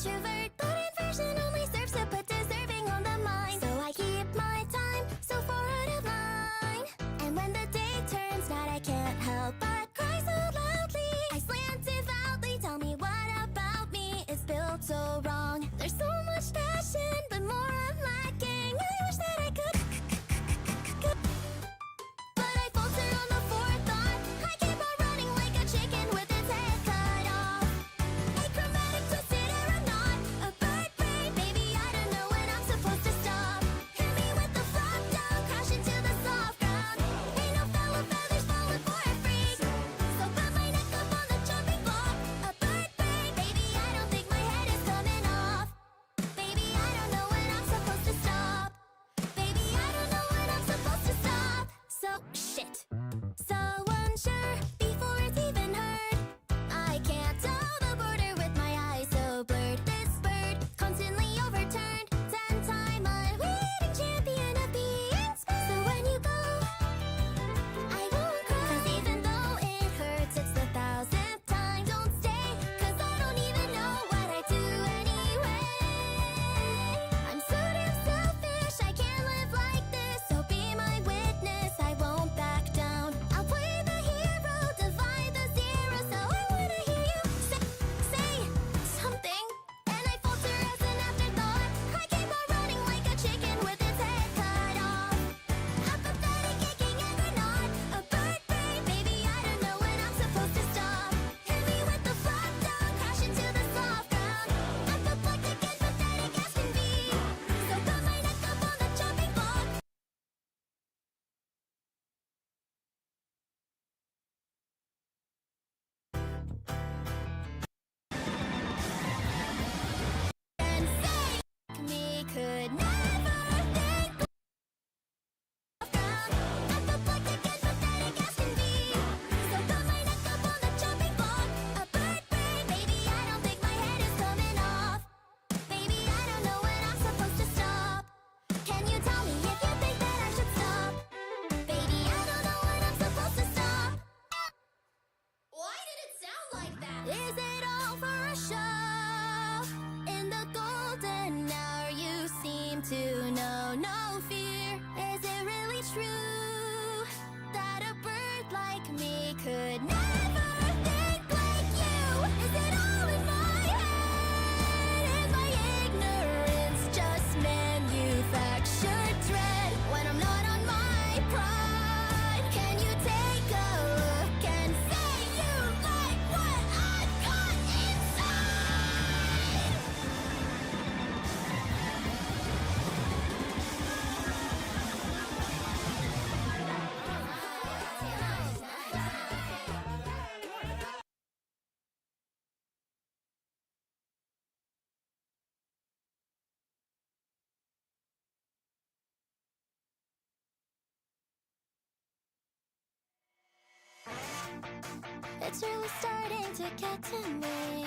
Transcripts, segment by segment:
introvert, but inversion only serves to put deserving on the mind. So I keep my time so far out of line. And when the day turns night, I can't help but cry so loudly. I slant devoutly, tell me what about me is built so wrong. There's so much passion, but more I'm lacking. I wish that I could. But I falter on the forethought. I keep on running like a chicken with its head cut off. Achromatic, twisted, aeronaut. A bird brain, baby, I don't know when I'm supposed to stop. Hit me with the flop down, crash into the soft ground. Ain't no fellow feathers falling for a freak. So put my neck up on the jumping block. A bird brain, baby, I don't think my head is coming off. Baby, I don't know when I'm supposed to stop. Baby, I don't know when I'm supposed to stop. So, shit. So unsure before it's even heard. I can't tell the border with my eyes so blurred. This bird constantly overturned. 10-time unwitting champion of being spurned. So when you go, I won't cry. 'Cause even though it hurts, it's the 1000th time. Don't stay, 'cause I don't even know what I do anyway. I'm so damn selfish, I can't live like this. So be my witness, I won't back down. I'll play the hero, divide the zero. So I wanna hear you say something. And I falter as an afterthought. I keep on running like a chicken with its head cut off. Apathetic, aching, aeronaut. A bird brain, baby, I don't know when I'm supposed to stop. Hit me with the flop down, crash into the soft ground. I'm apoplectic and pathetic as can be. So put my neck up on the chopping block. And say me could never think of ground. Apoplectic and pathetic as can be. So put my neck up on the chopping block. A bird brain, baby, I don't think my head is coming off. Baby, I don't know when I'm supposed to stop. Can you tell me if you think that I should stop? Baby, I don't know when I'm supposed to stop. Why did it sound like that? Is it all for a show? In the golden hour you seem to know no fear. Is it really true that a bird like me could never think like you? Is it all in my head? Is my ignorance just manufactured dread when I'm not on my pride? Can you take a look and say you like what I've got inside? It's really starting to get to me,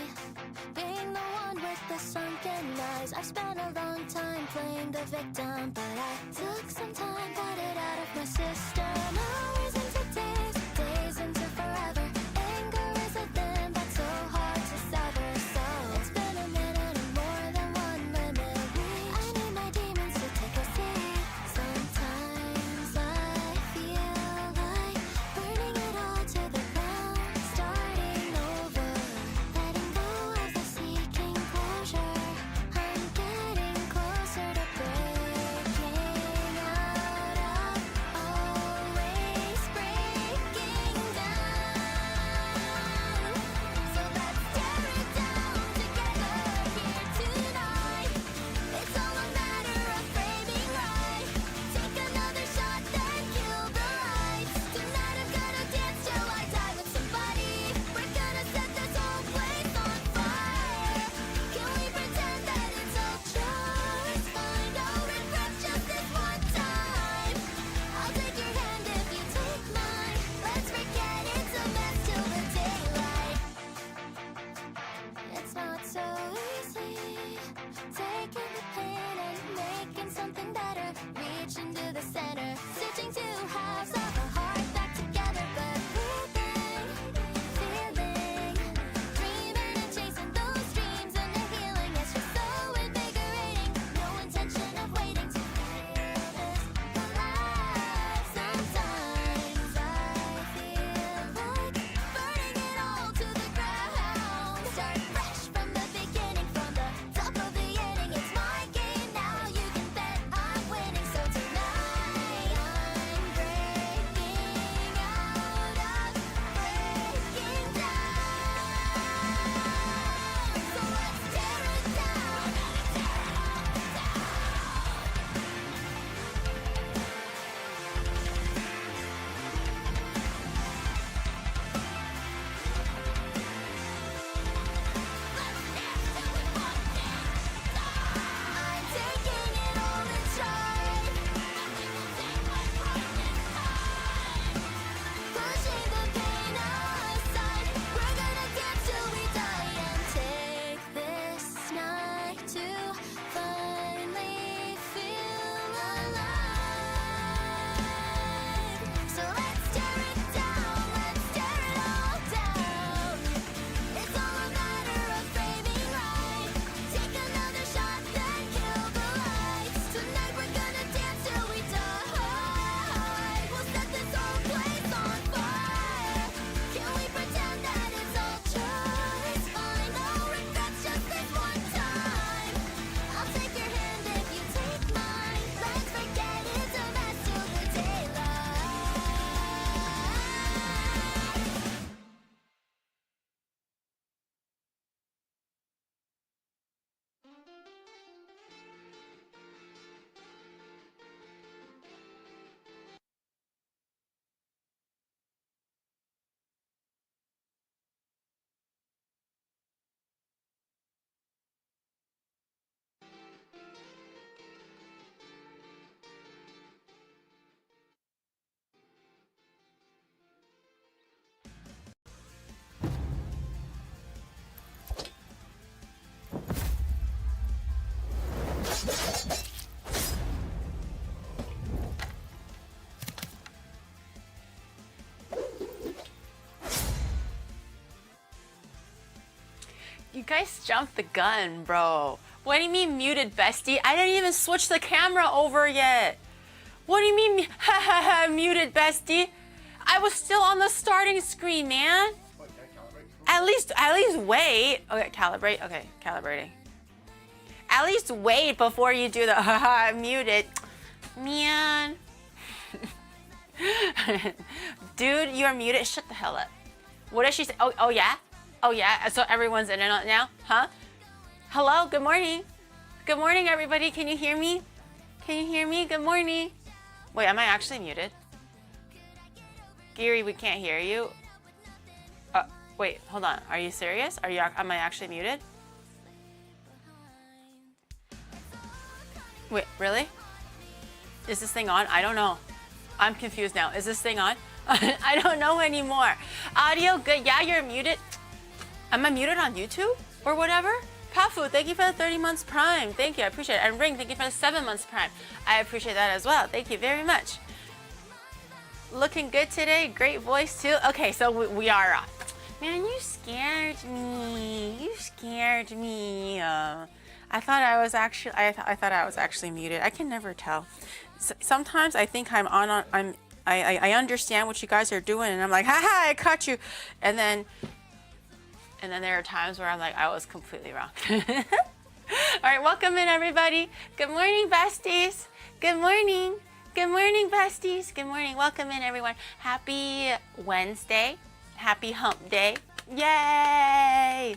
being the one with the sunken eyes. I've spent a long time playing the victim, but I took some time, got it out of my system. Hours into days, days into forever. Anger is a limb that's so hard to sever. So it's been a minute and more than one limit reached. I need my demons to take a seat. Sometimes I feel like burning it all to the ground, starting over, letting go of the seeking closure. I'm getting closer to breaking out of always breaking down. So let's tear it down together here tonight. It's all a matter of framing right. Take another shot, then kill the lights. Tonight I'm gonna dance till I die with somebody. We're gonna set this whole place on fire. Can we pretend that it's all just fine? No regrets, just this one time. I'll take your hand if you take mine. Let's forget it's a mess till the daylight. It's not so easy taking the pain and making something better. Reaching to the center, stitching two halves of a heart back together, but breathing, feeling, dreaming and chasing those dreams, and the healing is You guys jumped the gun, bro. What do you mean muted, bestie? I didn't even switch the camera over yet. What do you mean muted, bestie? I was still on the starting screen, man. At least wait. Okay, calibrate. Okay, calibrating. At least wait before you do the muted. Man. Dude, you're muted. Shut the hell up. What did she say? Oh yeah? Oh yeah? So everyone's in and out now? Huh? Hello? Good morning. Good morning, everybody. Can you hear me? Can you hear me? Good morning. Wait, am I actually muted? Geary, we can't hear you. Wait, hold on. Are you serious? Am I actually muted? Wait, really? Is this thing on? I don't know. I'm confused now. Is this thing on? I don't know anymore. Audio good. Yeah, you're muted. Am I muted on YouTube or whatever? Pafu, thank you for the 30 months Prime. Thank you, I appreciate it. And Ring, thank you for the 7 months Prime. I appreciate that as well. Thank you very much. Looking good today. Great voice too. Okay, so we are on. Man, you scared me. You scared me. I thought I was actually muted. I can never tell. Sometimes I think I'm on. I understand what you guys are doing, and I'm like, haha, I caught you. And then there are times where I'm like, I was completely wrong. All right, welcome in everybody. Good morning, besties. Good morning. Good morning, besties. Good morning. Welcome in everyone. Happy Wednesday. Happy Hump Day. Yay!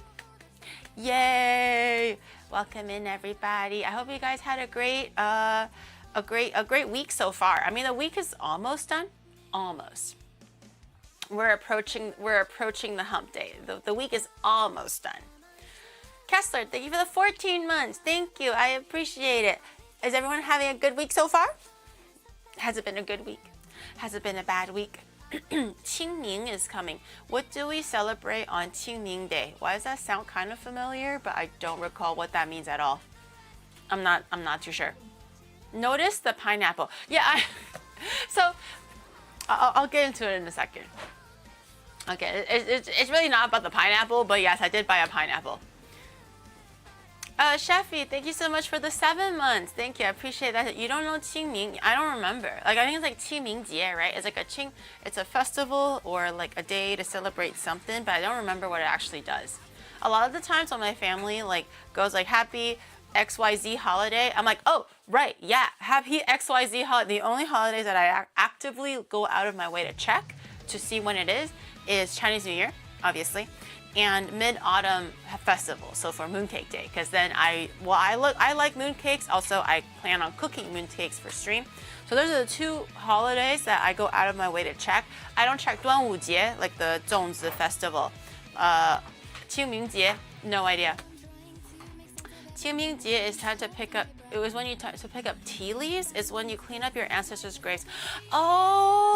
Yay! Welcome in everybody. I hope you guys had a great week so far. I mean, the week is almost done. Almost. We're approaching the hump day. The week is almost done. Kessler, thank you for the 14 months. Thank you. I appreciate it. Is everyone having a good week so far? Has it been a good week? Has it been a bad week? Qingming is coming. What do we celebrate on Qingming Day? Why does that sound kind of familiar, but I don't recall what that means at all. I'm not too sure. Notice the pineapple. Yeah, so I'll get into it in a second. Okay, it's really not about the pineapple, but yes, I did buy a pineapple. Sheffy, thank you so much for the 7 months. Thank you, I appreciate that. You don't know Qingming? I don't remember. Like, I think it's like Qingmingjie, right? It's like it's a festival or like a day to celebrate something, but I don't remember what it actually does. A lot of the times when my family like goes like happy XYZ holiday, I'm like, oh, right, yeah, happy XYZ holiday. The only holidays that I actively go out of my way to check to see when it is Chinese New Year, obviously, and Mid-Autumn Festival, so for Mooncake Day, because then I like mooncakes. Also, I plan on cooking mooncakes for stream. So those are the two holidays that I go out of my way to check. I don't check 端午节, like the 粽子 festival. 清明节, no idea. 清明节 is time to pick up. It was when you to pick up tea leaves. It's when you clean up your ancestors' graves. Oh,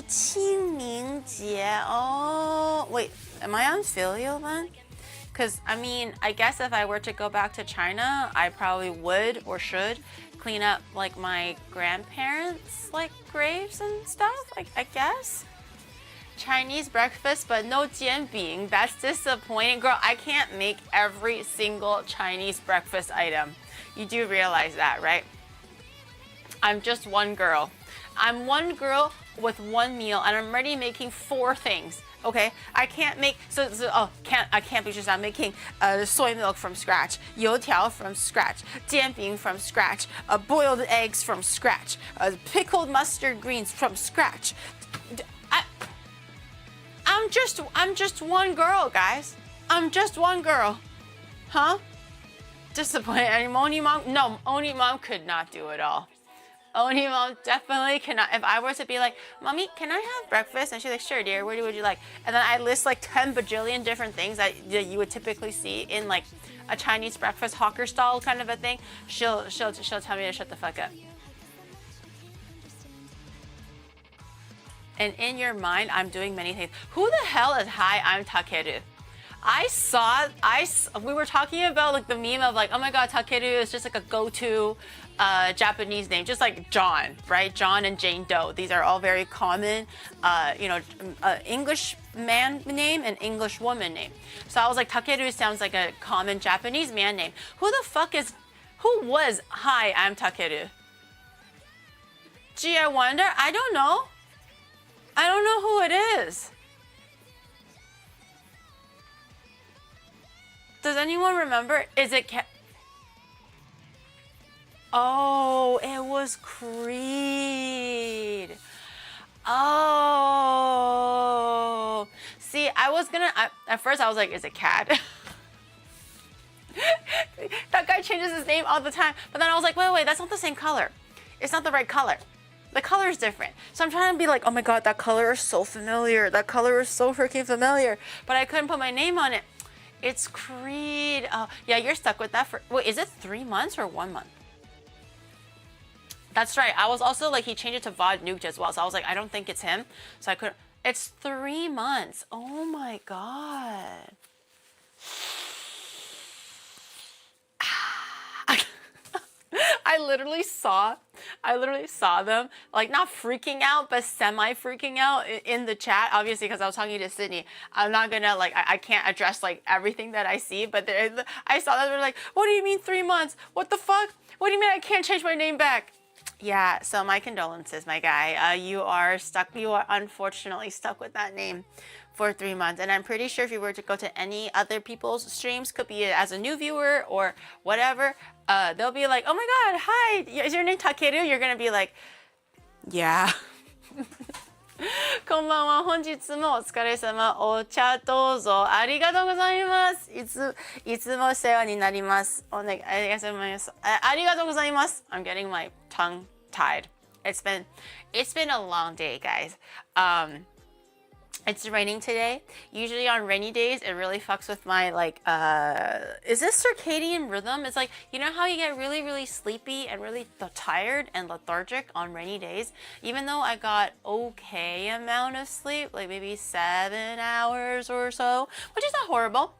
清明节. Oh, wait, am I on filial then? Because, I mean, I guess if I were to go back to China, I probably would or should clean up, like, my grandparents' like graves and stuff, like, I guess. Chinese breakfast, but no 煎饼. That's disappointing. Girl, I can't make every single Chinese breakfast item. You do realize that, right? I'm just one girl. I'm one girl with one meal, and I'm already making 4 things. Okay, I can't make I can't be just not making soy milk from scratch, 油条 from scratch, 煎饼 from scratch, boiled eggs from scratch, pickled mustard greens from scratch. I'm just one girl, guys. I'm just one girl. Huh? Disappointed. And Oni Mom could not do it all. Oni Mom definitely cannot. If I were to be like, Mommy, can I have breakfast? And she's like, sure, dear. What would you like? And then I list like 10 bajillion different things that you would typically see in like a Chinese breakfast hawker stall kind of a thing. She'll tell me to shut the fuck up. And in your mind, I'm doing many things. Who the hell is hi? I'm Takeru. we were talking about like the meme of like, oh my god, Takeru is just like a go-to Japanese name, just like John, right? John and Jane Doe. These are all very common, English man name and English woman name. So I was like, Takeru sounds like a common Japanese man name. Who was, hi, I'm Takeru? Gee, I wonder. I don't know. I don't know who it is. Does anyone remember? Is it Oh, it was Creed. Oh. See, at first I was like, is it Cat? That guy changes his name all the time. But then I was like, wait, that's not the same color. It's not the right color. The color is different. So I'm trying to be like, oh my god, that color is so familiar. That color is so freaking familiar. But I couldn't put my name on it. It's Creed. Oh, yeah, you're stuck with that for, wait, is it 3 months or 1 month? That's right. I was also like, he changed it to VOD Nuked as well. So I was like, I don't think it's him. So I couldn't, it's 3 months. Oh my god. I literally saw them like not freaking out, but semi freaking out in the chat. Obviously, because I was talking to Sydney, I'm not gonna like I can't address like everything that I see. But I saw that they're like, "What do you mean 3 months? What the fuck? What do you mean I can't change my name back?" Yeah. So my condolences, my guy. You are stuck. You are unfortunately stuck with that name for 3 months. And I'm pretty sure if you were to go to any other people's streams, could be as a new viewer or whatever, they'll be like, oh my god, hi, is your name Takeru? You're gonna be like, yeah. こんばんは。本日もお疲れ様。お茶どうぞ。ありがとうございます。いつも世話になります。お願いします。ありがとうございます。I'm getting my tongue tied. It's been a long day, guys. It's raining today. Usually on rainy days, it really fucks with my like, is this circadian rhythm? It's like, you know how you get really, really sleepy and really tired and lethargic on rainy days? Even though I got okay amount of sleep, like maybe 7 hours or so, which is not horrible.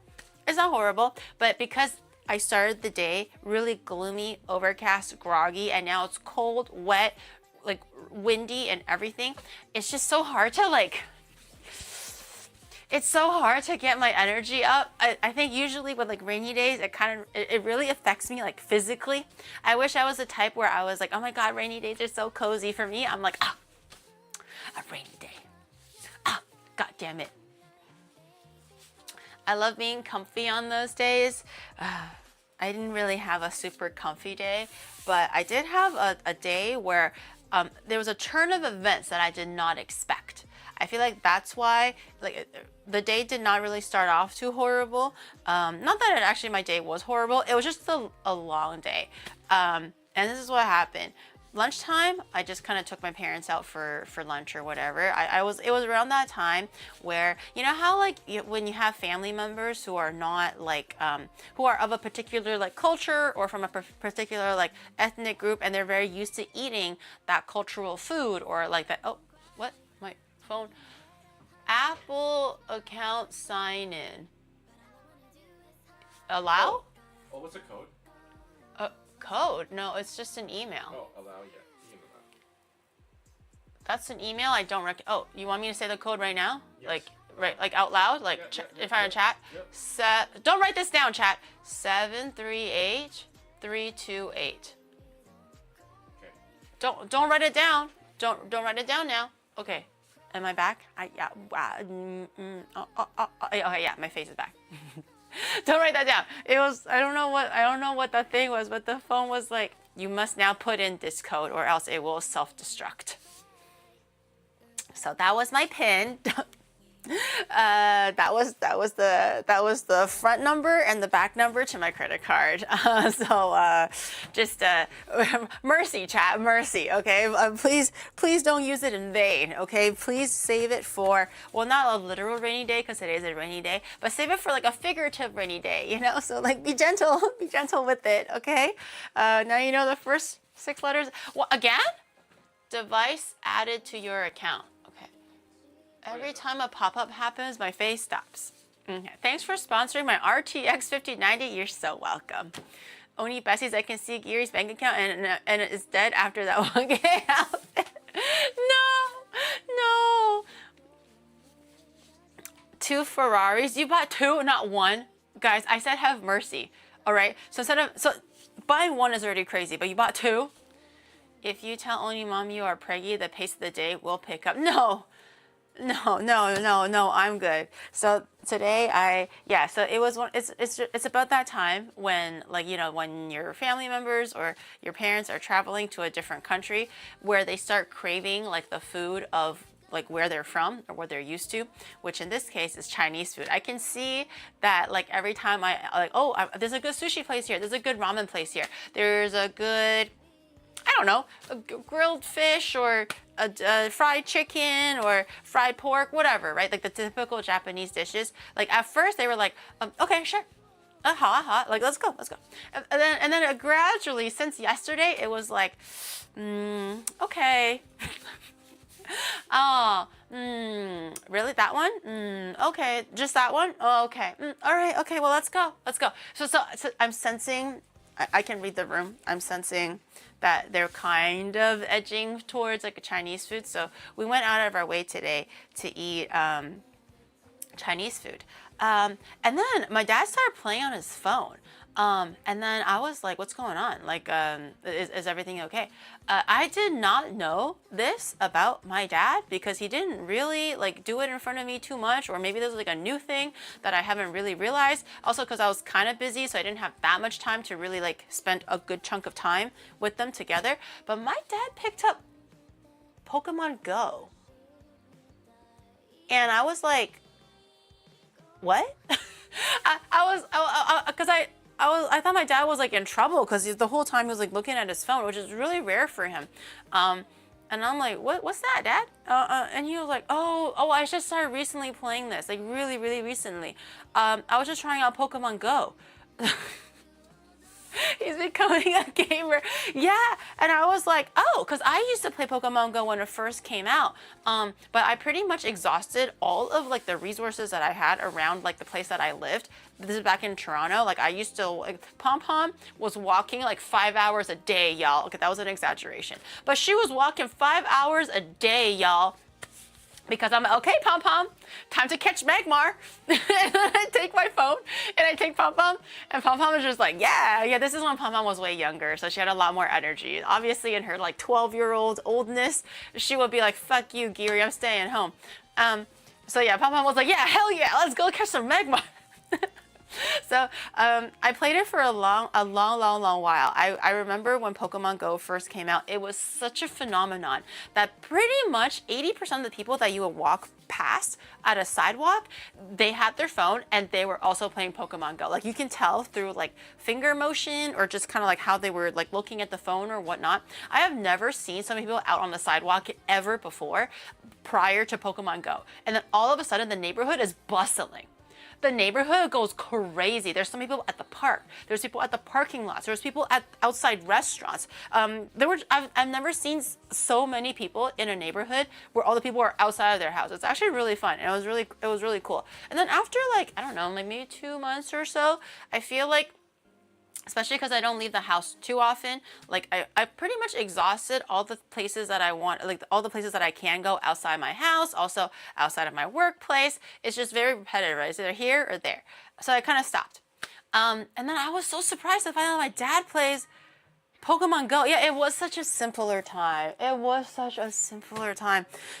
It's not horrible, but because I started the day really gloomy, overcast, groggy, and now it's cold, wet, like windy and everything. It's just so hard to like, it's so hard to get my energy up. I think usually with like rainy days, it really affects me like physically. I wish I was the type where I was like, oh my god, rainy days are so cozy for me. I'm like, a rainy day. God damn it. I love being comfy on those days. I didn't really have a super comfy day, but I did have a day where there was a turn of events that I did not expect. I feel like that's why like the day did not really start off too horrible. Not that my day was horrible. It was just a long day. And this is what happened. Lunchtime, I just kind of took my parents out for lunch or whatever. It was around that time where, you know how like when you have family members who are not like, who are of a particular like culture or from a particular like ethnic group, and they're very used to eating that cultural food or like that. Oh, what? My phone. Apple account sign in. Allow? Oh, what's the code? Code? No, it's just an email. Oh, allow, yeah. Email that. That's an email I don't oh, you want me to say the code right now? Yes. Like out loud? Like if I'm in chat? Yep. Don't write this down, chat. 738328. Okay. Don't write it down. Don't write it down now. Okay. Am I back? Yeah. Okay, yeah, my face is back. Don't write that down. It was I don't know what that thing was, but the phone was like, you must now put in this code or else it will self-destruct. So that was my PIN. That was the front number and the back number to my credit card. Just mercy, chat, mercy. Okay, please don't use it in vain. Okay, please save it for, well, not a literal rainy day because it is a rainy day, but save it for like a figurative rainy day. You know, so like be gentle with it. Okay. Now you know the first 6 letters. Well, again, device added to your account. Every time a pop-up happens, my face stops. Okay. Thanks for sponsoring my RTX 5090. You're so welcome. Oni Bessies, I can see Giri's bank account and it's dead after that 1K outfit. No. 2 Ferraris. You bought 2, not 1. Guys, I said have mercy. All right. So buying 1 is already crazy, but you bought 2. If you tell Oni mom you are preggy, the pace of the day will pick up. No, I'm good. So today so it was it's about that time when, like, you know, when your family members or your parents are traveling to a different country where they start craving like the food of like where they're from or what they're used to, which in this case is Chinese food. I can see that like every time there's a good sushi place here, there's a good ramen place here, there's a good, I don't know, a grilled fish or a fried chicken or fried pork, whatever, right? Like the typical Japanese dishes. Like at first they were like, okay, sure. Like let's go. And then gradually, since yesterday, it was like, okay. Oh, really? That one? Okay, just that one? Oh, okay. All right, okay, well, let's go. So I'm sensing, I can read the room. I'm sensing that they're kind of edging towards like a Chinese food. So we went out of our way today to eat Chinese food. And then my dad started playing on his phone. And then I was like, what's going on? Like, is everything okay? I did not know this about my dad because he didn't really like do it in front of me too much, or maybe there's like a new thing that I haven't really realized. Also, because I was kind of busy, so I didn't have that much time to really like spend a good chunk of time with them together. But my dad picked up Pokemon Go. And I was like, what? I thought my dad was like in trouble because the whole time he was like looking at his phone, which is really rare for him. And I'm like, what's that, Dad? And he was like, oh, I just started recently playing this, like really, really recently. I was just trying out Pokemon Go. He's becoming a gamer. Yeah. And I was like, oh, because I used to play Pokemon Go when it first came out. But I pretty much exhausted all of like the resources that I had around like the place that I lived. This is back in Toronto. Like I used to, like, Pom Pom was walking like 5 hours a day, y'all. Okay, that was an exaggeration. But she was walking 5 hours a day, y'all. Because I'm okay, Pom Pom, time to catch Magmar. And then I take my phone and I take Pom Pom, and Pom Pom was just like, yeah. This is when Pom Pom was way younger, so she had a lot more energy. Obviously, in her like 12-year-old oldness, she would be like, fuck you, Giri, I'm staying home. So yeah, Pom Pom was like, yeah, hell yeah, let's go catch some Magmar. So I played it for a long while. I remember when Pokemon Go first came out, it was such a phenomenon that pretty much 80% of the people that you would walk past at a sidewalk, they had their phone and they were also playing Pokemon Go. Like you can tell through like finger motion or just kind of like how they were like looking at the phone or whatnot. I have never seen so many people out on the sidewalk ever before prior to Pokemon Go. And then all of a sudden the neighborhood is bustling. The neighborhood goes crazy. There's some people at the park. There's people at the parking lots. There's people at outside restaurants. I've never seen so many people in a neighborhood where all the people are outside of their house. It's actually really fun, and it was really cool. And then after like, I don't know, like maybe 2 months or so, I feel like, especially because I don't leave the house too often, like I pretty much exhausted all the places that I want, like all the places that I can go outside my house, also outside of my workplace. It's just very repetitive, right? It's either here or there. So I kind of stopped. And then I was so surprised to find out my dad plays Pokemon Go. Yeah, it was such a simpler time.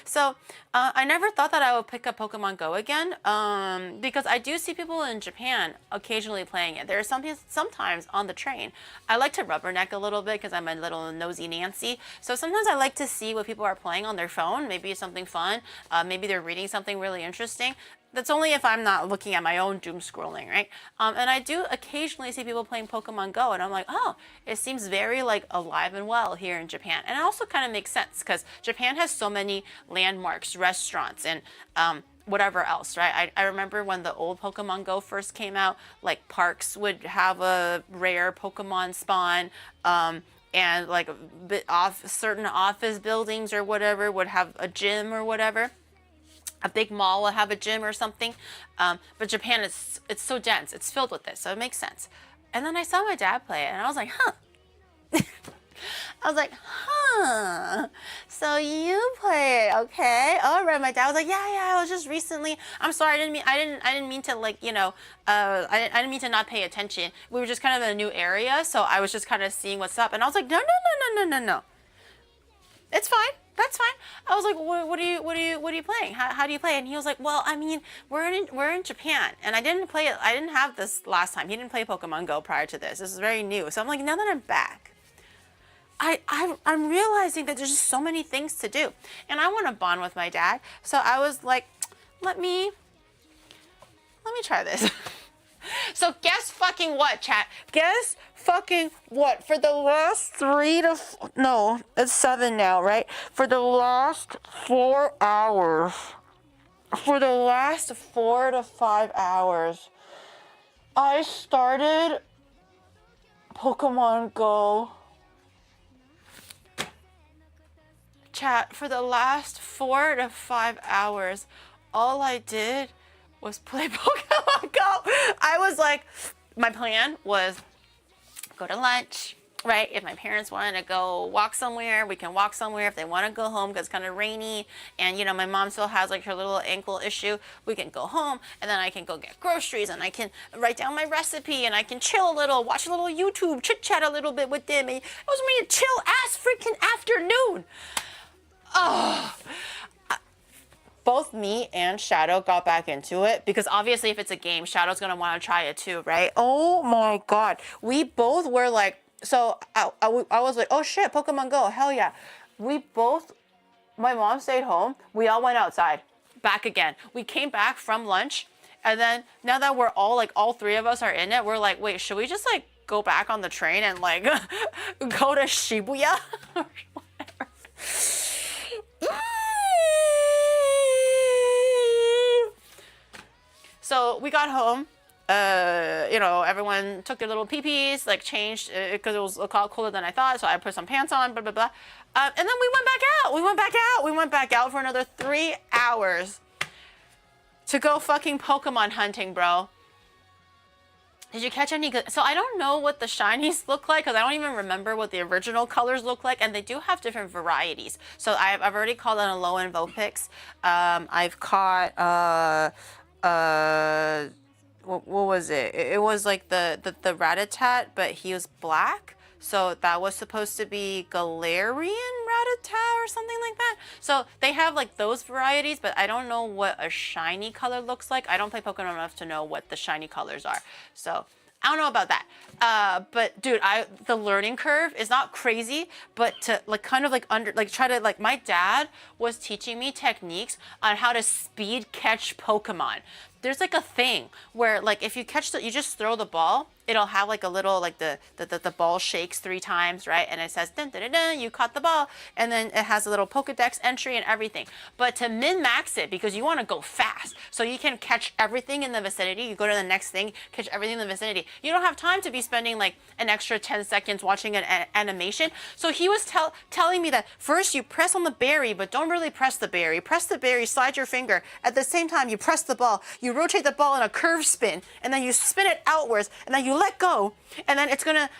So I never thought that I would pick up Pokemon Go again because I do see people in Japan occasionally playing it. There's sometimes on the train. I like to rubberneck a little bit because I'm a little nosy Nancy. So sometimes I like to see what people are playing on their phone. Maybe it's something fun. Maybe they're reading something really interesting. That's only if I'm not looking at my own doom scrolling, right? And I do occasionally see people playing Pokemon Go, and I'm like, oh, it seems very like alive and well here in Japan. And it also kind of makes sense because Japan has so many landmarks, restaurants, and whatever else, right? I remember when the old Pokemon Go first came out, like parks would have a rare Pokemon spawn, and like certain office buildings or whatever would have a gym or whatever. a big mall will have a gym or something. But Japan is it's so dense. It's filled with this, so it makes sense. And then I saw my dad play it, and I was like, huh. I was like, huh. So you play it, okay? All right. My dad was like, yeah. I was just recently. I'm sorry. I didn't mean to like, you know. I didn't mean to not pay attention. We were just kind of in a new area, so I was just kind of seeing what's up. And I was like, no. It's fine. That's fine. I was like, what are you playing? How do you play? And he was like, well, I mean, we're in Japan, and I didn't play it. I didn't have this last time. He didn't play Pokemon Go prior to this. This is very new. So I'm like, now that I'm back, I'm realizing that there's just so many things to do, and I want to bond with my dad. So I was like, let me try this. So guess fucking what, chat? Guess fucking what? For the last it's 7 now, right? For the last 4 hours, for the last 4 to 5 hours, I started Pokemon Go. Chat, for the last 4 to 5 hours, all I did was play Pokemon Go. I was like, my plan was go to lunch, right? If my parents wanted to go walk somewhere, we can walk somewhere. If they want to go home because it's kind of rainy and, you know, my mom still has like her little ankle issue, we can go home, and then I can go get groceries, and I can write down my recipe, and I can chill a little, watch a little YouTube, chit chat a little bit with them. It was me a chill ass freaking afternoon. Oh, both me and Shadow got back into it because obviously if it's a game, Shadow's gonna want to try it too, right? Oh my god, we both were like, so I was like, oh shit, Pokemon Go, hell yeah. My mom stayed home, we all went outside, back again. We came back from lunch, and then now that we're all like, all 3 of us are in it, we're like, wait, should we just like go back on the train and like go to Shibuya or whatever? So we got home, you know, everyone took their little pee-pees, like changed, because it was a lot colder than I thought, so I put some pants on, blah, blah, blah. And then we went back out for another 3 hours to go fucking Pokemon hunting, bro. Did you catch any good? So I don't know what the shinies look like because I don't even remember what the original colors look like, and they do have different varieties. So I've already caught an Alolan Vulpix. I've caught what was it? It was like the Rattata, but he was black. So that was supposed to be Galarian Rattata or something like that. So they have like those varieties, but I don't know what a shiny color looks like. I don't play Pokemon enough to know what the shiny colors are. So I don't know about that. But dude, the learning curve is not crazy, but to like kind of like try to like, my dad was teaching me techniques on how to speed catch Pokemon. There's like a thing where like if you catch you just throw the ball, it'll have like a little like the ball shakes 3 times, right? And it says dun, dun, dun, dun, you caught the ball, and then it has a little Pokedex entry and everything. But to min-max it, because you want to go fast, so you can catch everything in the vicinity, you go to the next thing, catch everything in the vicinity. You don't have time to be spending like an extra 10 seconds watching an animation. So he was telling me that first you press on the berry, but don't really press the berry. Press the berry, slide your finger. At the same time, you press the ball. You rotate the ball in a curve spin, and then you spin it outwards, and then you let go, and then it's gonna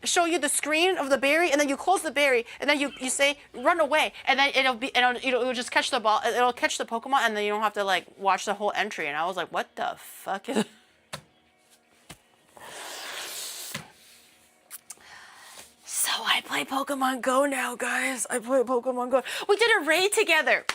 show you the screen of the berry, and then you close the berry, and then you say run away, and then it'll just catch the ball. It'll catch the Pokemon, and then you don't have to like watch the whole entry. And I was like, what the fuck is? So I play Pokemon Go now, guys. I play Pokemon Go. We did a raid together.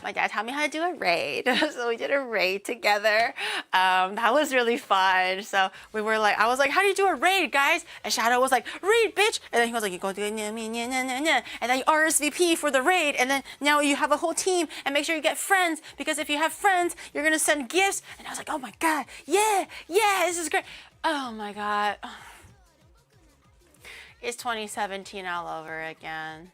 My dad taught me how to do a raid. So we did a raid together. That was really fun. So we were like, I was like, how do you do a raid, guys? And Shadow was like, raid, bitch. And then he was like, you go do it, and then you RSVP for the raid. And then now you have a whole team, and make sure you get friends, because if you have friends, you're going to send gifts. And I was like, oh my God, yeah, this is great. Oh my God. It's 2017 all over again.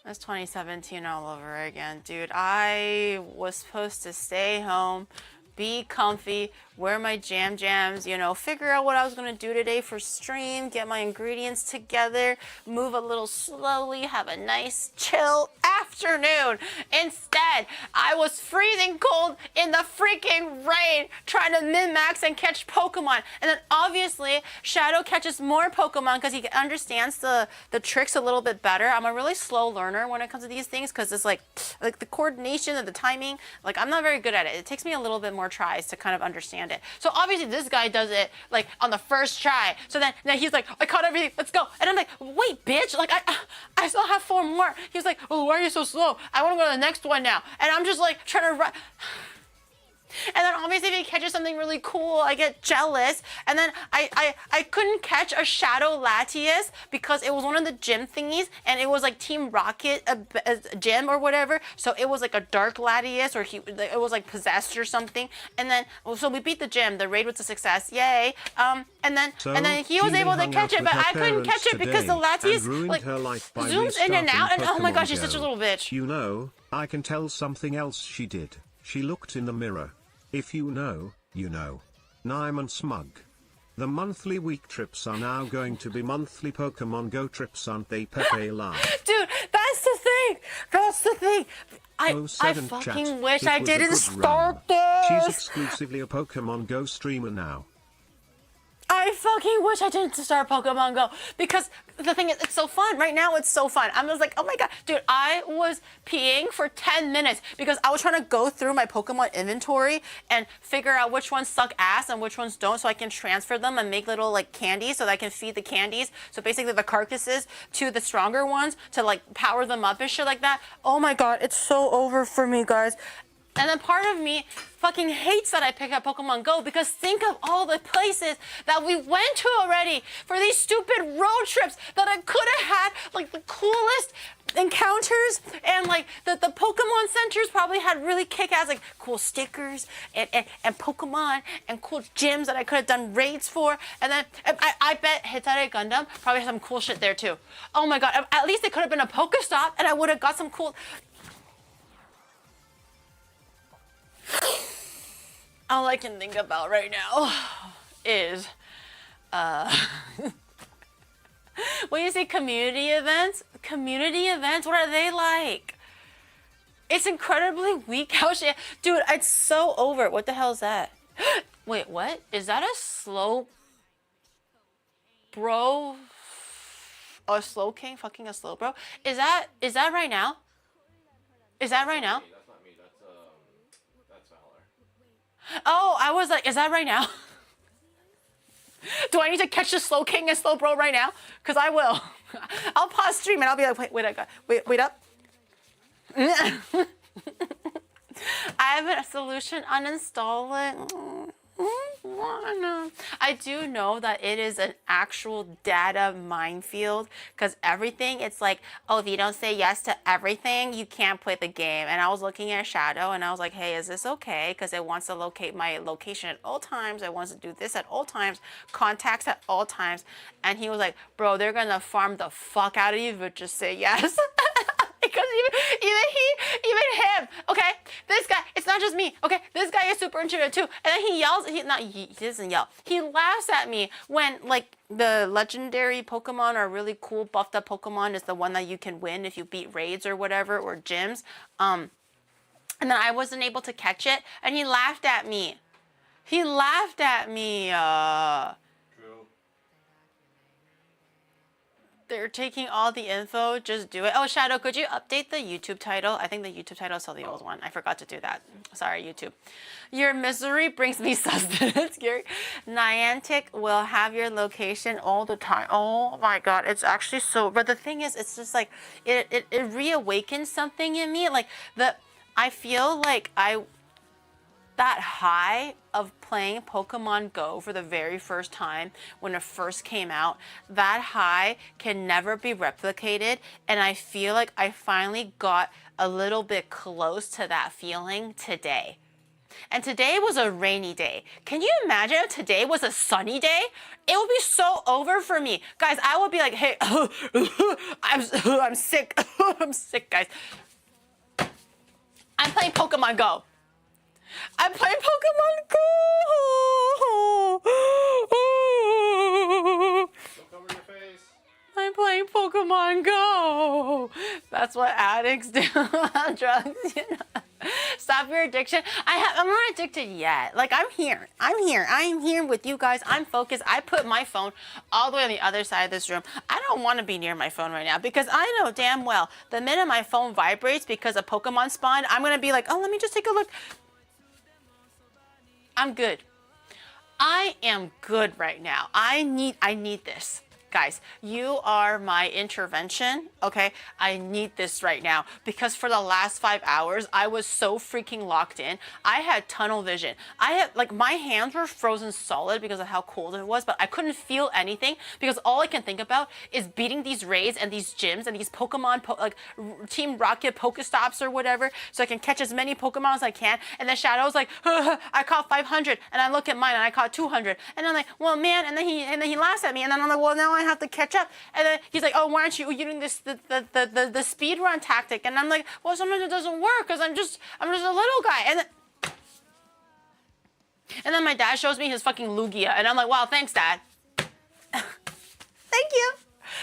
It's 2017 all over again, dude. I was supposed to stay home, be comfy, wear my jams, you know, figure out what I was gonna do today for stream, get my ingredients together, move a little slowly, have a nice chill afternoon. Instead, I was freezing cold in the freaking rain trying to min-max and catch Pokemon. And then obviously Shadow catches more Pokemon because he understands the tricks a little bit better. I'm a really slow learner when it comes to these things because it's like the coordination and the timing, like I'm not very good at it. It takes me a little bit more tries to kind of understand it. So obviously this guy does it like on the first try. So then he's like, I caught everything, let's go. And I'm like, wait, bitch, like I still have 4 more. He's like, oh, why are you so slow? I want to go to the next one now. And I'm just like trying to run. And then obviously if he catches something really cool, I get jealous. And then I couldn't catch a Shadow Latias because it was one of the gym thingies and it was like Team Rocket a gym or whatever. So it was like a dark Latias or it was like possessed or something. And then so we beat the gym. The raid was a success. Yay. And then he was able to catch it, but I couldn't catch it because the Latias like zooms in and out and oh my gosh, she's such a little bitch. You know, I can tell something else she did. She looked in the mirror. If you know, you know. Nime and Smug. The monthly week trips are now going to be monthly Pokemon Go trips, aren't they, Pepe laughed. Dude, that's the thing. That's the thing. I 07 fucking chat. wish It I was a didn't good start run. She's this. exclusively a Pokemon Go streamer now. I fucking wish I didn't start Pokemon Go because the thing is, it's so fun. Right now, it's so fun. I'm just like, oh my god, dude, I was peeing for 10 minutes because I was trying to go through my Pokemon inventory and figure out which ones suck ass and which ones don't so I can transfer them and make little like candies so that I can feed the candies. So basically the carcasses to the stronger ones to like power them up and shit like that. Oh my god, it's so over for me, guys. And then part of me fucking hates that I picked up Pokemon Go because think of all the places that we went to already for these stupid road trips that I could have had like the coolest encounters and like the Pokemon centers probably had really kick-ass like cool stickers and Pokemon and cool gyms that I could have done raids for. And then I bet Hitare Gundam probably has some cool shit there too. Oh my god, at least it could have been a Pokestop and I would have got some cool... All I can think about right now is, when you say community events, what are they like? It's incredibly weak how shit, dude, it's so over. What the hell is that? Wait, what? Is that a slow bro? A slow king fucking a slow bro? Is that right now? Is that right now? That's not me. That's Valor. Oh, I was like, is that right now? Do I need to catch the slow king and slow bro right now? Because I will. I'll pause stream and I'll be like, wait up. I have a solution, uninstall it. I do know that it is an actual data minefield because everything, it's like, oh, if you don't say yes to everything, you can't play the game. And I was looking at Shadow and I was like, hey, is this okay? Because it wants to locate my location at all times. It wants to do this at all times, contacts at all times. And he was like, bro, they're going to farm the fuck out of you, but just say yes. Because even him, okay, this guy, it's not just me, okay, this guy is super intuitive too. And then he yells, he doesn't yell, he laughs at me when like the legendary Pokemon or really cool buffed up Pokemon is the one that you can win if you beat raids or whatever, or gyms. And then I wasn't able to catch it and he laughed at me. He laughed at me. True. They're taking all the info, just do it. Oh, Shadow, could you update the YouTube title? I think the YouTube title is still the old one. I forgot to do that. Sorry, YouTube. Your misery brings me sustenance, Gary. Niantic will have your location all the time. Oh my God, it's actually so, but the thing is, it's just like, it reawakens something in me. Like I feel like that high of playing Pokemon Go for the very first time when it first came out, that high can never be replicated. And I feel like I finally got a little bit close to that feeling today. And today was a rainy day. Can you imagine if today was a sunny day? It would be so over for me. Guys, I would be like, hey, I'm sick. I'm sick, guys. I'm playing Pokemon Go. I'm playing Pokemon Go. Don't cover your face. I'm playing Pokemon Go. That's what addicts do on drugs, you know. Stop your addiction. I'm not addicted yet. Like I'm here. I'm here with you guys. I'm focused. I put my phone all the way on the other side of this room. I don't want to be near my phone right now because I know damn well the minute my phone vibrates because a Pokemon spawned, I'm gonna be like, oh, let me just take a look. I'm good. I am good right now. I need this. Guys, you are my intervention, okay? I need this right now because for the last 5 hours, I was so freaking locked in. I had tunnel vision. I had, like, my hands were frozen solid because of how cold it was, but I couldn't feel anything because all I can think about is beating these raids and these gyms and these Pokemon, like, Team Rocket Pokestops or whatever, so I can catch as many Pokemon as I can. And the Shadow's like, I caught 500, and I look at mine and I caught 200. And I'm like, well, man, and then he laughs at me, and then I'm like, well, now I have to catch up. And then he's like, oh, why aren't you doing this the speed run tactic? And I'm like, well, sometimes it doesn't work because I'm just a little guy. And then my dad shows me his fucking Lugia, and I'm like, wow, thanks, Dad.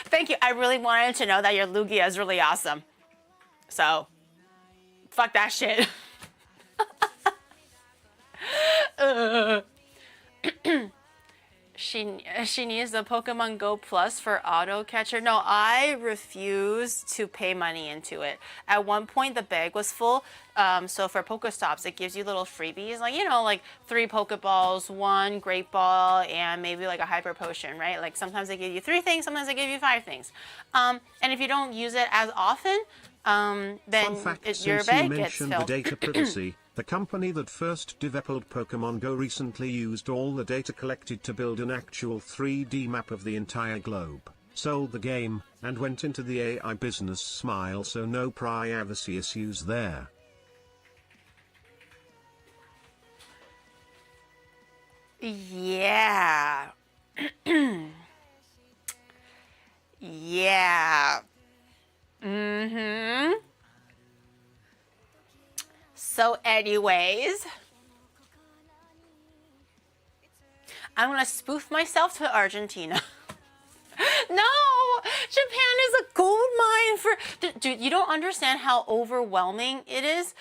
Thank you. I really wanted to know that your Lugia is really awesome. So, fuck that shit. She needs the Pokemon Go Plus for auto catcher. No, I refuse to pay money into it. At one point, the bag was full. So for Pokestops, it gives you little freebies, like, you know, like 3 Pokeballs, 1 Great Ball, and maybe like a Hyper Potion, right? Like sometimes they give you 3 things, sometimes they give you 5 things. And if you don't use it as often, then Fun fact, your since bag you gets mentioned filled. the data privacy, the company that first developed Pokemon Go recently used all the data collected to build an actual 3D map of the entire globe, sold the game, and went into the AI business. Smile, so no privacy issues there. Yeah. Yeah. Mm-hmm. So anyways, I'm gonna spoof myself to Argentina. No, Japan is a gold mine for, dude, you don't understand how overwhelming it is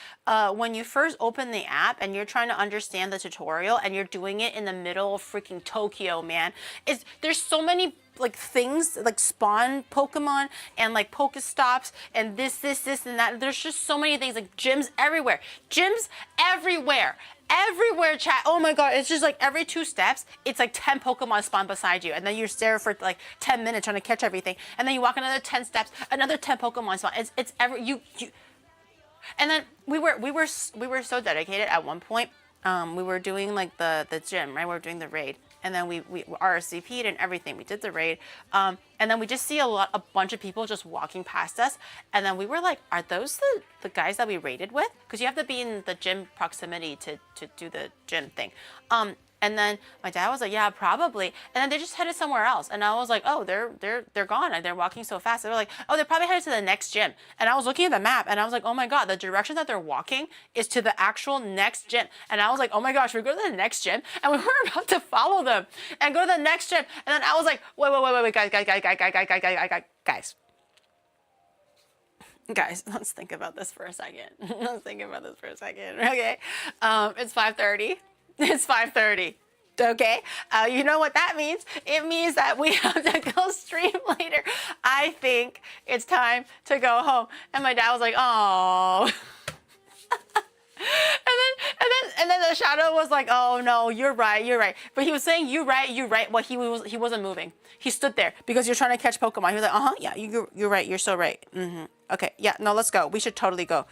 when you first open the app and you're trying to understand the tutorial and you're doing it in the middle of freaking Tokyo, man. There's so many like things like spawn Pokemon and like Pokestops and this and that. There's just so many things, like gyms everywhere. Everywhere, chat. Oh my god, it's just like every 2 steps, it's like 10 Pokemon spawn beside you, and then you're there for like 10 minutes trying to catch everything, and then you walk another 10 steps, another 10 Pokemon spawn. It's every you. And then we were so dedicated at one point. We were doing like the gym, right? We were doing the raid, and then we RSVP'd and everything. We did the raid, and then we just see a bunch of people just walking past us, and then we were like, are those the guys that we raided with? Because you have to be in the gym proximity to do the gym thing. And then my dad was like, yeah, probably. And then they just headed somewhere else. And I was like, oh, they're gone. They're walking so fast. They were like, oh, they're probably headed to the next gym. And I was looking at the map and I was like, oh my God, the direction that they're walking is to the actual next gym. And I was like, oh my gosh, we go to the next gym. And we were about to follow them and go to the next gym. And then I was like, wait, guys, let's think about this for a second. Okay. It's 5:30. It's 5:30. Okay. You know what that means? It means that we have to go stream later. I think it's time to go home. And my dad was like, oh. And then the Shadow was like, oh no, you're right. But he was saying you're right. Well, he wasn't moving. He stood there because you're trying to catch Pokemon. He was like, yeah, you're right. You're so right. Okay, yeah, no, let's go. We should totally go.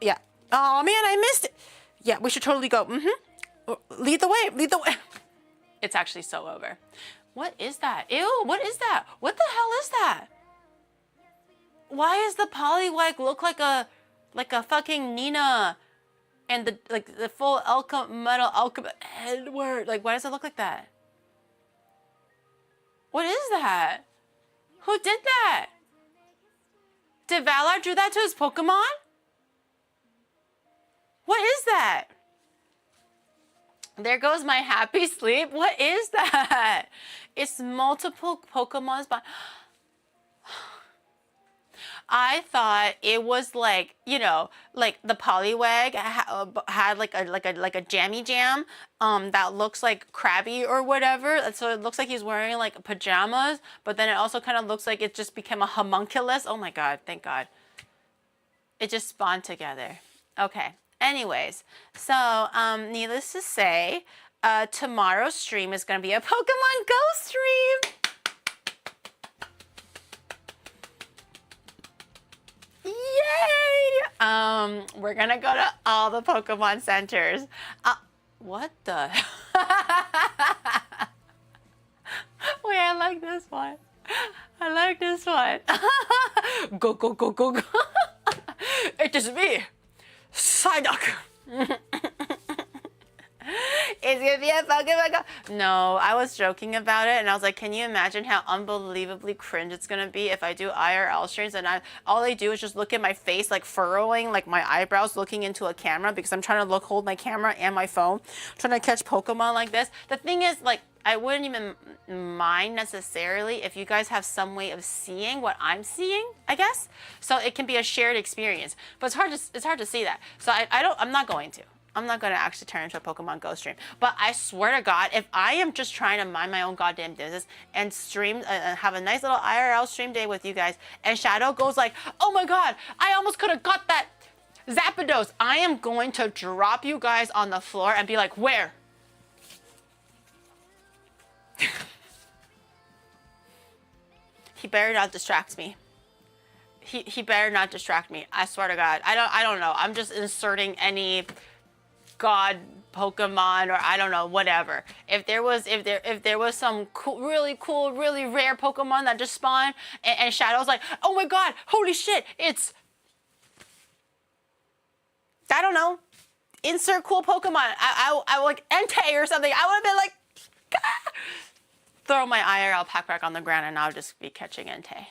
Yeah. Oh man, I missed it. Yeah, we should totally go. Lead the way. It's actually so over. What is that? Ew, what is that? What the hell is that? Why is the Poliwag look like a fucking Nina and the full metal alchemist Edward? Like, why does it look like that? What is that? Who did that? Did Valar do that to his Pokemon? What is that? There goes my happy sleep. What is that? It's multiple Pokemons, but I thought it was like, you know, like the Poliwag had like a jammy jam that looks like Krabby or whatever. So it looks like he's wearing like pajamas, but then it also kind of looks like it just became a homunculus. Oh my god, thank God. It just spawned together. Okay. Anyways, so needless to say, tomorrow's stream is going to be a Pokemon Go stream. Yay! We're gonna go to all the Pokemon centers. What the? Wait, I like this one. I like this one. Go, go, go, go, go. It is me, Psyduck. It's gonna be a Pokemon Go. No, I was joking about it, and I was like, can you imagine how unbelievably cringe it's gonna be if I do IRL streams and all they do is just look at my face, like furrowing, like my eyebrows looking into a camera because I'm trying to hold my camera and my phone, trying to catch Pokemon like this. The thing is, like, I wouldn't even mind necessarily if you guys have some way of seeing what I'm seeing, I guess. So it can be a shared experience, but it's hard to see that. So I'm not going to actually turn into a Pokemon Go stream. But I swear to God, if I am just trying to mind my own goddamn business and stream, have a nice little IRL stream day with you guys, and Shadow goes like, oh my God, I almost could have got that Zapdos. I am going to drop you guys on the floor and be like, where? He better not distract me. He better not distract me. I swear to God. I don't know. I'm just inserting any God Pokemon or I don't know, whatever. If there was some cool, really rare Pokemon that just spawned and Shadow's like, oh my God, holy shit, it's, I don't know, insert cool Pokemon. I like Entei or something. I would have been like, ah! Throw my IRL pack back on the ground and I'll just be catching Entei.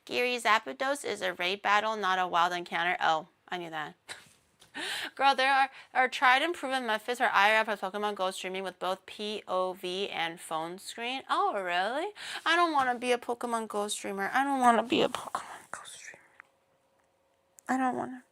Giri, Zapdos is a raid battle, not a wild encounter. Oh, I knew that. Girl, there are tried and proven methods for IRL for Pokemon Go streaming with both POV and phone screen. Oh, really? I don't want to be a Pokemon Go streamer. I don't want to be a Pokemon Go streamer. I don't want to be.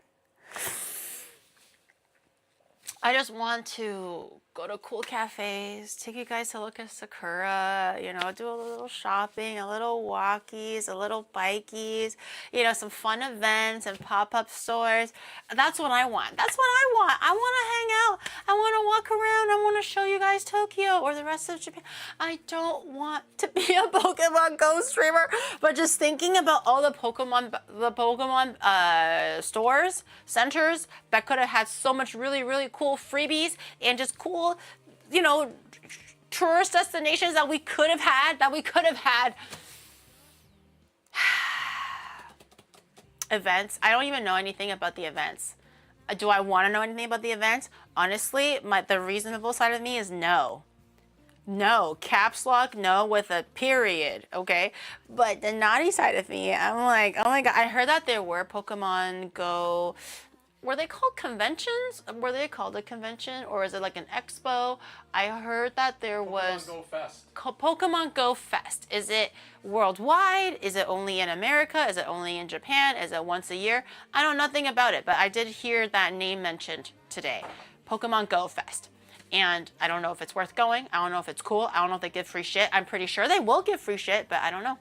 I just want to go to cool cafes, take you guys to look at Sakura, you know, do a little shopping, a little walkies, a little bikies, you know, some fun events and pop-up stores. That's what I want. That's what I want. I want to hang out. I want to walk around. I want to show you guys Tokyo or the rest of Japan. I don't want to be a Pokemon Go streamer, but just thinking about all the Pokemon stores, centers that could have had so much really cool freebies and just cool, you know, tourist destinations that we could have had, events. I don't even know anything about the events. Do I want to know anything about the events? Honestly, the reasonable side of me is no. No, caps lock, no with a period, okay? But the naughty side of me, I'm like, oh my God, I heard that there were Pokemon Go. Were they called conventions? Were they called a convention or is it like an expo? I heard that there was Pokemon Go Fest. Pokemon Go Fest. Is it worldwide? Is it only in America? Is it only in Japan? Is it once a year? I know nothing about it, but I did hear that name mentioned today. Pokemon Go Fest. And I don't know if it's worth going. I don't know if it's cool. I don't know if they give free shit. I'm pretty sure they will give free shit, but I don't know.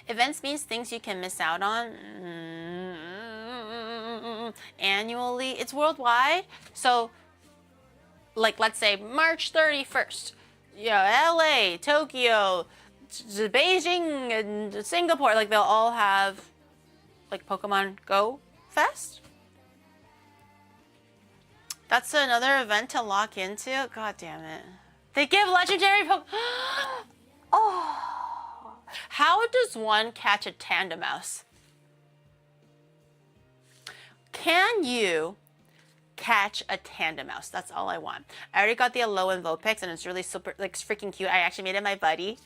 Events means things you can miss out on. Annually, it's worldwide. So, like, let's say March 31st, you know, LA, Tokyo, Beijing, and Singapore, like, they'll all have, like, Pokemon Go Fest. That's another event to lock into. God damn it. They give legendary Pokemon. Oh. How does one catch a Tandemouse? Can you catch a Tandemouse? That's all I want. I already got the Alolan Vulpix and it's really super, like, freaking cute. I actually made it my buddy.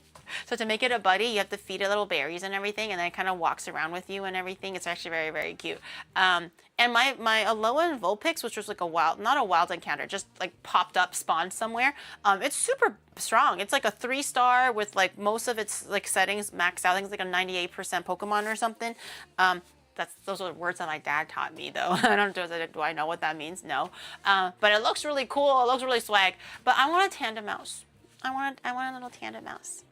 So to make it a buddy, you have to feed it little berries and everything, and then it kind of walks around with you and everything. It's actually very, very cute. And my Alolan Vulpix, which was like a wild, not a wild encounter, just like popped up, spawned somewhere. It's super strong. It's like a 3-star with like most of its like settings maxed out. I think it's like a 98% Pokemon or something. Those are words that my dad taught me though. I don't know, do I know what that means? No. But it looks really cool. It looks really swag. But I want a tandem mouse. I want a little tandem mouse.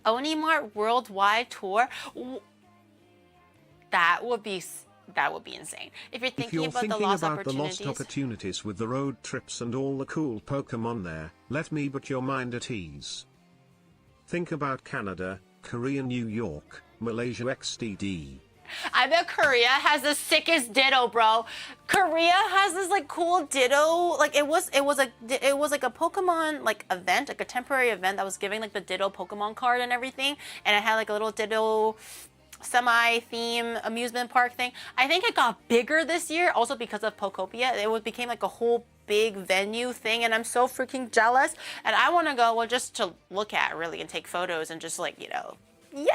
Onimart Worldwide Tour. That would be insane. If you're thinking about the lost opportunities with the road trips and all the cool Pokemon there, let me put your mind at ease. Think about Canada, Korea, New York, Malaysia XDD. I bet Korea has the sickest Ditto, bro. Korea has this like cool Ditto. Like it was like a Pokemon like event, like a temporary event that was giving like the Ditto Pokemon card and everything, and it had like a little Ditto semi-theme amusement park thing. I think it got bigger this year, also because of Pokopia. It became like a whole big venue thing, and I'm so freaking jealous. And I want to go, well, just to look at really and take photos and just like, you know, yay,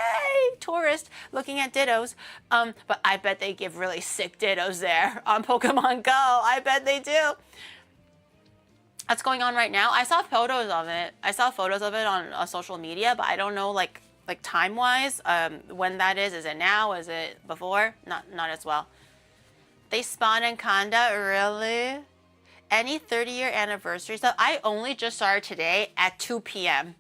tourist looking at Dittos. But I bet they give really sick Dittos there on Pokemon Go. I bet they do. That's going on right now. I saw photos of it. On social media, but I don't know like time-wise, when that is. Is it now? Is it before? Not as well. They spawn in Kanda, really? Any 30-year anniversary stuff? I only just started today at 2 p.m.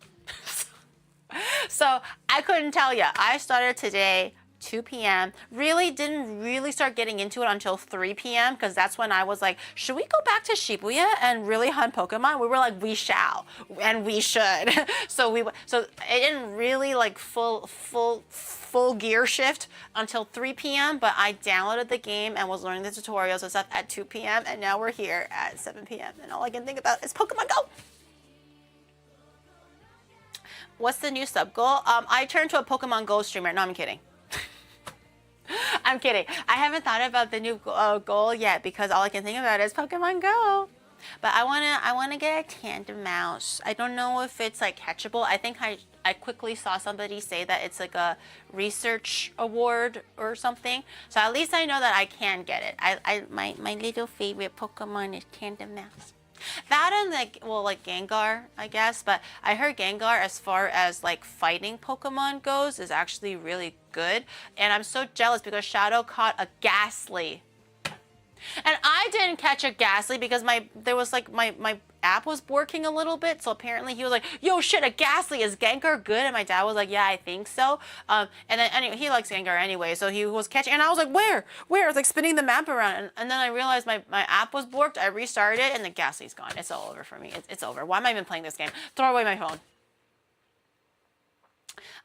So I couldn't tell you. I started today 2 p.m. Didn't really start getting into it until 3 p.m. because that's when I was like, should we go back to Shibuya and really hunt Pokemon? We were like, we shall and we should. So it didn't really like full gear shift until 3 p.m. But I downloaded the game and was learning the tutorials and stuff at 2 p.m. and now we're here at 7 p.m. and all I can think about is Pokemon Go. What's the new sub goal? I turned to a Pokemon Go streamer. No, I'm kidding. I'm kidding. I haven't thought about the new goal yet because all I can think about is Pokemon Go. But I wanna get a tandem mouse. I don't know if it's like catchable. I think I quickly saw somebody say that it's like a research award or something. So at least I know that I can get it. My little favorite Pokemon is tandem mouse. That and like Gengar, I guess, but I heard Gengar as far as like fighting Pokemon goes is actually really good, and I'm so jealous because Shadow caught a Ghastly. And I didn't catch a Ghastly because my app was working a little bit, so apparently he was like, yo shit, a Ghastly, is Gengar good? And my dad was like, yeah, I think so. And then anyway, he likes Gengar anyway, so he was catching, and I was like, where? I was like spinning the map around, and then I realized my app was borked. I restarted it and the Ghastly's gone. It's all over for me. It's over. Why am I even playing this game? Throw away my phone.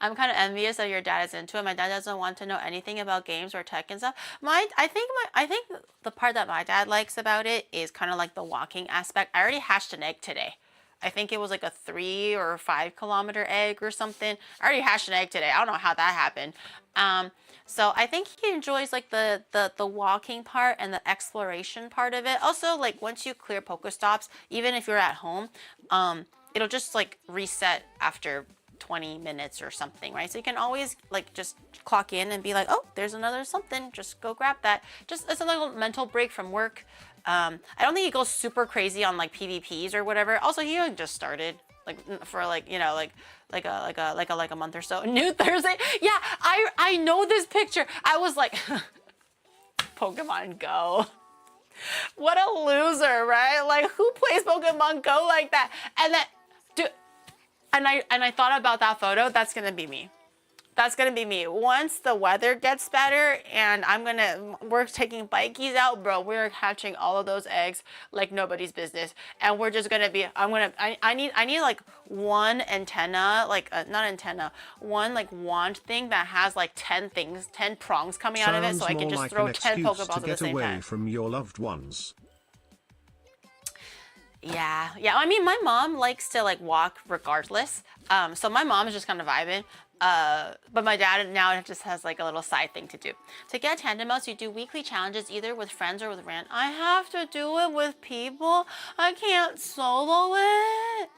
I'm kind of envious that your dad is into it. My dad doesn't want to know anything about games or tech and stuff. I think the part that my dad likes about it is kind of like the walking aspect. I already hatched an egg today. I think it was like a 3 or 5 kilometer egg or something. I already hatched an egg today. I don't know how that happened. So I think he enjoys like the walking part and the exploration part of it. Also, like once you clear Pokestops, even if you're at home, it'll just like reset after 20 minutes or something, right? So you can always like just clock in and be like, oh, there's another something, just go grab that. Just it's a little mental break from work. I don't think he goes super crazy on like PvPs or whatever. Also, he just started like for like, you know, like a month or so. New Thursday. Yeah, I know this picture. I was like Pokemon Go. What a loser, right? Like who plays Pokemon Go like that? And that dude, and I thought about that photo. That's gonna be me. That's gonna be me. Once the weather gets better and we're taking bikies out, bro. We're hatching all of those eggs like nobody's business, and we're just gonna be. I need like one antenna, like not antenna, one like wand thing that has like 10 prongs coming out of it, so I can just throw 10 Pokeballs at the same time. From your loved ones. Yeah. I mean, my mom likes to like walk regardless. So my mom is just kind of vibing. But my dad now just has like a little side thing to do. To get tandem mouse, you do weekly challenges either with friends or with random. I have to do it with people. I can't solo it.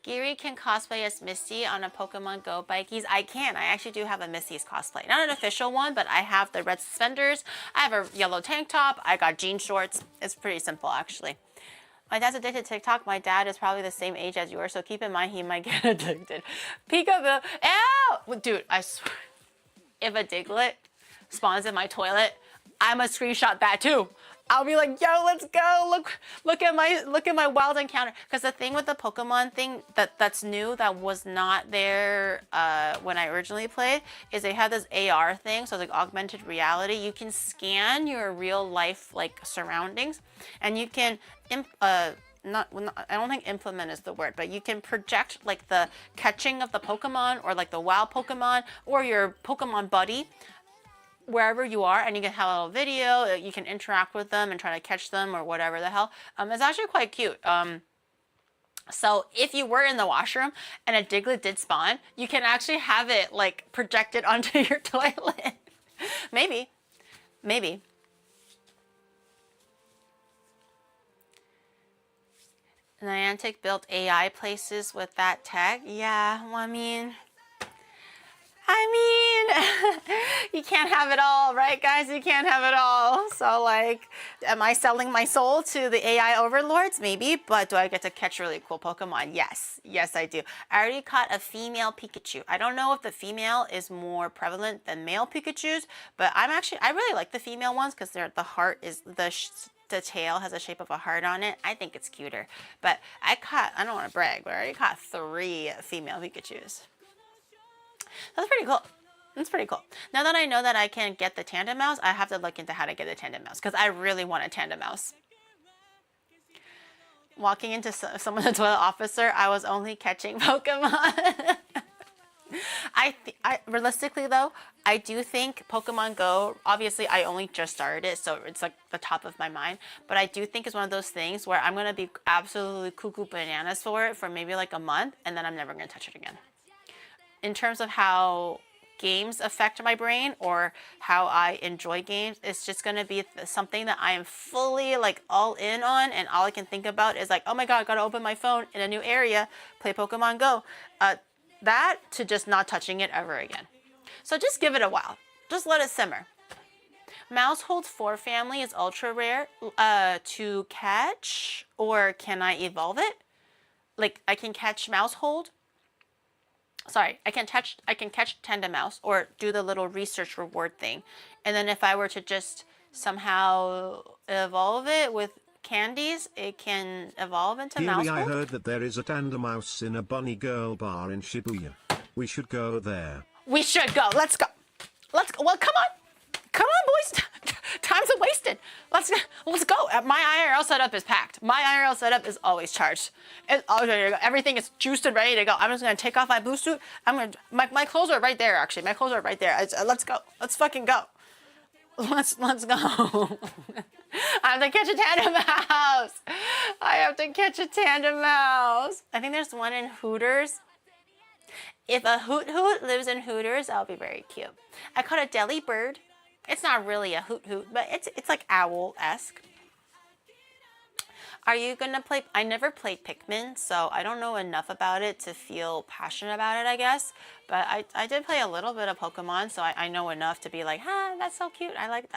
Giri can cosplay as Misty on a Pokemon Go bikies. I can. I actually do have a Misty's cosplay. Not an official one, but I have the red suspenders. I have a yellow tank top. I got jean shorts. It's pretty simple, actually. My dad's addicted to TikTok. My dad is probably the same age as you are, so keep in mind he might get addicted. Peekaboo. Ew! Dude, I swear. If a Diglett spawns in my toilet, I'ma screenshot that too. I'll be like, yo, let's go. Look at my wild encounter. Because the thing with the Pokemon thing that's new that was not there when I originally played is they have this AR thing, so it's like augmented reality. You can scan your real life like surroundings, and you can I don't think implement is the word, but you can project like the catching of the Pokemon or like the wild Pokemon or your Pokemon buddy wherever you are, and you can have a little video, you can interact with them and try to catch them or whatever the hell. It's actually quite cute. So if you were in the washroom and a Diglett did spawn, you can actually have it like projected onto your toilet. Maybe. Niantic built AI places with that tech. Yeah, well, I mean, you can't have it all, right, guys? You can't have it all. So, like, am I selling my soul to the AI overlords? Maybe, but do I get to catch really cool Pokemon? Yes. Yes, I do. I already caught a female Pikachu. I don't know if the female is more prevalent than male Pikachus, but I really like the female ones because the heart is the tail has a shape of a heart on it. I think it's cuter. But I don't want to brag, but I already caught 3 female Pikachus. That's pretty cool. That's pretty cool. Now that I know that I can get the tandem mouse, I have to look into how to get a tandem mouse because I really want a tandem mouse. Walking into someone's toilet officer, I was only catching Pokemon. Realistically though, I do think Pokemon Go, obviously I only just started it, so it's like the top of my mind, but I do think it's one of those things where I'm going to be absolutely cuckoo bananas for it for maybe like a month, and then I'm never going to touch it again. In terms of how games affect my brain or how I enjoy games, it's just going to be something that I am fully like all in on, and all I can think about is like, oh my god, I gotta open my phone in a new area, play Pokemon Go. That to just not touching it ever again. So just give it a while. Just let it simmer. Mouse Hold 4 family is ultra rare to catch, or can I evolve it? Like I can catch Mouse Hold. Sorry, I can catch Tandem Mouse or do the little research reward thing. And then if I were to just somehow evolve it with candies, it can evolve into Mouse Hold. I heard that there is a Tandem Mouse in a bunny girl bar in Shibuya. We should go there. We should go. Let's go. Let's go. Well, come on. Come on, boys. Time's wasted. Let's go. My IRL setup is packed. My IRL setup is always charged. It's always ready to go. Everything is juiced and ready to go. I'm just gonna take off my blue suit. My clothes are right there. Actually, my clothes are right there. Let's go. Let's fucking go. Let's go. I have to catch a tandem mouse. I have to catch a tandem mouse. I think there's one in Hooters. If a Hoot Hoot lives in Hooters, that'll be very cute. I caught a deli bird. It's not really a Hoot Hoot, but it's like owl-esque. Are you gonna play? I never played Pikmin, so I don't know enough about it to feel passionate about it, I guess. But I did play a little bit of Pokemon, so I know enough to be like, that's so cute. I like,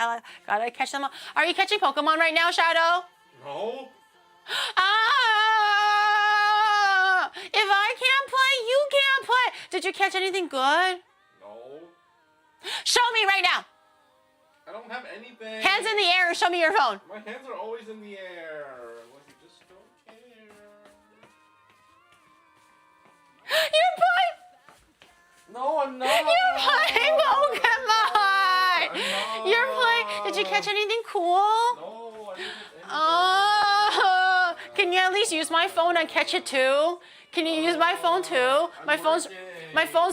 gotta catch them all. Are you catching Pokemon right now, Shadow? No. If I can't play, you can't play. Did you catch anything good? No. Show me right now. I don't have anything. Hands in the air and show me your phone. My hands are always in the air. Like you just don't care. You're playing. No, I'm not. You're playing Pokemon. I'm not. You're playing. Did you catch anything cool? No, I didn't get anything. Oh, can you at least use my phone and catch it too? Can you use my phone too? My phone's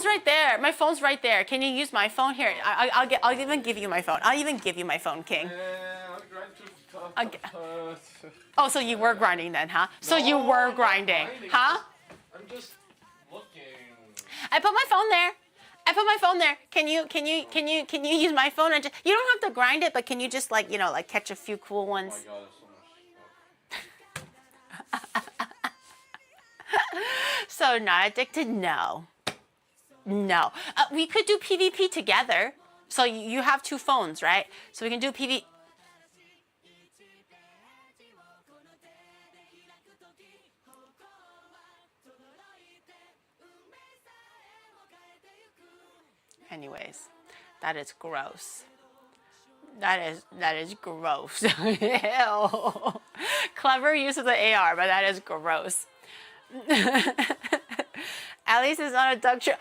right there. My phone's right there. Can you use my phone here? I'll even give you my phone. I'll even give you my phone, King. Oh, so you were grinding then, huh? So you were grinding, huh? I'm just looking. I put my phone there. I put my phone there. Can you use my phone and you don't have to grind it, but can you just like catch a few cool ones? Oh my god, there's so much. So not addicted? No. No. We could do PvP together. So you have 2 phones, right? So we can do PvP. Anyways, that is gross. That is gross. Ew. Clever use of the AR, but that is gross. At least it's not a duck trio.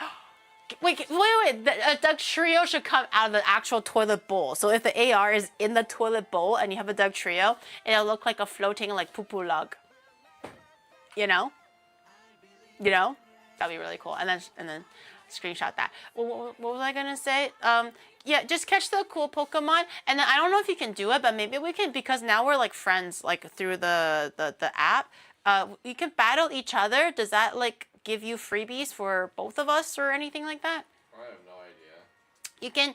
Wait. A duck trio should come out of the actual toilet bowl. So if the AR is in the toilet bowl and you have a duck trio, it'll look like a floating like poo-poo log. You know? That'd be really cool. And then screenshot that. What was I gonna say? Yeah, just catch the cool Pokemon, and then I don't know if you can do it, but maybe we can, because now we're like friends, like through the app. You can battle each other. Does that like give you freebies for both of us or anything like that? I have no idea.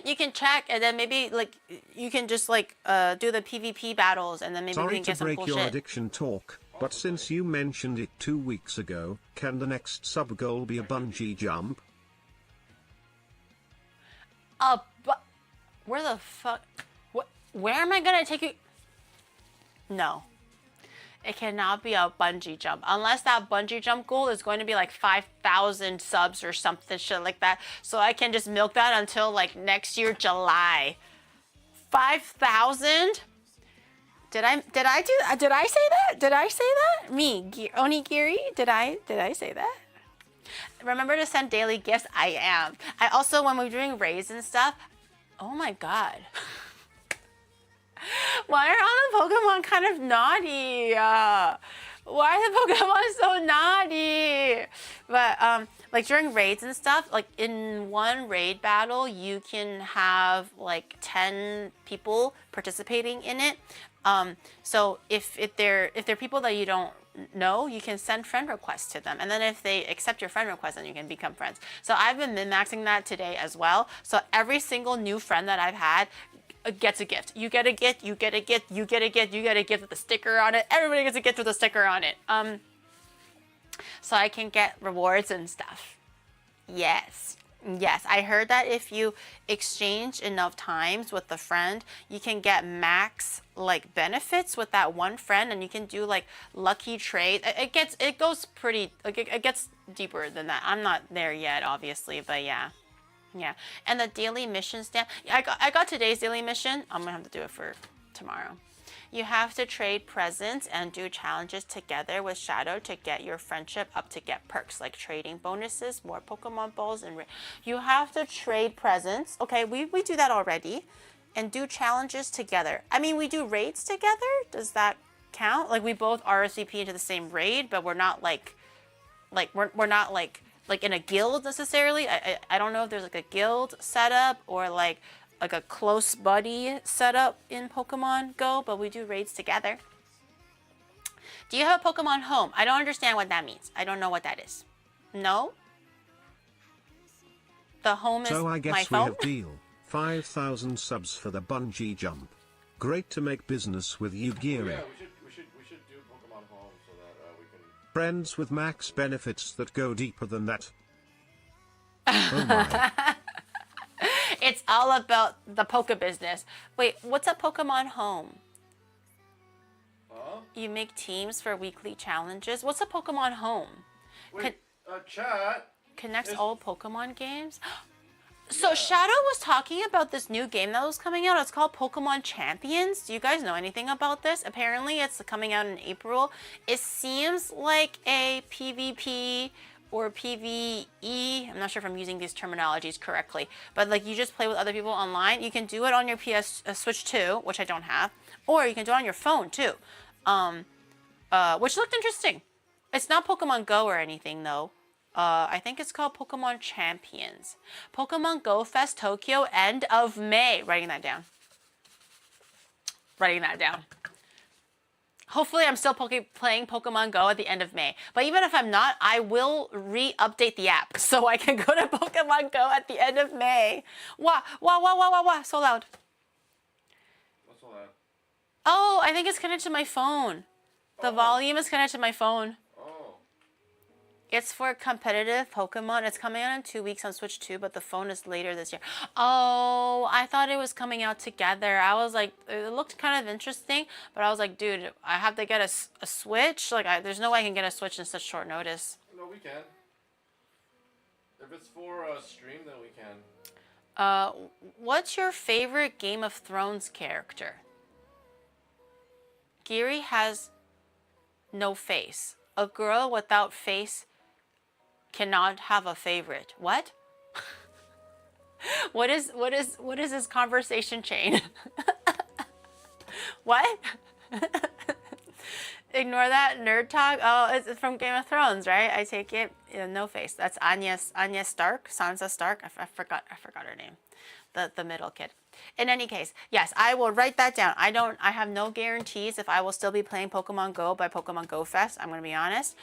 You can check, and then maybe like you can just like do the PvP battles, and then maybe we Sorry can to get some break cool your shit. addiction talk, but since you mentioned it 2 weeks ago, can the next sub goal be a bungee jump? Where the fuck? What? Where am I gonna take you? No. It cannot be a bungee jump unless that bungee jump goal is going to be like 5,000 subs or something shit like that. So I can just milk that until like next year July. 5,000? Did I say that? Did I say that? Me, Onigiri? Did I say that? Remember to send daily gifts. I am. I also, when we're doing raids and stuff. Oh my god. Why are all the Pokemon kind of naughty? Why are the Pokemon so naughty? But like during raids and stuff, like in one raid battle, you can have like 10 people participating in it. So if they're people that you don't know, you can send friend requests to them, and then if they accept your friend request, then you can become friends. So I've been min-maxing that today as well. So every single new friend that I've had gets a gift. You get a gift, you get a gift, you get a gift, you get a gift with a sticker on it. Everybody gets a gift with a sticker on it. So I can get rewards and stuff. Yes, I heard that if you exchange enough times with a friend, you can get max like benefits with that one friend, and you can do like lucky trade. It gets deeper than that. I'm not there yet, obviously, but yeah. And the daily mission stamp. I got today's daily mission. I'm gonna have to do it for tomorrow. You have to trade presents and do challenges together with Shadow to get your friendship up to get perks like trading bonuses, more Pokemon balls, and you have to trade presents. Okay, we do that already, and do challenges together. I mean, we do raids together. Does that count? Like we both RSVP into the same raid, but we're not like we're not like in a guild necessarily. I don't know if there's like a guild setup or like a close buddy setup in Pokemon Go, but we do raids together. Do you have a Pokemon home? I don't understand what that means. I don't know what that is. No? The home is my phone? So I guess we have deal. 5,000 subs for the bungee jump. Great to make business with you, Geary. Yeah, we should do Pokemon Home so that we can... Friends with max benefits that go deeper than that. Oh my. It's all about the Poke business. Wait, what's a Pokemon Home? Huh? You make teams for weekly challenges. What's a Pokemon Home? Wait, chat. Connects all Pokemon games? So Shadow was talking about this new game that was coming out. It's called Pokemon Champions. Do you guys know anything about this? Apparently it's coming out in April. It seems like a PvP or PvE. I'm not sure if I'm using these terminologies correctly, but like you just play with other people online. You can do it on your Switch 2, which I don't have, or you can do it on your phone too, which looked interesting. It's not Pokemon Go or anything though. I think it's called Pokemon Champions. Pokemon Go Fest Tokyo, end of May. Writing that down. Hopefully I'm still playing Pokemon Go at the end of May. But even if I'm not, I will re-update the app so I can go to Pokemon Go at the end of May. Wah, so loud. What's all that? Oh, I think it's connected to my phone. The volume is connected to my phone. Oh. It's for competitive Pokemon. It's coming out in 2 weeks on Switch 2, but the phone is later this year. Oh, I thought it was coming out together. I was like, it looked kind of interesting, but I was like, dude, I have to get a Switch. Like, there's no way I can get a Switch in such short notice. No, we can. If it's for a stream, then we can. What's your favorite Game of Thrones character? Giri has no face. A girl without face cannot have a favorite. What? What is this conversation chain? What? Ignore that nerd talk. Oh, it's from Game of Thrones, right? I take it. Yeah, no face. That's Anya Stark, Sansa Stark. I forgot her name. The middle kid. In any case, yes, I will write that down. I have no guarantees if I will still be playing Pokemon Go by Pokemon Go Fest. I'm gonna be honest.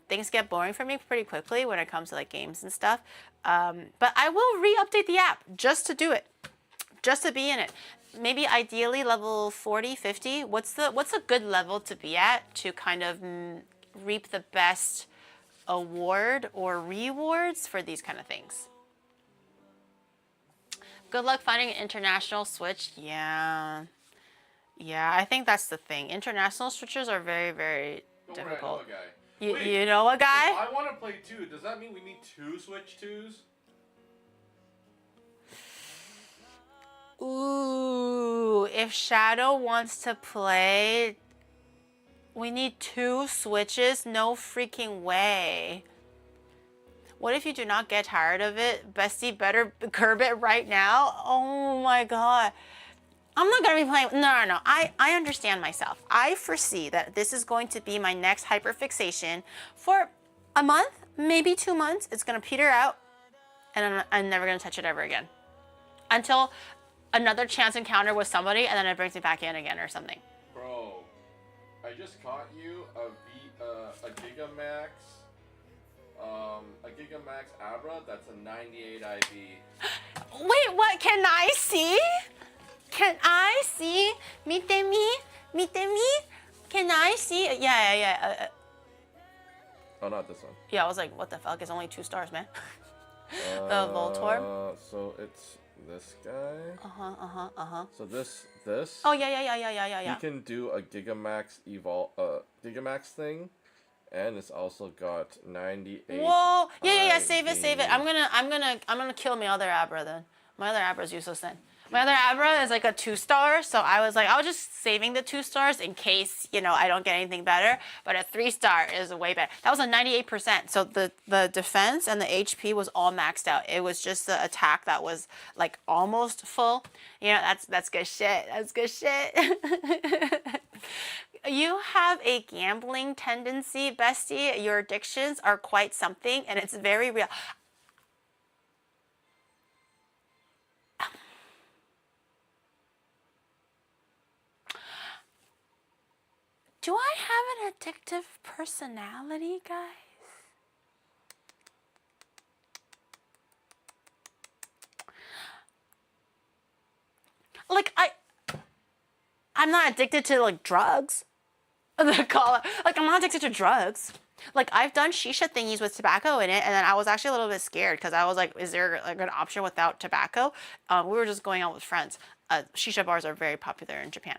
Things get boring for me pretty quickly when it comes to like games and stuff. But I will re-update the app just to do it, just to be in it. Maybe ideally level 40, 50. What's a good level to be at to kind of reap the best award or rewards for these kind of things? Good luck finding an international Switch. Yeah, I think that's the thing. International Switches are very, very difficult. Worry, I know a guy. You know a guy? If I want to play 2. Does that mean we need 2 Switch 2s? Ooh, if Shadow wants to play, we need 2 Switches? No freaking way. What if you do not get tired of it? Bestie, better curb it right now. Oh my God. I'm not gonna be playing, no. I understand myself. I foresee that this is going to be my next hyperfixation for a month, maybe 2 months. It's gonna peter out and I'm never gonna touch it ever again. Until another chance encounter with somebody and then it brings me back in again or something. Bro, I just caught you a Gigamax. A Gigamax Abra, that's a 98 IV. Wait, what? Can I see? Can I see? Mite mi? Can I see? Yeah. Oh, not this one. Yeah, I was like, what the fuck? It's only 2 stars, man. The Voltorb. So it's this guy. So this. Oh yeah. You can do a Gigamax Gigamax thing. And it's also got 98. Whoa! Yeah. Save it. I'm gonna kill my other Abra then. My other Abra is useless then. My other Abra is like a 2-star, so I was just saving the 2 stars in case I don't get anything better. But a 3-star is way better. That was a 98%. So the defense and the HP was all maxed out. It was just the attack that was like almost full. That's good shit. That's good shit. You have a gambling tendency, bestie. Your addictions are quite something, and it's very real. Do I have an addictive personality, guys? Like, I'm not addicted to like drugs. Like I'm not addicted to drugs. Like I've done shisha thingies with tobacco in it, and then I was actually a little bit scared because I was like, is there like an option without tobacco? We were just going out with friends. Shisha bars are very popular in Japan.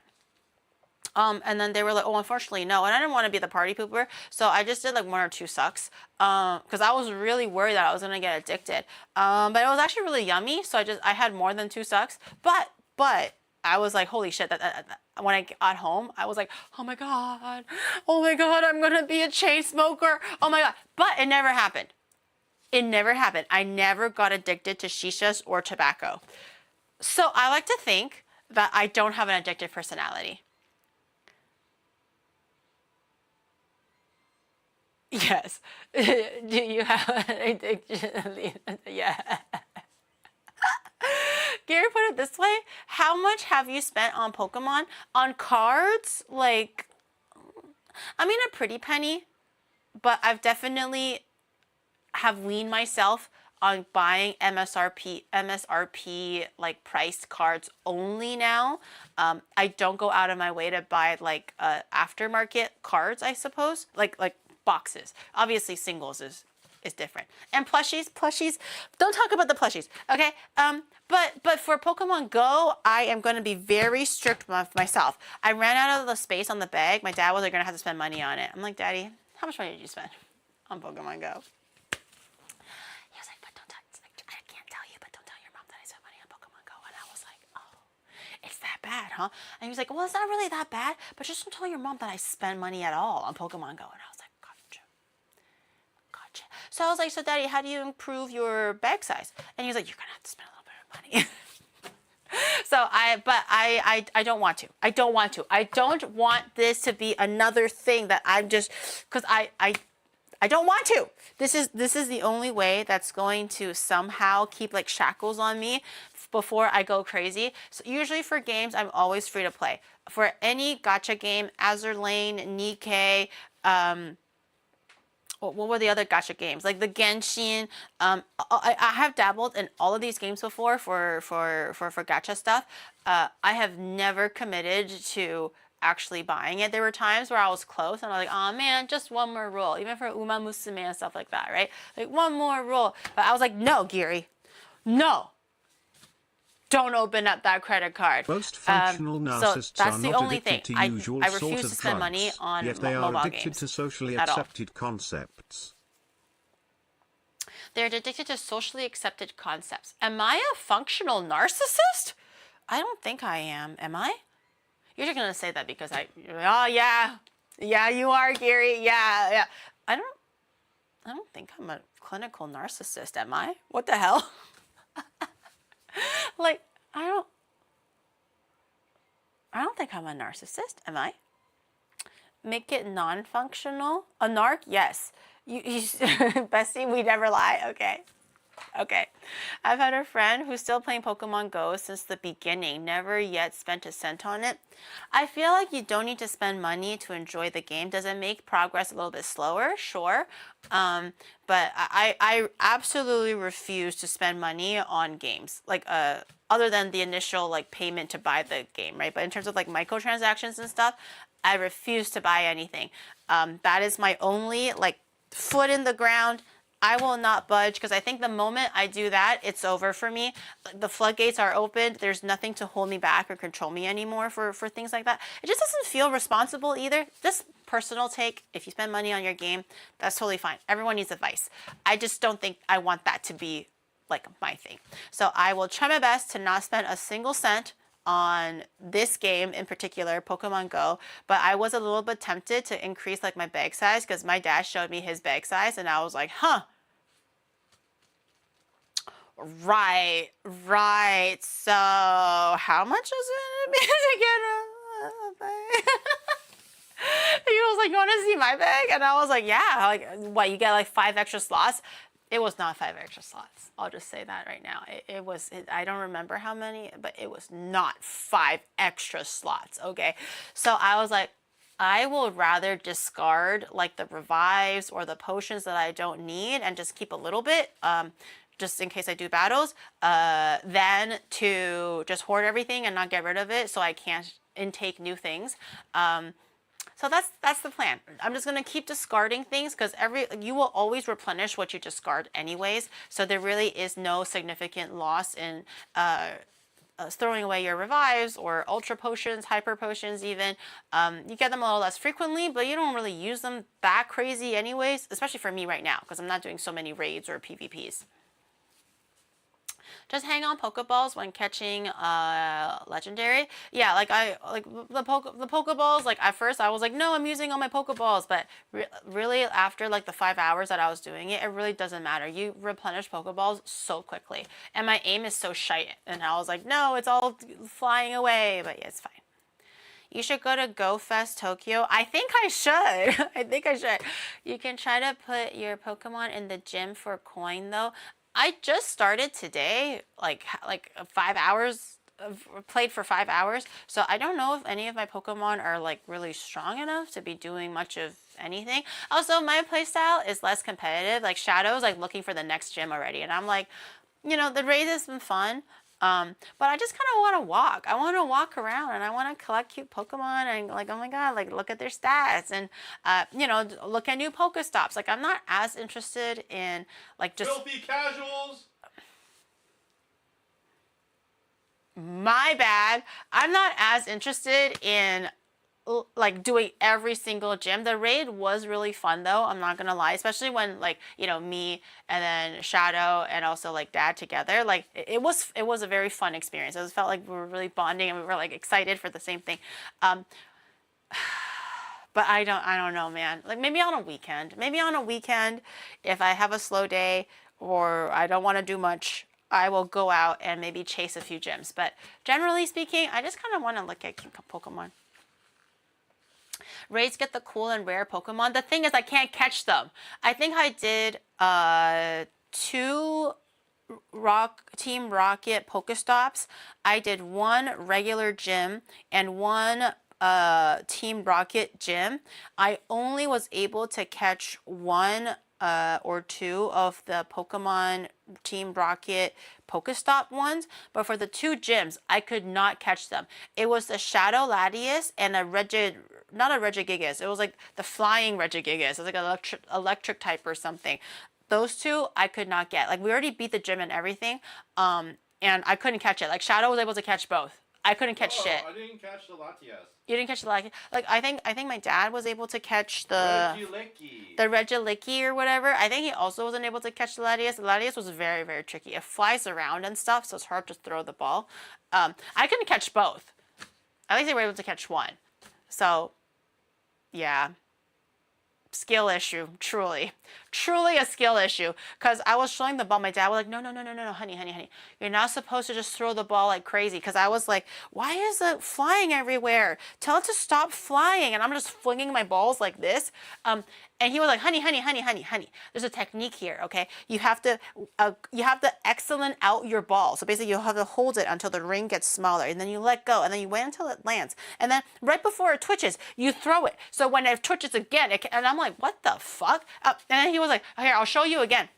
And then they were like, oh, unfortunately, no. And I didn't want to be the party pooper, so I just did like 1 or 2 sucks. Because I was really worried that I was gonna get addicted. But it was actually really yummy, so I had more than 2 sucks. But I was like, holy shit, when I got home, I was like, oh my God, I'm gonna be a chain smoker. Oh my God. But it never happened. It never happened. I never got addicted to shishas or tobacco. So I like to think that I don't have an addictive personality. Yes. Do you have an addiction? Yeah. Gary put it this way: how much have you spent on Pokemon? On cards? Like, I mean, a pretty penny, but I've definitely have weaned myself on buying MSRP like priced cards only now. I don't go out of my way to buy like aftermarket cards, I suppose, like boxes. Obviously, singles is different. And plushies. Don't talk about the plushies, okay? But for Pokemon Go, I am going to be very strict with myself. I ran out of the space on the bag. My dad was like, "You're gonna have to spend money on it." I'm like, "Daddy, how much money did you spend on Pokemon Go?" He was like, "But don't tell. I can't tell you, but don't tell your mom that I spent money on Pokemon Go." And I was like, "Oh, it's that bad, huh?" And he was like, "Well, it's not really that bad, but just don't tell your mom that I spend money at all on Pokemon Go." And I was like, "Gotcha." So I was like, "So, Daddy, how do you improve your bag size?" And he was like, "You're gonna have to spend a little bit of money." So I don't want to. I don't want this to be another thing that I'm just, because I don't want to. This is the only way that's going to somehow keep like shackles on me before I go crazy. So usually for games, I'm always free to play. For any gacha game, Azur Lane, Nikkei, what were the other gacha games? Like the Genshin. I have dabbled in all of these games before for gacha stuff. I have never committed to actually buying it. There were times where I was close and I was like, "Oh man, just one more roll." Even for Uma Musume and stuff like that, right? Like one more roll. But I was like, "No, Giri, no. Don't open up that credit card." Most functional narcissists so that's are the not only addicted thing. to usual I sort refuse of to spend money drugs, on yet they are mobile addicted games to socially at all. accepted concepts. They're addicted to socially accepted concepts. Am I a functional narcissist? I don't think I am. Am I? You're just gonna say that because oh yeah, you are, Gary. Yeah. I don't think I'm a clinical narcissist. Am I? What the hell? Like I don't think I'm a narcissist. Am I? Make it non-functional. A narc? Yes. You bestie, we never lie. Okay. I've had a friend who's still playing Pokemon Go since the beginning, never yet spent a cent on it. I feel like you don't need to spend money to enjoy the game. Does it make progress a little bit slower? Sure. But I absolutely refuse to spend money on games. Like other than the initial like payment to buy the game, right? But in terms of like microtransactions and stuff, I refuse to buy anything. That is my only like foot in the ground. I will not budge because I think the moment I do that, it's over for me. The floodgates are opened. There's nothing to hold me back or control me anymore for things like that. It just doesn't feel responsible either. Just personal take. If you spend money on your game, that's totally fine. Everyone needs advice. I just don't think I want that to be like my thing. So I will try my best to not spend a single cent on this game in particular, Pokemon Go, but I was a little bit tempted to increase like my bag size because my dad showed me his bag size and I was like, huh. Right. So how much is it to get a bag? He was like, "You want to see my bag?" And I was like, "Yeah." Like, what, you get like 5 extra slots? It was not 5 extra slots. I'll just say that right now. It was, I don't remember how many, but it was not 5 extra slots, okay? So I was like, I will rather discard like the revives or the potions that I don't need and just keep a little bit, just in case I do battles, than to just hoard everything and not get rid of it so I can't intake new things. So that's the plan. I'm just gonna keep discarding things because you will always replenish what you discard anyways. So there really is no significant loss in throwing away your revives or ultra potions, hyper potions even. You get them a little less frequently, but you don't really use them that crazy anyways, especially for me right now because I'm not doing so many raids or PvPs. Just hang on Pokeballs when catching legendary. Yeah, like the Pokeballs. Like at first I was like, no, I'm using all my Pokeballs, but really after like the 5 hours that I was doing it, it really doesn't matter. You replenish Pokeballs so quickly, and my aim is so shite. And I was like, no, it's all flying away, but yeah, it's fine. You should go to Go Fest Tokyo. I think I should. I think I should. You can try to put your Pokemon in the gym for a coin though. I just started today, like 5 hours, played for 5 hours. So I don't know if any of my Pokemon are like really strong enough to be doing much of anything. Also, my playstyle is less competitive. Like Shadow's like looking for the next gym already. And I'm like, you know, the raid has been fun. But I just kind of want to walk. I want to walk around and I want to collect cute Pokemon and like, oh my God, like look at their stats and, you know, look at new Pokestops. Like I'm not as interested in like just... Filthy casuals! My bad. I'm not as interested in like doing every single gym. The raid was really fun though, I'm not gonna lie, especially when like, you know, me and then Shadow and also like Dad together, like it was a very fun experience. It felt like we were really bonding and we were like excited for the same thing. But I don't know, man. Like maybe on a weekend if I have a slow day or I don't want to do much, I will go out and maybe chase a few gyms. But generally speaking, I just kind of want to look at Pokemon. Raids get the cool and rare Pokemon. The thing is, I can't catch them. I think I did 2 Team Rocket Pokestops. I did 1 regular gym and 1 Team Rocket gym. I only was able to catch 1 or 2 of the Pokemon Team Rocket Pokestop ones, but for the 2 gyms, I could not catch them. It was the Shadow Latias and a not a Regigigas. It was like the flying Regigigas. It was like an electric type or something. Those 2 I could not get. Like we already beat the gym and everything, and I couldn't catch it. Like Shadow was able to catch both. I couldn't catch shit. I didn't catch the Latias. You didn't catch the Latias? Like I think my dad was able to catch the Regilicki or whatever. I think he also wasn't able to catch the Latias. The Latias was very, very tricky. It flies around and stuff, so it's hard to throw the ball. I couldn't catch both. At least they were able to catch 1. So, yeah. Skill issue, truly a skill issue, because I was showing the ball. My dad was like, no, honey, you're not supposed to just throw the ball like crazy, because I was like, why is it flying everywhere? Tell it to stop flying. And I'm just flinging my balls like this, and he was like, honey, there's a technique here, okay? You have to excellent out your ball. So basically you have to hold it until the ring gets smaller, and then you let go, and then you wait until it lands, and then right before it twitches, you throw it. So when it twitches again, and I'm like, what the fuck? And then he was like, here, I'll show you again.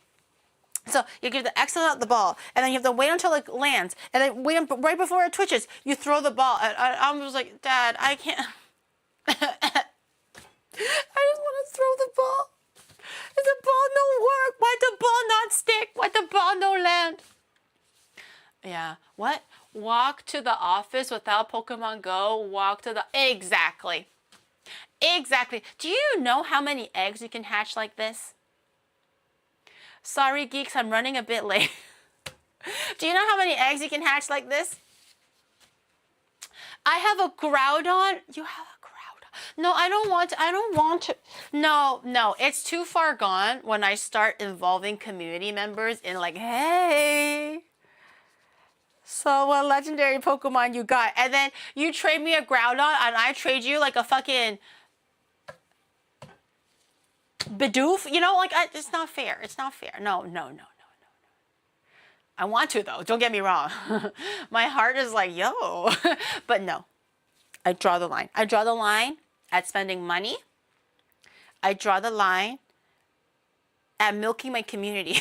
So you give the excellent out the ball, and then you have to wait until it lands, and then wait right before it twitches, you throw the ball. I was like, Dad, I can't. I just want to throw the ball. Is the ball no work? Why the ball not stick? Why the ball no land? Yeah. What? Walk to the office without Pokemon Go? Walk to the... Exactly. Do you know how many eggs you can hatch like this? Sorry, geeks, I'm running a bit late. Do you know how many eggs you can hatch like this? I have a Groudon. You have a Groudon. No, I don't want to. No, it's too far gone when I start involving community members in like, hey, so what legendary Pokemon you got? And then you trade me a Groudon and I trade you like a fucking Bidoof. You know, like, it's not fair. It's not fair. No. I want to, though. Don't get me wrong. My heart is like, yo. But no. I draw the line. I draw the line at spending money. I draw the line at milking my community.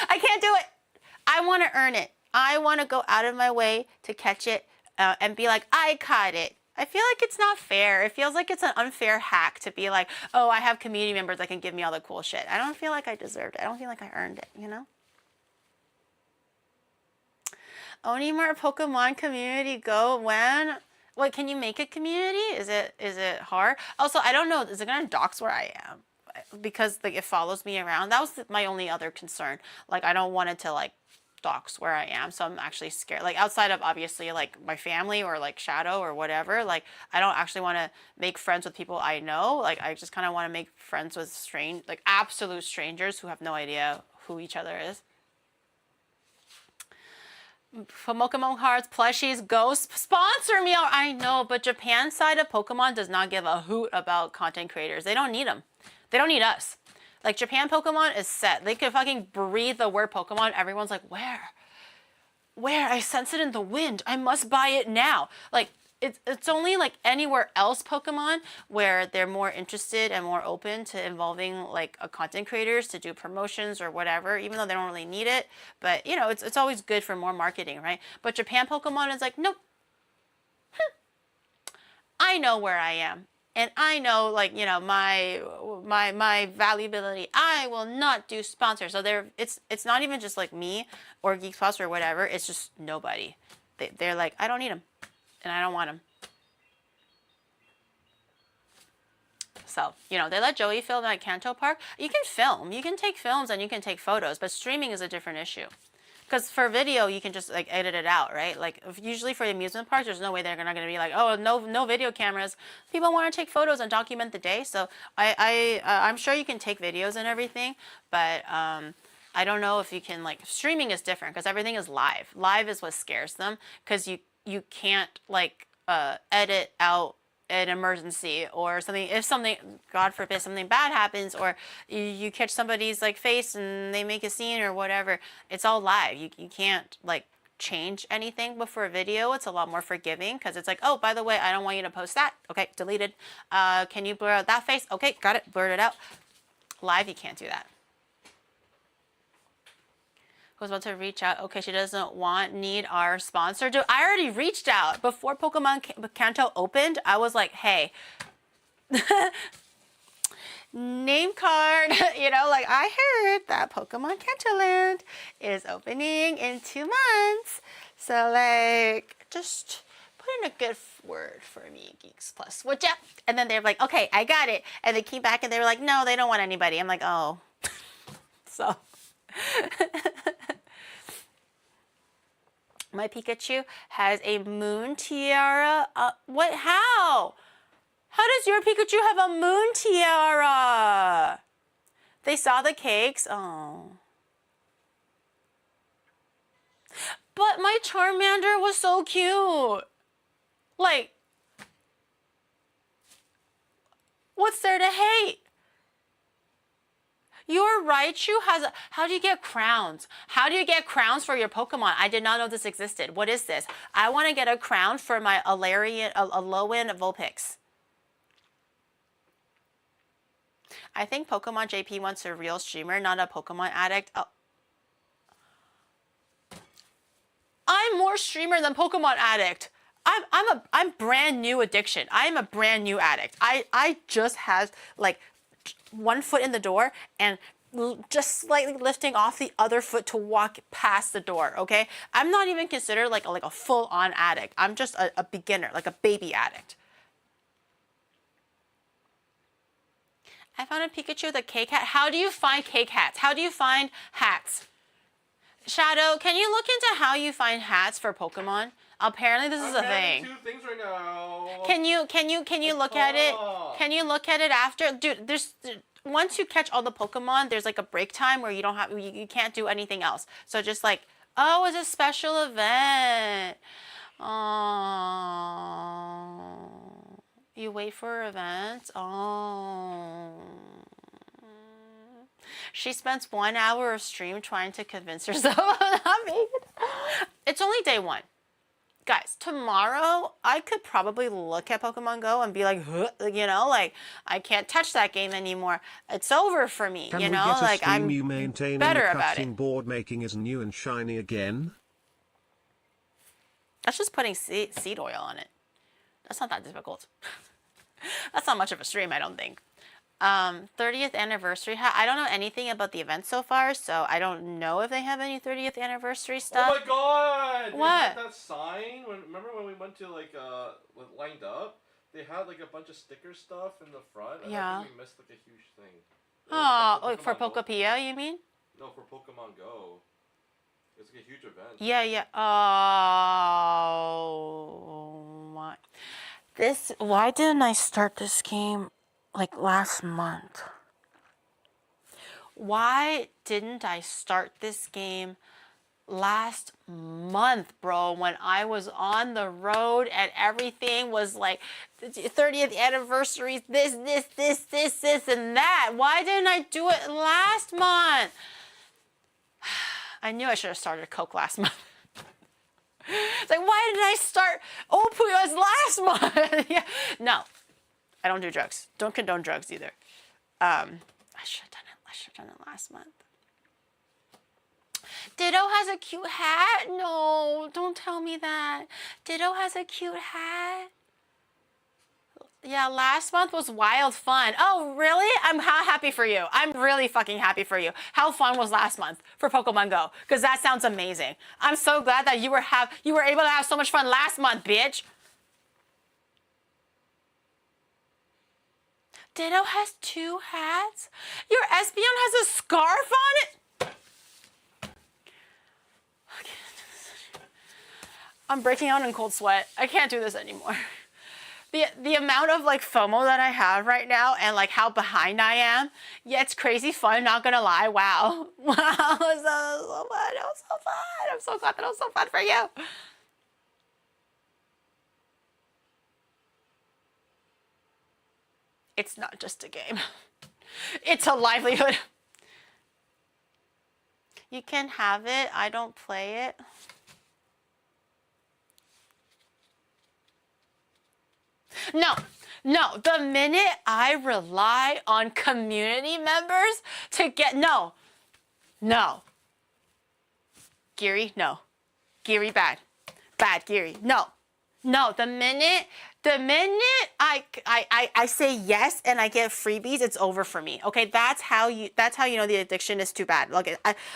I can't do it. I want to earn it. I want to go out of my way to catch it and be like, I caught it. I feel like it's not fair. It feels like it's an unfair hack to be like, oh, I have community members that can give me all the cool shit. I don't feel like I deserved it. I don't feel like I earned it, you know? Onimar Pokemon community go when? Wait, can you make a community? Is it hard? Also, I don't know. Is it gonna dox where I am? Because like it follows me around. That was my only other concern. Like I don't want it to like dox where I am, so I'm actually scared. Like outside of obviously like my family or like Shadow or whatever. Like I don't actually want to make friends with people I know. Like I just kind of want to make friends with absolute strangers who have no idea who each other is. For Pokemon cards, plushies, ghosts, sponsor me. I know, but Japan side of Pokemon does not give a hoot about content creators. They don't need them. They don't need us. Like Japan Pokemon is set. They could fucking breathe the word Pokemon. Everyone's like, where? I sense it in the wind. I must buy it now. Like it's only like anywhere else Pokemon where they're more interested and more open to involving like a content creators to do promotions or whatever, even though they don't really need it. But you know, it's always good for more marketing, right? But Japan Pokemon is like, nope. I know where I am. And I know, like, you know, my valuability. I will not do sponsors. So it's not even just like me or Geek Plus or whatever. It's just nobody. They're like, I don't need them, and I don't want them. So, you know, they let Joey film at Kanto Park. You can film. You can take films and you can take photos, but streaming is a different issue. Because for video, you can just like edit it out, right? Like usually for amusement parks, there's no way they're not going to be like, oh, no video cameras. People want to take photos and document the day. So I'm sure you can take videos and everything, but I don't know if you can, like, streaming is different because everything is live. Live is what scares them because you can't like edit out an emergency or something. If something, God forbid, something bad happens, or you catch somebody's like face and they make a scene or whatever, it's all live. You can't like change anything. But for a video, it's a lot more forgiving because it's like, oh, by the way, I don't want you to post that. Okay, deleted. Can you blur out that face? Okay, got it, blurred it out. Live, you can't do that. Was about to reach out. Okay, she doesn't need our sponsor. Dude, I already reached out before Pokemon Kanto opened. I was like, hey, name card. You know, like I heard that Pokemon Kanto Land is opening in 2 months. So like, just put in a good word for me, Geeks Plus. Would ya? And then they're like, okay, I got it. And they came back and they were like, no, they don't want anybody. I'm like, oh. So. My Pikachu has a moon tiara. What? How? How does your Pikachu have a moon tiara? They saw the cakes. Oh. But my Charmander was so cute. Like, what's there to hate? Your Raichu has a... How do you get crowns? How do you get crowns for your Pokemon? I did not know this existed. What is this? I want to get a crown for my Alolan Vulpix. I think Pokemon JP wants a real streamer, not a Pokemon addict. Oh. I'm more streamer than Pokemon addict. I'm brand new addiction. I am a brand new addict. I just have like 1 foot in the door and just slightly lifting off the other foot to walk past the door, okay? I'm not even considered like a full-on addict. I'm just a beginner, like a baby addict. I found a Pikachu with a cake hat. How do you find cake hats? How do you find hats? Shadow, can you look into how you find hats for Pokemon? Apparently this is a thing. 2 things right now. Can you look at it? Can you look at it after? Dude, once you catch all the Pokemon, there's like a break time where you can't do anything else. So just like, oh, it's a special event. Oh, you wait for events. Oh. She spends 1 hour of stream trying to convince herself not made it. It's only day 1. Guys, tomorrow I could probably look at Pokemon Go and be like, you know, like I can't touch that game anymore. It's over for me, you know, like I'm better about it. Board making is new and shiny again. That's just putting seed oil on it. That's not that difficult. That's not much of a stream, I don't think. 30th anniversary hat. I don't know anything about the event so far, so I don't know if they have any 30th anniversary stuff. Oh my god! What? They had that sign. Remember when we went to like lined up? They had like a bunch of sticker stuff in the front. And yeah. I think we missed like a huge thing. Oh, like for Pokopia, you mean? No, for Pokemon Go. It's like a huge event. Yeah, yeah. Oh my. Why didn't I start this game like last month? Why didn't I start this game last month, bro, when I was on the road and everything was like 30th anniversary, this, and that? Why didn't I do it last month? I knew I should have started Coke last month. It's like, why did I start opioids last month? Yeah. No, I don't do drugs. Don't condone drugs either. I should have done it. I should have done it last month. Ditto has a cute hat. No, don't tell me that. Ditto has a cute hat. Yeah, last month was wild fun. Oh, really? I'm happy for you. I'm really fucking happy for you. How fun was last month for Pokemon Go? Because that sounds amazing. I'm so glad that you were able to have so much fun last month, bitch. Ditto has 2 hats? Your Espeon has a scarf on it? I'm breaking out in cold sweat. I can't do this anymore. The amount of like FOMO that I have right now and like how behind I am, yeah, it's crazy fun, not gonna lie. Wow. Wow, it was so fun. It was so fun. I'm so glad that it was so fun for you. It's not just a game. It's a livelihood. You can have it. I don't play it. No, no, the minute I rely on community members to get, no. Geary, no. Geary, bad. Bad, Geary, no. No, the minute I say yes and I get freebies, it's over for me. Okay, that's how you know the addiction is too bad. Look,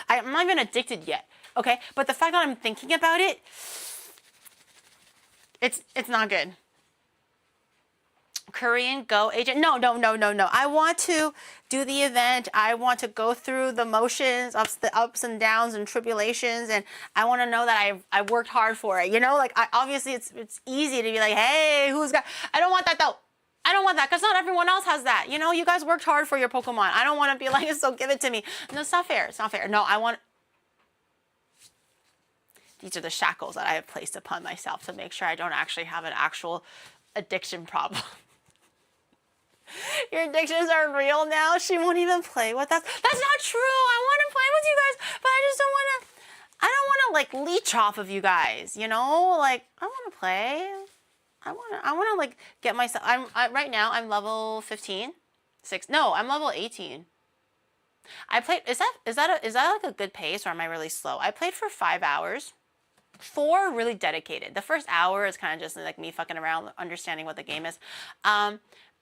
I'm not even addicted yet. Okay, but the fact that I'm thinking about it, it's not good. Korean Go agent. No. I want to do the event. I want to go through the motions of the ups and downs and tribulations, and I want to know that I worked hard for it. You know, like obviously it's easy to be like, hey, who's got? I don't want that though. I don't want that because not everyone else has that. You know, you guys worked hard for your Pokemon. I don't want to be like, so give it to me. No, it's not fair. It's not fair. No, I want. These are the shackles that I have placed upon myself to make sure I don't actually have an actual addiction problem. Your addictions are real now. She won't even play with us. That's not true. I want to play with you guys, but I just don't want to. I don't want to like leech off of you guys. You know, like I want to play. I want to like get myself. Right now. I'm level 15. I'm level 18. I played. Is that like a good pace, or am I really slow? I played for 5 hours. 4 really dedicated. The first hour is kind of just like me fucking around, understanding what the game is.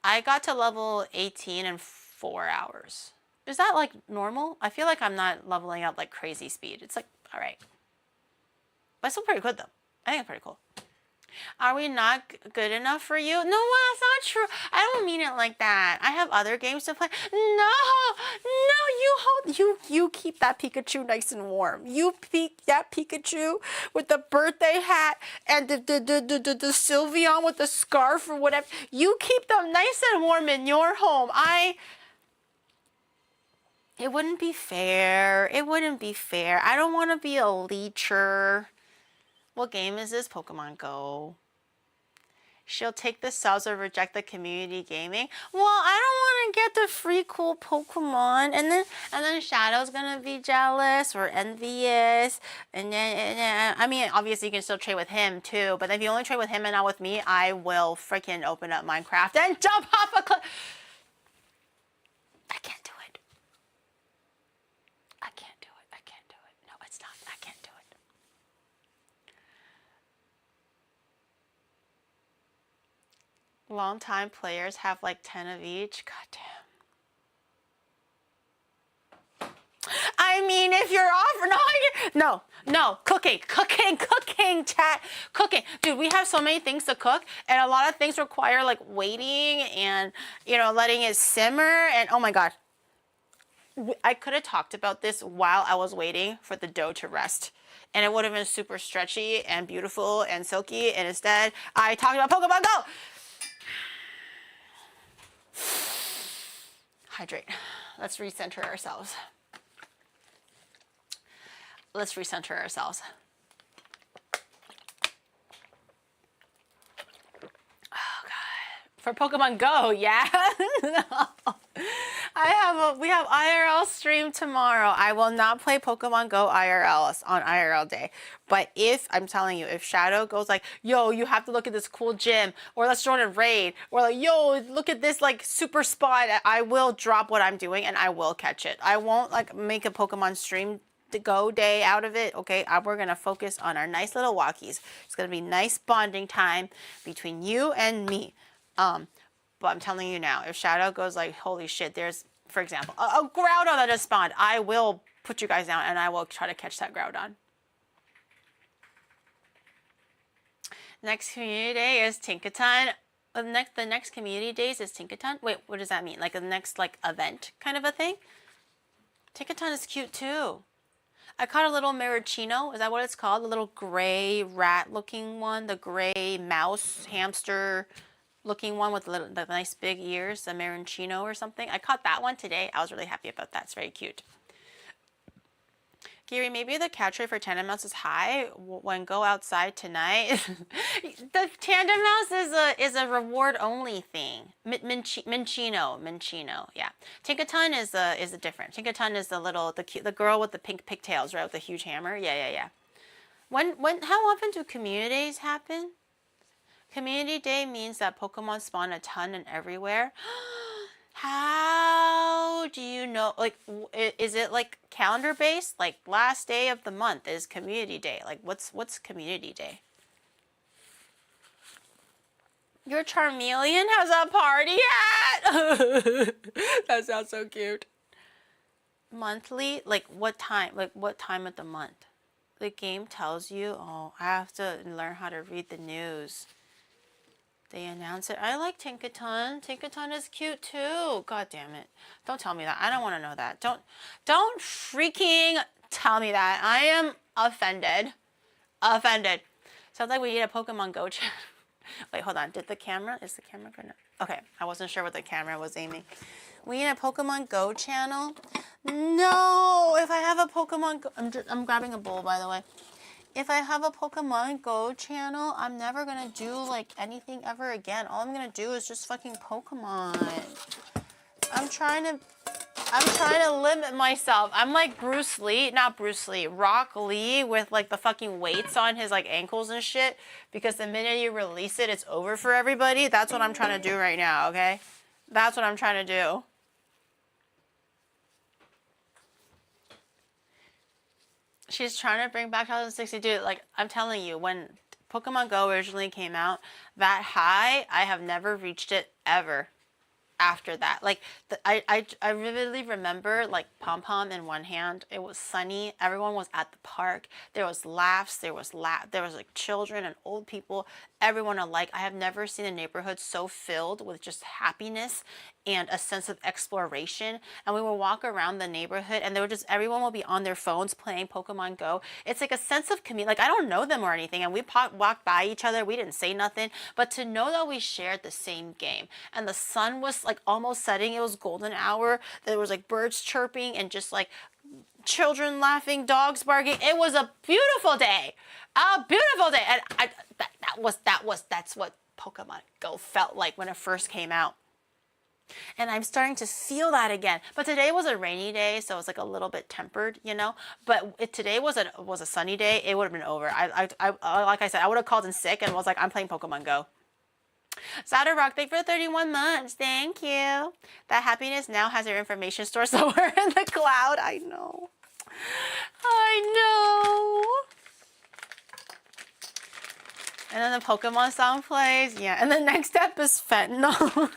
I got to level 18 in 4 hours. Is that like normal? I feel like I'm not leveling up like crazy speed. It's like, all right. But it's still pretty good though. I think it's pretty cool. Are we not good enough for you? No, that's not true. I don't mean it like that. I have other games to play. No, you keep that Pikachu nice and warm. You peek that Pikachu with the birthday hat and the Sylveon with the scarf or whatever. You keep them nice and warm in your home. It wouldn't be fair. It wouldn't be fair. I don't want to be a leecher. What game is this? Pokemon Go. She'll take the subs or reject the community gaming. Well, I don't want to get the free cool Pokemon, and then Shadow's gonna be jealous or envious, and then I mean, obviously you can still trade with him too. But if you only trade with him and not with me, I will freaking open up Minecraft and jump off a cliff. I can't do it. I can't do it. I can't do it. No, it's not. I can't do it. Long-time players have like 10 of each. God damn. I mean, if you're off, no, cooking, chat, cooking. Dude, we have so many things to cook, and a lot of things require like waiting and, you know, letting it simmer, and oh my God. I could have talked about this while I was waiting for the dough to rest, and it would have been super stretchy and beautiful and silky, and instead I talked about Pokemon Go. Hydrate. Let's recenter ourselves. Let's recenter ourselves. Oh God. For Pokemon Go, yeah. No. I we have IRL stream tomorrow. I will not play Pokemon Go IRL on IRL day. But if, I'm telling you, if Shadow goes like, yo, you have to look at this cool gym, or let's join a raid, or like, yo, look at this like super spot, I will drop what I'm doing and I will catch it. I won't like make a Pokemon stream to go day out of it. Okay, we're gonna focus on our nice little walkies. It's gonna be nice bonding time between you and me. But I'm telling you now, if Shadow goes like, holy shit, there's, for example, a Groudon that just spawned, I will put you guys down and I will try to catch that Groudon. Next community day is Tinkaton. The next community days is Tinkaton. Wait, what does that mean? Like the next like event kind of a thing? Tinkaton is cute too. I caught a little Maraschino. Is that what it's called? The little gray rat looking one, the gray mouse hamster looking one with the nice big ears, the Maraschino or something. I caught that one today. I was really happy about that. It's very cute. Gary, maybe the catch rate for tandem mouse is high when go outside tonight. The tandem mouse is a reward only thing. Minchino, yeah. Tinkaton is a different. Tinkaton is the girl with the pink pigtails, right, with the huge hammer. Yeah. How often do community days happen? Community day means that Pokemon spawn a ton and everywhere. How do you know? Like, is it like calendar based? Like last day of the month is community day. Like what's community day? Your Charmeleon has a party hat. That sounds so cute. Monthly, like what time? Like what time of the month? The game tells you. Oh, I have to learn how to read the news. They announce it. I like Tinkaton. Tinkaton is cute too. God damn it. Don't tell me that. I don't want to know that. Don't freaking tell me that. I am offended. Offended. Sounds like we need a Pokemon Go channel. Wait, hold on. Is the camera gonna... Okay, I wasn't sure what the camera was aiming. We need a Pokemon Go channel? No! If I have a Pokemon Go... I'm grabbing a bowl, by the way. If I have a Pokemon Go channel, I'm never gonna do like anything ever again. All I'm gonna do is just fucking Pokemon. I'm trying to limit myself. I'm like Bruce Lee, not Bruce Lee, Rock Lee with like the fucking weights on his like ankles and shit. Because the minute you release it, it's over for everybody. That's what I'm trying to do right now, okay? That's what I'm trying to do. She's trying to bring back 2062. Like, I'm telling you, when Pokemon Go originally came out, that high, I have never reached it ever after that. Like, I vividly remember, like, pom-pom in one hand. It was sunny. Everyone was at the park. There was laughs. There was like, children and old people. Everyone alike. I have never seen a neighborhood so filled with just happiness and a sense of exploration. And we would walk around the neighborhood and everyone will be on their phones playing Pokemon Go. It's like a sense of community. Like, I don't know them or anything, and we walked by each other. We didn't say nothing, but to know that we shared the same game, and the sun was like almost setting. It was golden hour. There was like birds chirping and just like children laughing, dogs barking. It was a beautiful day. A beautiful day. And that's what Pokemon Go felt like when it first came out. And I'm starting to feel that again. But today was a rainy day, so it's like a little bit tempered, you know. But if today was a sunny day, it would have been over. I like I said, I would have called in sick and was like, I'm playing Pokemon Go. Saturn Rock, thank you for 31 months. Thank you. That happiness now has your information stored somewhere in the cloud. I know. And then the Pokemon song plays. Yeah. And the next step is fentanyl.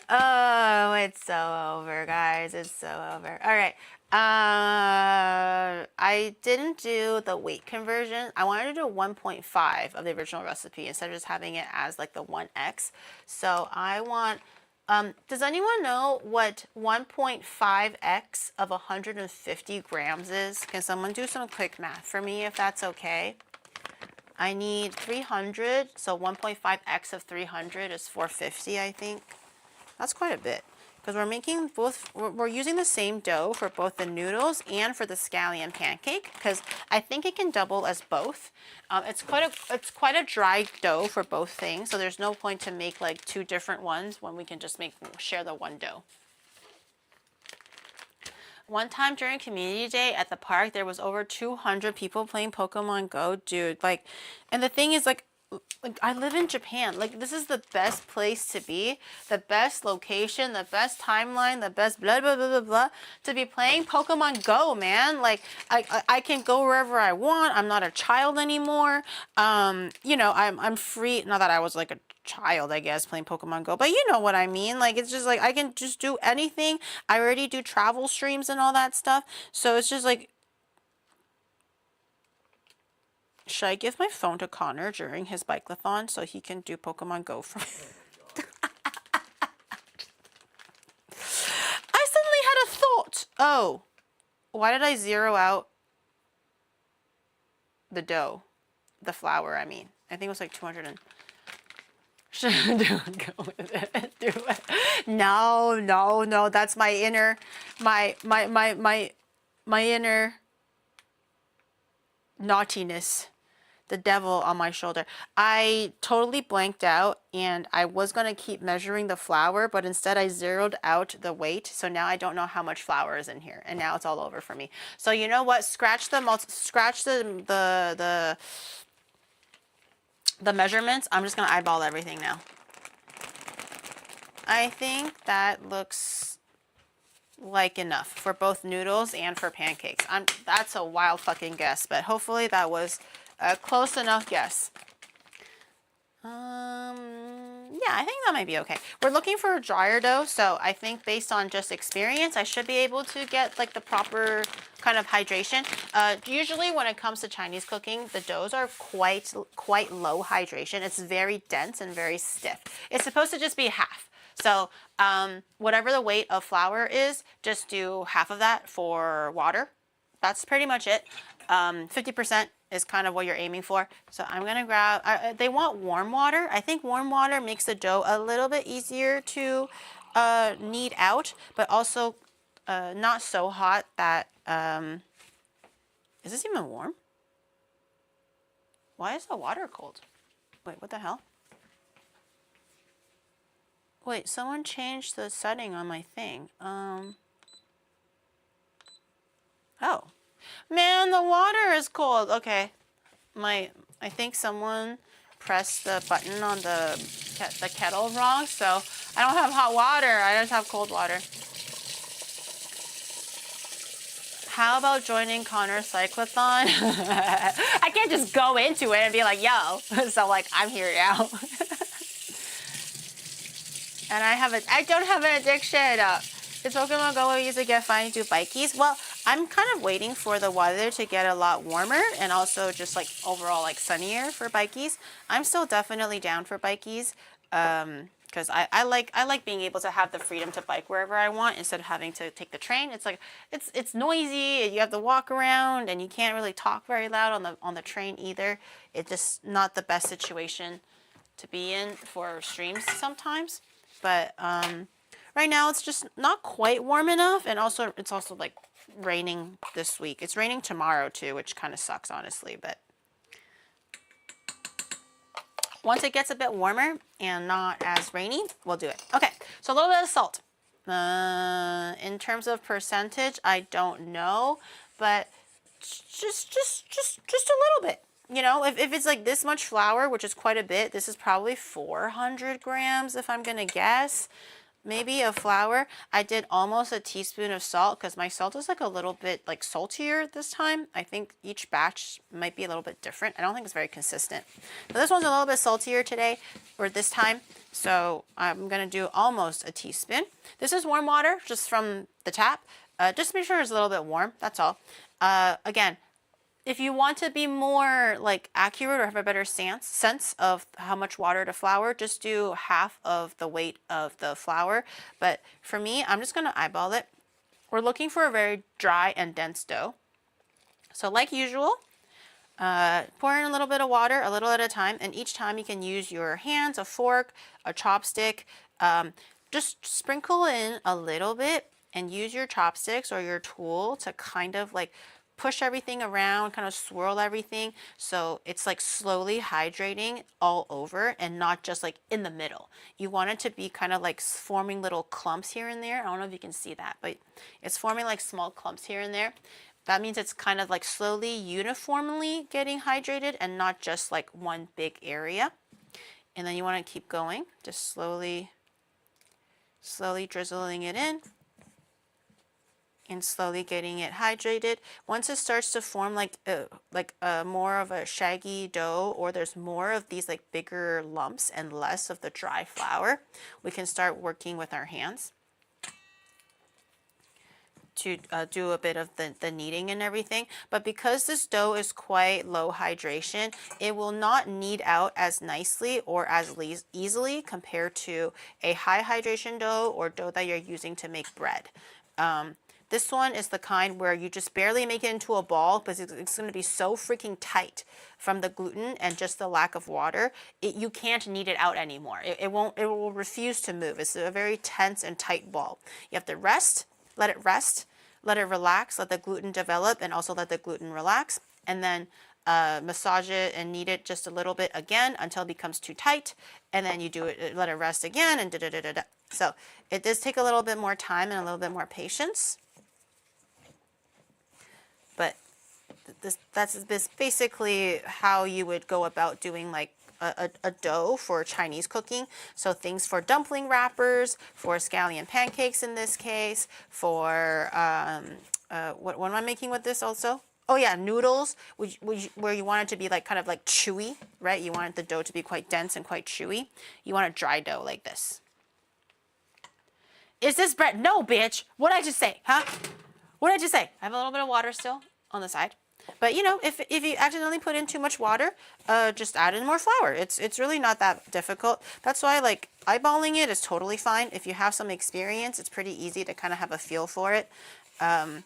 Oh, it's so over, guys. It's so over. All right. I didn't do the weight conversion. I wanted to do 1.5 of the original recipe instead of just having it as like the 1x. So I want, does anyone know what 1.5x of 150 grams is? Can someone do some quick math for me if that's okay? I need 300, so 1.5x of 300 is 450, I think. That's quite a bit. because we're making both, we're using the same dough for both the noodles and for the scallion pancake, because I think it can double as both. It's quite a dry dough for both things, so there's no point to make like two different ones when we can just share the one dough. One time during community day at the park, there was over 200 people playing Pokemon Go, dude. Like, and the thing is, like I live in Japan. Like, this is the best place to be, the best location, the best timeline, the best blah blah blah blah blah to be playing Pokemon Go, man. Like, I can go wherever I want. I'm not a child anymore. You know, I'm free. Not that I was like a child, I guess, playing Pokemon Go, but you know what I mean. Like, it's just like I can just do anything. I already do travel streams and all that stuff, so it's just like, should I give my phone to Connor during his bike-a-thon so he can do Pokemon Go for me? I suddenly had a thought. Oh, why did I zero out the dough? The flour, I mean. I think it was like 200 and... Should I go with it? Do it. No, no, no. That's my inner... My inner... naughtiness. The devil on my shoulder. I totally blanked out, and I was going to keep measuring the flour, but instead I zeroed out the weight, so now I don't know how much flour is in here, and now it's all over for me. So you know what? Scratch the measurements. I'm just going to eyeball everything now. I think that looks like enough for both noodles and for pancakes. That's a wild fucking guess, but hopefully that was a close enough guess. Yeah, I think that might be okay. We're looking for a drier dough, so I think based on just experience, I should be able to get like the proper kind of hydration. Usually when it comes to Chinese cooking, the doughs are quite low hydration. It's very dense and very stiff. It's supposed to just be half. So whatever the weight of flour is, just do half of that for water. That's pretty much it. 50% is kind of what you're aiming for. So I'm going to grab, they want warm water. I think warm water makes the dough a little bit easier to knead out, but also not so hot that, is this even warm? Why is the water cold? Wait, what the hell? Wait, someone changed the setting on my thing. Oh. Man, the water is cold. Okay. I think someone pressed the button on the kettle wrong, so I don't have hot water. I just have cold water. How about joining Connor's cyclathon? I can't just go into it and be like, yo. So like, I'm here now. And I don't have an addiction. Is Pokemon Go easy to get fine to do bikies? Well, I'm kind of waiting for the weather to get a lot warmer and also just like overall like sunnier for bikies. I'm still definitely down for bikies because I like being able to have the freedom to bike wherever I want instead of having to take the train. It's like it's noisy and you have to walk around and you can't really talk very loud on the train either. It's just not the best situation to be in for streams sometimes. But right now it's just not quite warm enough, and also it's also like raining this week. It's raining tomorrow too, which kind of sucks honestly, but once it gets a bit warmer and not as rainy, we'll do it. Okay, so a little bit of salt. In terms of percentage, I don't know, but just a little bit. You know, if it's like this much flour, which is quite a bit, this is probably 400 grams if I'm gonna guess. Maybe of flour. I did almost a teaspoon of salt because my salt is like a little bit like saltier this time. I think each batch might be a little bit different. I don't think it's very consistent. But this one's a little bit saltier today or this time. So I'm gonna do almost a teaspoon. This is warm water just from the tap. Just to make sure it's a little bit warm, that's all. Again, if you want to be more like accurate or have a better sense of how much water to flour, just do half of the weight of the flour. But for me, I'm just going to eyeball it. We're looking for a very dry and dense dough. So like usual, pour in a little bit of water, a little at a time, and each time you can use your hands, a fork, a chopstick. just sprinkle in a little bit and use your chopsticks or your tool to kind of like push everything around, kind of swirl everything so it's like slowly hydrating all over and not just like in the middle. You want it to be kind of like forming little clumps here and there. I don't know if you can see that, but it's forming like small clumps here and there. That means it's kind of like slowly uniformly getting hydrated and not just like one big area. And then you want to keep going, just slowly drizzling it in and slowly getting it hydrated. Once it starts to form like more of a shaggy dough, or there's more of these like bigger lumps and less of the dry flour, we can start working with our hands to do a bit of the kneading and everything. But because this dough is quite low hydration, it will not knead out as nicely or as easily compared to a high hydration dough or dough that you're using to make bread. This one is the kind where you just barely make it into a ball because it's going to be so freaking tight from the gluten and just the lack of water. You can't knead it out anymore. It will refuse to move. It's a very tense and tight ball. You have to let it rest, let it relax, let the gluten develop, and also let the gluten relax, and then massage it and knead it just a little bit again until it becomes too tight, and then you do it, let it rest again, and da-da-da-da-da. So it does take a little bit more time and a little bit more patience. But that's basically how you would go about doing like a dough for Chinese cooking. So things for dumpling wrappers, for scallion pancakes in this case, for what am I making with this also? Oh yeah, noodles, where you want it to be like kind of like chewy, right? You want the dough to be quite dense and quite chewy. You want a dry dough like this. Is this bread? No, bitch. What did I just say? Huh? What did I just say? I have a little bit of water still on the side. But you know, if you accidentally put in too much water, just add in more flour. It's really not that difficult. That's why like eyeballing it is totally fine. If you have some experience, it's pretty easy to kind of have a feel for it. I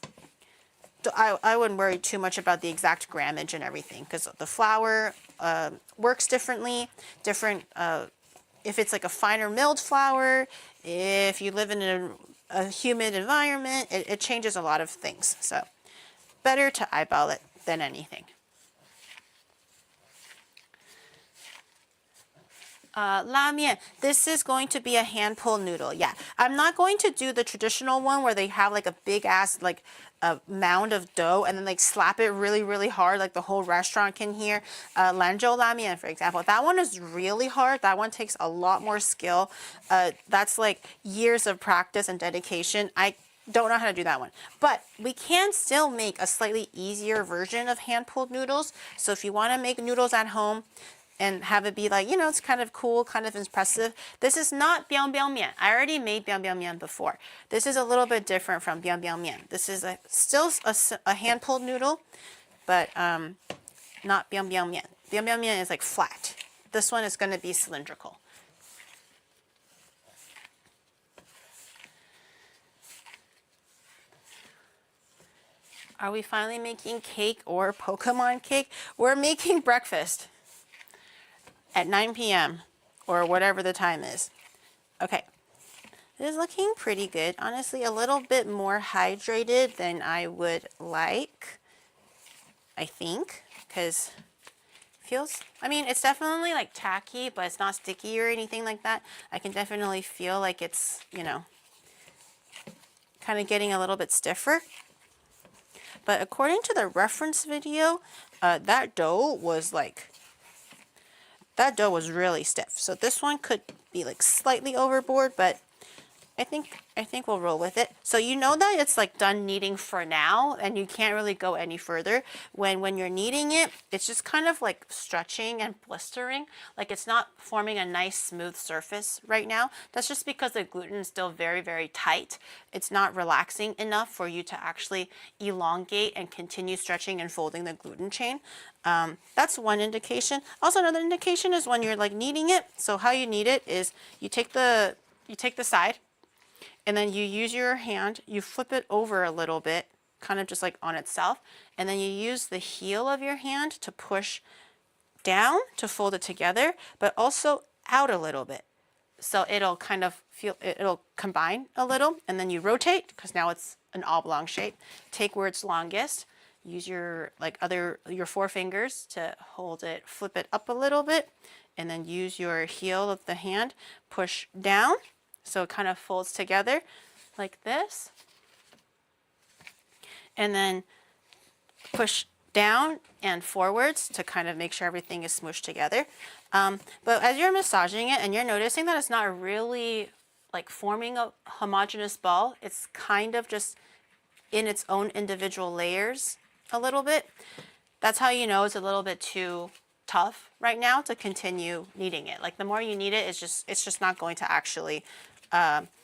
wouldn't worry too much about the exact grammage and everything because the flour works differently. If it's like a finer milled flour, if you live in a humid environment, it changes a lot of things. So better to eyeball it than anything. La mian. This is going to be a hand pulled noodle. Yeah, I'm not going to do the traditional one where they have like a big ass like a mound of dough and then like slap it really, really hard like the whole restaurant can hear. Lanzhou la mian, for example, that one is really hard. That one takes a lot more skill. That's like years of practice and dedication. I don't know how to do that one, but we can still make a slightly easier version of hand pulled noodles. So if you want to make noodles at home and have it be like, you know, it's kind of cool, kind of impressive. This is not biang biang mian. I already made biang biang mian before. This is a little bit different from biang biang mian. This is still a hand pulled noodle, but not biang biang mian. Biang biang mian is like flat. This one is going to be cylindrical. Are we finally making cake or Pokemon cake? We're making breakfast at 9 p.m. or whatever the time is. Okay, it is looking pretty good. Honestly, a little bit more hydrated than I would like, I think, because feels, I mean, it's definitely like tacky, but it's not sticky or anything like that. I can definitely feel like it's, you know, kind of getting a little bit stiffer. But according to the reference video, that dough was really stiff. So this one could be like slightly overboard, but I think we'll roll with it. So you know that it's like done kneading for now and you can't really go any further. When you're kneading it, it's just kind of like stretching and blistering. Like it's not forming a nice smooth surface right now. That's just because the gluten is still very, very tight. It's not relaxing enough for you to actually elongate and continue stretching and folding the gluten chain. That's one indication. Also another indication is when you're like kneading it. So how you knead it is you take the side, and then you use your hand, you flip it over a little bit, kind of just like on itself, and then you use the heel of your hand to push down to fold it together, but also out a little bit. So it'll kind of it'll combine a little, and then you rotate because now it's an oblong shape. Take where it's longest. Use your your 4 fingers to hold it, flip it up a little bit, and then use your heel of the hand, push down so it kind of folds together like this. And then push down and forwards to kind of make sure everything is smooshed together. But as you're massaging it and you're noticing that it's not really like forming a homogeneous ball, it's kind of just in its own individual layers a little bit. That's how you know it's a little bit too tough right now to continue kneading it. Like the more you knead it, it's just not going to actually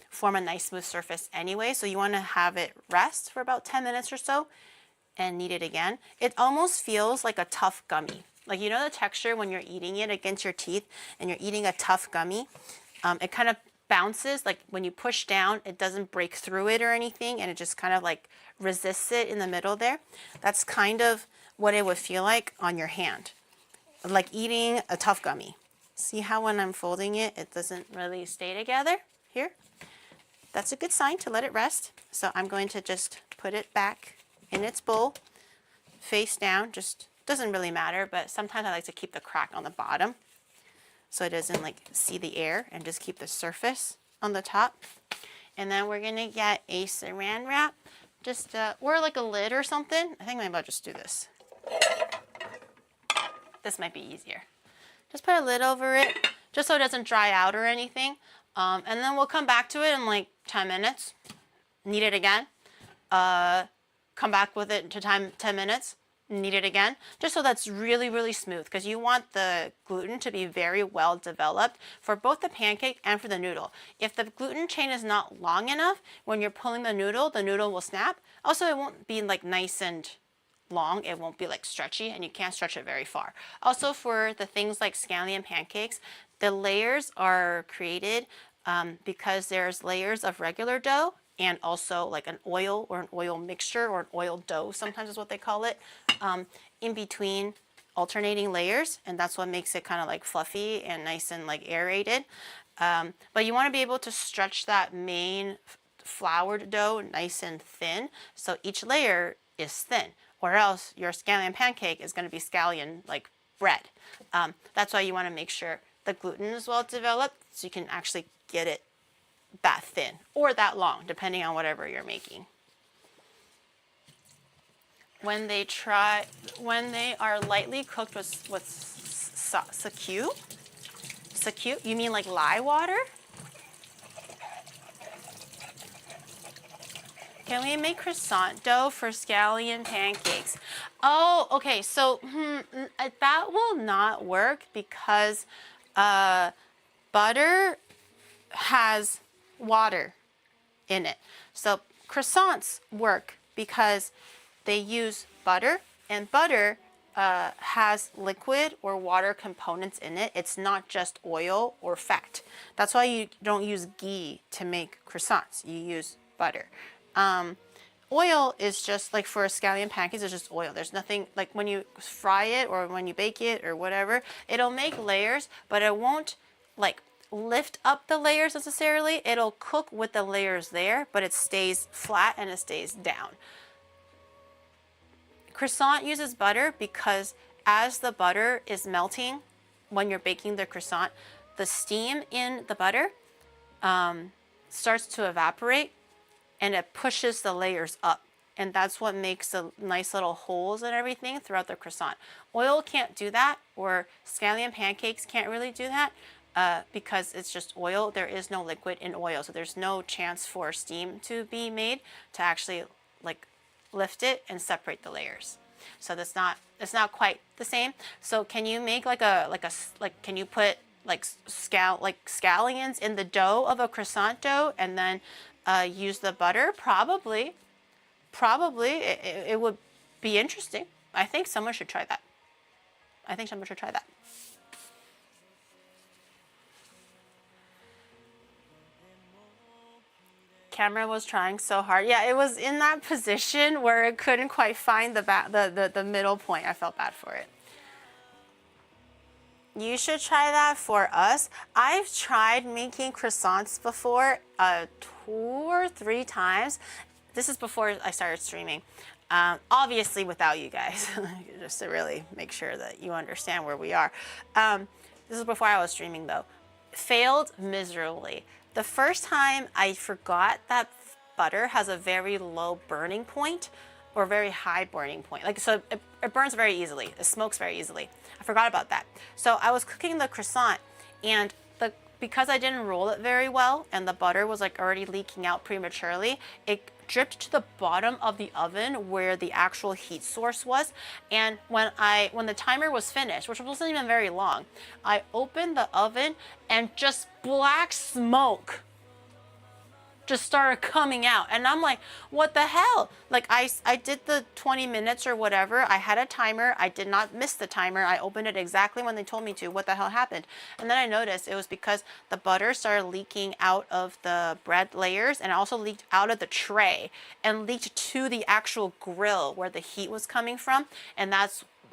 form a nice smooth surface anyway. So you want to have it rest for about 10 minutes or so and knead it again. It almost feels like a tough gummy. Like, you know the texture when you're eating it against your teeth and you're eating a tough gummy? It kind of bounces, like when you push down, it doesn't break through it or anything, and it just kind of like resists it in the middle there. That's kind of what it would feel like on your hand, like eating a tough gummy. See how when I'm folding it, it doesn't really stay together here? That's a good sign to let it rest. So I'm going to just put it back in its bowl, face down, just doesn't really matter, but sometimes I like to keep the crack on the bottom so it doesn't like see the air, and just keep the surface on the top. And then we're gonna get a saran wrap, just or like a lid or something. I think maybe I'll just do this. This might be easier. Just put a lid over it, just so it doesn't dry out or anything. And then we'll come back to it in like 10 minutes, knead it again, come back with it to 10 minutes, knead it again, just so that's really, really smooth, because you want the gluten to be very well developed for both the pancake and for the noodle. If the gluten chain is not long enough, when you're pulling the noodle will snap. Also, it won't be like nice and long. It won't be like stretchy, and you can't stretch it very far. Also, for the things like scallion pancakes, the layers are created because there's layers of regular dough and also like an oil or an oil mixture or an oil dough, sometimes is what they call it, in between alternating layers, and that's what makes it kind of like fluffy and nice and like aerated. But you want to be able to stretch that main floured dough nice and thin, so each layer is thin, or else your scallion pancake is going to be scallion like bread. That's why you want to make sure the gluten is well developed, so you can actually get it that thin or that long, depending on whatever you're making. When they are lightly cooked with sakyu, you mean like lye water? Can we make croissant dough for scallion pancakes? Oh, okay, so that will not work because butter has water in it. So croissants work because they use butter, and butter has liquid or water components in it. It's not just oil or fat. That's why you don't use ghee to make croissants. You use butter. Oil is just like for scallion pancakes, it's just oil. There's nothing like when you fry it or when you bake it or whatever, it'll make layers, but it won't like lift up the layers necessarily. It'll cook with the layers there, but it stays flat and it stays down. Croissant uses butter because as the butter is melting when you're baking the croissant, the steam in the butter starts to evaporate, and it pushes the layers up, and that's what makes the nice little holes and everything throughout the croissant. Oil can't do that, or scallion pancakes can't really do that because it's just oil. There is no liquid in oil, so there's no chance for steam to be made to actually like lift it and separate the layers. So it's not quite the same. So can you make can you put like scallions in the dough of a croissant dough and then use the butter? Probably. It would be interesting. I think someone should try that. Camera was trying so hard. Yeah, it was in that position where it couldn't quite find the middle point. I felt bad for it. You should try that for us. I've tried making croissants before 2 or 3 times. This is before I started streaming. Obviously without you guys, just to really make sure that you understand where we are. This is before I was streaming though. Failed miserably. The first time I forgot that butter has a very low burning point or very high burning point. Like, so it burns very easily. It smokes very easily. I forgot about that. So I was cooking the croissant and because I didn't roll it very well and the butter was like already leaking out prematurely, it dripped to the bottom of the oven where the actual heat source was. And when the timer was finished, which wasn't even very long, I opened the oven and just black smoke just started coming out. And I'm like, what the hell? Like I did the 20 minutes or whatever. I had a timer. I did not miss the timer. I opened it exactly when they told me to. What the hell happened? And then I noticed it was because the butter started leaking out of the bread layers and also leaked out of the tray and leaked to the actual grill where the heat was coming from. And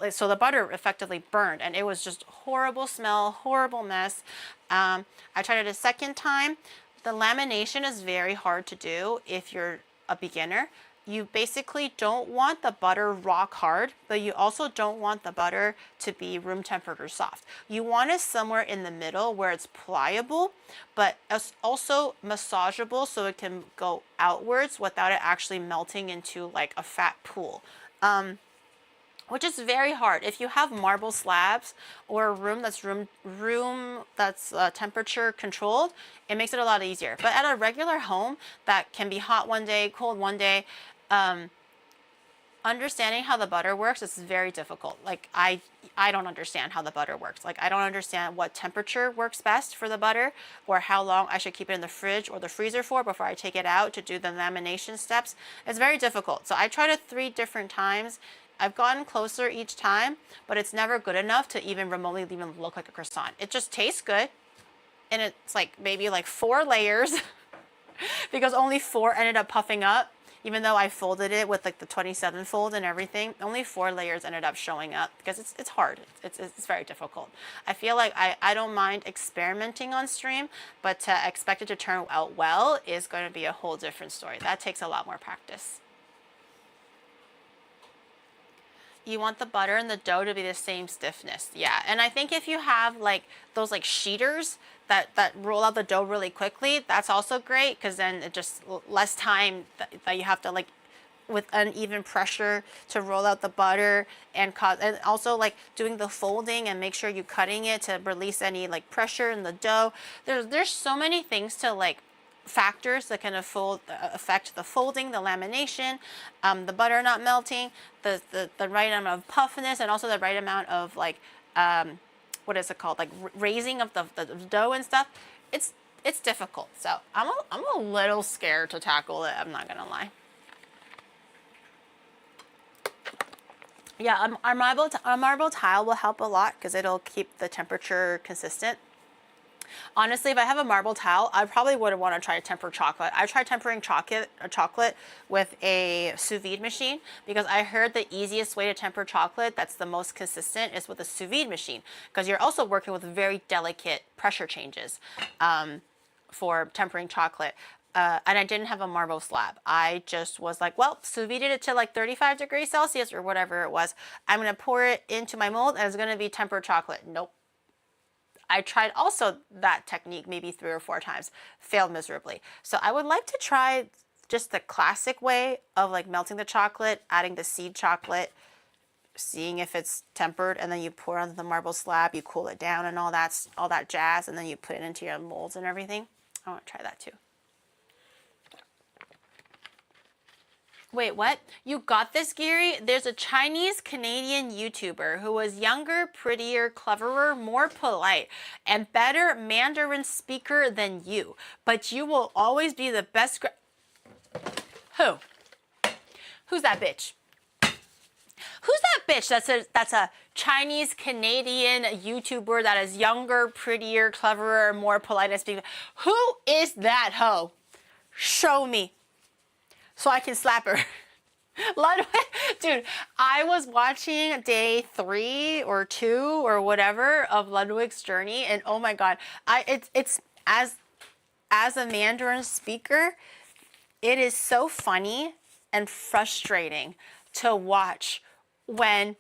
so the butter effectively burned and it was just horrible smell, horrible mess. I tried it a second time. The lamination is very hard to do if you're a beginner. You basically don't want the butter rock hard, but you also don't want the butter to be room temperature soft. You want it somewhere in the middle where it's pliable, but it's also massageable so it can go outwards without it actually melting into like a fat pool. Which is very hard. If you have marble slabs or a room that's temperature controlled, it makes it a lot easier. But at a regular home that can be hot one day, cold one day, understanding how the butter works is very difficult. Like I don't understand how the butter works. Like I don't understand what temperature works best for the butter or how long I should keep it in the fridge or the freezer for before I take it out to do the lamination steps. It's very difficult. So I tried it 3 different times. I've gotten closer each time, but it's never good enough to even remotely even look like a croissant. It just tastes good. And it's like maybe like 4 layers because only 4 ended up puffing up. Even though I folded it with like the 27 fold and everything, only 4 layers ended up showing up because it's hard. It's very difficult. I feel like I don't mind experimenting on stream, but to expect it to turn out well is going to be a whole different story. That takes a lot more practice. You want the butter and the dough to be the same stiffness. Yeah, and I think if you have like those like sheeters that roll out the dough really quickly, that's also great because then it just less time that you have to like with uneven pressure to roll out the butter and also like doing the folding and make sure you're cutting it to release any like pressure in the dough. There's so many things to like factors that can affect the folding, the lamination, the butter not melting, the right amount of puffiness, and also the right amount of like what is it called, like raising of the dough and stuff. It's difficult. So I'm a little scared to tackle it. I'm not gonna lie. Yeah, our marble tile will help a lot because it'll keep the temperature consistent. Honestly, if I have a marble towel, I probably wouldn't want to try to temper chocolate. I tried tempering chocolate with a sous vide machine because I heard the easiest way to temper chocolate that's the most consistent is with a sous vide machine because you're also working with very delicate pressure changes for tempering chocolate. And I didn't have a marble slab. I just was like, well, sous vide it to like 35 degrees Celsius or whatever it was. I'm going to pour it into my mold and it's going to be tempered chocolate. Nope. I tried also that technique maybe 3 or 4 times, failed miserably. So I would like to try just the classic way of like melting the chocolate, adding the seed chocolate, seeing if it's tempered, and then you pour it on the marble slab, you cool it down and all that jazz, and then you put it into your molds and everything. I want to try that too. Wait, what? You got this, Gary? There's a Chinese-Canadian YouTuber who was younger, prettier, cleverer, more polite, and better Mandarin speaker than you. But you will always be the best. Who? Who's that bitch? Who's that bitch that's a Chinese-Canadian YouTuber that is younger, prettier, cleverer, more polite and speaker? Who is that hoe? Show me. So I can slap her. Ludwig, dude, I was watching day 3 or 2 or whatever of Ludwig's journey, and oh my god, it's as a Mandarin speaker, it is so funny and frustrating to watch when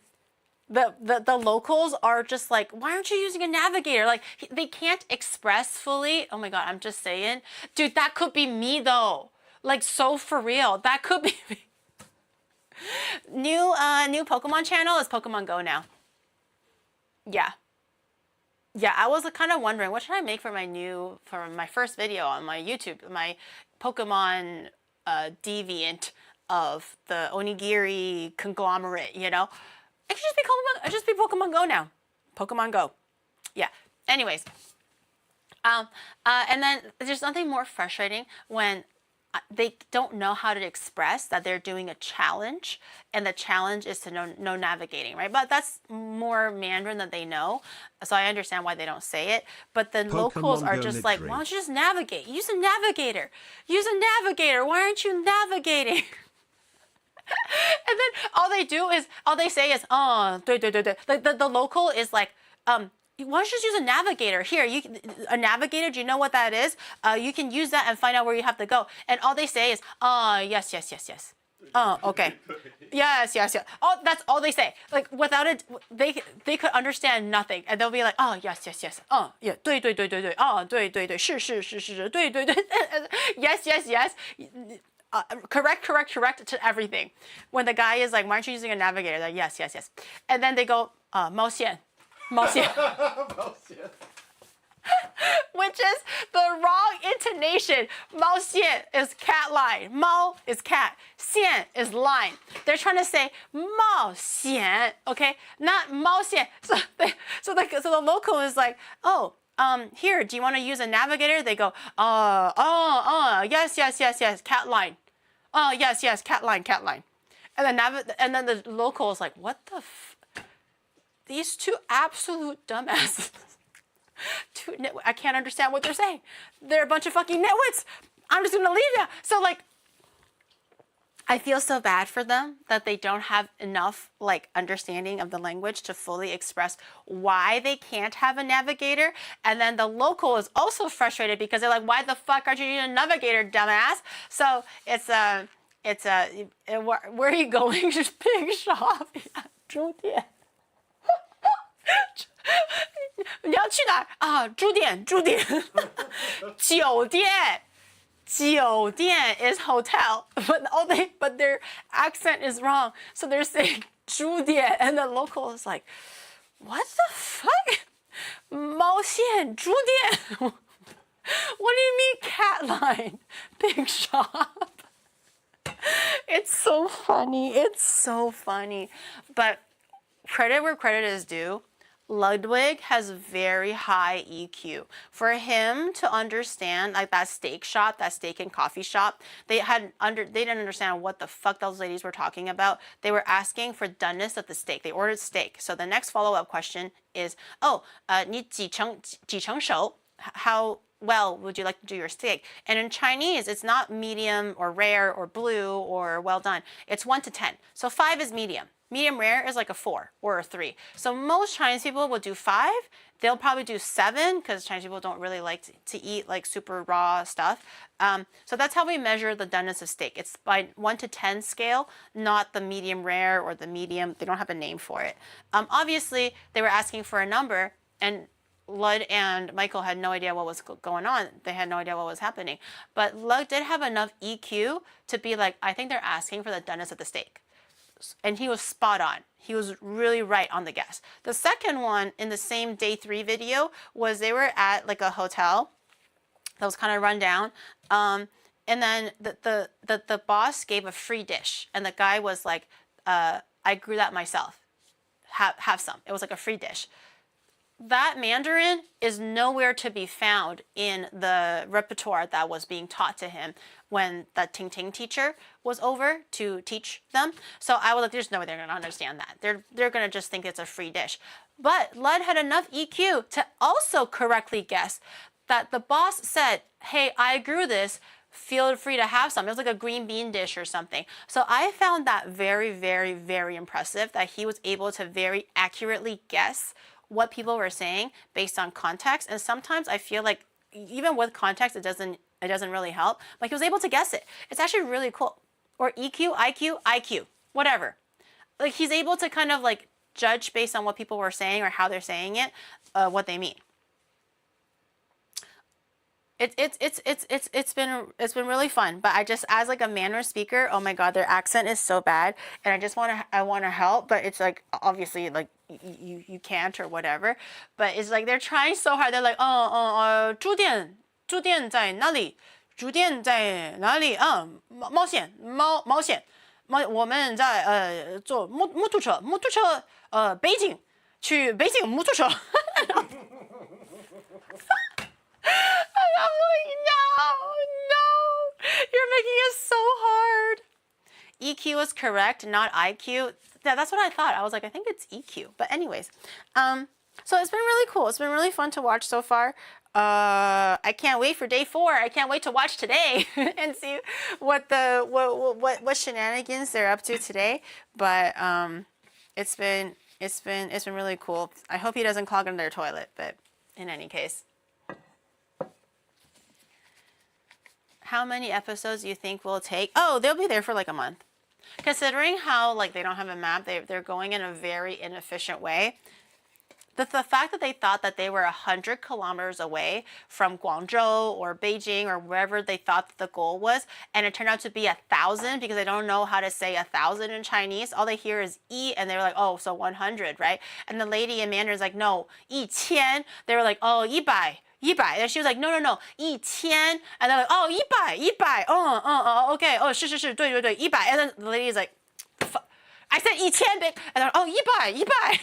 the locals are just like, why aren't you using a navigator? Like, they can't express fully. Oh my god, I'm just saying, dude, that could be me though. Like, so for real, that could be me. New Pokemon channel is Pokemon Go now. Yeah, I was kind of wondering what should I make for my first video on my YouTube, my Pokemon deviant of the Onigiri conglomerate, you know. It should just be Pokemon Go now. Pokemon Go. Yeah. Anyways, and then there's nothing more frustrating when they don't know how to express that they're doing a challenge, and the challenge is to know navigating, right? But that's more Mandarin than they know, so I understand why they don't say it. But the locals are just like, why don't you just navigate? Use a navigator. Use a navigator. Why aren't you navigating? And then all they say is, oh, 对对对对. Like the local is like, why don't you just use a navigator? Here, a navigator, do you know what that is? You can use that and find out where you have to go. And all they say is, yes. Oh, okay. Yes. Oh, that's all they say. Like, without it, they could understand nothing. And they'll be like, oh, yes. Oh, yeah, 对对对对对. Oh, 对对对. 是 对对对. Yes. Correct to everything. When the guy is like, why aren't you using a navigator? They're like, yes. And then they go, 毛线. Which is the wrong intonation. 毛线 is cat line. 猫 is cat. 线 is line. They're trying to say 冒险, okay? Not 毛线. So the local is like, oh, here, do you want to use a navigator? They go, yes, cat line. Oh, yes, cat line. And then the local is like, what the these two absolute dumbasses. I can't understand what they're saying. They're a bunch of fucking nitwits. I'm just gonna leave you. So like, I feel so bad for them that they don't have enough like understanding of the language to fully express why they can't have a navigator. And then the local is also frustrated because they're like, why the fuck aren't you using a navigator, dumbass? So where are you going? Just big shop. 猪店。你要去哪儿啊？猪店。酒店 is hotel, but their accent is wrong. So they're saying 猪店, and the local is like, what the fuck? 毛线猪店. What do you mean cat line? Big shop. It's so funny. But credit where credit is due. Ludwig has very high EQ. For him to understand, like that steak shop, that steak and coffee shop, they didn't understand what the fuck those ladies were talking about. They were asking for doneness of the steak. They ordered steak. So the next follow-up question is, 你几成熟? How well would you like to do your steak? And in Chinese, it's not medium or rare or blue or well done. It's 1 to 10. So 5 is medium. Medium rare is like a 4 or a 3. So most Chinese people will do 5. They'll probably do 7 because Chinese people don't really like to eat like super raw stuff. So that's how we measure the doneness of steak. It's by 1 to 10 scale, not the medium rare or the medium. They don't have a name for it. Obviously, they were asking for a number, and Lud and Michael had no idea what was going on. They had no idea what was happening. But Lud did have enough EQ to be like, I think they're asking for the doneness of the steak. And he was spot on. He was really right on the guess. The second one in the same day 3 video was they were at like a hotel that was kind of run down. And then the boss gave a free dish. And the guy was like, I grew that myself. Have some. It was like a free dish. That Mandarin is nowhere to be found in the repertoire that was being taught to him when the Ting Ting teacher was over to teach them. So I was like, there's no way they're going to understand that. They're going to just think it's a free dish. But Lud had enough EQ to also correctly guess that the boss said, hey, I grew this feel free to have some. It was like a green bean dish or something. So I found that very, very, very impressive that he was able to very accurately guess what people were saying based on context. And sometimes I feel like even with context, it doesn't really help. But he was able to guess it. It's actually really cool. Or EQ, IQ, whatever. Like he's able to kind of like judge based on what people were saying or how they're saying it, what they mean. It's been really fun, but I just, as like a Mandarin speaker, oh my god, their accent is so bad, and I want to help, but it's like obviously like you can't or whatever, but it's like they're trying so hard. They're like 猪店在哪里？猪店在哪里？冒险我们在坐摩托车北京去北京摩托车。And I'm like, no, you're making it so hard. EQ is correct, not IQ. That's what I thought. I was like, I think it's EQ. But anyways, so it's been really cool. It's been really fun to watch so far. I can't wait for day 4. I can't wait to watch today and see what shenanigans they're up to today. But it's been really cool. I hope he doesn't clog in their toilet. But in any case. How many episodes do you think will take? Oh, they'll be there for like a month. Considering how like they don't have a map, they're going in a very inefficient way. The fact that they thought that they were 100 kilometers away from Guangzhou or Beijing or wherever they thought the goal was, and it turned out to be 1,000 because they don't know how to say 1,000 in Chinese. All they hear is "yi," and they're like, "Oh, so 100, right?" And the lady in Mandarin is like, "No, 1,000." They were like, "Oh, 100." And she was like, no, 1,000. And they're like, oh, 100. Okay. Oh, 是，对，100. And then the lady is like, I said 1,000, and they're like, oh, 100.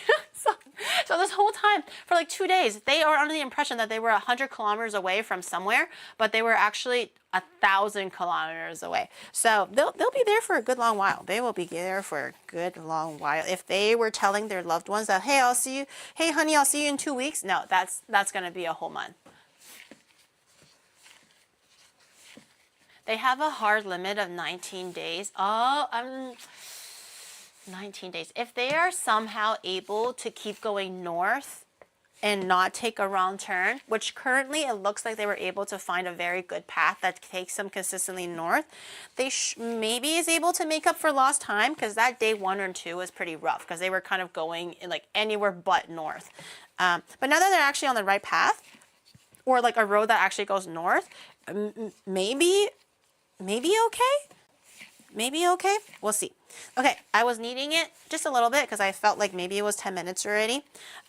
So this whole time, for like 2 days, they are under the impression that they were 100 kilometers away from somewhere, but they were actually 1,000 kilometers away. So they'll be there for a good long while. They will be there for a good long while. If they were telling their loved ones that, hey, I'll see you. Hey, honey, I'll see you in 2 weeks. No, that's going to be a whole month. They have a hard limit of 19 days. 19 days. If they are somehow able to keep going north and not take a wrong turn, which currently it looks like they were able to find a very good path that takes them consistently north, they maybe is able to make up for lost time, because that day 1 or 2 was pretty rough because they were kind of going in like anywhere but north. But now that they're actually on the right path, or like a road that actually goes north, maybe okay. Maybe okay. We'll see. Okay, I was kneading it just a little bit because I felt like maybe it was 10 minutes already.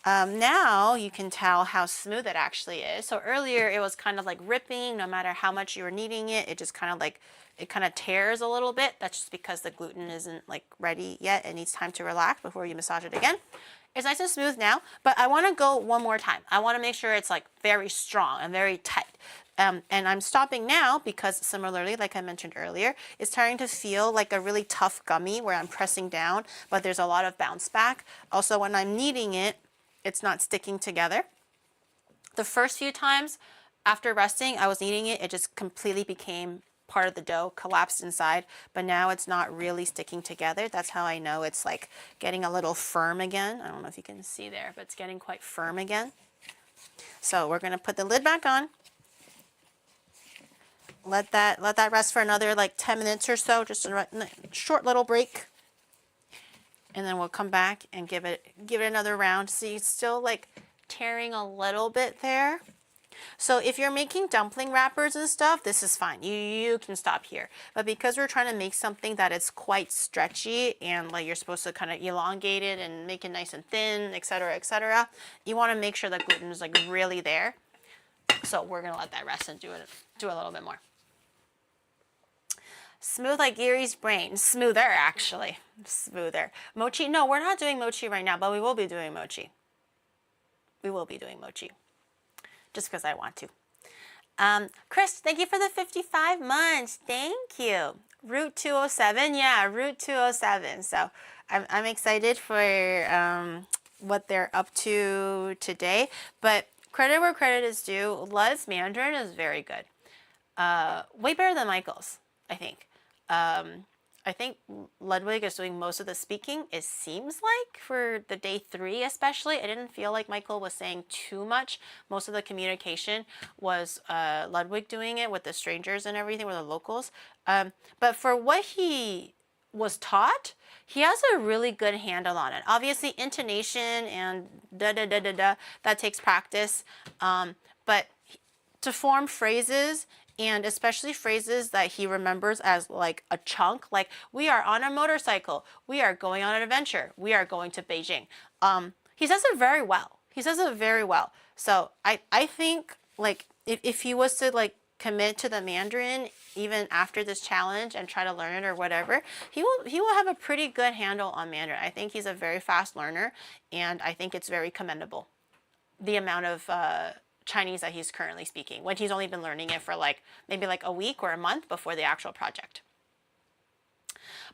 Now you can tell how smooth it actually is. So earlier it was kind of like ripping. No matter how much you were kneading it, it just kind of like, it kind of tears a little bit. That's just because the gluten isn't like ready yet. It needs time to relax before you massage it again. It's nice and smooth now, but I want to go one more time. I want to make sure it's like very strong and very tight. And I'm stopping now because similarly, like I mentioned earlier, it's starting to feel like a really tough gummy where I'm pressing down, but there's a lot of bounce back. Also, when I'm kneading it, it's not sticking together. The first few times after resting, I was kneading it, it just completely became part of the dough, collapsed inside, but now it's not really sticking together. That's how I know it's like getting a little firm again. I don't know if you can see there, but it's getting quite firm again. So we're going to put the lid back on. Let that rest for another like 10 minutes or so, just a short little break. And then we'll come back and give it another round. See, it's still like tearing a little bit there. So if you're making dumpling wrappers and stuff, this is fine. You can stop here. But because we're trying to make something that is quite stretchy and like you're supposed to kind of elongate it and make it nice and thin, etc., you want to make sure that gluten is like really there. So we're going to let that rest and do a little bit more. Smooth like Gary's brain. Smoother, actually. Smoother. Mochi. No, we're not doing mochi right now, but we will be doing mochi. We will be doing mochi. Just because I want to. Chris, thank you for the 55 months. Thank you. Route 207. Yeah, Route 207. So I'm excited for what they're up to today. But credit where credit is due. BALLZ Mandarin is very good. way better than Michael's, I think. I think Ludwig is doing most of the speaking, it seems like, for the day 3 especially. I didn't feel like Michael was saying too much. Most of the communication was Ludwig doing it with the strangers and everything, with the locals. But for what he was taught, he has a really good handle on it. Obviously, intonation and da-da-da-da-da, that takes practice. But to form phrases, and especially phrases that he remembers as like a chunk, like we are on a motorcycle, we are going on an adventure, we are going to Beijing. He says it very well. He says it very well. So I think like if he was to like commit to the Mandarin even after this challenge and try to learn it or whatever, he will have a pretty good handle on Mandarin. I think he's a very fast learner, and I think it's very commendable, the amount of Chinese that he's currently speaking, when he's only been learning it for like maybe like a week or a month before the actual project.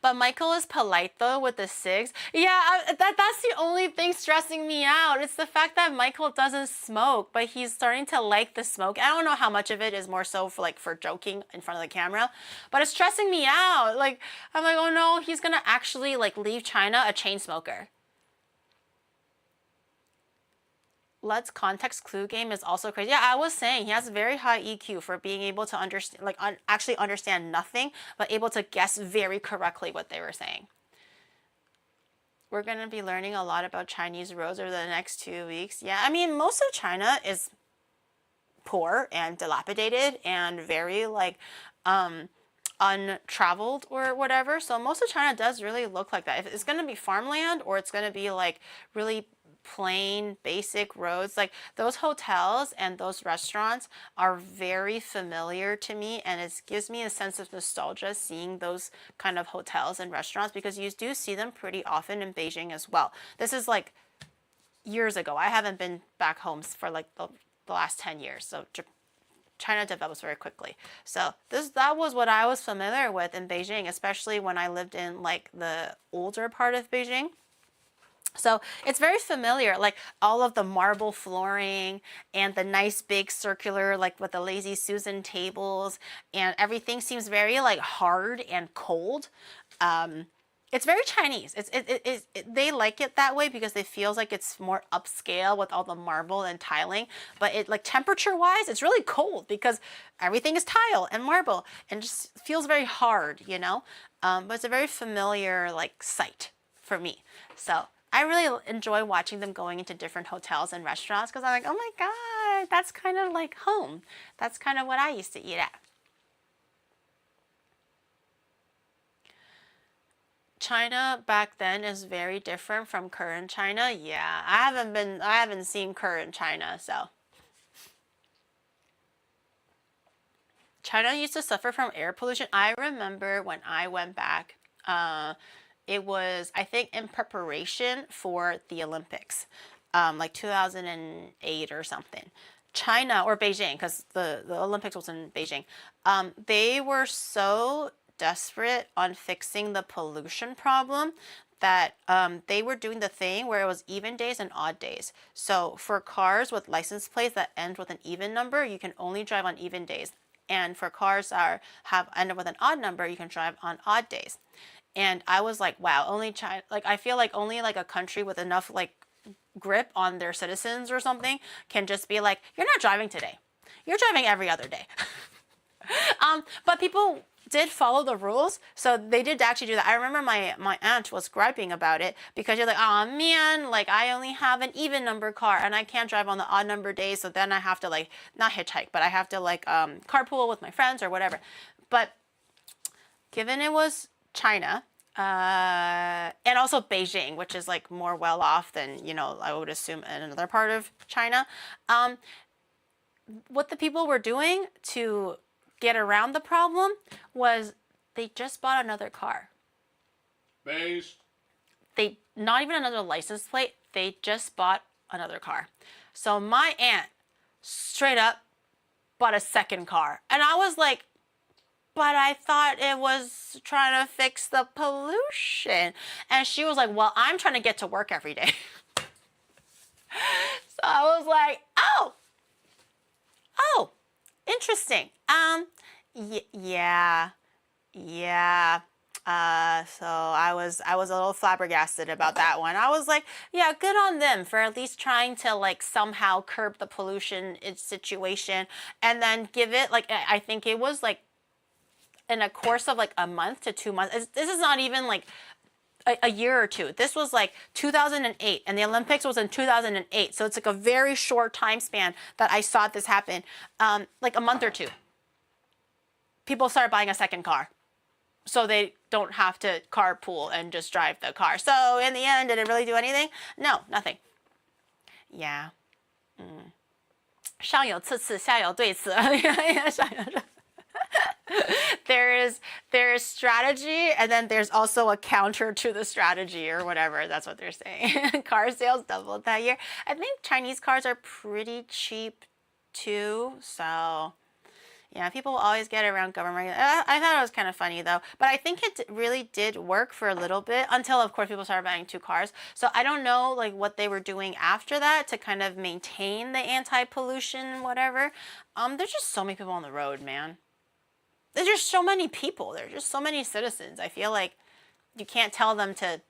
But Michael is polite though with the cigs. Yeah, that's the only thing stressing me out. It's the fact that Michael doesn't smoke, but he's starting to like the smoke. I don't know how much of it is more so for joking in front of the camera, but it's stressing me out. Like, I'm like, oh no, he's gonna actually like leave China a chain smoker. Lud's context clue game is also crazy. Yeah, I was saying he has very high EQ for being able to understand, like actually understand nothing, but able to guess very correctly what they were saying. We're going to be learning a lot about Chinese roads over the next 2 weeks. Yeah, I mean, most of China is poor and dilapidated and very like untraveled or whatever. So most of China does really look like that. If it's going to be farmland or it's going to be like really plain basic roads, like those hotels and those restaurants are very familiar to me, and it gives me a sense of nostalgia seeing those kind of hotels and restaurants, because you do see them pretty often in Beijing as well. This is like years ago. I haven't been back home for like the last 10 years, so China develops very quickly. So that was what I was familiar with in Beijing, especially when I lived in like the older part of Beijing. So it's very familiar, like all of the marble flooring and the nice big circular, like with the Lazy Susan tables, and everything seems very like hard and cold. It's very Chinese. They like it that way because it feels like it's more upscale with all the marble and tiling. But it like temperature wise, it's really cold because everything is tile and marble and just feels very hard, you know. But it's a very familiar like sight for me. So I really enjoy watching them going into different hotels and restaurants, because I'm like, oh my God, that's kind of like home. That's kind of what I used to eat at. China back then is very different from current China. Yeah, I haven't seen current China, so. China used to suffer from air pollution. I remember when I went back, it was, I think, in preparation for the Olympics, like 2008 or something. China, or Beijing, because the Olympics was in Beijing. They were so desperate on fixing the pollution problem that they were doing the thing where it was even days and odd days. So for cars with license plates that end with an even number, you can only drive on even days. And for cars that have ended with an odd number, you can drive on odd days. And I was like, wow, only China, like I feel like only like a country with enough like grip on their citizens or something can just be like, you're not driving today. You're driving every other day. But people did follow the rules, so they did actually do that. I remember my aunt was griping about it because you're like, oh man, like I only have an even number car and I can't drive on the odd number days, so then I have to like, not hitchhike, but I have to like carpool with my friends or whatever. But given it was China, and also Beijing, which is like more well off than, you know, I would assume in another part of China, what the people were doing to get around the problem was they just bought another car. Based. They, not even another license plate, they just bought another car. So my aunt straight up bought a second car. And I was like, but I thought it was trying to fix the pollution. And she was like, well, I'm trying to get to work every day. So I was like, oh, interesting. Yeah. So I was a little flabbergasted about that one. I was like, yeah, good on them for at least trying to like somehow curb the pollution situation, and then give it like, I think it was like in a course of like a month to 2 months. This is not even like a year or two. This was like 2008, and the Olympics was in 2008. So it's like a very short time span that I saw this happen. Like a month or two, people started buying a second car, so they don't have to carpool and just drive the car. So in the end, did it really do anything? No, nothing. Yeah. 上有次次，下有对策。there is strategy, and then there's also a counter to the strategy, or whatever. That's what they're saying. Car sales doubled that year. I think Chinese cars are pretty cheap too. So yeah, people always get around government. I thought it was kind of funny though, but I think it really did work for a little bit until, of course, people started buying 2 cars. So I don't know like what they were doing after that to kind of maintain the anti-pollution and whatever. There's just so many people on the road, man. There's just so many people. There's just so many citizens. I feel like you can't tell them to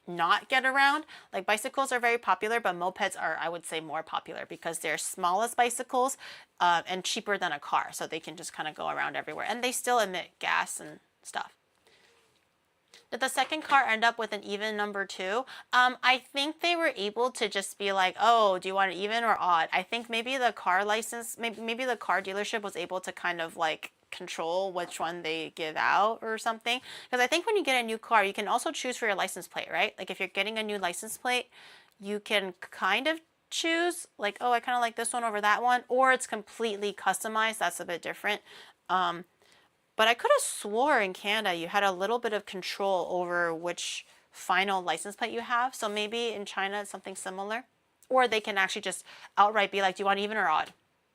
not get around. Like bicycles are very popular, but mopeds are, I would say, more popular because they're smallest bicycles and cheaper than a car. So they can just kind of go around everywhere. And they still emit gas and stuff. Did the second car end up with an even number 2? I think they were able to just be like, oh, do you want it even or odd? I think maybe the car license, maybe the car dealership was able to kind of like control which one they give out or something. Because I think when you get a new car, you can also choose for your license plate, right? Like if you're getting a new license plate, you can kind of choose like, oh, I kind of like this one over that one, or it's completely customized. That's a bit different. But I could have swore in Canada you had a little bit of control over which final license plate you have. So maybe in China it's something similar. Or they can actually just outright be like, do you want even or odd?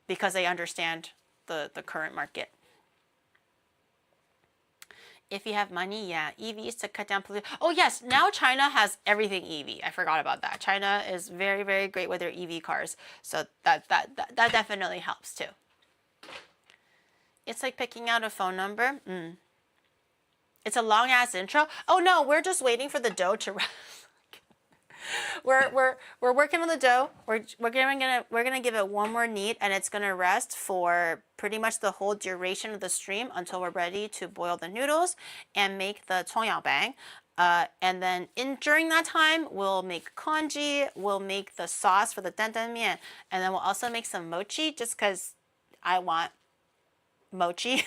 Because they understand the current market. If you have money, yeah, EVs to cut down pollution. Oh yes, now China has everything EV. I forgot about that. China is very, very great with their EV cars. So that definitely helps too. It's like picking out a phone number. It's a long ass intro. Oh no, we're just waiting for the dough to rest. we're working on the dough. We're gonna give it one more knead, and it's gonna rest for pretty much the whole duration of the stream until we're ready to boil the noodles and make the bang. And then during that time, we'll make congee. We'll make the sauce for the dandan mian, and then we'll also make some mochi, just because I want Mochi.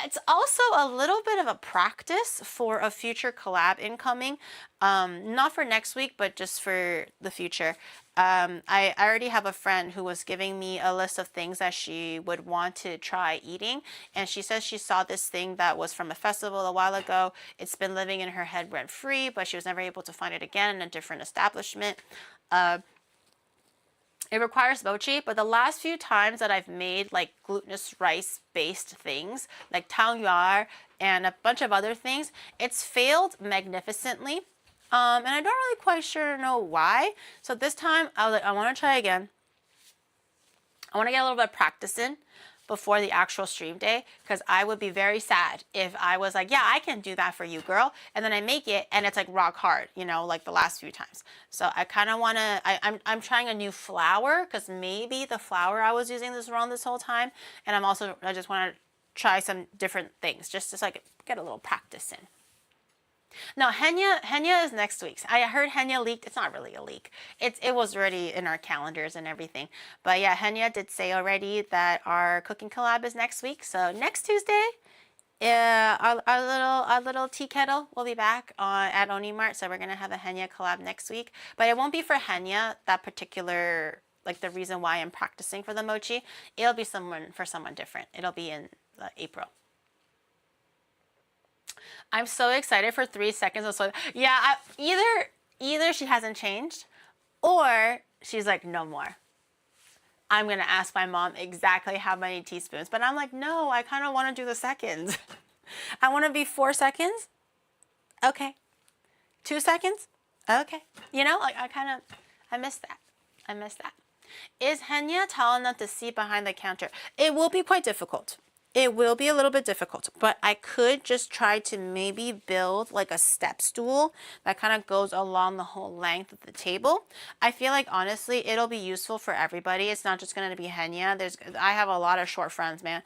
It's also a little bit of a practice for a future collab incoming. Not for next week, but just for the future. I already have a friend who was giving me a list of things that she would want to try eating. And she says she saw this thing that was from a festival a while ago. It's been living in her head rent free, but she was never able to find it again in a different establishment. It requires mochi, but the last few times that I've made like glutinous rice based things like tangyuar and a bunch of other things, it's failed magnificently. And I don't really quite sure know why. So this time I was like, I want to try again. I want to get a little bit of practice in before the actual stream day, because I would be very sad if I was like, yeah, I can do that for you, girl, and then I make it and it's like rock hard, you know, like the last few times. So I kind of want to, I'm trying a new flour, because maybe the flour I was using was wrong this whole time, and I just want to try some different things just to like get a little practice in. No, Henya is next week's. I heard Henya leaked. It's not really a leak. It was already in our calendars and everything. But yeah, Henya did say already that our cooking collab is next week. So next Tuesday, our little tea kettle will be back at Onimart. So we're gonna have a Henya collab next week. But it won't be for Henya, that particular, like the reason why I'm practicing for the mochi. It'll be for someone different. It'll be in April. I'm so excited for 3 seconds of soy. Yeah, either she hasn't changed, or she's like, no more. I'm gonna ask my mom exactly how many teaspoons, but I'm like, no, I kind of want to do the seconds. I want to be 4 seconds. Okay. 2 seconds. Okay. You know, like I miss that. I miss that. Is Henya tall enough to see behind the counter? It will be quite difficult. It will be a little bit difficult, but I could just try to maybe build like a step stool that kind of goes along the whole length of the table. I feel like honestly, it'll be useful for everybody. It's not just going to be Henya. I have a lot of short friends, man.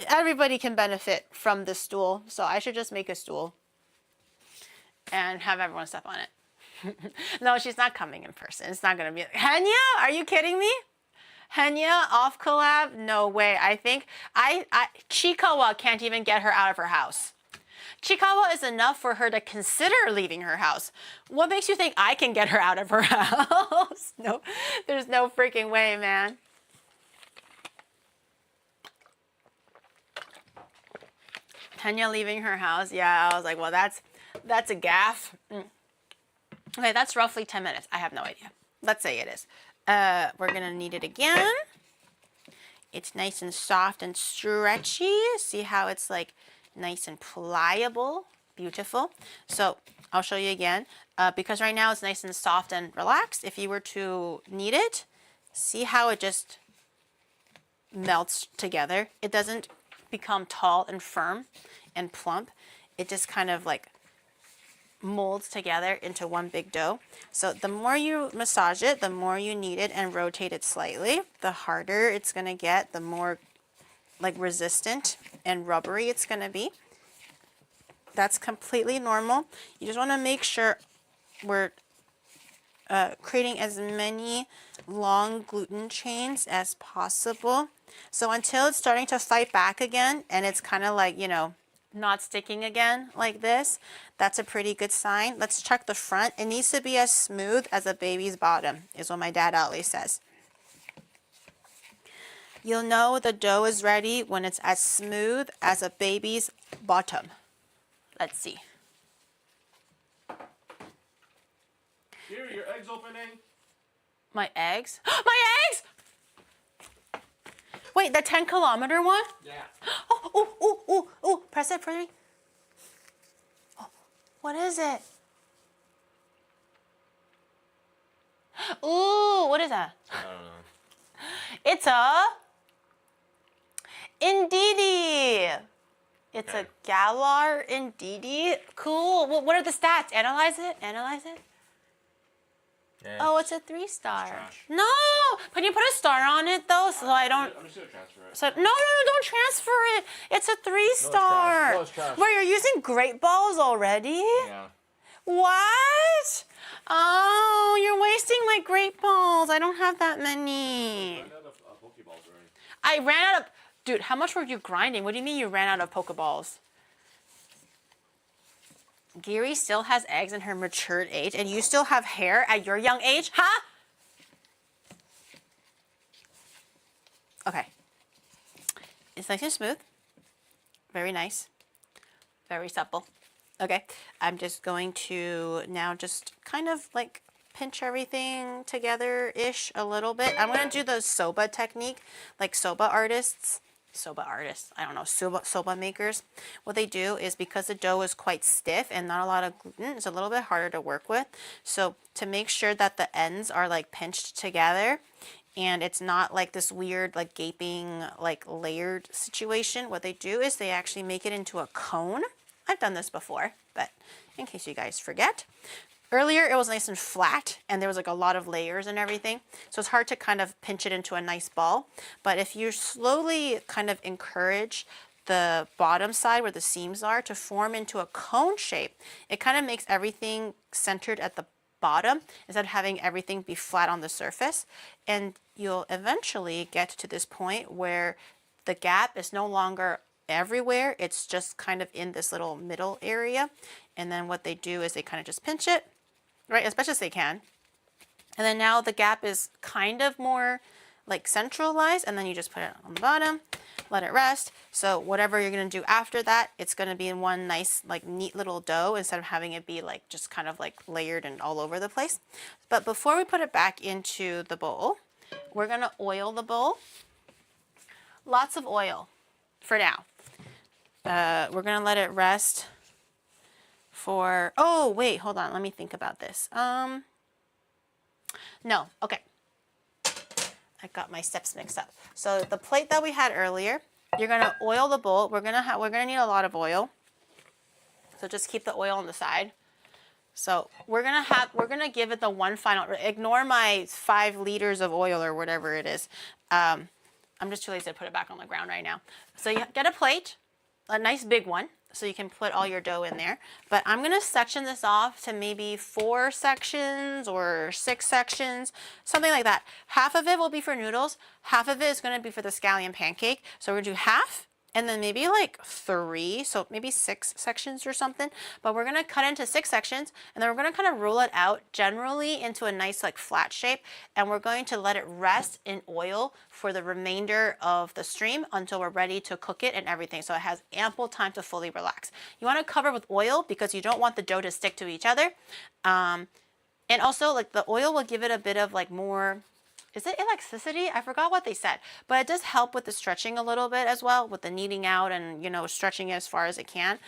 Everybody can benefit from this stool, so I should just make a stool and have everyone step on it. No, she's not coming in person. It's not going to be Henya. Are you kidding me? Henya off collab? No way. I think Chikawa can't even get her out of her house. Chikawa is enough for her to consider leaving her house. What makes you think I can get her out of her house? No, there's no freaking way, man. Henya leaving her house? Yeah, I was like, well, that's a gaffe. Okay, that's roughly 10 minutes. I have no idea. Let's say it is. We're gonna knead it again. It's nice and soft and stretchy. See how it's like nice and pliable. Beautiful. So I'll show you again. Because right now it's nice and soft and relaxed. If you were to knead it, see how it just melts together. It doesn't become tall and firm and plump. It just kind of like molds together into one big dough. So the more you massage it, the more you knead it and rotate it slightly, the harder it's going to get, the more like resistant and rubbery it's going to be. That's completely normal. You just want to make sure we're creating as many long gluten chains as possible. So until it's starting to fight back again and it's kind of like, you know, not sticking again like this, that's a pretty good sign. Let's check the front. It needs to be as smooth as a baby's bottom, is what my dad always says. You'll know the dough is ready when it's as smooth as a baby's bottom. Let's see. Here, your egg's opening. My eggs? My eggs! Wait, the 10-kilometer one? Yeah. Oh, press it for me. Oh, what is it? Ooh, what is that? I don't know. It's a Indidi. It's a Galar Indidi. Cool. What are the stats? Analyze it. Yeah. Oh, it's a 3-star. trash. No! Can you put a star on it though, so I don't... I'm just gonna transfer it. So, no, don't transfer it. It's a 3-star. No, it's trash. Wait, you're using great balls already? Yeah. What? Oh, you're wasting my great balls. I don't have that many. I ran out of Pokeballs already. I ran out of... Dude, how much were you grinding? What do you mean you ran out of Pokeballs? Giri still has eggs in her matured age, and you still have hair at your young age? Huh? Okay. It's nice and smooth. Very nice. Very supple. Okay. I'm just going to now just kind of like pinch everything together-ish a little bit. I'm going to do the soba technique, like soba artists. I don't know, soba makers. What they do is, because the dough is quite stiff and not a lot of gluten, it's a little bit harder to work with. So to make sure that the ends are like pinched together and it's not like this weird like gaping like layered situation, what they do is they actually make it into a cone. I've done this before, but in case you guys forget. Earlier it was nice and flat and there was like a lot of layers and everything. So it's hard to kind of pinch it into a nice ball. But if you slowly kind of encourage the bottom side where the seams are to form into a cone shape, it kind of makes everything centered at the bottom instead of having everything be flat on the surface. And you'll eventually get to this point where the gap is no longer everywhere. It's just kind of in this little middle area. And then what they do is they kind of just pinch it, right, as best as they can. And then now the gap is kind of more like centralized, and then you just put it on the bottom, let it rest. So whatever you're going to do after that, it's going to be in one nice, like neat little dough instead of having it be like just kind of like layered and all over the place. But before we put it back into the bowl, we're going to oil the bowl. Lots of oil for now. We're going to let it rest for, oh, wait, hold on. Let me think about this. No, okay. I got my steps mixed up. So the plate that we had earlier, you're gonna oil the bowl. We're gonna need a lot of oil. So just keep the oil on the side. So we're gonna give it the one final. Ignore my 5 liters of oil or whatever it is. I'm just too lazy to put it back on the ground right now. So you get a plate, a nice big one, so you can put all your dough in there. But I'm gonna section this off to maybe 4 sections or 6 sections, something like that. Half of it will be for noodles, half of it is gonna be for the scallion pancake. So we're gonna do half, and then maybe like 3, so maybe 6 sections or something. But we're gonna cut into 6 sections, and then we're gonna kind of roll it out generally into a nice like flat shape, and we're going to let it rest in oil for the remainder of the stream until we're ready to cook it and everything, so it has ample time to fully relax. You wanna cover with oil because you don't want the dough to stick to each other. And also like the oil will give it a bit of like more, is it elasticity? I forgot what they said, but it does help with the stretching a little bit as well, with the kneading out and, you know, stretching it as far as it can.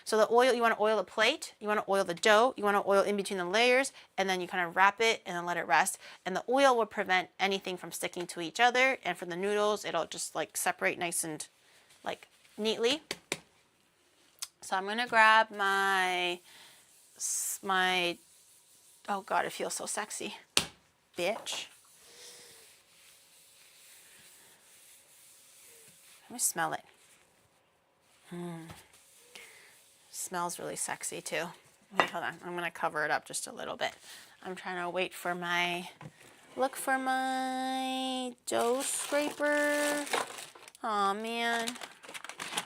So the oil, you want to oil the plate, you want to oil the dough, you want to oil in between the layers, and then you kind of wrap it and then let it rest. And the oil will prevent anything from sticking to each other. And for the noodles, it'll just like separate nice and like neatly. So I'm going to grab my, oh God, it feels so sexy, bitch. Let me smell it. Smells really sexy too. Wait, hold on. I'm gonna cover it up just a little bit. I'm trying to wait for my, look for my dough scraper. Oh man.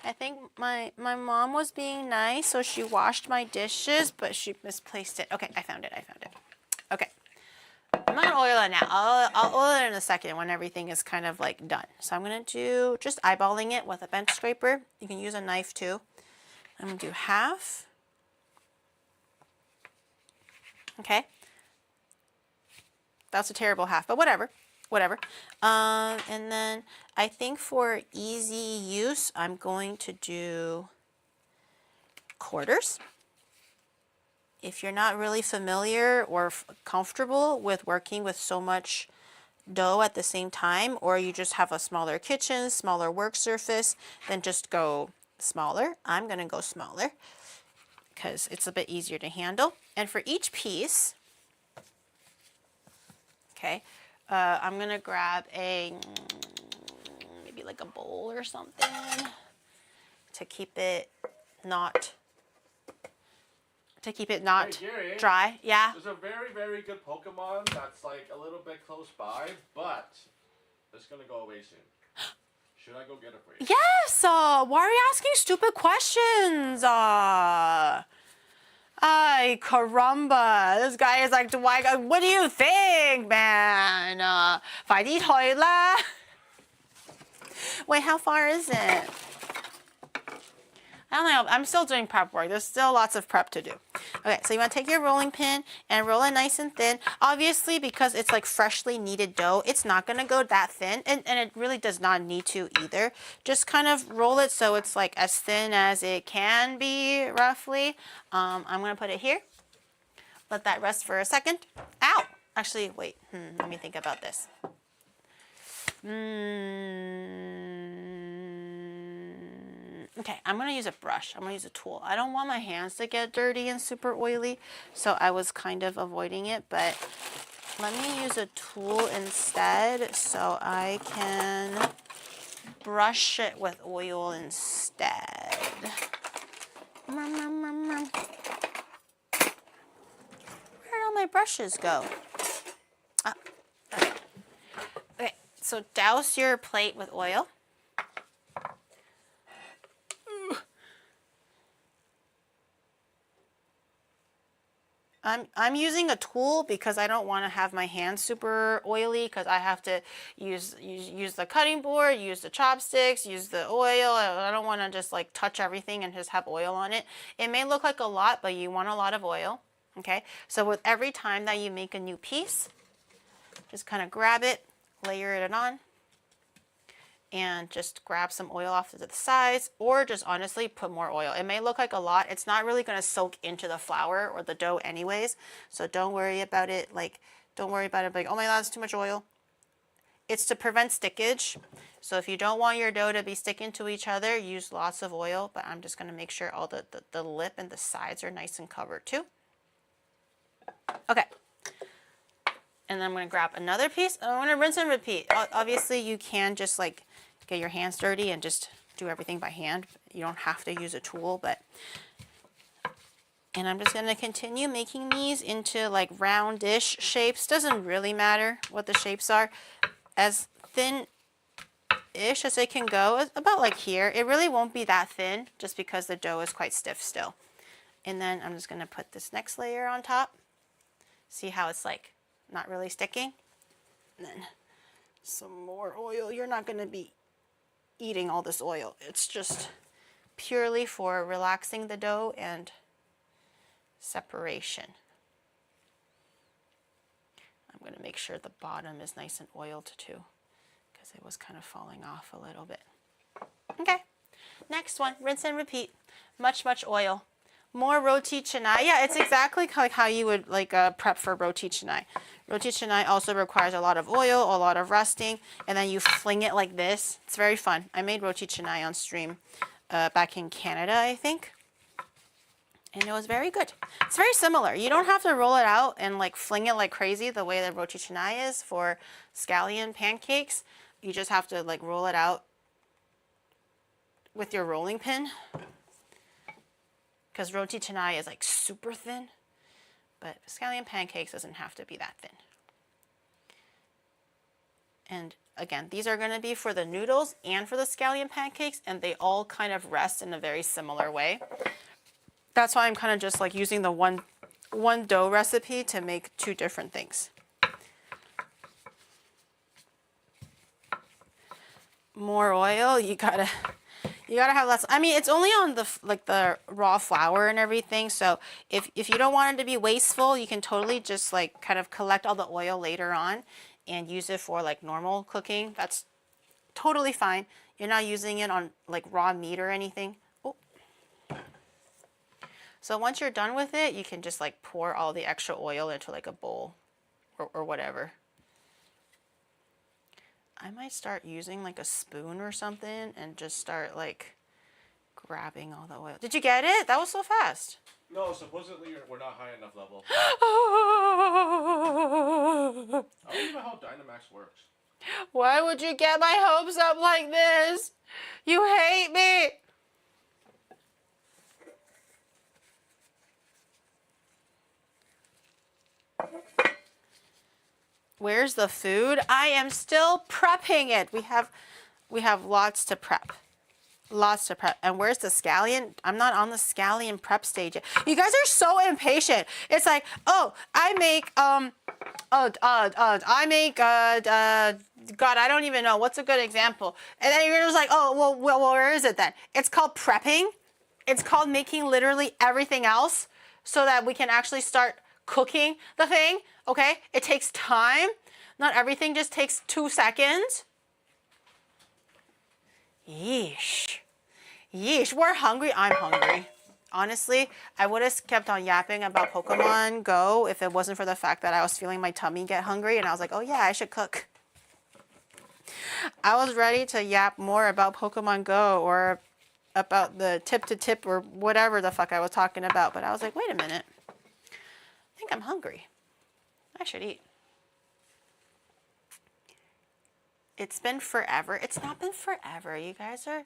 I think my mom was being nice, so she washed my dishes, but she misplaced it. Okay, I found it. Okay. I'm not gonna oil it now. I'll oil it in a second when everything is kind of like done. So I'm gonna do just eyeballing it with a bench scraper. You can use a knife too. I'm gonna do half. Okay. That's a terrible half, but whatever. And then I think for easy use, I'm going to do quarters. If you're not really familiar or comfortable with working with so much dough at the same time, or you just have a smaller kitchen, smaller work surface, then just go smaller. I'm gonna go smaller because it's a bit easier to handle. And for each piece, okay, I'm gonna grab a, maybe like a bowl or something to keep it not Hey, Gary, dry. Yeah. There's a very, very good Pokemon that's like a little bit close by, but it's gonna go away soon. Should I go get it for you? Yes. Why are you asking stupid questions? Ay, caramba. This guy is like, what do you think, man? 快啲去啦. Wait, how far is it? I don't know. I'm still doing prep work. There's still lots of prep to do. Okay, so you want to take your rolling pin and roll it nice and thin. Obviously, because it's like freshly kneaded dough, it's not going to go that thin, and it really does not need to either. Just kind of roll it so it's like as thin as it can be, roughly. I'm going to put it here. Let that rest for a second. Ow! Actually, wait. Let me think about this. Okay, I'm gonna use a brush. I'm gonna use a tool. I don't want my hands to get dirty and super oily, so I was kind of avoiding it, but let me use a tool instead so I can brush it with oil instead. Where'd all my brushes go? Oh, okay. Okay, so douse your plate with oil. I'm using a tool because I don't want to have my hands super oily, because I have to use the cutting board, use the chopsticks, use the oil. I don't want to just like touch everything and just have oil on it. It may look like a lot, but you want a lot of oil. Okay, so with every time that you make a new piece, just kind of grab it, layer it on, and just grab some oil off to the sides, or just honestly put more oil. It may look like a lot. It's not really going to soak into the flour or the dough anyways, so don't worry about it. Like, don't worry about it like, oh my god, that's too much oil. It's to prevent stickage. So if you don't want your dough to be sticking to each other, use lots of oil, but I'm just going to make sure all the lip and the sides are nice and covered too. Okay. And then I'm going to grab another piece. I'm going to rinse and repeat. Obviously, you can just like get your hands dirty and just do everything by hand. You don't have to use a tool, but... And I'm just going to continue making these into like roundish shapes. Doesn't really matter what the shapes are. As thin-ish as they can go, about like here. It really won't be that thin just because the dough is quite stiff still. And then I'm just going to put this next layer on top. See how it's like not really sticking? And then some more oil. You're not going to be eating all this oil. It's just purely for relaxing the dough and separation. I'm going to make sure the bottom is nice and oiled too, because it was kind of falling off a little bit. Okay, next one, rinse and repeat. Much oil. More roti canai. Yeah, it's exactly like how you would like prep for roti canai. Roti canai also requires a lot of oil, a lot of resting, and then you fling it like this. It's very fun. I made roti canai on stream back in Canada, I think. And it was very good. It's very similar. You don't have to roll it out and like fling it like crazy the way that roti canai is for scallion pancakes. You just have to like roll it out with your rolling pin. Because roti canai is like super thin. But scallion pancakes doesn't have to be that thin. And again, these are going to be for the noodles and for the scallion pancakes. And they all kind of rest in a very similar way. That's why I'm kind of just like using the one dough recipe to make two different things. More oil, you gotta have less. I mean, it's only on the raw flour and everything. So if you don't want it to be wasteful, you can totally just like kind of collect all the oil later on and use it for like normal cooking. That's totally fine. You're not using it on like raw meat or anything. So once you're done with it, you can just like pour all the extra oil into like a bowl or whatever. I might start using like a spoon or something and just start like grabbing all the oil. Did you get it? That was so fast. No, supposedly we're not high enough level. I don't even know how Dynamax works. Why would you get my hopes up like this? You hate me. Where's the food? I am still prepping it. We have lots to prep. Lots to prep. And where's the scallion? I'm not on the scallion prep stage yet. You guys are so impatient. It's like, oh, I make God, I don't even know. What's a good example? And then you're just like, oh, well, where is it then? It's called prepping. It's called making literally everything else so that we can actually start cooking the thing. Okay, it takes time. Not everything just takes 2 seconds. Yeesh. We're hungry. I'm hungry. Honestly, I would have kept on yapping about Pokemon Go if it wasn't for the fact that I was feeling my tummy get hungry and I was like, oh yeah, I should cook. I was ready to yap more about Pokemon Go or about the tip to tip or whatever the fuck I was talking about, but I was like, wait a minute. I think I'm hungry. I should eat. It's been forever. It's not been forever. You guys are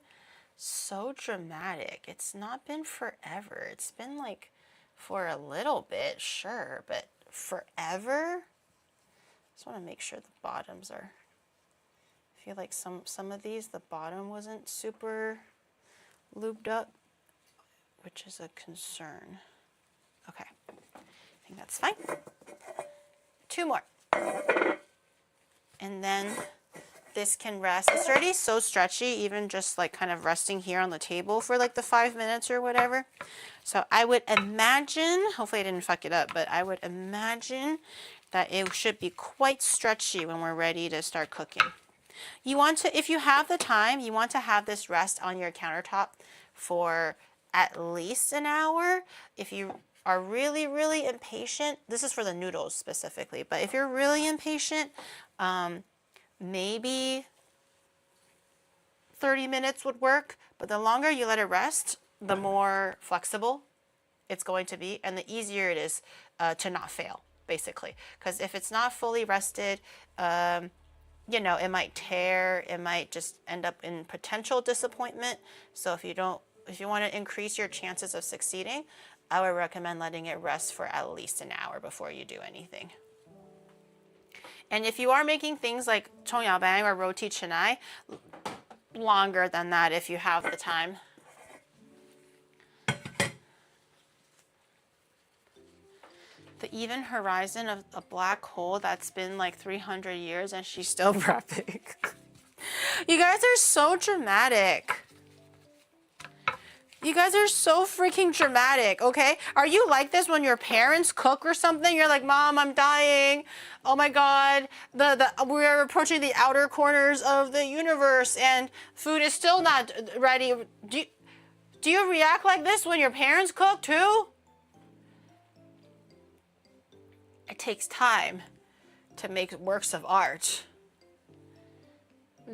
so dramatic. It's not been forever. It's been like for a little bit, sure, but forever? Just want to make sure the bottoms are. I feel like some of these, the bottom wasn't super lubed up, which is a concern. Okay, I think that's fine. 2 more. And then this can rest. It's already so stretchy, even just like kind of resting here on the table for like the 5 minutes or whatever. So I would imagine, hopefully I didn't fuck it up, but I would imagine that it should be quite stretchy when we're ready to start cooking. You want to, if you have the time, you want to have this rest on your countertop for at least an hour. If you are really, really impatient, this is for the noodles specifically, but if you're really impatient, maybe 30 minutes would work, but the longer you let it rest, the more flexible it's going to be, and the easier it is to not fail, basically. Because if it's not fully rested, you know, it might tear, it might just end up in potential disappointment. So if you want to increase your chances of succeeding, I would recommend letting it rest for at least an hour before you do anything. And if you are making things like 청야방 or roti canai, longer than that if you have the time. The even horizon of a black hole that's been like 300 years and she's still prepping. You guys are so dramatic. You guys are so freaking dramatic, okay? Are you like this when your parents cook or something? You're like, Mom, I'm dying. Oh my God, we're approaching the outer corners of the universe and food is still not ready. Do you react like this when your parents cook too? It takes time to make works of art.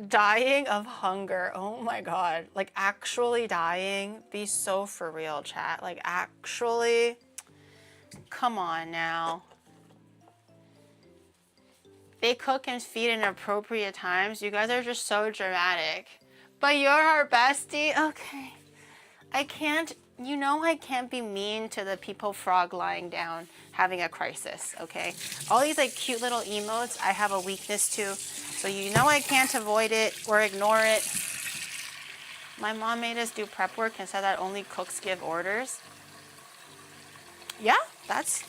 Dying of hunger. Oh my God. Like actually dying. Be so for real, chat. Like actually. Come on now. They cook and feed in appropriate times. You guys are just so dramatic. But you're our bestie. Okay. I can't, you know I can't be mean to the people frog lying down having a crisis, okay? All these like cute little emotes I have a weakness to. So you know I can't avoid it or ignore it. My mom made us do prep work and said that only cooks give orders. Yeah, that's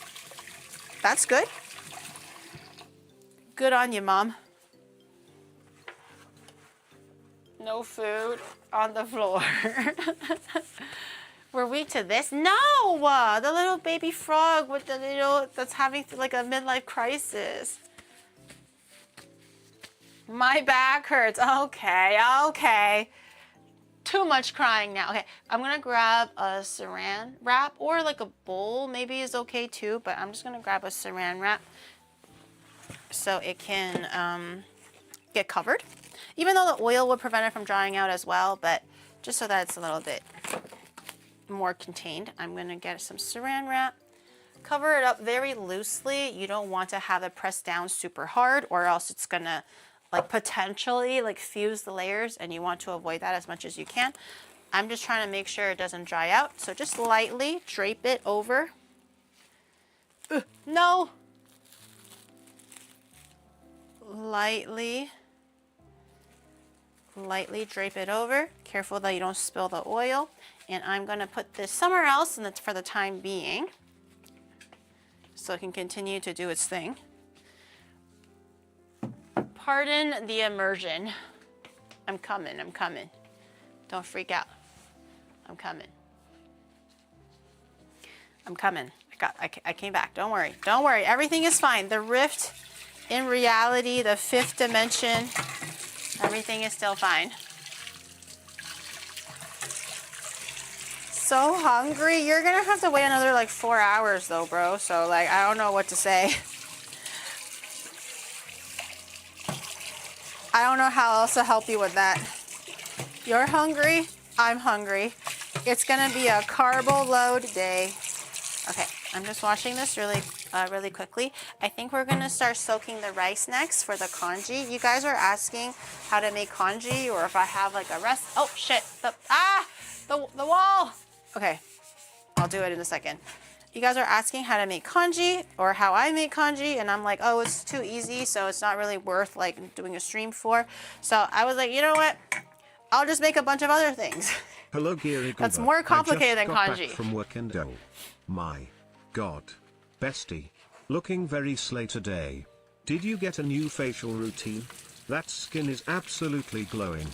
good. Good on you, Mom. No food on the floor. We're weak to this? No! The little baby frog with the little, that's having like a midlife crisis. My back hurts. Okay, okay. Too much crying now. Okay, I'm gonna grab a saran wrap or like a bowl maybe is okay too, but I'm just gonna grab a saran wrap so it can get covered. Even though the oil would prevent it from drying out as well, but just so that it's a little bit more contained, I'm gonna get some saran wrap. Cover it up very loosely. You don't want to have it pressed down super hard or else it's gonna like potentially like fuse the layers and you want to avoid that as much as you can. I'm just trying to make sure it doesn't dry out. So just lightly drape it over. No. Lightly drape it over. Careful that you don't spill the oil. And I'm gonna put this somewhere else and that's for the time being. So it can continue to do its thing. Pardon the immersion. I'm coming, I'm coming. Don't freak out. I'm coming. I'm coming. I came back. Don't worry. Don't worry. Everything is fine. The rift in reality, the fifth dimension, everything is still fine. So hungry. You're gonna have to wait another like 4 hours though, bro. So like, I don't know what to say. I don't know how else to help you with that. You're hungry, I'm hungry. It's gonna be a carbo load day. Okay, I'm just washing this really quickly. I think we're gonna start soaking the rice next for the congee. You guys are asking how to make congee or if I have like a rest. Oh shit, the wall. Okay, I'll do it in a second. You guys are asking how to make congee or how I make congee, and I'm like, oh, it's too easy, so it's not really worth like doing a stream for. So I was like, you know what? I'll just make a bunch of other things. Hello, Gary. That's more complicated than congee. From work and oh my God, bestie, looking very slay today. Did you get a new facial routine? That skin is absolutely glowing.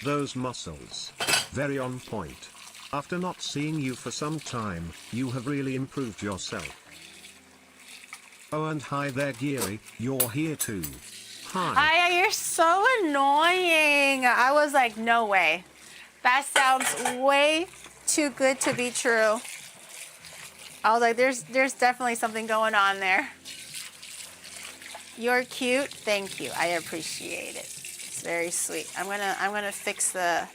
Those muscles, very on point. After not seeing you for some time, you have really improved yourself. Oh, and hi there, Geary, you're here too. Hi. Hi, you're so annoying. I was like, no way. That sounds way too good to be true. I was like, there's definitely something going on there. You're cute. Thank you. I appreciate it. Very sweet. I'm gonna fix the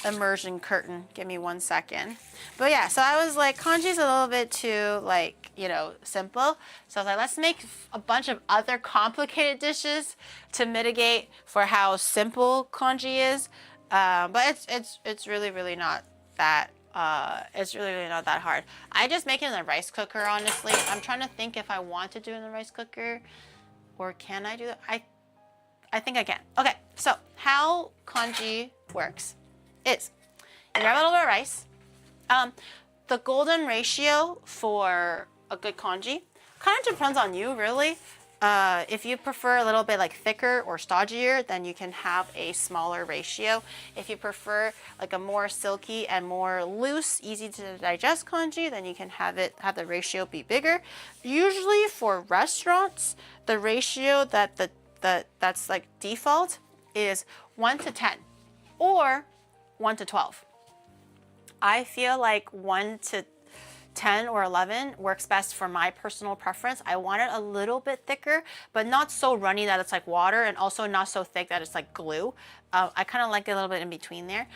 immersion curtain. Give me 1 second. But yeah, so I was like, congee's a little bit too like, you know, simple. So I was like, let's make a bunch of other complicated dishes to mitigate for how simple congee is. But it's really not that it's really not that hard. I just make it in the rice cooker, honestly. I'm trying to think if I want to do it in the rice cooker or can I do that? I think I can. Okay, so how congee works is you grab a little bit of rice. The golden ratio for a good congee kind of depends on you, really. If you prefer a little bit like thicker or stodgier, then you can have a smaller ratio. If you prefer like a more silky and more loose, easy to digest congee, then you can have the ratio be bigger. Usually for restaurants, the ratio that's like default is 1 to 10 or 1 to 12. I feel like 1 to 10 or 11 works best for my personal preference. I want it a little bit thicker, but not so runny that it's like water, and also not so thick that it's like glue. I kind of like it a little bit in between there.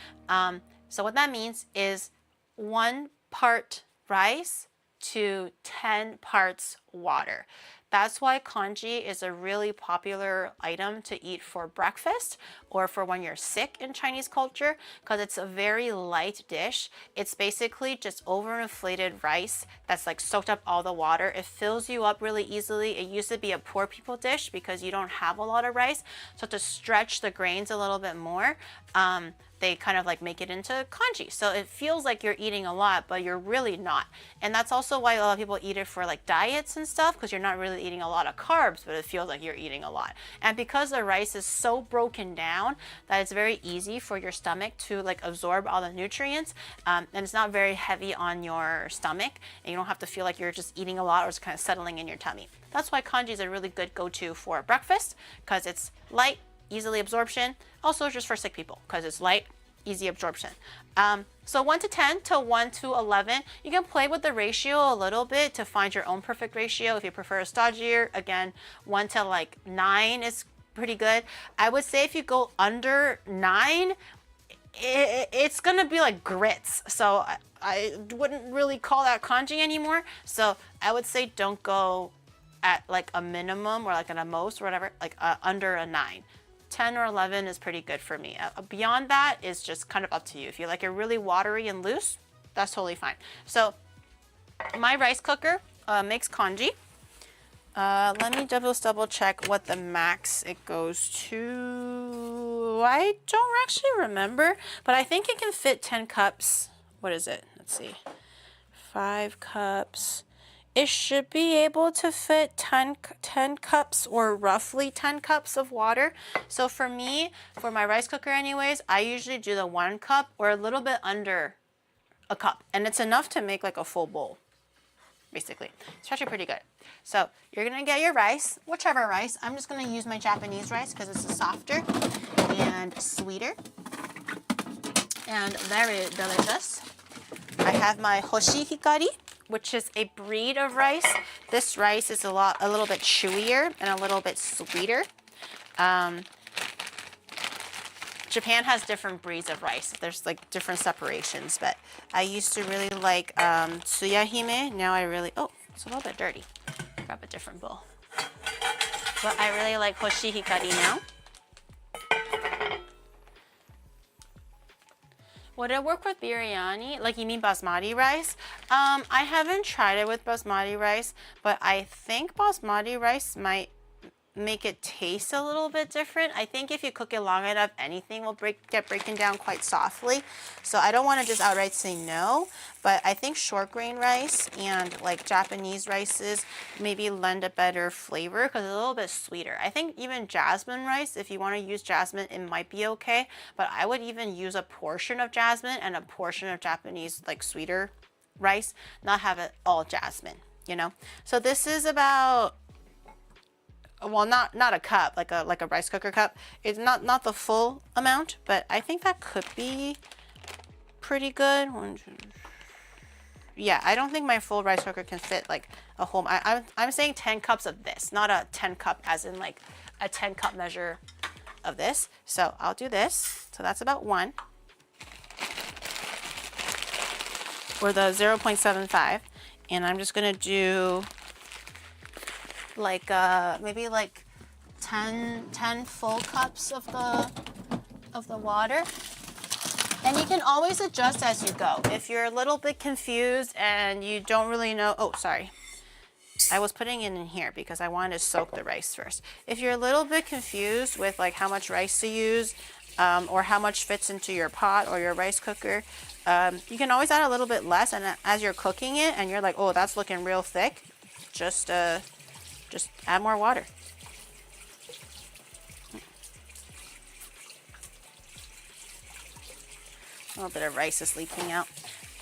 So what that means is 1 part rice to 10 parts water. That's why congee is a really popular item to eat for breakfast or for when you're sick in Chinese culture, because it's a very light dish. It's basically just overinflated rice that's like soaked up all the water. It fills you up really easily. It used to be a poor people dish because you don't have a lot of rice. So to stretch the grains a little bit more, they kind of like make it into congee. So it feels like you're eating a lot, but you're really not. And that's also why a lot of people eat it for like diets and stuff, because you're not really eating a lot of carbs, but it feels like you're eating a lot. And because the rice is so broken down that it's very easy for your stomach to like absorb all the nutrients, and it's not very heavy on your stomach, and you don't have to feel like you're just eating a lot or it's kind of settling in your tummy. That's why congee is a really good go-to for breakfast, because it's light, easily absorption. Also just for sick people, because it's light, easy absorption. So 1 to 10 to 1 to 11. You can play with the ratio a little bit to find your own perfect ratio. If you prefer a stodgier, again, 1 to like 9 is pretty good. I would say if you go under 9, it's gonna be like grits. So I wouldn't really call that congee anymore. So I would say don't go at like a minimum or like at a most or whatever, like under a 9. 10 or 11 is pretty good for me. Beyond that is just kind of up to you. If you like it really watery and loose, that's totally fine. So my rice cooker makes congee. Let me double check what the max it goes to. I don't actually remember, but I think it can fit 10 cups. What is it? Let's see. 5 cups. It should be able to fit 10 cups or roughly 10 cups of water. So for me, for my rice cooker anyways, I usually do the 1 cup or a little bit under a cup. And it's enough to make like a full bowl, basically. It's actually pretty good. So you're gonna get your rice, whichever rice. I'm just gonna use my Japanese rice because it's softer and sweeter and very delicious. I have my Hoshi Hikari, which is a breed of rice. This rice is a little bit chewier and a little bit sweeter. Japan has different breeds of rice. There's like different separations, but I used to really like Tsuyahime. Now I really, oh, it's a little bit dirty. Grab a different bowl. But I really like Hoshi Hikari now. Would it work with biryani? Like, you mean basmati rice? I haven't tried it with basmati rice, but I think basmati rice might make it taste a little bit different. I think if you cook it long enough, anything will get broken down quite softly. So I don't want to just outright say no, but I think short grain rice and like Japanese rices maybe lend a better flavor because it's a little bit sweeter. I think even jasmine rice, if you want to use jasmine, it might be okay, but I would even use a portion of jasmine and a portion of Japanese like sweeter rice, not have it all jasmine, you know? So this is about, well, not a cup, like a rice cooker cup. It's not the full amount, but I think that could be pretty good. Yeah, I don't think my full rice cooker can fit like a whole. I'm saying 10 cups of this, not a 10 cup as in like a 10 cup measure of this. So I'll do this. So that's about 1. Or the 0.75. And I'm just gonna do like maybe like 10 full cups of the water. And you can always adjust as you go. If you're a little bit confused and you don't really know, oh, sorry. I was putting it in here because I wanted to soak the rice first. If you're a little bit confused with like how much rice to use or how much fits into your pot or your rice cooker, you can always add a little bit less. And as you're cooking it and you're like, oh, that's looking real thick, just add more water. A little bit of rice is leaking out.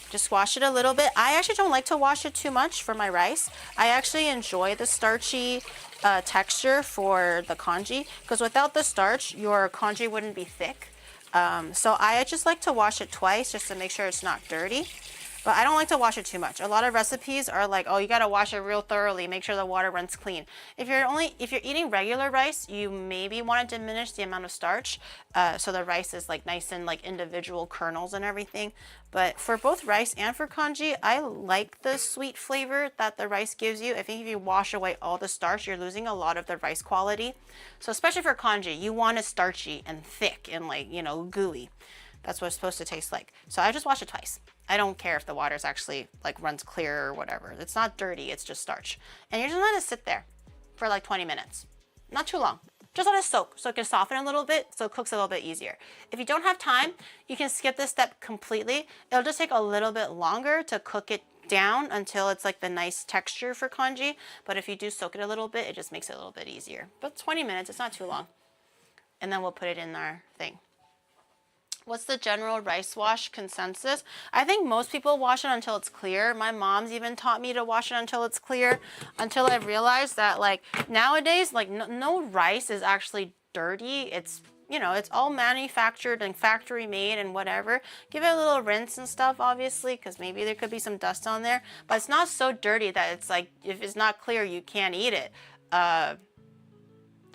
Just wash it a little bit. I actually don't like to wash it too much for my rice. I actually enjoy the starchy texture for the congee because without the starch, your congee wouldn't be thick. So I just like to wash it twice just to make sure it's not dirty. But I don't like to wash it too much. A lot of recipes are like, oh, you gotta wash it real thoroughly, make sure the water runs clean. If you're eating regular rice, you maybe want to diminish the amount of starch, so the rice is like nice and like individual kernels and everything. But for both rice and for congee, I like the sweet flavor that the rice gives you. I think if you wash away all the starch, you're losing a lot of the rice quality. So especially for congee, you want it starchy and thick and like, you know, gooey. That's what it's supposed to taste like. So I just wash it twice. I don't care if the water's actually like runs clear or whatever. It's not dirty, it's just starch. And you're just let it sit there for like 20 minutes. Not too long. Just let it soak so it can soften a little bit so it cooks a little bit easier. If you don't have time, you can skip this step completely. It'll just take a little bit longer to cook it down until it's like the nice texture for congee. But if you do soak it a little bit, it just makes it a little bit easier. But 20 minutes, it's not too long. And then we'll put it in our thing. What's the general rice wash consensus? I think most people wash it until it's clear. My mom's even taught me to wash it until it's clear, until I realized that like nowadays, like no rice is actually dirty. It's, you know, it's all manufactured and factory made and whatever. Give it a little rinse and stuff, obviously, because maybe there could be some dust on there, but it's not so dirty that it's like, if it's not clear, you can't eat it.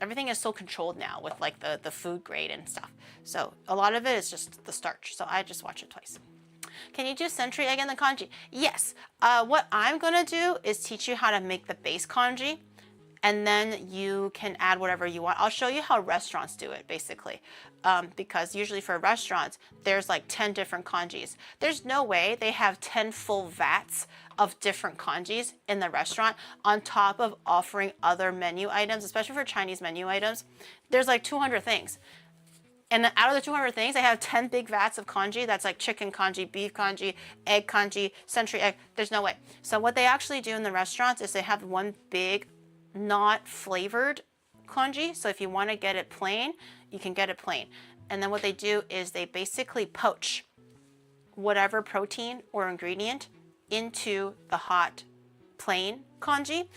Everything is so controlled now with like the food grade and stuff. So a lot of it is just the starch. So I just watch it twice. Can you do century egg in the congee? Yes. What I'm gonna do is teach you how to make the base congee, and then you can add whatever you want. I'll show you how restaurants do it basically. Because usually for restaurants, there's like 10 different congees. There's no way they have 10 full vats of different congees in the restaurant on top of offering other menu items, especially for Chinese menu items. There's like 200 things. And then out of the 200 things, they have 10 big vats of congee. That's like chicken congee, beef congee, egg congee, century egg. There's no way. So what they actually do in the restaurants is they have one big, not flavored congee. So if you want to get it plain, you can get it plain. And then what they do is they basically poach whatever protein or ingredient into the hot plain congee.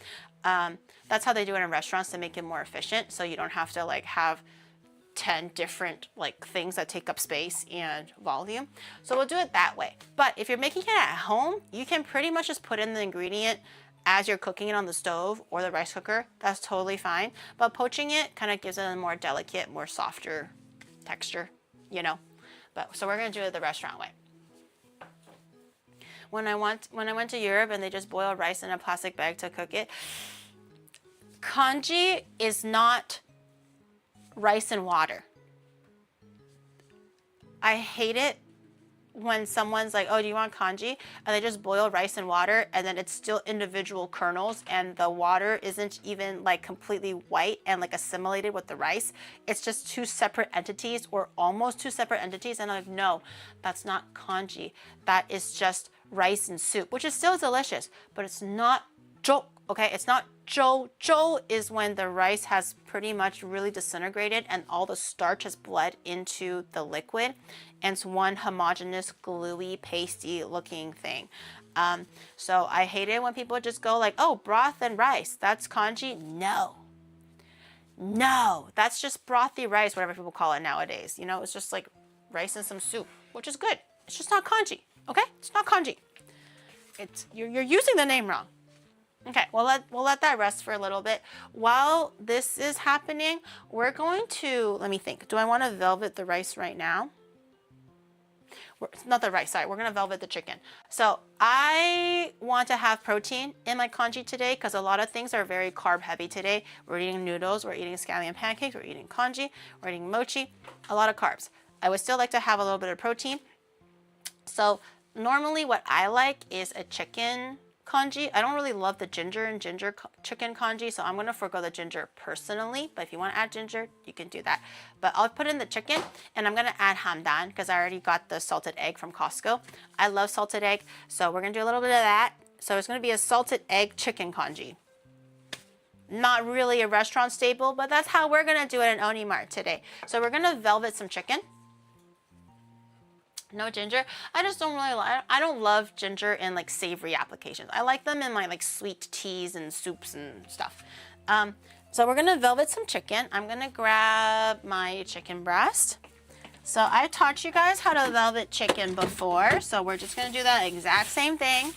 That's how they do it in restaurants to make it more efficient, so you don't have to like have 10 different like things that take up space and volume. So we'll do it that way. But if you're making it at home, you can pretty much just put in the ingredient as you're cooking it on the stove or the rice cooker. That's totally fine. But poaching it kind of gives it a more delicate, more softer texture, you know. But so we're gonna do it the restaurant way. When I went to Europe and they just boil rice in a plastic bag to cook it, congee is not rice and water. I hate it when someone's like, oh, do you want congee? And they just boil rice and water and then it's still individual kernels and the water isn't even like completely white and like assimilated with the rice. It's just two separate entities or almost two separate entities. And I'm like, no, that's not congee. That is just rice and soup, which is still delicious, but it's not zhou, okay? It's not zhou. Zhou is when the rice has pretty much really disintegrated and all the starch has bled into the liquid and it's one homogeneous, gluey, pasty looking thing. So I hate it when people just go like, oh, broth and rice, that's congee. No, that's just brothy rice, whatever people call it nowadays. You know, it's just like rice and some soup, which is good. It's just not congee. Okay, it's not congee. You're using the name wrong. Okay, we'll let that rest for a little bit. While this is happening, we're going to, let me think. Do I want to velvet the rice right now? Not the rice, sorry. We're going to velvet the chicken. So I want to have protein in my congee today because a lot of things are very carb heavy today. We're eating noodles, we're eating scallion pancakes, we're eating congee, we're eating mochi, a lot of carbs. I would still like to have a little bit of protein. So normally what I like is a chicken congee. I don't really love the ginger and ginger chicken congee, so I'm gonna forego the ginger personally, but if you want to add ginger, you can do that. But I'll put in the chicken and I'm gonna add hamdan because I already got the salted egg from Costco. I love salted egg, so we're gonna do a little bit of that. So it's gonna be a salted egg chicken congee. Not really a restaurant staple, but that's how we're gonna do it in Onimart today. So we're gonna velvet some chicken. No ginger. I just don't really like, I don't love ginger in like savory applications. I like them in my like sweet teas and soups and stuff. So we're gonna velvet some chicken. I'm gonna grab my chicken breast. So I taught you guys how to velvet chicken before, so we're just gonna do that exact same thing,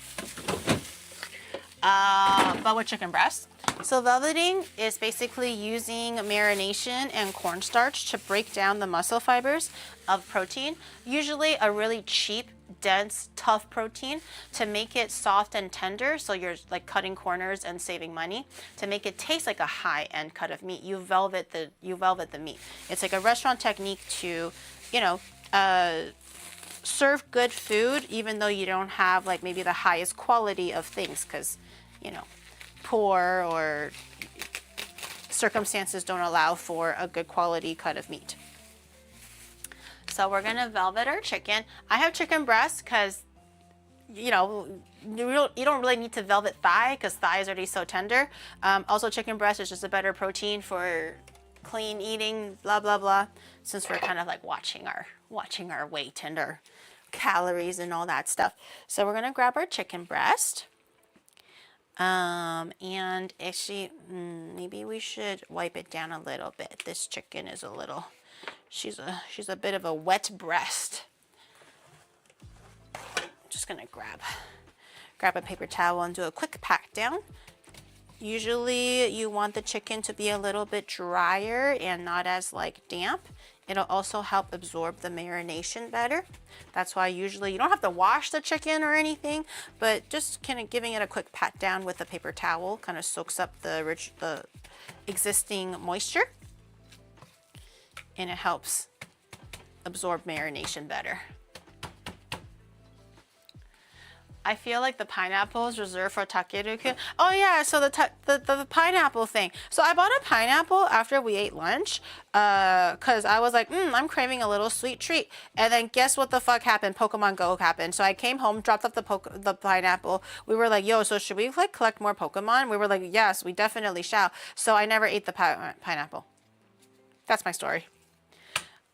but with chicken breast. So velveting is basically using marination and cornstarch to break down the muscle fibers of protein, usually a really cheap, dense, tough protein, to make it soft and tender, so you're like cutting corners and saving money. To make it taste like a high-end cut of meat, you velvet the meat. It's like a restaurant technique to, you know, serve good food even though you don't have like maybe the highest quality of things because, you know, poor or circumstances don't allow for a good quality cut of meat. So we're gonna velvet our chicken. I have chicken breast because, you know, you don't really need to velvet thigh because thigh is already so tender. Also, chicken breast is just a better protein for clean eating, blah blah blah. Since we're kind of like watching our weight and our calories and all that stuff. So we're gonna grab our chicken breast. And actually, maybe we should wipe it down a little bit. This chicken is a little, she's a bit of a wet breast. I'm just gonna grab a paper towel and do a quick pat down. Usually you want the chicken to be a little bit drier and not as like damp. It'll also help absorb the marination better. That's why usually you don't have to wash the chicken or anything, but just kind of giving it a quick pat down with a paper towel kind of soaks up the existing moisture, and it helps absorb marination better. I feel like the pineapple is reserved for takeruku. Oh yeah, so the pineapple thing. So I bought a pineapple after we ate lunch because I was like, I'm craving a little sweet treat. And then guess what the fuck happened? Pokemon Go happened. So I came home, dropped off the pineapple. We were like, yo, so should we like collect more Pokemon? We were like, yes, we definitely shall. So I never ate the pineapple. That's my story.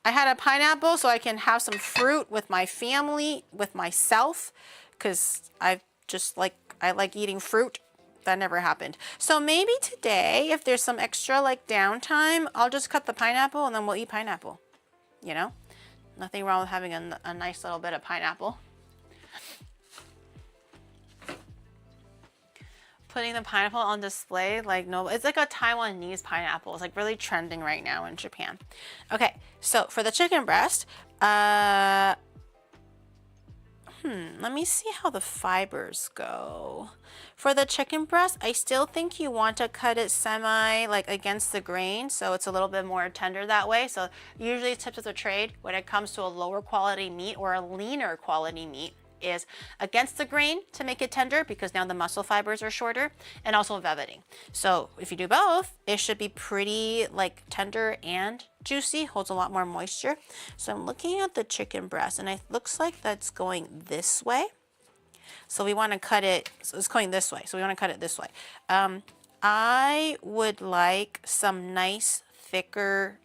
I had a pineapple so I can have some fruit with my family, with myself, because I like eating fruit. That never happened. So maybe today, if there's some extra like downtime, I'll just cut the pineapple and then we'll eat pineapple. You know, nothing wrong with having a nice little bit of pineapple. Putting the pineapple on display, like no, it's like a Taiwanese pineapple. It's like really trending right now in Japan. Okay, so for the chicken breast, let me see how the fibers go. For the chicken breast, I still think you want to cut it semi like against the grain, so it's a little bit more tender that way. So usually tips of the trade when it comes to a lower quality meat or a leaner quality meat is against the grain to make it tender because now the muscle fibers are shorter, and also velveting. So if you do both, it should be pretty like tender and juicy, holds a lot more moisture. So I'm looking at the chicken breast and it looks like that's going this way. So we want to cut it, so it's going this way. So we want to cut it this way. I would like some nice thicker,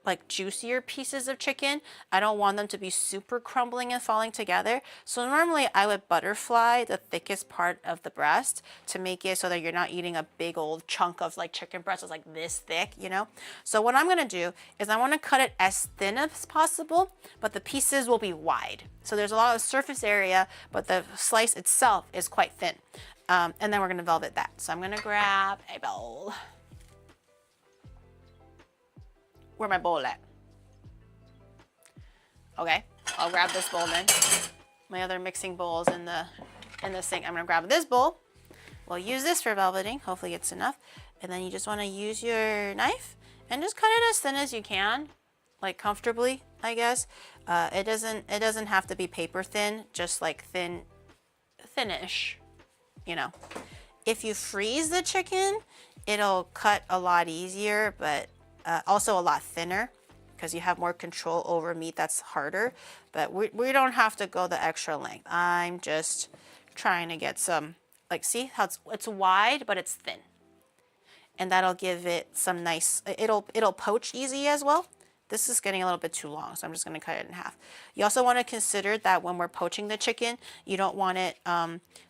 like juicier pieces of chicken. I don't want them to be super crumbling and falling together. So normally I would butterfly the thickest part of the breast to make it so that you're not eating a big old chunk of like chicken breast that's like this thick, you know? So what I'm gonna do is I wanna cut it as thin as possible, but the pieces will be wide. So there's a lot of surface area, but the slice itself is quite thin. And then we're gonna velvet that. So I'm gonna grab a bowl. Where my bowl at? Okay, I'll grab this bowl then. My other mixing bowls in the sink. I'm gonna grab this bowl. We'll use this for velveting. Hopefully it's enough. And then you just wanna use your knife and just cut it as thin as you can, like comfortably, I guess. It doesn't have to be paper thin, just like thinnish, you know. If you freeze the chicken, it'll cut a lot easier, but also a lot thinner because you have more control over meat that's harder. But we don't have to go the extra length. I'm just trying to get some, like, see how it's wide, but it's thin. And that'll give it some nice, it'll poach easy as well. This is getting a little bit too long, so I'm just gonna cut it in half. You also wanna consider that when we're poaching the chicken, you don't want it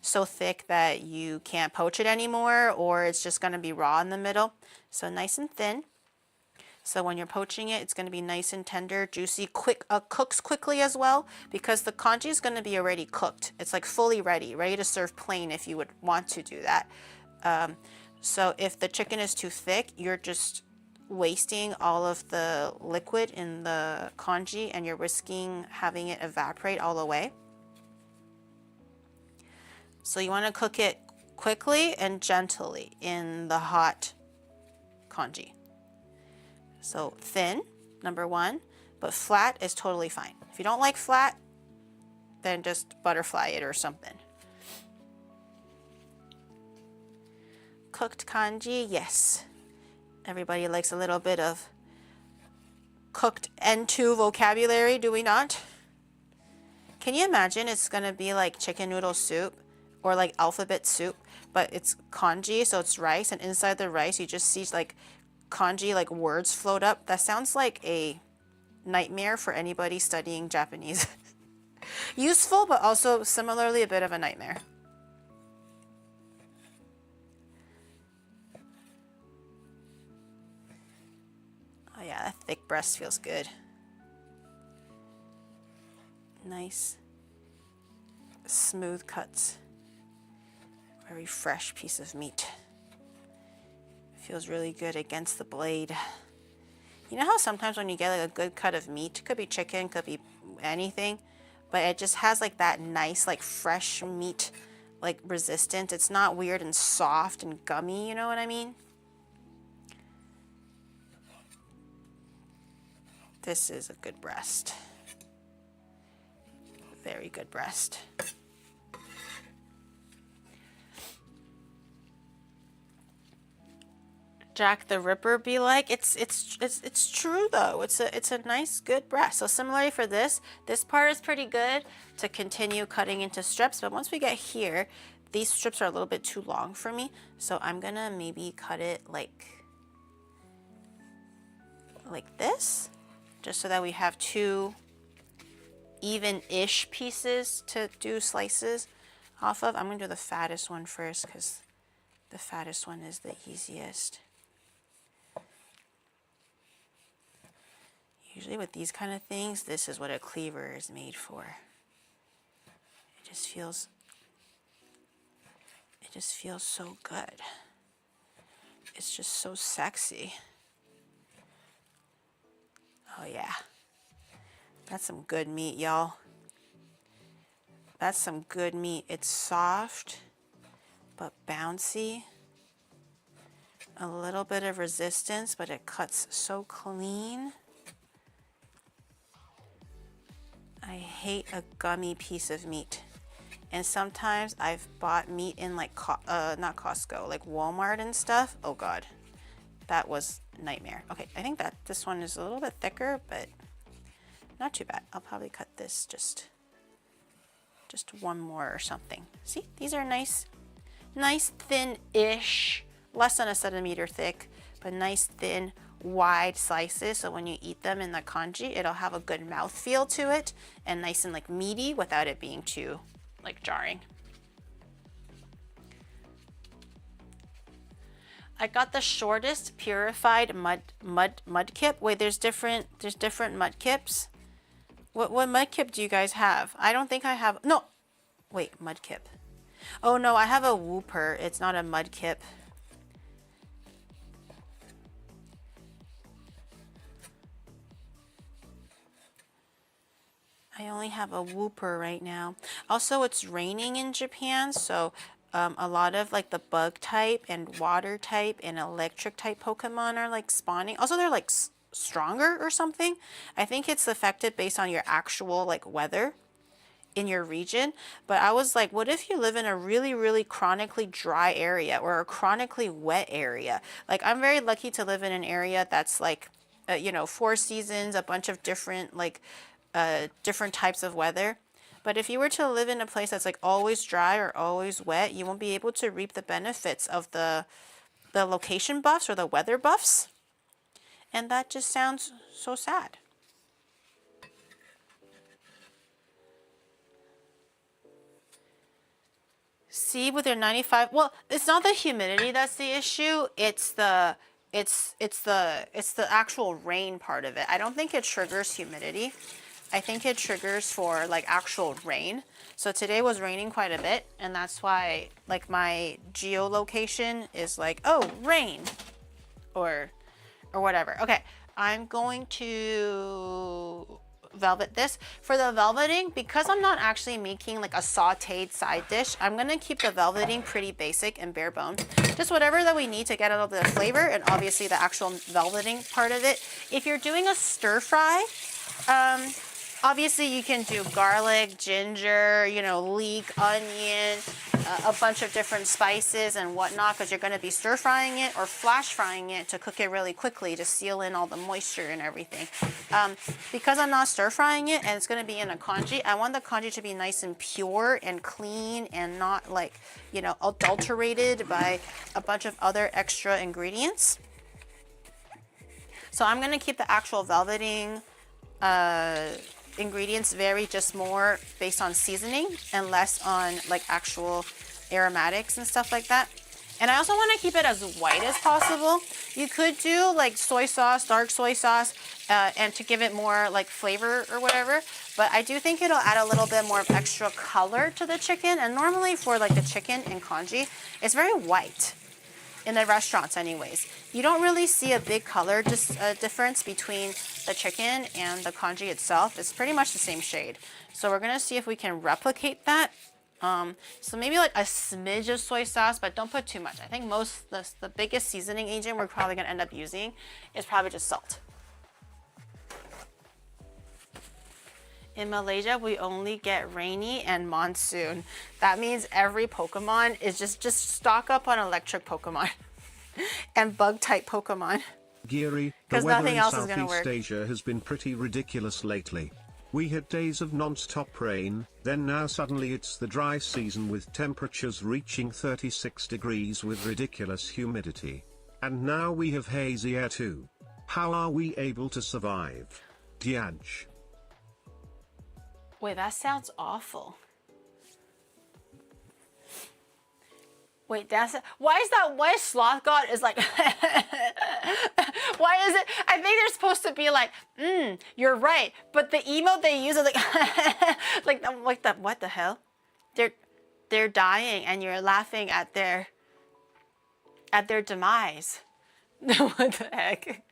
so thick that you can't poach it anymore, or it's just gonna be raw in the middle. So nice and thin. So when you're poaching it, it's gonna be nice and tender, juicy, quick, cooks quickly as well, because the congee is gonna be already cooked. It's like fully ready to serve plain if you would want to do that. So if the chicken is too thick, you're just wasting all of the liquid in the congee and you're risking having it evaporate all the way. So you want to cook it quickly and gently in the hot congee. So thin, number one, but flat is totally fine. If you don't like flat, then just butterfly it or something. Cooked congee, yes. Everybody likes a little bit of cooked N2 vocabulary, do we not? Can you imagine it's gonna be like chicken noodle soup or like alphabet soup, but it's congee, so it's rice, and inside the rice you just see like congee, like words float up. That sounds like a nightmare for anybody studying Japanese. Useful, but also similarly a bit of a nightmare. Oh yeah, that thick breast feels good. Nice, smooth cuts. Very fresh piece of meat. Feels really good against the blade. You know how sometimes when you get like a good cut of meat, could be chicken, could be anything, but it just has like that nice, like fresh meat, like resistance. It's not weird and soft and gummy, you know what I mean? This is a good breast. Very good breast. Jack the Ripper be like, it's true though. It's a nice good breast. So similarly for this part is pretty good to continue cutting into strips, but once we get here, these strips are a little bit too long for me. So I'm gonna maybe cut it like this, just so that we have two even-ish pieces to do slices off of. I'm gonna do the fattest one first because the fattest one is the easiest. Usually with these kind of things, this is what a cleaver is made for. It just feels so good. It's just so sexy. Oh yeah. That's some good meat, y'all. That's some good meat. It's soft, but bouncy. A little bit of resistance, but it cuts so clean. I hate a gummy piece of meat. And sometimes I've bought meat in like, not Costco, like Walmart and stuff. Oh God, that was a nightmare. Okay, I think that this one is a little bit thicker, but not too bad. I'll probably cut this just one more or something. See, these are nice thin-ish, less than a centimeter thick, but nice thin, wide slices. So when you eat them in the congee, it'll have a good mouthfeel to it and nice and like meaty without it being too like jarring. I got the shortest purified mud kip. Wait, there's different mud kips. What mud kip do you guys have? I don't think I have. No, wait, mud kip. Oh no, I have a Whooper. It's not a Mudkip. I only have a Whooper right now. Also, it's raining in Japan, so a lot of like the bug type and water type and electric type Pokemon are like spawning. Also, they're like stronger or something. I think it's affected based on your actual like weather in your region. But I was like, what if you live in a really, really chronically dry area or a chronically wet area? Like, I'm very lucky to live in an area that's like, you know, 4 seasons, a bunch of different like different types of weather. But if you were to live in a place that's like always dry or always wet, you won't be able to reap the benefits of the location buffs or the weather buffs. And that just sounds so sad. See, with your 95, well, it's not the humidity that's the issue. It's the actual rain part of it. I don't think it triggers humidity. I think it triggers for like actual rain. So today was raining quite a bit, and that's why like my geolocation is like, oh, rain or whatever. Okay, I'm going to velvet this. For the velveting, because I'm not actually making like a sauteed side dish, I'm gonna keep the velveting pretty basic and bare bones. Just whatever that we need to get a little bit of flavor, and obviously the actual velveting part of it. If you're doing a stir fry, obviously you can do garlic, ginger, you know, leek, onion, a bunch of different spices and whatnot, because you're going to be stir frying it or flash frying it to cook it really quickly to seal in all the moisture and everything. Because I'm not stir frying it and it's going to be in a congee, I want the congee to be nice and pure and clean and not like, you know, adulterated by a bunch of other extra ingredients. So I'm going to keep the actual velveting ingredients vary just more based on seasoning and less on like actual aromatics and stuff like that. And I also want to keep it as white as possible. You could do like soy sauce, dark soy sauce, and to give it more like flavor or whatever. But I do think it'll add a little bit more of extra color to the chicken. And normally for like the chicken in congee, it's very white. In the restaurants anyways. You don't really see a big color difference between the chicken and the congee itself. It's pretty much the same shade. So we're gonna see if we can replicate that. So maybe like a smidge of soy sauce, but don't put too much. I think the biggest seasoning agent we're probably gonna end up using is probably just salt. In Malaysia, we only get rainy and monsoon. That means every Pokemon is just stock up on electric Pokemon and bug type Pokemon. Geary, the weather in Southeast Asia has been pretty ridiculous lately. We had days of non-stop rain, then now suddenly it's the dry season with temperatures reaching 36 degrees with ridiculous humidity. And now we have hazy air too. How are we able to survive? Diaj. Wait, that sounds awful. Wait, why is Sloth God is like, why is it, I think they're supposed to be like, you're right, but the emote they use is like, what the hell? They're dying and you're laughing at their demise. What the heck?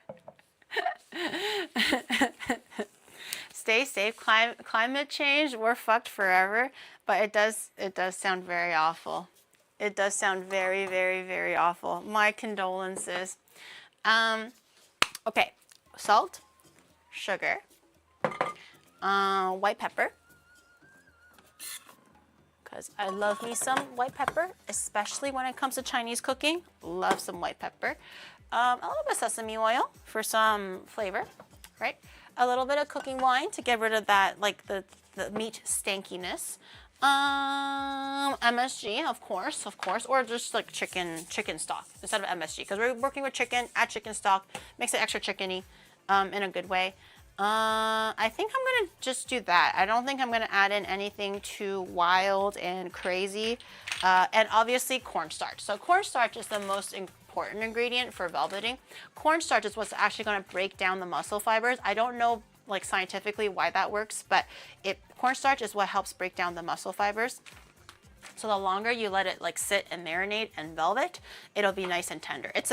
Stay safe. Climate change, we're fucked forever. But it does sound very awful. It does sound very, very, very awful. My condolences. Okay, salt, sugar, white pepper. Because I love me some white pepper, especially when it comes to Chinese cooking. Love some white pepper. A little bit of sesame oil for some flavor, right? A little bit of cooking wine to get rid of that, like the meat stankiness. MSG, of course, or just like chicken stock instead of MSG, because we're working with chicken. Add chicken stock, makes it extra chickeny, in a good way. I think I'm gonna just do that. I don't think I'm gonna add in anything too wild and crazy. And obviously cornstarch. So cornstarch is the most important ingredient for velveting. Cornstarch is what's actually gonna break down the muscle fibers. I don't know like scientifically why that works, but cornstarch is what helps break down the muscle fibers. So the longer you let it like sit and marinate and velvet, it'll be nice and tender. It's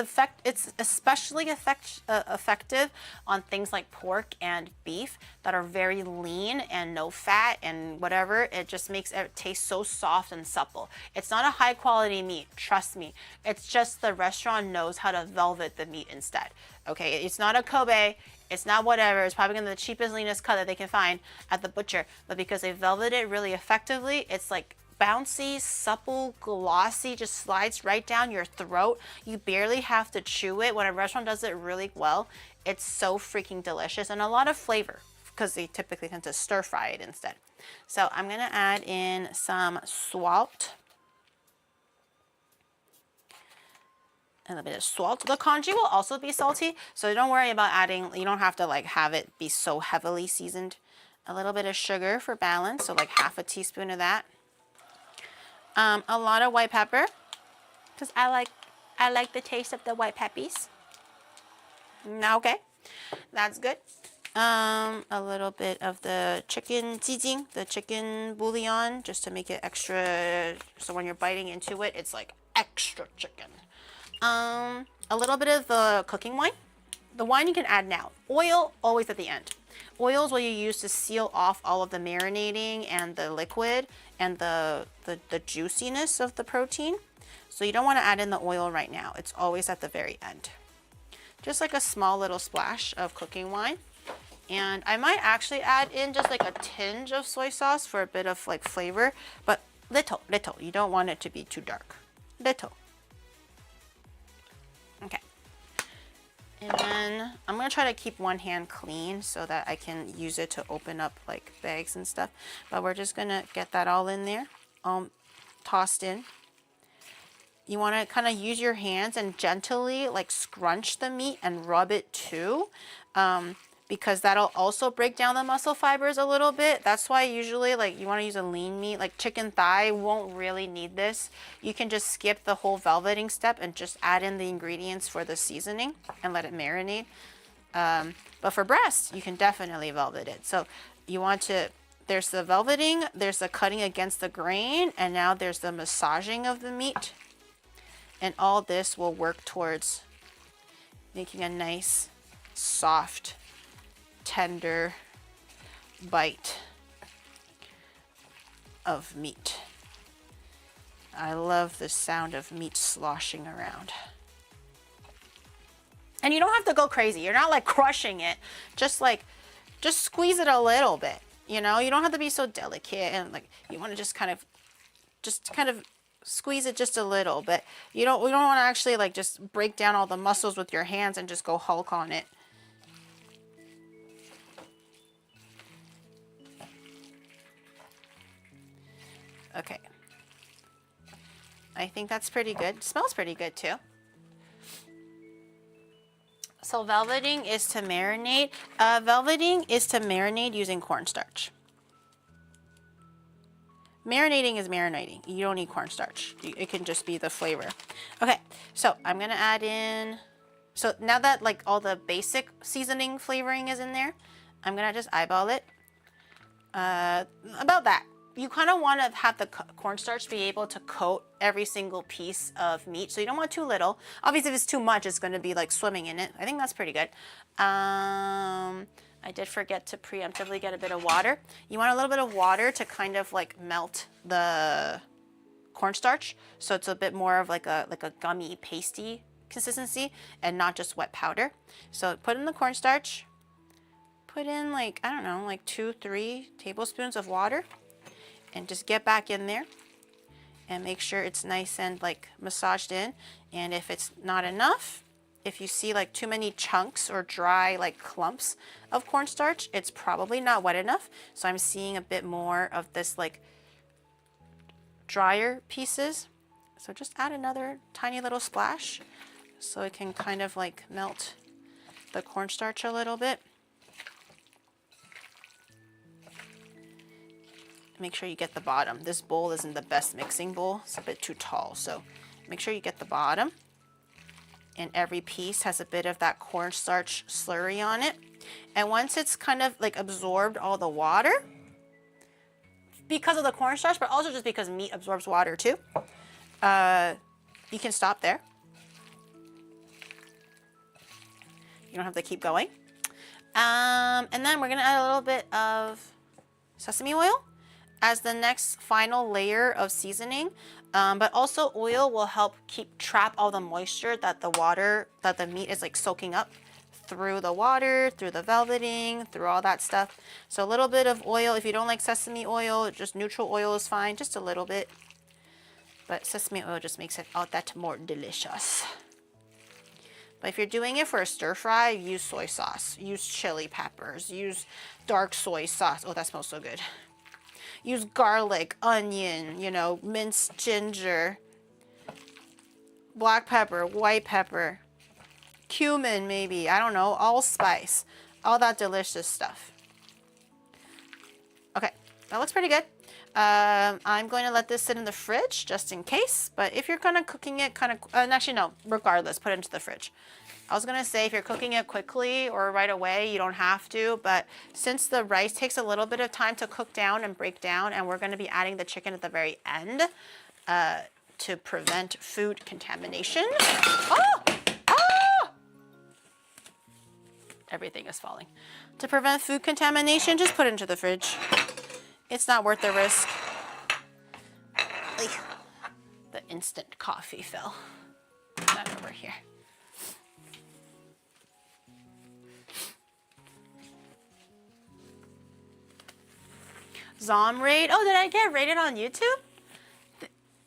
especially effective on things like pork and beef that are very lean and no fat and whatever. It just makes it taste so soft and supple. It's not a high quality meat, trust me. It's just the restaurant knows how to velvet the meat instead. Okay, it's not a Kobe, it's not whatever, it's probably gonna be the cheapest, leanest cut that they can find at the butcher, but because they velvet it really effectively, it's like bouncy, supple, glossy, just slides right down your throat. You barely have to chew it. When a restaurant does it really well, it's so freaking delicious and a lot of flavor because they typically tend to stir fry it instead. So I'm gonna add in some salt. And a bit of salt. The congee will also be salty, so don't worry about adding, you don't have to like have it be so heavily seasoned. A little bit of sugar for balance, so like half a teaspoon of that. A lot of white pepper, because I like the taste of the white peppies. Okay, that's good. A little bit of the chicken jijing, the chicken bouillon, just to make it extra, so when you're biting into it, it's like extra chicken. A little bit of the cooking wine. The wine you can add now. Oil, always at the end. Oil is what you use to seal off all of the marinating and the liquid and the juiciness of the protein. So you don't want to add in the oil right now. It's always at the very end. Just like a small little splash of cooking wine. And I might actually add in just like a tinge of soy sauce for a bit of like flavor, but little. You don't want it to be too dark. Little. Okay. And then I'm going to try to keep one hand clean so that I can use it to open up like bags and stuff. But we're just going to get that all in there, tossed in. You want to kind of use your hands and gently like scrunch the meat and rub it too. Because that'll also break down the muscle fibers a little bit. That's why usually like you want to use a lean meat, like chicken thigh won't really need this. You can just skip the whole velveting step and just add in the ingredients for the seasoning and let it marinate. But for breast, you can definitely velvet it. So you want to, there's the velveting, there's the cutting against the grain, and now there's the massaging of the meat. And all this will work towards making a nice, soft, tender bite of meat. I love the sound of meat sloshing around. And you don't have to go crazy. You're not like crushing it. Just squeeze it a little bit. You know, you don't have to be so delicate, and like you want to just kind of squeeze it just a little, but we don't want to actually like just break down all the muscles with your hands and just go Hulk on it. Okay. I think that's pretty good. It smells pretty good too. So velveting is to marinate. Velveting is to marinate using cornstarch. Marinating is marinating. You don't need cornstarch. It can just be the flavor. Okay, so I'm gonna add in, so now that like all the basic seasoning flavoring is in there, I'm gonna just eyeball it. About that. You kind of want to have the cornstarch be able to coat every single piece of meat. So you don't want too little. Obviously, if it's too much, it's going to be like swimming in it. I think that's pretty good. I did forget to preemptively get a bit of water. You want a little bit of water to kind of like melt the cornstarch. So it's a bit more of like a gummy, pasty consistency and not just wet powder. So put in the cornstarch. Put in like, I don't know, like 2-3 tablespoons of water. And just get back in there and make sure it's nice and like massaged in. And if it's not enough, if you see like too many chunks or dry like clumps of cornstarch, it's probably not wet enough. So I'm seeing a bit more of this like drier pieces. So just add another tiny little splash so it can kind of like melt the cornstarch a little bit. Make sure you get the bottom. This bowl isn't the best mixing bowl. It's a bit too tall. So make sure you get the bottom. And every piece has a bit of that cornstarch slurry on it. And once it's kind of like absorbed all the water, because of the cornstarch, but also just because meat absorbs water too. You can stop there. You don't have to keep going. And then we're gonna add a little bit of sesame oil as the next final layer of seasoning. But also oil will help trap all the moisture that the meat is like soaking up through the water, through the velveting, through all that stuff. So a little bit of oil. If you don't like sesame oil, just neutral oil is fine, just a little bit. But sesame oil just makes it all that more delicious. But if you're doing it for a stir fry, use soy sauce, use chili peppers, use dark soy sauce. Oh, that smells so good. Use garlic, onion, you know, minced ginger, black pepper, white pepper, cumin maybe, I don't know, allspice, all that delicious stuff. Okay, that looks pretty good. I'm going to let this sit in the fridge just in case, but if you're kind of cooking it actually no, regardless, put it into the fridge. I was gonna say if you're cooking it quickly or right away, you don't have to, but since the rice takes a little bit of time to cook down and break down, and we're gonna be adding the chicken at the very end to prevent food contamination. Oh! Ah! Everything is falling. To prevent food contamination, just put it into the fridge. It's not worth the risk. The instant coffee fell. That over here. Zom raid. Oh, did I get rated on YouTube?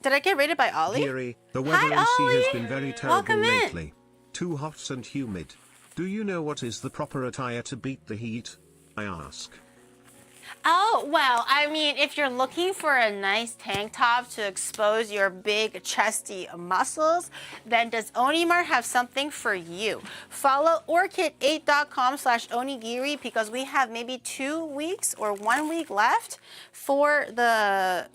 Did I get rated by Ollie? Dearie, the weather Hi, in sea Ollie. has been very terrible Welcome in. lately. Too hot and humid. Do you know what is the proper attire to beat the heat? I ask. Oh, well, I mean, if you're looking for a nice tank top to expose your big chesty muscles, then does Onimar have something for you? Follow orchid8.com/onigiri because we have maybe 2 weeks or 1 week left for the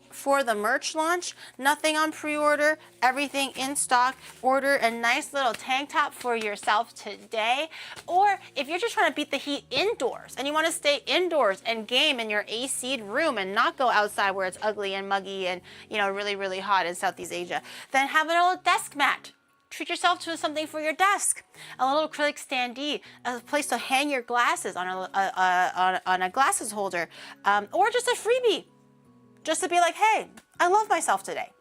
merch launch. Nothing on pre-order, everything in stock. Order a nice little tank top for yourself today. Or if you're just trying to beat the heat indoors and you want to stay indoors and game in your AC'd room and not go outside where it's ugly and muggy and, you know, really, really hot in Southeast Asia, then have a little desk mat. Treat yourself to something for your desk. A little acrylic standee, a place to hang your glasses on a glasses holder, or just a freebie. Just to be like, hey, I love myself today.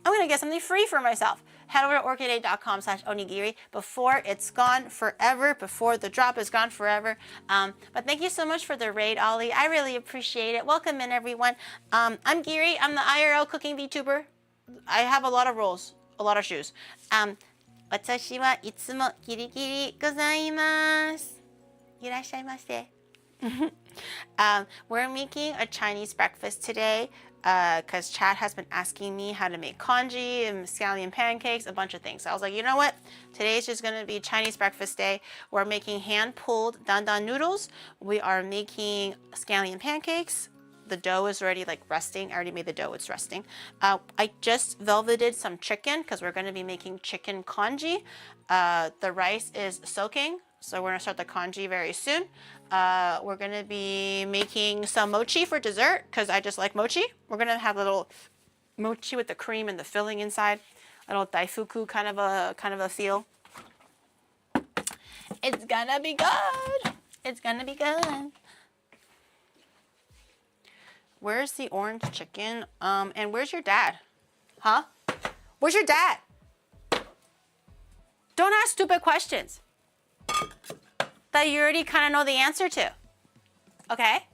I'm gonna get something free for myself. Head over to orchid8.com/onigiri before it's gone forever, before the drop is gone forever. But thank you so much for the raid, Ollie. I really appreciate it. Welcome in, everyone. I'm Giri. I'm the IRL cooking VTuber. I have a lot of roles, a lot of shoes. 私はいつもギリギリございます。いらっしゃいませ。We're making a Chinese breakfast today because Chad has been asking me how to make congee and scallion pancakes, a bunch of things. So I was like, you know what? Today's just going to be Chinese breakfast day. We're making hand-pulled dandan noodles. We are making scallion pancakes. The dough is already like resting. I already made the dough, it's resting. I just velveted some chicken because we're going to be making chicken congee. The rice is soaking, so we're going to start the congee very soon. We're going to be making some mochi for dessert because I just like mochi. We're going to have a little mochi with the cream and the filling inside. A little daifuku kind of a feel. It's gonna be good. It's gonna be good. Where's the orange chicken? And where's your dad? Huh? Where's your dad? Don't ask stupid questions that you already kind of know the answer to. Okay?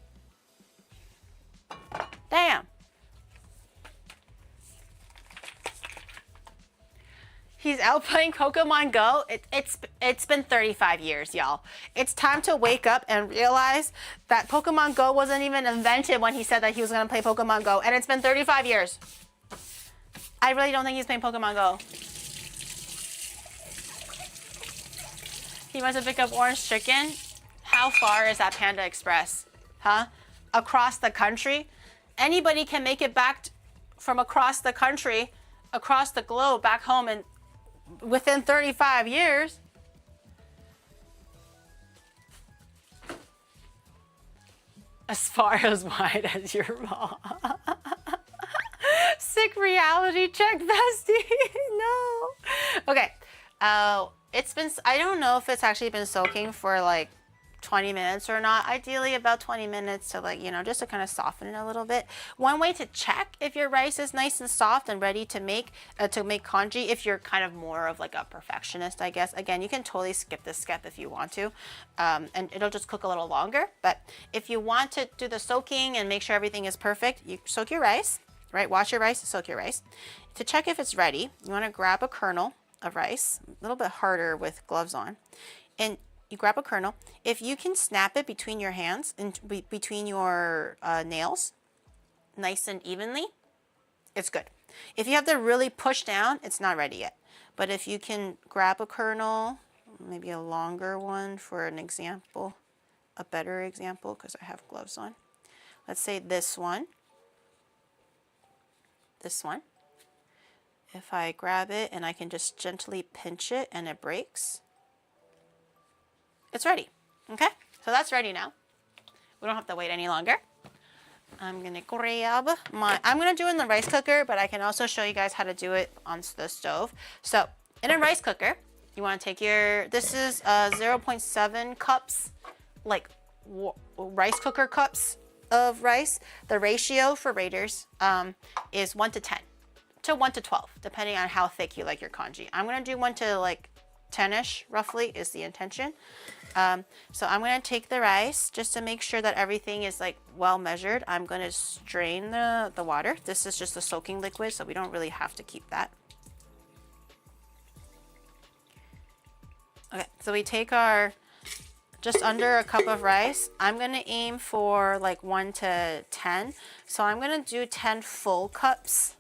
Damn. He's out playing Pokemon Go. It's been 35 years, y'all. It's time to wake up and realize that Pokemon Go wasn't even invented when he said that he was gonna play Pokemon Go, and it's been 35 years. I really don't think he's playing Pokemon Go. He wants to pick up orange chicken. How far is that Panda Express? Huh? Across the country? Anybody can make it back from across the country, across the globe, back home in within 35 years. as far as wide as your ball. Sick reality check, bestie. No. Okay. It's been, I don't know if it's actually been soaking for like 20 minutes or not. Ideally about 20 minutes to like, you know, just to kind of soften it a little bit. One way to check if your rice is nice and soft and ready to make congee, if you're kind of more of like a perfectionist, I guess. Again, you can totally skip this step if you want to, and it'll just cook a little longer. But if you want to do the soaking and make sure everything is perfect, you soak your rice, right? Wash your rice, soak your rice. To check if it's ready, you want to grab a kernel of rice, a little bit harder with gloves on, and you grab a kernel. If you can snap it between your hands and between your nails nice and evenly, it's good. If you have to really push down, it's not ready yet. But if you can grab a kernel, maybe a longer one for an example, a better example because I have gloves on. Let's say this one. This one. If I grab it and I can just gently pinch it and it breaks, it's ready. Okay, so that's ready now. We don't have to wait any longer. I'm gonna grab I'm gonna do it in the rice cooker, but I can also show you guys how to do it on the stove. So in a rice cooker, you wanna take this is 0.7 cups, like rice cooker cups of rice. The ratio for Raiders is 1 to 10 to 1 to 12, depending on how thick you like your congee. I'm gonna do 1 to like 10-ish roughly is the intention. So I'm gonna take the rice just to make sure that everything is like well measured. I'm gonna strain the water. This is just a soaking liquid, so we don't really have to keep that. Okay, so we take our just under a cup of rice. I'm gonna aim for like 1 to 10. So I'm gonna do 10 full cups.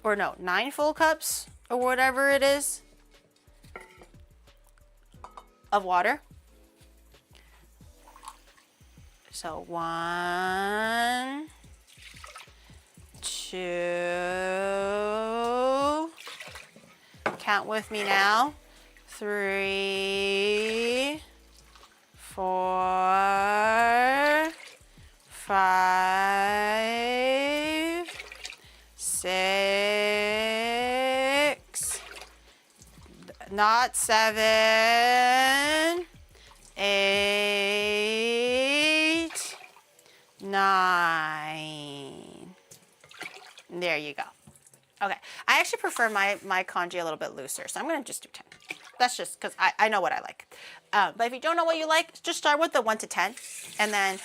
Or no, 9 full cups or whatever it is of water. So 1, 2, count with me now, 3, 4, 5, 6, not 7, 8, 9. There you go. Okay, I actually prefer my congee a little bit looser, so I'm gonna just do 10. That's just because I know what I like. But if you don't know what you like, just start with the 1 to 10 and then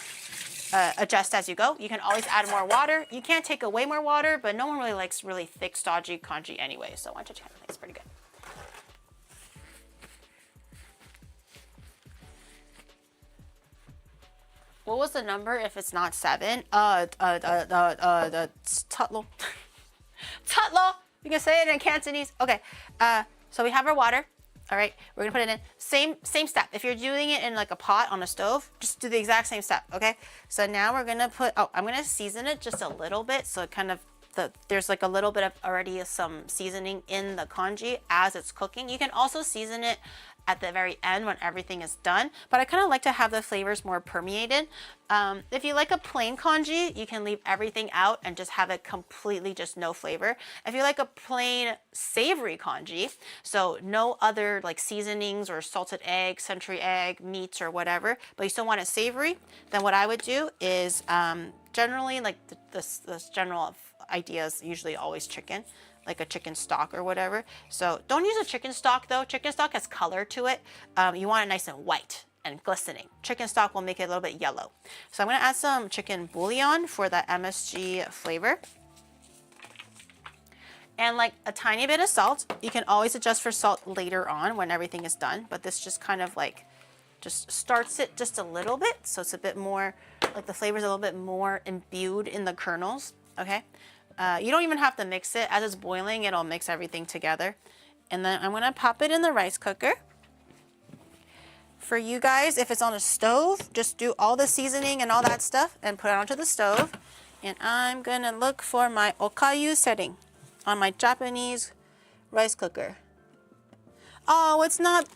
adjust as you go. You can always add more water. You can't take away more water, but no one really likes really thick, stodgy congee anyway, so 1 to 10 I think is pretty good. What was the number if it's not 7? Tutlo. Tutlo. You can say it in Cantonese. Okay. So we have our water. All right. We're gonna put it in. Same step. If you're doing it in like a pot on a stove, just do the exact same step. Okay. So now we're gonna put. Oh, I'm gonna season it just a little bit, so it kind of there's like a little bit of already some seasoning in the congee as it's cooking. You can also season it at the very end when everything is done, but I kind of like to have the flavors more permeated. If you like a plain congee, you can leave everything out and just have it completely just no flavor. If you like a plain savory congee, so no other like seasonings or salted egg, century egg, meats or whatever, but you still want it savory, then what I would do is generally like the general idea is usually always chicken, like a chicken stock or whatever. So don't use a chicken stock though. Chicken stock has color to it. You want it nice and white and glistening. Chicken stock will make it a little bit yellow. So I'm gonna add some chicken bouillon for that MSG flavor. And like a tiny bit of salt. You can always adjust for salt later on when everything is done, but this just kind of like just starts it just a little bit. So it's a bit more, like the flavor's a little bit more imbued in the kernels, okay? You don't even have to mix it. As it's boiling, it'll mix everything together. And then I'm gonna pop it in the rice cooker. For you guys, if it's on a stove, just do all the seasoning and all that stuff and put it onto the stove. And I'm gonna look for my okayu setting on my Japanese rice cooker. Oh, it's not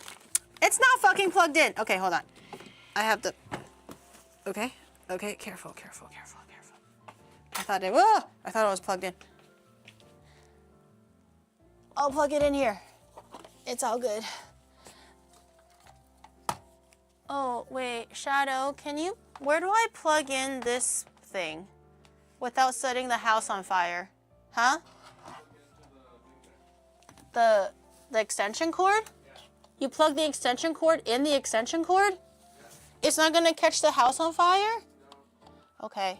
fucking plugged in. Okay, hold on. I have the Okay. Okay. Careful. Careful. Careful. Careful. I thought it. Whoa! I thought it was plugged in. I'll plug it in here. It's all good. Oh wait, Shadow, can you? Where do I plug in this thing without setting the house on fire? Huh? The extension cord? You plug the extension cord in the extension cord? It's not gonna catch the house on fire? Okay.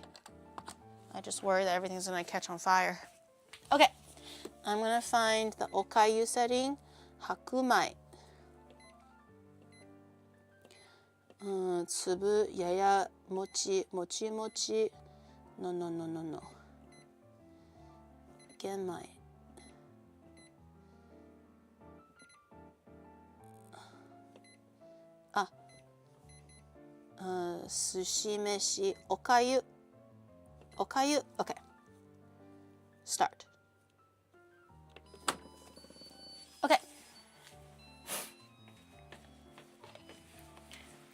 I just worry that everything's gonna catch on fire. Okay. I'm gonna find the okayu setting. Hakumai. 粒ややもちもちもち no no no no no 玄米寿司飯おかゆ okay start okay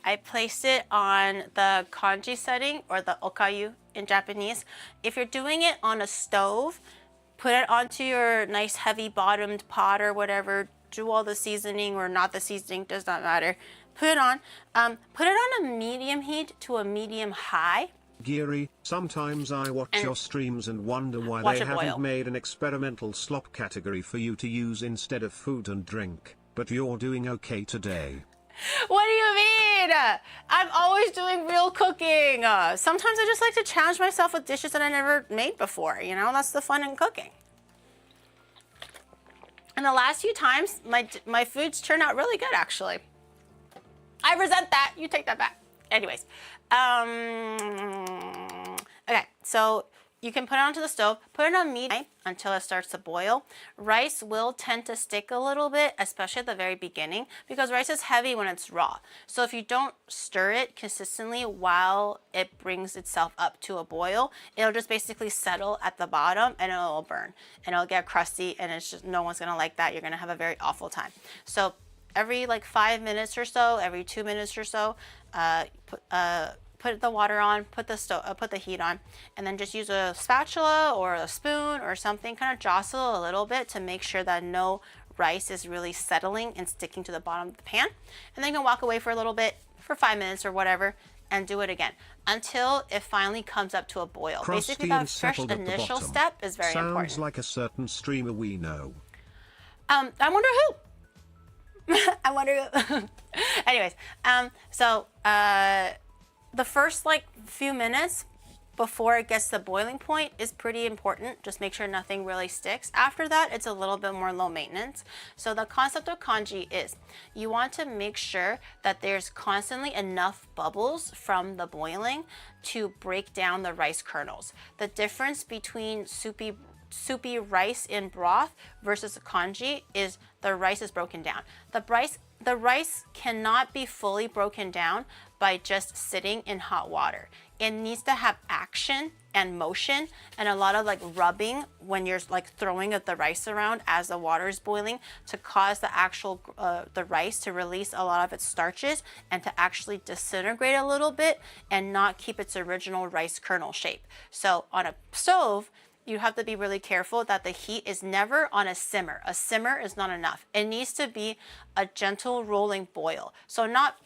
I placed it on the Congee setting, or the okayu in Japanese. If you're doing it on a stove, put it onto your nice heavy bottomed pot or whatever, do all the seasoning or not the seasoning, does not matter. Put it on a medium heat to a medium high. Geary, sometimes I watch your streams and wonder why they haven't made an experimental slop category for you to use instead of food and drink, but you're doing okay today. What do you mean? I'm always doing real cooking. Sometimes I just like to challenge myself with dishes that I never made before. You know, that's the fun in cooking. And the last few times, my foods turn out really good, actually. I resent that. You take that back. Anyways. Okay, so you can put it onto the stove, put it on medium until it starts to boil. Rice will tend to stick a little bit, especially at the very beginning, because rice is heavy when it's raw. So if you don't stir it consistently while it brings itself up to a boil, it'll just basically settle at the bottom and it'll burn and it'll get crusty, and it's just, no one's gonna like that. You're gonna have a very awful time. So every like 5 minutes or so, every 2 minutes or so, put the water on, put the heat on, and then just use a spatula or a spoon or something, kind of jostle a little bit to make sure that no rice is really settling and sticking to the bottom of the pan. And then you can walk away for a little bit, for 5 minutes or whatever, and do it again until it finally comes up to a boil. Crusty basically, that first initial step is very important. Sounds like a certain streamer we know. I wonder who. I wonder who. Anyways, the first like few minutes before it gets to the boiling point is pretty important. Just make sure nothing really sticks. After that, it's a little bit more low maintenance. So the concept of congee is you want to make sure that there's constantly enough bubbles from the boiling to break down the rice kernels. The difference between soupy rice in broth versus a congee is the rice is broken down. The rice cannot be fully broken down by just sitting in hot water. It needs to have action and motion and a lot of like rubbing when you're like throwing the rice around as the water is boiling to cause the actual the rice to release a lot of its starches and to actually disintegrate a little bit and not keep its original rice kernel shape. So on a stove, you have to be really careful that the heat is never on a simmer. A simmer is not enough. It needs to be a gentle rolling boil. So not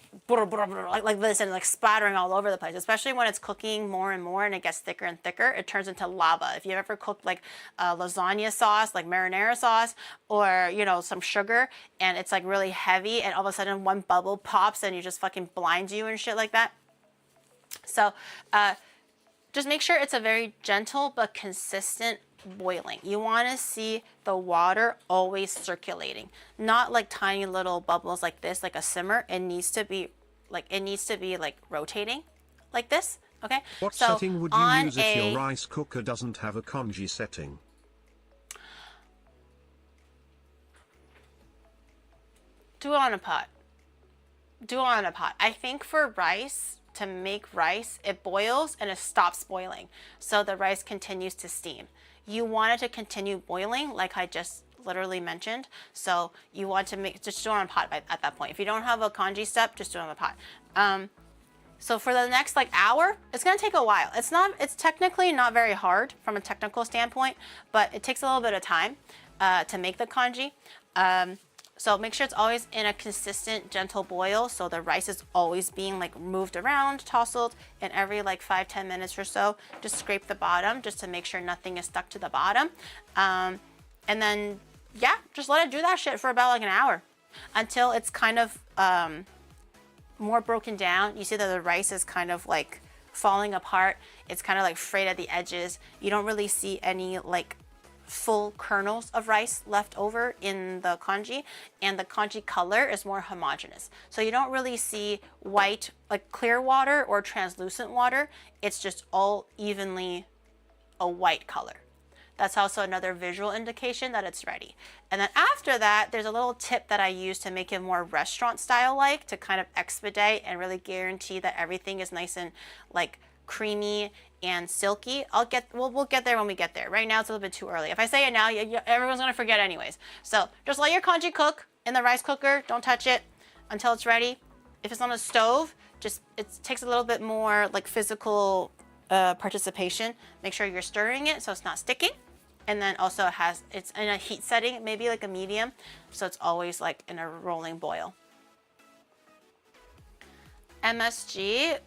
like this and like splattering all over the place, especially when it's cooking more and more and it gets thicker and thicker, it turns into lava. If you've ever cooked like lasagna sauce, like marinara sauce, or you know, some sugar, and it's like really heavy and all of a sudden one bubble pops and you just fucking blinds you and shit like that. So, just make sure it's a very gentle but consistent boiling. You want to see the water always circulating, not like tiny little bubbles like this, like a simmer. It needs to be like rotating like this. Okay. What setting would you use if your rice cooker doesn't have a congee setting? Do it on a pot. Do it on a pot. I think for rice, to make rice, it boils and it stops boiling. So the rice continues to steam. You want it to continue boiling like I just literally mentioned. So you want to just do it on a pot at that point. If you don't have a congee step, just do it on a pot. So for the next like hour, it's gonna take a while. It's technically not very hard from a technical standpoint, but it takes a little bit of time to make the congee. So make sure it's always in a consistent, gentle boil. So the rice is always being like moved around, tousled, and every like 5-10 minutes or so, just scrape the bottom just to make sure nothing is stuck to the bottom. And then, yeah, just let it do that shit for about like an hour until it's kind of more broken down. You see that the rice is kind of like falling apart. It's kind of like frayed at the edges. You don't really see any like full kernels of rice left over in the congee, and the congee color is more homogeneous. So you don't really see white, like clear water or translucent water. It's just all evenly a white color. That's also another visual indication that it's ready. And then after that, there's a little tip that I use to make it more restaurant style like, to kind of expedite and really guarantee that everything is nice and like creamy and silky. We'll get there when we get there. Right now it's a little bit too early. If I say it now, everyone's gonna forget anyways. So just let your congee cook in the rice cooker. Don't touch it until it's ready. If it's on a stove, it takes a little bit more like physical participation. Make sure you're stirring it so it's not sticking. And then also it's in a heat setting, maybe like a medium, so it's always like in a rolling boil. MSG,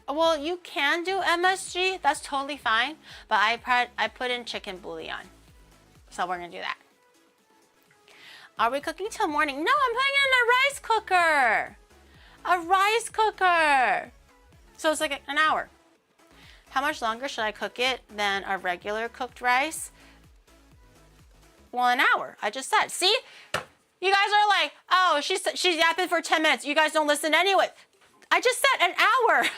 well, you can do MSG, that's totally fine, but I put in chicken bouillon, so we're gonna do that. Are we cooking till morning? No, I'm putting it in a rice cooker. A rice cooker. So it's like an hour. How much longer should I cook it than a regular cooked rice? Well, an hour, I just said. See? You guys are like, oh, she's yapping for 10 minutes. You guys don't listen anyway. I just said an hour.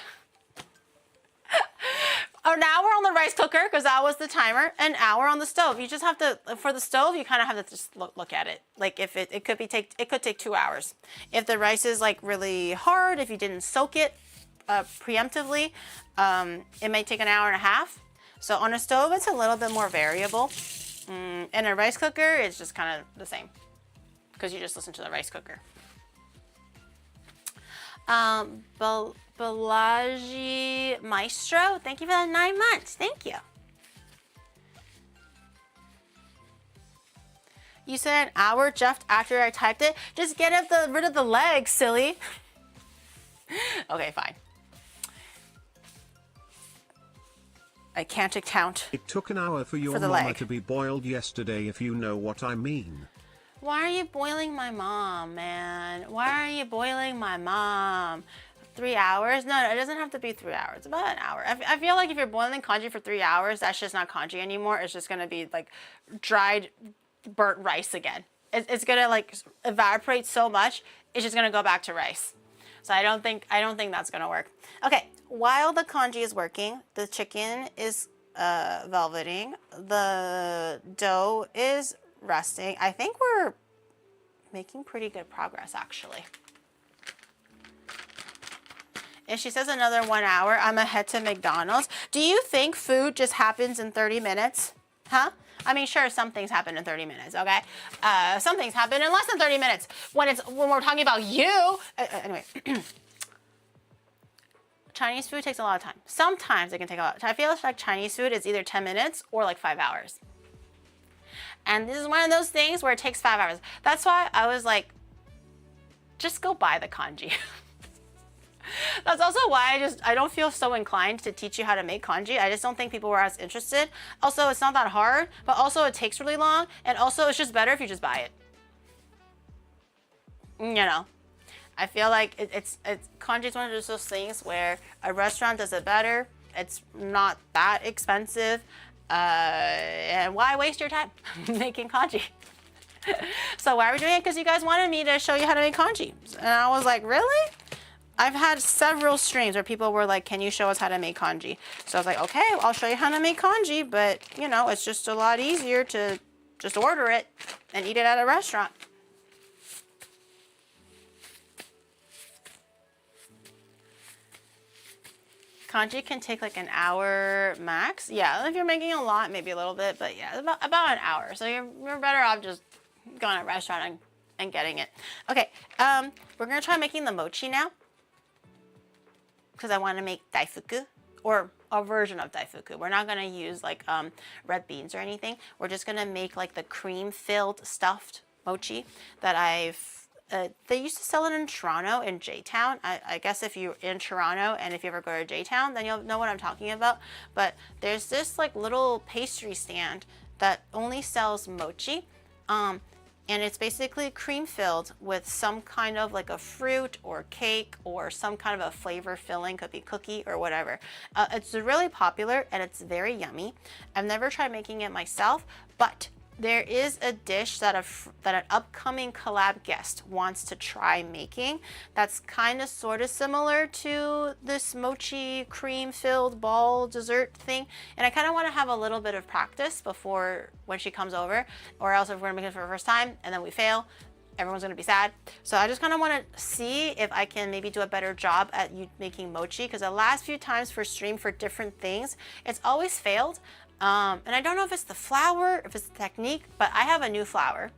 An hour on the rice cooker, because that was the timer, an hour on the stove. You just have to, for the stove, you kind of have to just look at it. Like if it could take 2 hours. If the rice is like really hard, if you didn't soak it preemptively, it may take an hour and a half. So on a stove, it's a little bit more variable. In a rice cooker, it's just kind of the same, because you just listen to the rice cooker. Balaji Maestro, thank you for the 9 months. Thank you. You said an hour just after I typed it. Just get rid of the legs, silly. Okay, fine. I can't account. It took an hour for your mama to be boiled yesterday, if you know what I mean. Why are you boiling my mom, man? Why are you boiling my mom? 3 hours? No, it doesn't have to be 3 hours. It's about an hour. I feel like if you're boiling congee for 3 hours, that's just not congee anymore. It's just gonna be like dried, burnt rice again. It's gonna like evaporate so much, it's just gonna go back to rice. So I don't think that's gonna work. Okay, while the congee is working, the chicken is velveting, the dough is resting. I think we're making pretty good progress, actually. If she says another 1 hour, I'm ahead to McDonald's. Do you think food just happens in 30 minutes? Huh? I mean, sure, some things happen in 30 minutes, okay? Some things happen in less than 30 minutes. When we're talking about you. Anyway. Chinese food takes a lot of time. Sometimes it can take a lot of time. I feel like Chinese food is either 10 minutes or like 5 hours. And this is one of those things where it takes 5 hours. That's why I was like, just go buy the congee. That's also why I don't feel so inclined to teach you how to make congee. I just don't think people were as interested. Also, it's not that hard, but also it takes really long. And also, it's just better if you just buy it. You know, I feel like congee is one of those things where a restaurant does it better. It's not that expensive. And why waste your time making congee? So why are we doing it? Because you guys wanted me to show you how to make congee. And I was like, really? I've had several streams where people were like, can you show us how to make congee? So I was like, okay, I'll show you how to make congee, but you know, it's just a lot easier to just order it and eat it at a restaurant. Congee can take like an hour max. Yeah, if you're making a lot, maybe a little bit, but yeah, about an hour. So you're better off just going to a restaurant and and getting it. Okay, we're gonna try making the mochi now because I want to make daifuku, or a version of daifuku. We're not gonna use like red beans or anything. We're just gonna make like the cream-filled stuffed mochi that they used to sell it in Toronto, in J-Town. I guess if you're in Toronto and if you ever go to J-Town, then you'll know what I'm talking about. But there's this like little pastry stand that only sells mochi. And it's basically cream filled with some kind of like a fruit or cake or some kind of a flavor filling, could be cookie or whatever. It's really popular and it's very yummy. I've never tried making it myself, but there is a dish that an upcoming collab guest wants to try making that's kind of sort of similar to this mochi cream filled ball dessert thing, and I kind of want to have a little bit of practice before when she comes over, or else if we're gonna make it for the first time and then we fail, everyone's gonna be sad. So I just kind of want to see if I can maybe do a better job at making mochi, because the last few times for stream for different things, it's always failed. And I don't know if it's the flour, if it's the technique, but I have a new flour,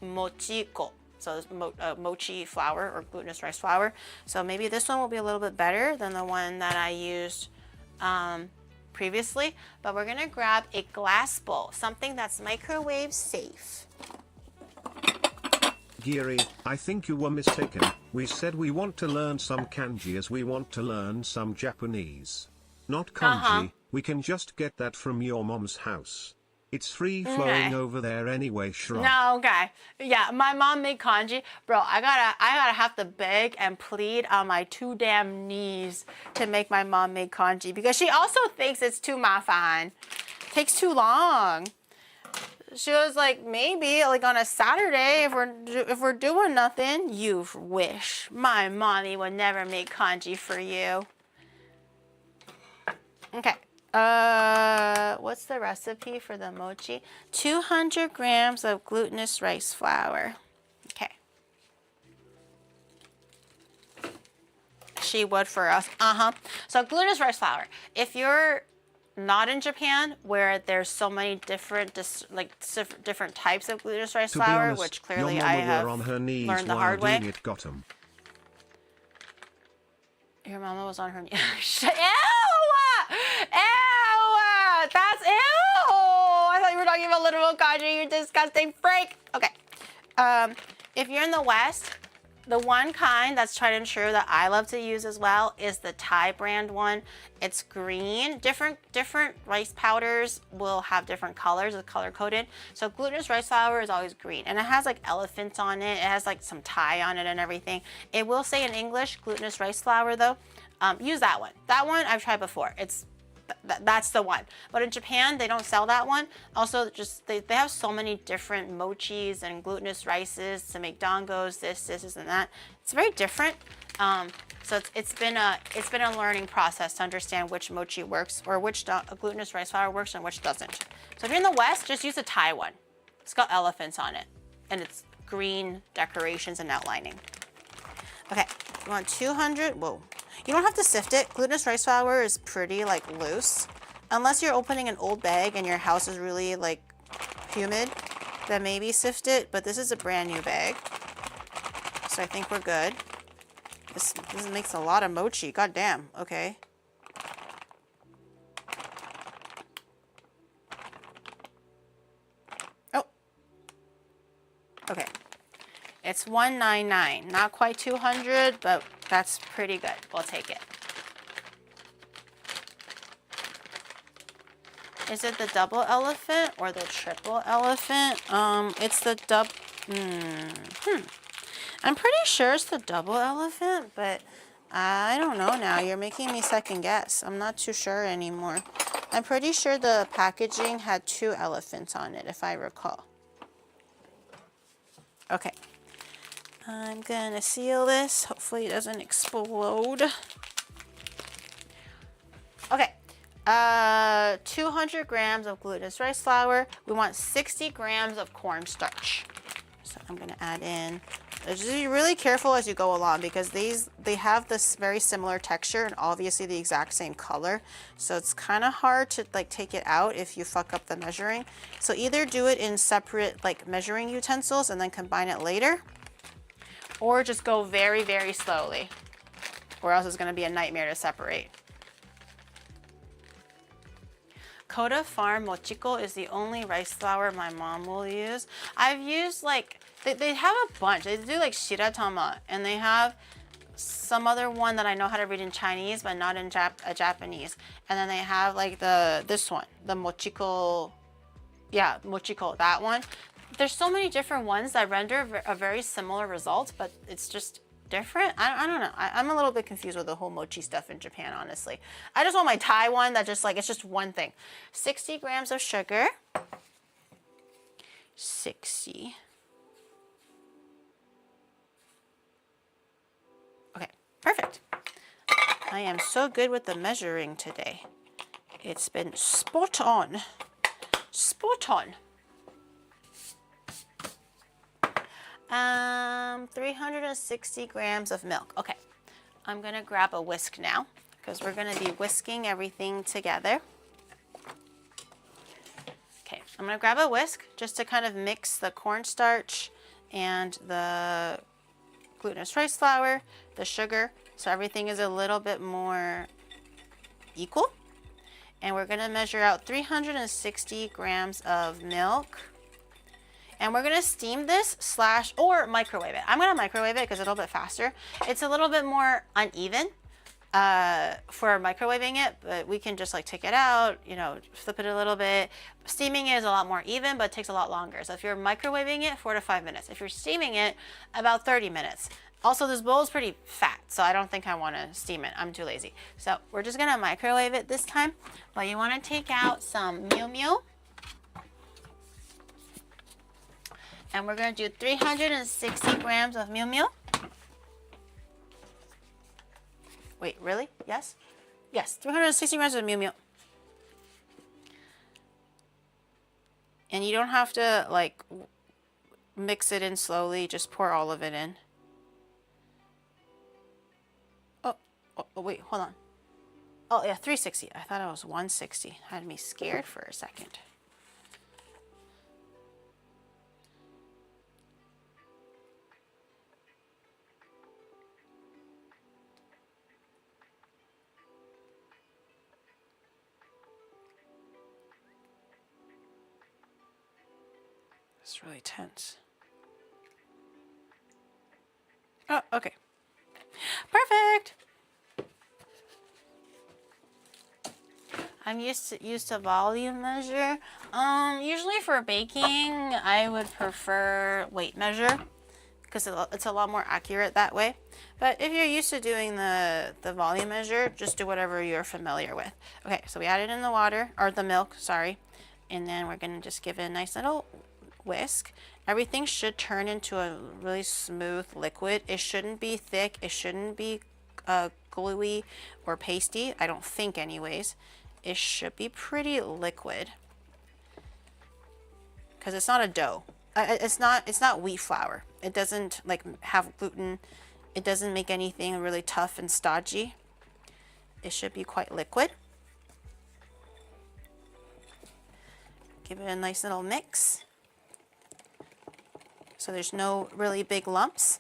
mochiko. So it's mochi flour or glutinous rice flour. So maybe this one will be a little bit better than the one that I used previously. But we're gonna grab a glass bowl, something that's microwave safe. Giri, I think you were mistaken. We said we want to learn some kanji as we want to learn some Japanese. Not kanji. We can just get that from your mom's house. It's free flowing over there anyway, shrug. No, okay. Yeah, my mom made congee. Bro, I gotta have to beg and plead on my 2 damn knees to make my mom make congee, because she also thinks it's too mafan. Takes too long. She was like, maybe like on a Saturday if we're doing nothing. You wish my mommy would never make congee for you. Okay. What's the recipe for the mochi? 200 grams of glutinous rice flour. Okay. She would for us. So glutinous rice flour. If you're not in Japan, where there's so many different different types of glutinous rice flour, honest, which clearly I have on her knees learned the hard way. It got 'em. Your mama was on her knees. Ew! Ew! That's ew! I thought you were talking about literal kanji, you disgusting freak. Okay. If you're in the West, the one kind that's tried and true that I love to use as well is the Thai brand one. It's green. Different rice powders will have different colors. It's color coded. So glutinous rice flour is always green, and it has like elephants on it. It has like some Thai on it and everything. It will say in English glutinous rice flour though. Use that one. That one I've tried before. That's the one. But in Japan, they don't sell that one. Also, just they have so many different mochis and glutinous rices to make dongos, this, and that. It's very different. So it's been a learning process to understand which mochi works, or which glutinous rice flour works and which doesn't. So if you're in the West, just use a Thai one. It's got elephants on it, and it's green decorations and outlining. Okay, you want 200. Whoa. You don't have to sift it. Glutinous rice flour is pretty like loose. Unless you're opening an old bag and your house is really like humid, then maybe sift it. But this is a brand new bag, so I think we're good. This makes a lot of mochi. God damn. Okay. Oh. Okay. It's $199. Not quite 200, but that's pretty good. We'll take it. Is it the double elephant or the triple elephant? It's the I'm pretty sure it's the double elephant, but I don't know now. You're making me second guess. I'm not too sure anymore. I'm pretty sure the packaging had 2 elephants on it, if I recall. Okay. I'm gonna seal this. Hopefully it doesn't explode. Okay. 200 grams of glutinous rice flour. We want 60 grams of cornstarch. So I'm gonna add in Just be really careful as you go along because they have this very similar texture and obviously the exact same color. So it's kind of hard to like take it out if you fuck up the measuring. So either do it in separate like measuring utensils and then combine it later, or just go very, very slowly, or else it's going to be a nightmare to separate. Koda Farm Mochiko is the only rice flour my mom will use. I've used like, they have a bunch. They do like shiratama, and they have some other one that I know how to read in Chinese, but not in Japanese. And then they have like this one, the Mochiko, yeah, Mochiko, that one. There's so many different ones that render a very similar result, but it's just different. I don't know. I'm a little bit confused with the whole mochi stuff in Japan, honestly. I just want my Thai one that just like, it's just one thing. 60 grams of sugar. 60. Okay, perfect. I am so good with the measuring today. It's been spot on. Spot on. 360 grams of milk. Okay, I'm gonna grab a whisk now because we're gonna be whisking everything together. Okay, I'm gonna grab a whisk just to kind of mix the cornstarch and the glutinous rice flour, the sugar, so everything is a little bit more equal. And we're gonna measure out 360 grams of milk. And we're gonna steam this or microwave it. I'm gonna microwave it because it's a little bit faster. It's a little bit more uneven for microwaving it, but we can just like take it out, you know, flip it a little bit. Steaming it is a lot more even, but it takes a lot longer. So if you're microwaving it, 4 to 5 minutes. If you're steaming it, about 30 minutes. Also, this bowl is pretty fat, so I don't think I wanna steam it. I'm too lazy. So we're just gonna microwave it this time, but you wanna take out some Miu Miu. And we're gonna do 360 grams of Miu Miu. Wait, really? Yes? Yes, 360 grams of Miu Miu. And you don't have to like mix it in slowly, just pour all of it in. Oh, wait, hold on. Oh yeah, 360. I thought it was 160. Had me scared for a second. It's really tense. Oh, okay. Perfect. I'm used to volume measure. Usually for baking, I would prefer weight measure because it's a lot more accurate that way. But if you're used to doing the volume measure, just do whatever you're familiar with. Okay, so we added in the water, or the milk, sorry. And then we're gonna just give it a nice little whisk. Everything should turn into a really smooth liquid. It shouldn't be thick. It shouldn't be gluey or pasty. I don't think anyways. It should be pretty liquid because it's not a dough. It's not wheat flour. It doesn't like have gluten. It doesn't make anything really tough and stodgy. It should be quite liquid. Give it a nice little mix so there's no really big lumps.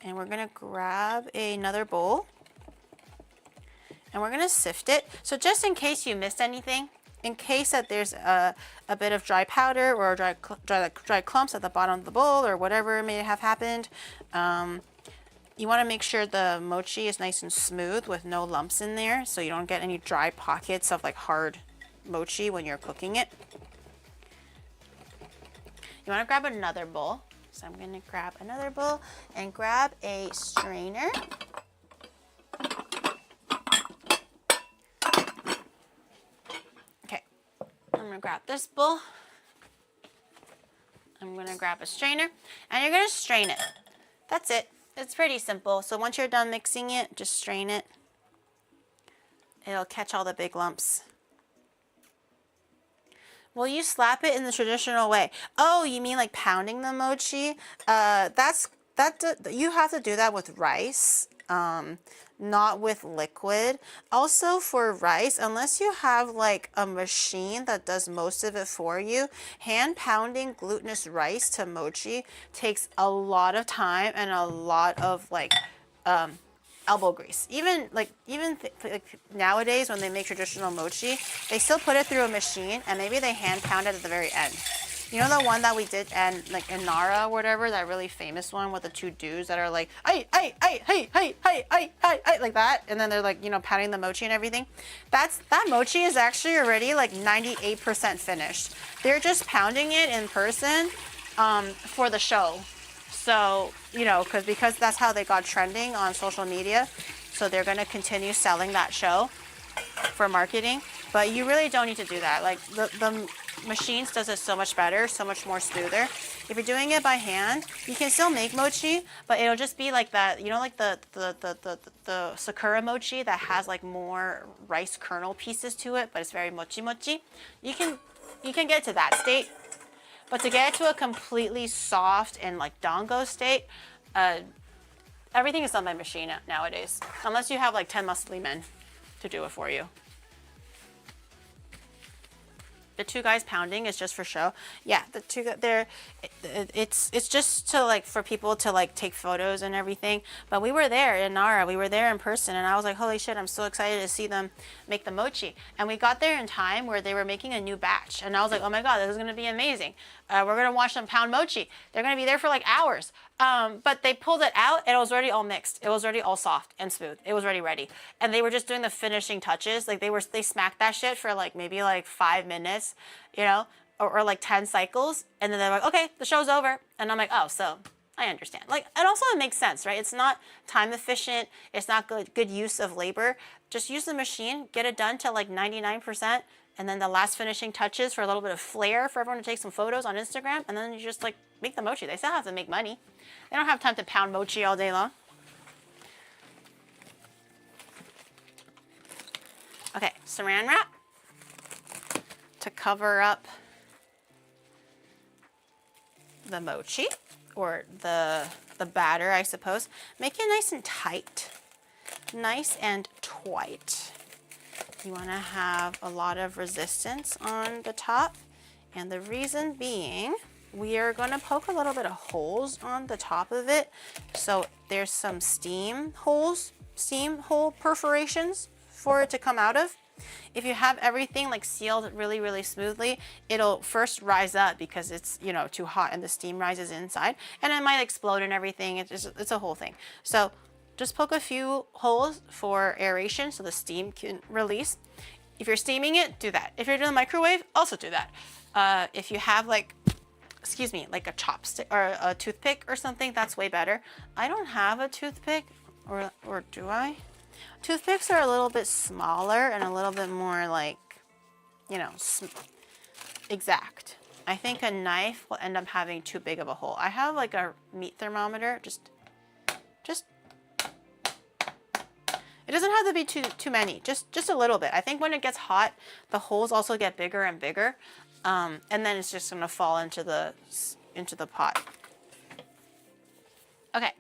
And we're gonna grab another bowl and we're gonna sift it. So just in case you missed anything, in case that there's a bit of dry powder or dry clumps at the bottom of the bowl or whatever may have happened, you wanna make sure the mochi is nice and smooth with no lumps in there so you don't get any dry pockets of like hard mochi when you're cooking it. You want to grab another bowl. So I'm going to grab another bowl and grab a strainer. Okay, I'm going to grab this bowl. I'm going to grab a strainer and you're going to strain it. That's it. It's pretty simple. So once you're done mixing it, just strain it. It'll catch all the big lumps. Well, you slap it in the traditional way. Oh, you mean like pounding the mochi? You have to do that with rice, not with liquid. Also for rice, unless you have like a machine that does most of it for you, hand pounding glutinous rice to mochi takes a lot of time and a lot of like elbow grease. Even nowadays when they make traditional mochi, they still put it through a machine and maybe they hand pound it at the very end. You know the one that we did and like in Nara or whatever, that really famous one with the two dudes that are like, ay, ay, ay, hey, hey, hey, ay, ay, ay, like that, and then they're like, you know, pounding the mochi and everything. That mochi is actually already like 98% finished. They're just pounding it in person for the show. So, you know, because that's how they got trending on social media. So they're going to continue selling that show for marketing. But you really don't need to do that. Like the machines does it so much better, so much more smoother. If you're doing it by hand, you can still make mochi, but it'll just be like that, you know, like the Sakura mochi that has like more rice kernel pieces to it, but it's very mochi mochi. You can get to that state. But to get it to a completely soft and like dango state, everything is done by machine nowadays. Unless you have like 10 muscly men to do it for you. The two guys pounding is just for show. Yeah, the two, it's just to like, for people to like take photos and everything. But we were there in Nara, we were there in person, and I was like, holy shit, I'm so excited to see them make the mochi. And we got there in time where they were making a new batch. And I was like, oh my God, this is gonna be amazing. We're gonna watch them pound mochi. They're gonna be there for like hours. But they pulled it out and it was already all mixed. It was already all soft and smooth. It was already ready. And they were just doing the finishing touches. Like they smacked that shit for like maybe like 5 minutes, you know, or like 10 cycles. And then they're like, okay, the show's over. And I'm like, oh, so I understand. Like, and also it makes sense, right? It's not time efficient. It's not good use of labor. Just use the machine, get it done to like 99%. And then the last finishing touches for a little bit of flair for everyone to take some photos on Instagram. And then you just like make the mochi. They still have to make money. They don't have time to pound mochi all day long. Okay, saran wrap to cover up the mochi or the batter, I suppose. Make it nice and tight. Nice and tight. You want to have a lot of resistance on the top, and the reason being, we are going to poke a little bit of holes on the top of it, so there's some steam hole perforations for it to come out of. If you have everything like sealed really, really smoothly, it'll first rise up because it's, you know, too hot and the steam rises inside, and it might explode and everything. It's a whole thing. So just poke a few holes for aeration so the steam can release. If you're steaming it, do that. If you're doing the microwave, also do that. If you have like, excuse me, like a chopstick or a toothpick or something, that's way better. I don't have a toothpick, or do I? Toothpicks are a little bit smaller and a little bit more like, you know, exact. I think a knife will end up having too big of a hole. I have like a meat thermometer, just it doesn't have to be too many, just a little bit. I think when it gets hot, the holes also get bigger and bigger, and then it's just gonna fall into the pot. Okay,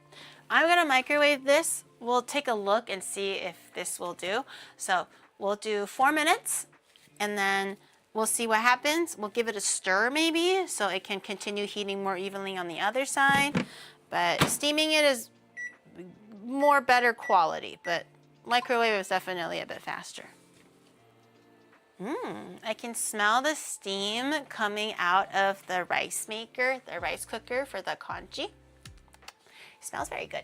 I'm gonna microwave this. We'll take a look and see if this will do. So we'll do 4 minutes, and then we'll see what happens. We'll give it a stir maybe, so it can continue heating more evenly on the other side. But steaming it is more better quality, but microwave is definitely a bit faster. I can smell the steam coming out of the rice maker, the rice cooker for the congee. It smells very good.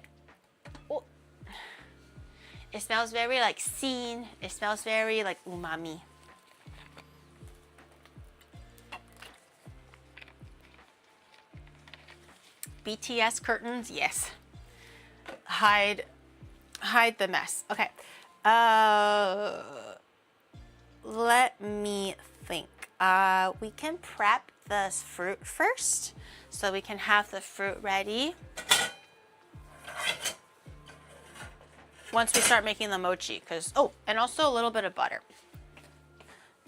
Oh. It smells very like seen. It smells very like umami. BTS curtains, yes. Hide the mess. Okay. Let me think. We can prep the fruit first, so we can have the fruit ready once we start making the mochi. Oh, and also a little bit of butter.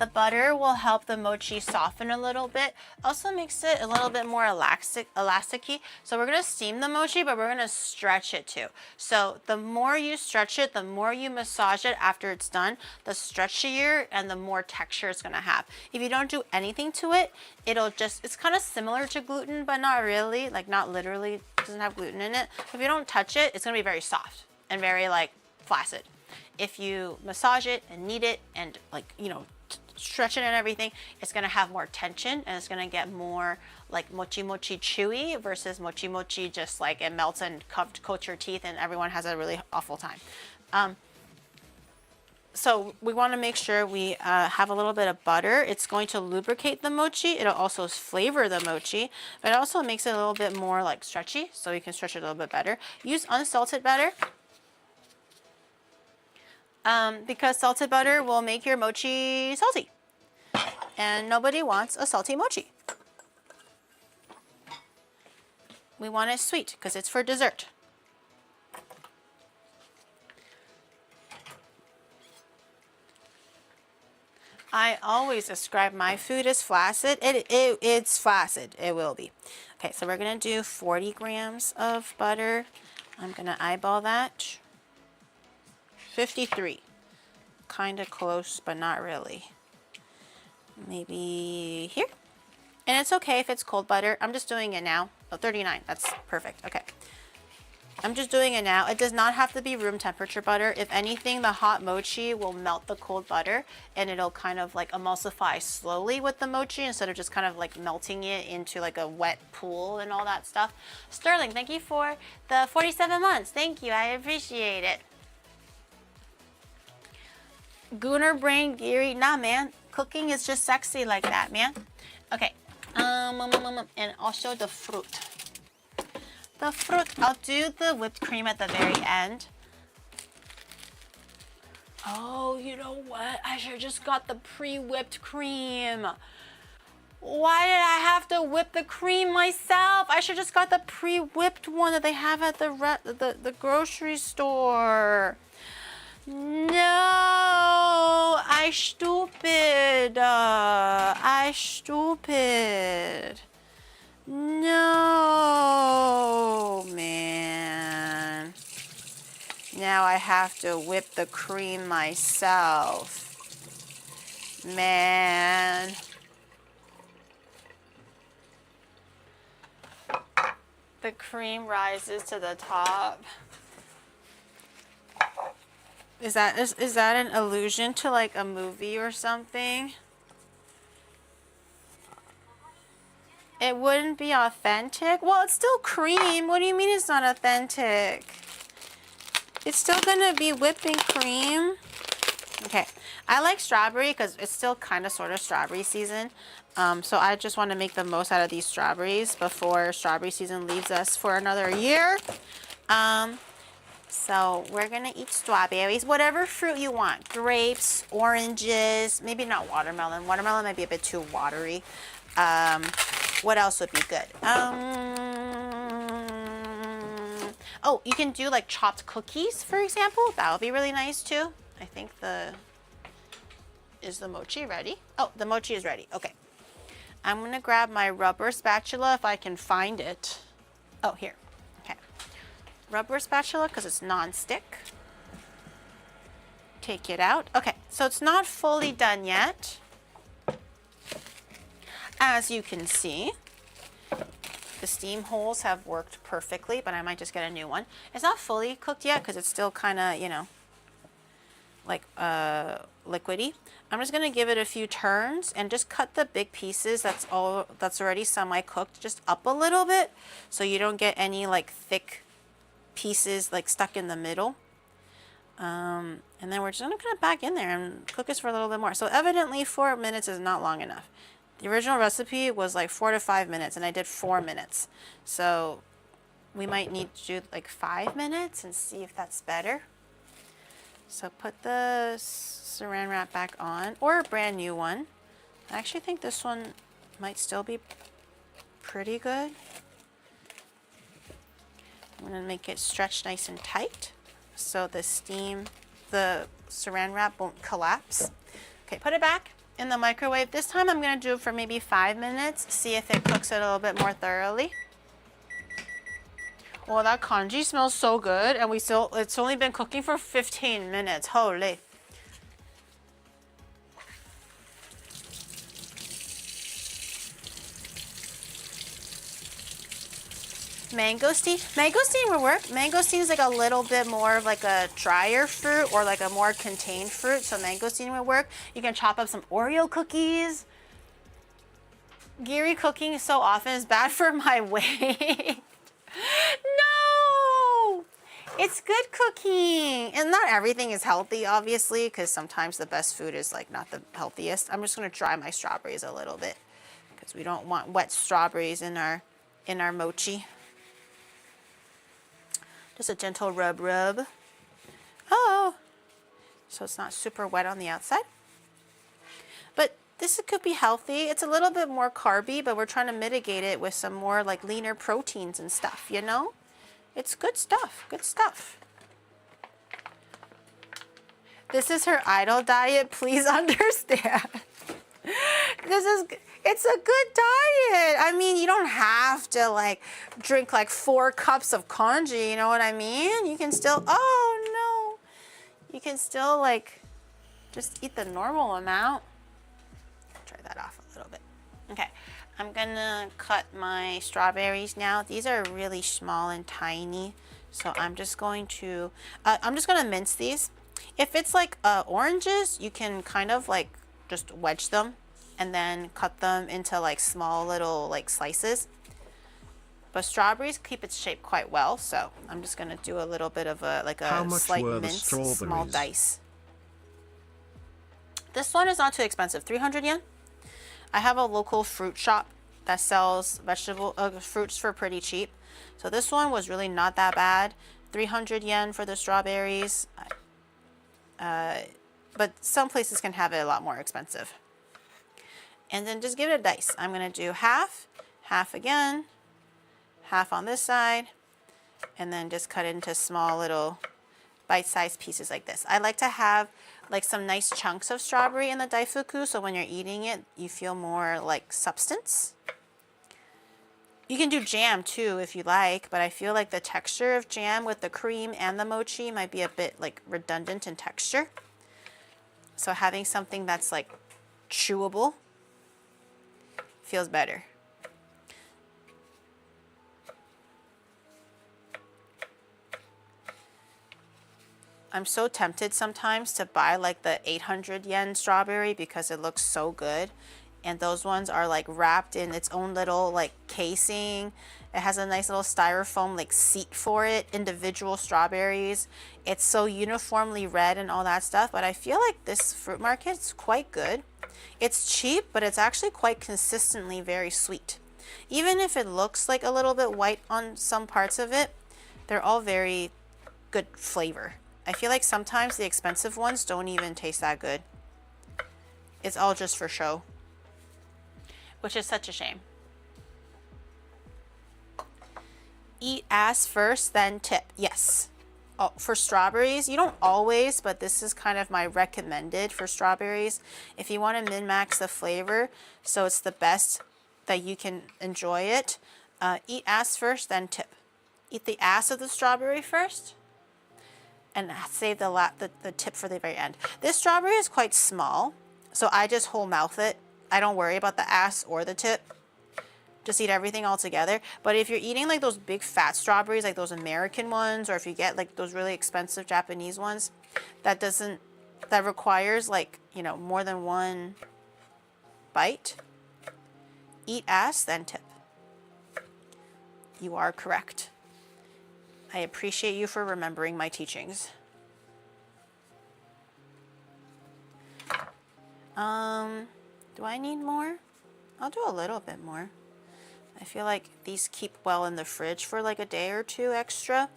The butter will help the mochi soften a little bit. Also makes it a little bit more elasticy. So we're gonna steam the mochi, but we're gonna stretch it too. So the more you stretch it, the more you massage it after it's done, the stretchier and the more texture it's gonna have. If you don't do anything to it, it's kind of similar to gluten, but not really, like not literally, it doesn't have gluten in it. If you don't touch it, it's gonna be very soft and very like flaccid. If you massage it and knead it and like, you know, stretch it and everything, it's gonna have more tension and it's gonna get more like mochi mochi chewy versus mochi mochi just like it melts and coats your teeth and everyone has a really awful time. So we want to make sure we have a little bit of butter. It's going to lubricate the mochi. It'll also flavor the mochi, but it also makes it a little bit more like stretchy, so you can stretch it a little bit better. Use unsalted butter. Because salted butter will make your mochi salty. And nobody wants a salty mochi. We want it sweet because it's for dessert. I always describe my food as flaccid. It's flaccid. It will be. Okay, so we're going to do 40 grams of butter. I'm going to eyeball that. 53. Kind of close, but not really. Maybe here. And it's okay if it's cold butter. I'm just doing it now. Oh, 39. That's perfect. Okay. I'm just doing it now. It does not have to be room temperature butter. If anything, the hot mochi will melt the cold butter and it'll kind of like emulsify slowly with the mochi instead of just kind of like melting it into like a wet pool and all that stuff. Sterling, thank you for the 47 months. Thank you. I appreciate it. Gooner brain Geary. Nah, man. Cooking is just sexy like that, man. Okay. And also the fruit. The fruit, I'll do the whipped cream at the very end. Oh, you know what? I should have just got the pre-whipped cream. Why did I have to whip the cream myself? I should have just got the pre-whipped one that they have at the grocery store. No, I stupid. I stupid. No, man. Now I have to whip the cream myself. Man. The cream rises to the top. Is that an allusion to like a movie or something? It wouldn't be authentic? Well, it's still cream. What do you mean it's not authentic? It's still gonna be whipping cream. Okay, I like strawberry because it's still kind of sort of strawberry season. So I just want to make the most out of these strawberries before strawberry season leaves us for another year. So we're gonna eat strawberries, whatever fruit you want. Grapes, oranges, maybe not watermelon. Watermelon might be a bit too watery. What else would be good? Oh, you can do like chopped cookies, for example. That would be really nice too. I think is the mochi ready? Oh, the mochi is ready. Okay. I'm gonna grab my rubber spatula if I can find it. Oh, here. Okay. Rubber spatula because it's non-stick. Take it out. Okay, so it's not fully done yet. As you can see, the steam holes have worked perfectly, but I might just get a new one. It's not fully cooked yet because it's still kind of, you know, like liquidy. I'm just gonna give it a few turns and just cut the big pieces that's already semi-cooked just up a little bit so you don't get any like thick pieces like stuck in the middle. And then we're just gonna put it back in there and cook this for a little bit more. So evidently 4 minutes is not long enough. The original recipe was like 4 to 5 minutes and I did 4 minutes. So we might need to do like 5 minutes and see if that's better. So put the saran wrap back on, or a brand new one. I actually think this one might still be pretty good. I'm gonna make it stretch nice and tight so the saran wrap won't collapse. Okay, put it back in the microwave. This time I'm gonna do it for maybe 5 minutes, see if it cooks it a little bit more thoroughly. Well, that congee smells so good, and it's only been cooking for 15 minutes. Holy. Mangosteen would work. Mangosteen is like a little bit more of like a drier fruit or like a more contained fruit, so mangosteen would work. You can chop up some Oreo cookies. Giri cooking so often is bad for my weight. No! It's good cooking. And not everything is healthy, obviously, because sometimes the best food is like not the healthiest. I'm just gonna dry my strawberries a little bit because we don't want wet strawberries in our mochi. Just a gentle rub. Oh, so it's not super wet on the outside. But this could be healthy. It's a little bit more carby, but we're trying to mitigate it with some more like leaner proteins and stuff, you know? It's good stuff, good stuff. This is her idol diet, please understand. It's a good diet. I mean, you don't have to like drink like 4 cups of congee, you know what I mean? You can still, oh no. You can still like just eat the normal amount. Try that off a little bit. Okay, I'm gonna cut my strawberries now. These are really small and tiny. So I'm just going to mince these. If it's like oranges, you can kind of like just wedge them and then cut them into like small little like slices. But strawberries keep its shape quite well, so I'm just gonna do a little bit of a slight mince, small dice. This one is not too expensive, 300 yen. I have a local fruit shop that sells fruits for pretty cheap. So this one was really not that bad. 300 yen for the strawberries. But some places can have it a lot more expensive. And then just give it a dice. I'm gonna do half again, half on this side, and then just cut it into small little bite-sized pieces like this. I like to have like some nice chunks of strawberry in the daifuku, so when you're eating it, you feel more like substance. You can do jam too if you like, but I feel like the texture of jam with the cream and the mochi might be a bit like redundant in texture. So having something that's like chewable feels better. I'm so tempted sometimes to buy like the 800 yen strawberry because it looks so good. And those ones are like wrapped in its own little like casing. It has a nice little styrofoam like seat for it, individual strawberries. It's so uniformly red and all that stuff, but I feel like this fruit market is quite good. It's cheap, but it's actually quite consistently very sweet. Even if it looks like a little bit white on some parts of it, they're all very good flavor. I feel like sometimes the expensive ones don't even taste that good. It's all just for show, which is such a shame. Eat ass first, then tip. Yes. Oh, for strawberries, you don't always, but this is kind of my recommended for strawberries. If you want to min-max the flavor, so it's the best that you can enjoy it, eat ass first, then tip. Eat the ass of the strawberry first, and save the tip for the very end. This strawberry is quite small, so I just whole mouth it. I don't worry about the ass or the tip. Just eat everything all together. But if you're eating like those big fat strawberries, like those American ones, or if you get like those really expensive Japanese ones, that requires like, you know, more than one bite, eat ass, then tip. You are correct. I appreciate you for remembering my teachings. Do I need more? I'll do a little bit more. I feel like these keep well in the fridge for like a day or two extra,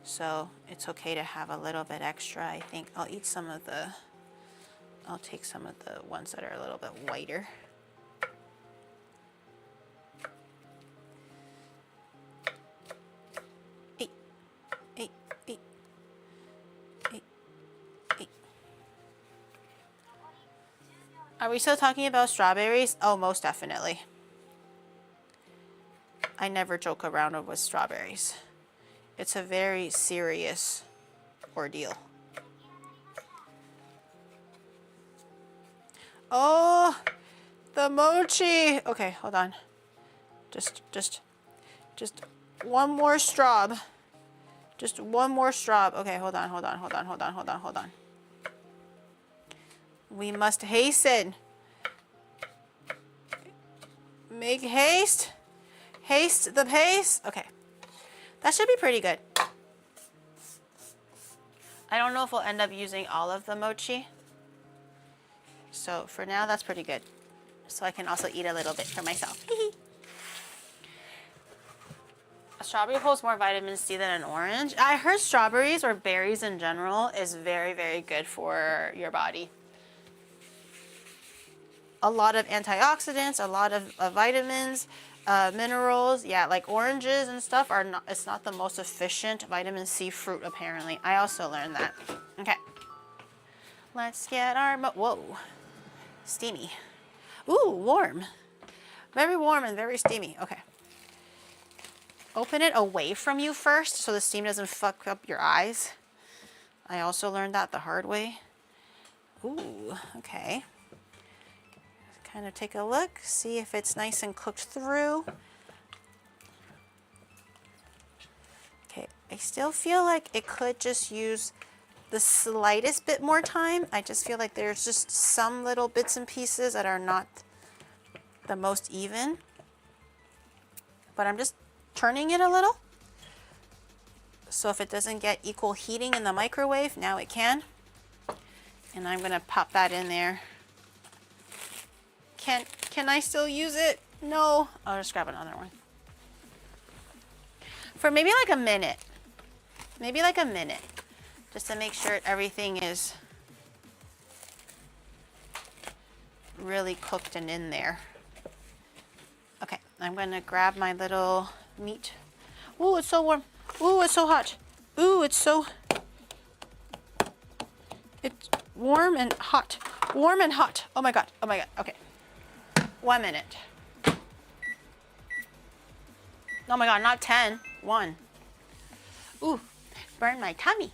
so it's okay to have a little bit extra. I think I'll take some of the ones that are a little bit whiter. Are we still talking about strawberries? Oh, most definitely. I never joke around with strawberries. It's a very serious ordeal. Oh, the mochi. Okay, hold on. Just one more straw. Just one more straw. Okay, hold on. We must hasten. Make haste. Haste the pace. Okay. That should be pretty good. I don't know if we'll end up using all of the mochi. So for now, that's pretty good. So I can also eat a little bit for myself. A strawberry holds more vitamin C than an orange. I heard strawberries or berries in general is very, very good for your body. A lot of antioxidants, a lot of vitamins, minerals. Yeah, like oranges and stuff are not, it's not the most efficient vitamin C fruit apparently. I also learned that. Okay. Let's get our, whoa, steamy. Ooh, warm. Very warm and very steamy. Okay. Open it away from you first so the steam doesn't fuck up your eyes. I also learned that the hard way. Ooh, okay. Kind of take a look, see if it's nice and cooked through. Okay, I still feel like it could just use the slightest bit more time. I just feel like there's just some little bits and pieces that are not the most even. But I'm just turning it a little. So if it doesn't get equal heating in the microwave, now it can. And I'm gonna pop that in there. Can I still use it? No. I'll just grab another one. For maybe like a minute. Maybe like a minute. Just to make sure everything is really cooked and in there. Okay, I'm gonna grab my little meat. Ooh, it's so warm. Ooh, it's so hot. Ooh, it's warm and hot. Warm and hot. Oh my God. Oh my God. Okay. 1 minute. Oh my God, not 10. 1. Ooh, burn my tummy.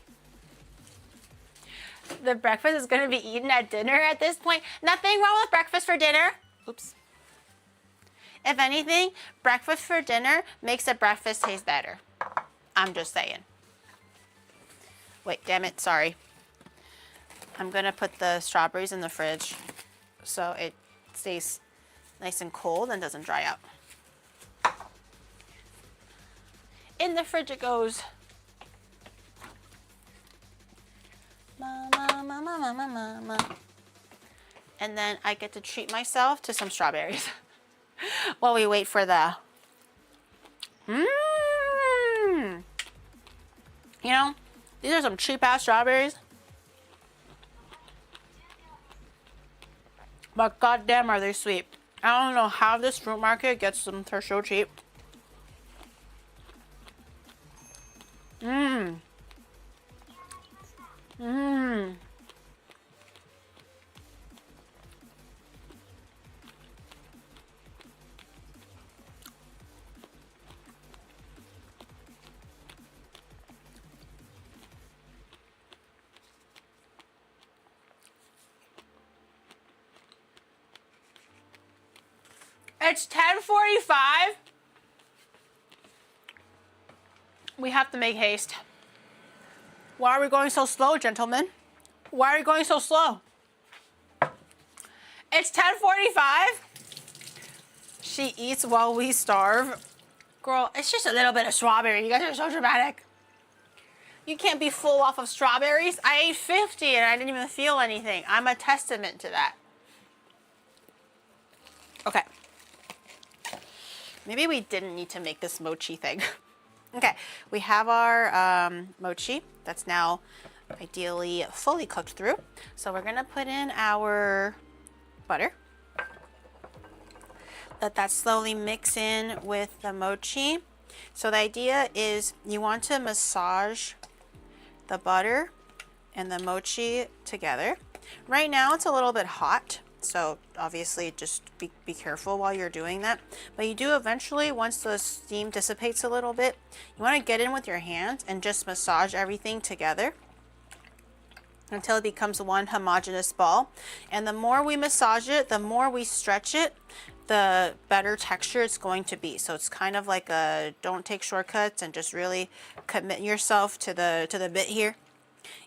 The breakfast is going to be eaten at dinner at this point. Nothing wrong with breakfast for dinner. Oops. If anything, breakfast for dinner makes a breakfast taste better. I'm just saying. Wait, damn it, sorry. I'm going to put the strawberries in the fridge so it stays nice and cold and doesn't dry out. In the fridge it goes. And then I get to treat myself to some strawberries while we wait for the You know, these are some cheap ass strawberries. But goddamn are they sweet. I don't know how this fruit market gets them. They're so cheap. It's 10:45. We have to make haste. Why are we going so slow, gentlemen? Why are we going so slow? It's 10:45. She eats while we starve. Girl, it's just a little bit of strawberry. You guys are so dramatic. You can't be full off of strawberries. I ate 50 and I didn't even feel anything. I'm a testament to that. Okay. Maybe we didn't need to make this mochi thing. Okay, we have our mochi that's now ideally fully cooked through. So we're gonna put in our butter. Let that slowly mix in with the mochi. So the idea is you want to massage the butter and the mochi together. Right now it's a little bit hot, So obviously just be careful while you're doing that. But you do eventually, once the steam dissipates a little bit, you want to get in with your hands and just massage everything together until it becomes one homogeneous ball. And the more we massage it, the more we stretch it, the better texture it's going to be. So it's kind of like a don't take shortcuts and just really commit yourself to the bit here.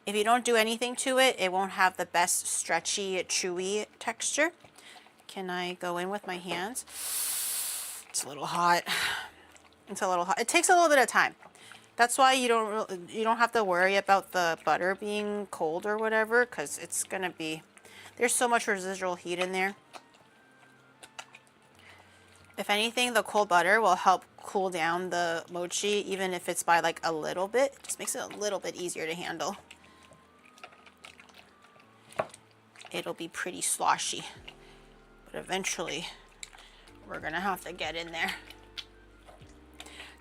If you don't do anything to it, it won't have the best stretchy, chewy texture. Can I go in with my hands? It's a little hot. It's a little hot. It takes a little bit of time. That's why you don't have to worry about the butter being cold or whatever, because it's gonna be, there's so much residual heat in there. If anything, the cold butter will help cool down the mochi, even if it's by like a little bit. It just makes it a little bit easier to handle. It'll be pretty sloshy, but eventually we're gonna have to get in there.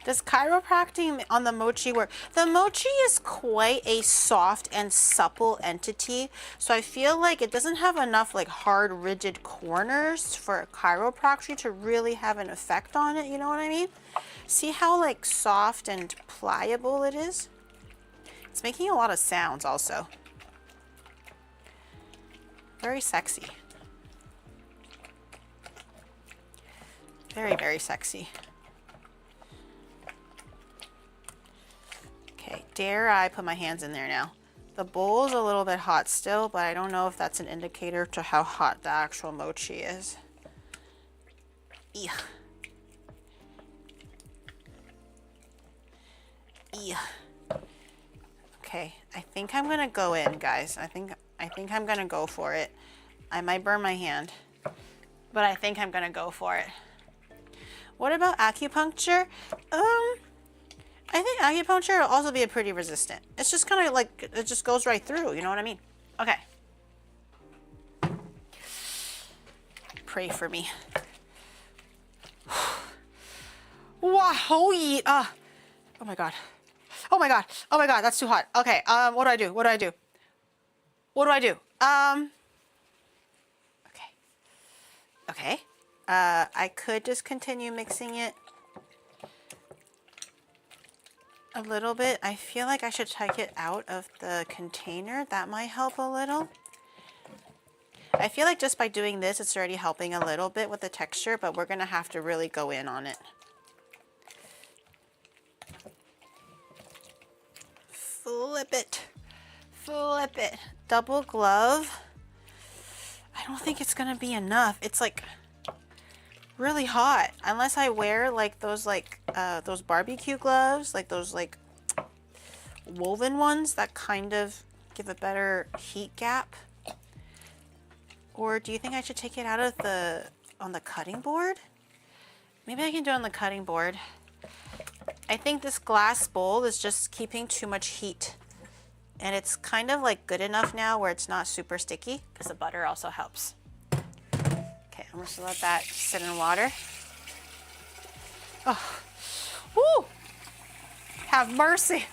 Does chiropractic on the mochi work? The mochi is quite a soft and supple entity, so I feel like it doesn't have enough like hard, rigid corners for chiropractic to really have an effect on it, you know what I mean? See how like soft and pliable it is? It's making a lot of sounds also. Very sexy. Very, very sexy. Okay, dare I put my hands in there now? The bowl's a little bit hot still, but I don't know if that's an indicator to how hot the actual mochi is. Ew. Ew. Okay, I think I'm gonna go in, guys. I think I'm gonna go for it. I might burn my hand, but I think I'm gonna go for it. What about acupuncture? I think acupuncture will also be a pretty resistant. It's just kind of like, it just goes right through, you know what I mean? Okay. Pray for me. Wow, oh my God. Oh my God. Oh my God, that's too hot. Okay, what do I do? What do I do? What do I do? Okay. I could just continue mixing it a little bit. I feel like I should take it out of the container. That might help a little. I feel like just by doing this, it's already helping a little bit with the texture, but we're gonna have to really go in on it. Flip it. Flip it. Double glove. I don't think it's gonna be enough. It's like really hot, unless I wear like those barbecue gloves, like those like woven ones that kind of give a better heat gap. Or do you think I should take it out of on the cutting board? Maybe I can do it on the cutting board. I think this glass bowl is just keeping too much heat, and it's kind of like good enough now where it's not super sticky, because the butter also helps. Okay, I'm just gonna let that sit in water. Oh, woo! Have mercy.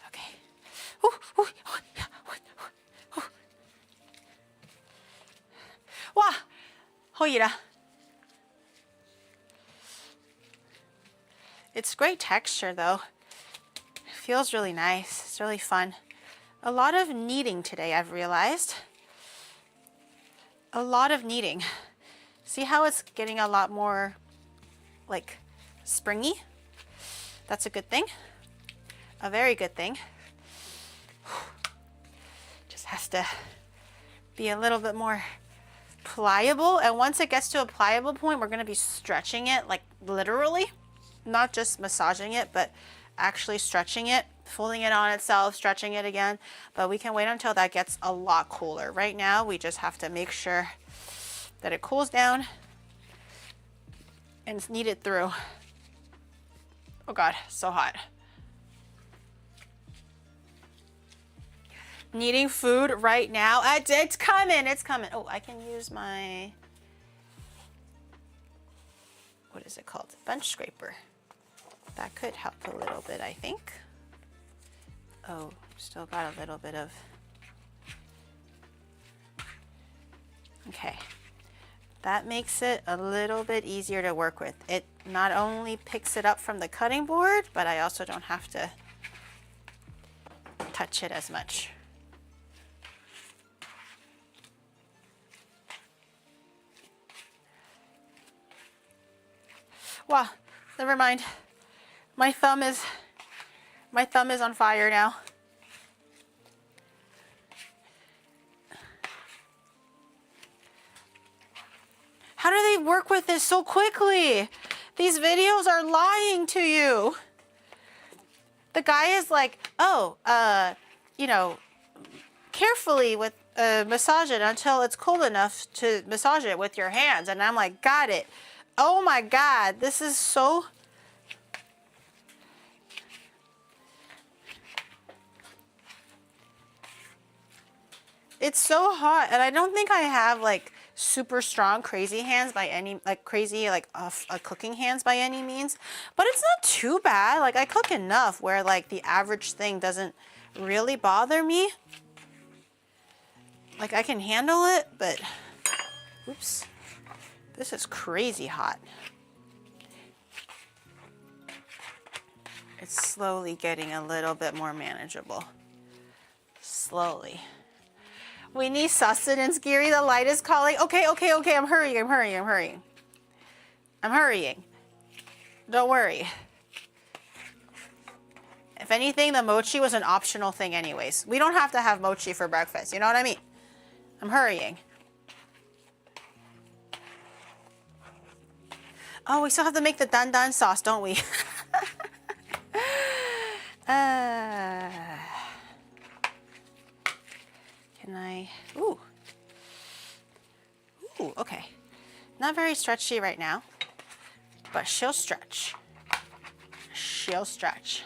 Okay. Ooh, ooh, ooh, yeah, ooh, ooh. Wow, hoira. It's great texture though. It feels really nice. It's really fun. A lot of kneading today, I've realized. A lot of kneading. See how it's getting a lot more like springy? That's a good thing. A very good thing. Just has to be a little bit more pliable. And once it gets to a pliable point, we're gonna be stretching it, like literally. Not just massaging it, but actually stretching it, folding it on itself, stretching it again. But we can wait until that gets a lot cooler. Right now, we just have to make sure that it cools down and it's kneaded through. Oh God, so hot. Kneading food right now. It's coming, it's coming. Oh, I can use my, what is it called? Bench scraper. That could help a little bit, I think. Oh, still got a little bit of. Okay. That makes it a little bit easier to work with. It not only picks it up from the cutting board, but I also don't have to touch it as much. Wow, never mind. My thumb is on fire now. How do they work with this so quickly? These videos are lying to you. The guy is like, oh, you know, carefully with massage it until it's cold enough to massage it with your hands. And I'm like, got it. Oh my God, this is so... It's so hot, and I don't think I have like super strong crazy hands by any, like crazy like cooking hands by any means, but it's not too bad. Like I cook enough where like the average thing doesn't really bother me. Like I can handle it, but oops, this is crazy hot. It's slowly getting a little bit more manageable. Slowly. We need sustenance, Giri. The light is calling. Okay, okay, okay. I'm hurrying. I'm hurrying. I'm hurrying. I'm hurrying. Don't worry. If anything, the mochi was an optional thing anyways. We don't have to have mochi for breakfast. You know what I mean? I'm hurrying. Oh, we still have to make the dandan sauce, don't we? Can I? Ooh. Ooh, okay. Not very stretchy right now, but she'll stretch. She'll stretch.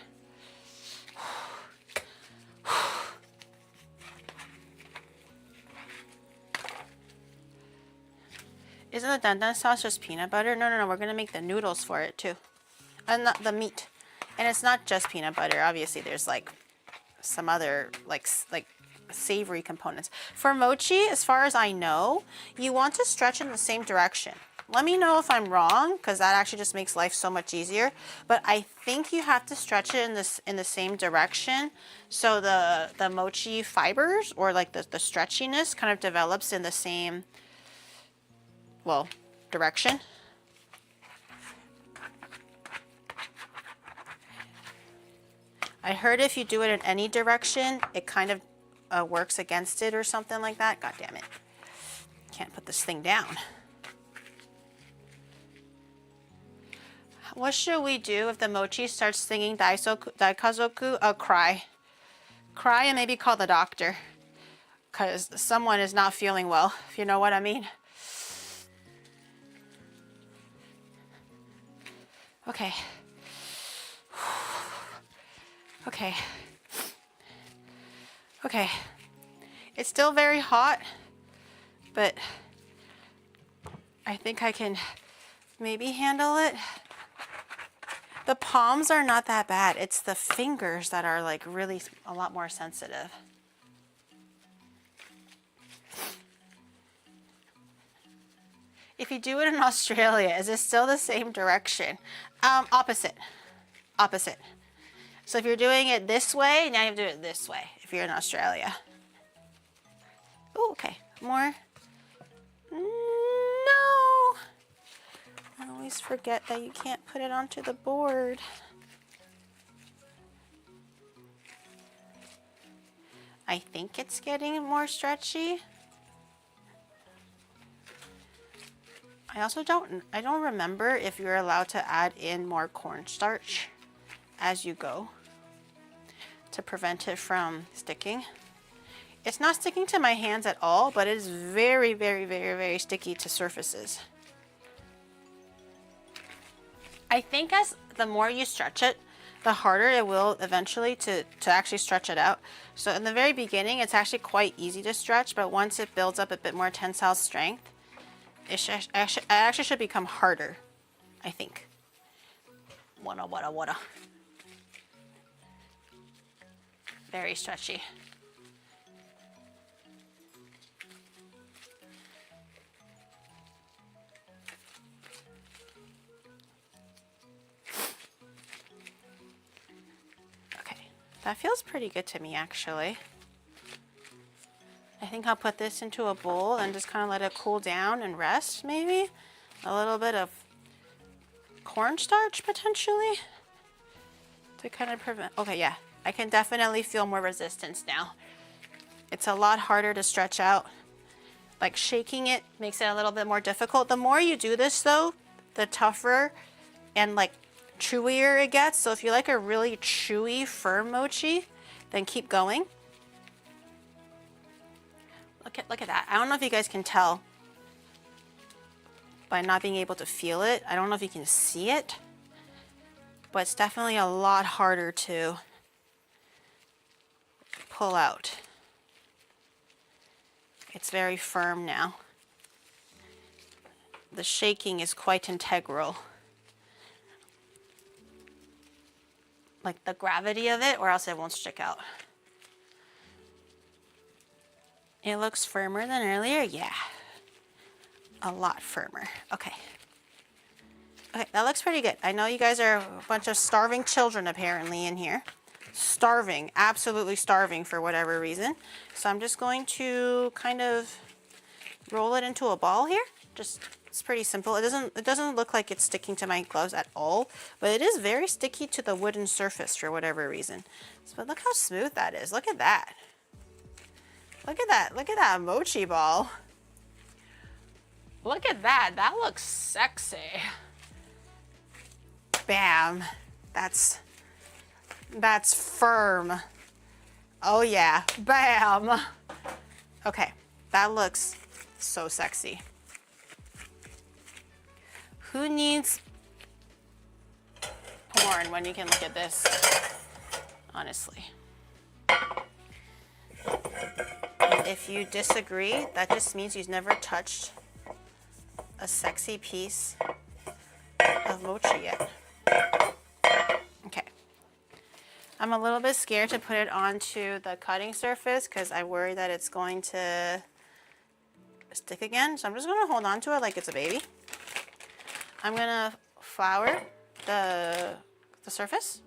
Isn't the dandan sauce just peanut butter? No, no, no. We're going to make the noodles for it too. And not the meat. And it's not just peanut butter. Obviously, there's like some other like savory components. For mochi, as far as I know, you want to stretch in the same direction. Let me know if I'm wrong, because that actually just makes life so much easier. But I think you have to stretch it in the same direction, so the mochi fibers or like the stretchiness kind of develops in the same, well, direction. I heard if you do it in any direction, it kind of works against it or something like that. God damn it. Can't put this thing down. What should we do if the mochi starts singing daikazoku? Cry. Cry and maybe call the doctor. Because someone is not feeling well, if you know what I mean. Okay. Okay. Okay. It's still very hot, but I think I can maybe handle it. The palms are not that bad. It's the fingers that are like really a lot more sensitive. If you do it in Australia, is it still the same direction? Opposite. Opposite. So if you're doing it this way, now you have to do it this way if you're in Australia. Oh, okay. More. No. I always forget that you can't put it onto the board. I think it's getting more stretchy. I don't remember if you're allowed to add in more cornstarch as you go to prevent it from sticking. It's not sticking to my hands at all, but it is very, very, very, very sticky to surfaces. I think as the more you stretch it, the harder it will eventually to actually stretch it out. So in the very beginning, it's actually quite easy to stretch, but once it builds up a bit more tensile strength, it actually should become harder, I think. Wada. Very stretchy. Okay, that feels pretty good to me actually. I think I'll put this into a bowl and just kind of let it cool down and rest maybe. A little bit of cornstarch potentially to kind of prevent, okay, yeah, I can definitely feel more resistance now. It's a lot harder to stretch out. Like shaking it makes it a little bit more difficult. The more you do this though, the tougher and like chewier it gets. So if you like a really chewy, firm mochi, then keep going. Look at that. I don't know if you guys can tell by not being able to feel it. I don't know if you can see it, but it's definitely a lot harder to pull out. It's very firm now. The shaking is quite integral. Like the gravity of it, or else it won't stick out. It looks firmer than earlier, yeah. A lot firmer, okay. Okay, that looks pretty good. I know you guys are a bunch of starving children apparently in here. Starving, absolutely starving for whatever reason. So I'm just going to kind of roll it into a ball here. Just, it's pretty simple. It doesn't look like it's sticking to my gloves at all, but it is very sticky to the wooden surface for whatever reason. But look how smooth that is. Look at that. Look at that. Look at that mochi ball. Look at that. That looks sexy. Bam. That's firm. Oh yeah. Bam. Okay. That looks so sexy. Who needs porn when you can look at this? Honestly. And if you disagree, that just means you've never touched a sexy piece of mochi yet. Okay. I'm a little bit scared to put it onto the cutting surface because I worry that it's going to stick again. So I'm just going to hold on to it like it's a baby. I'm going to flour the surface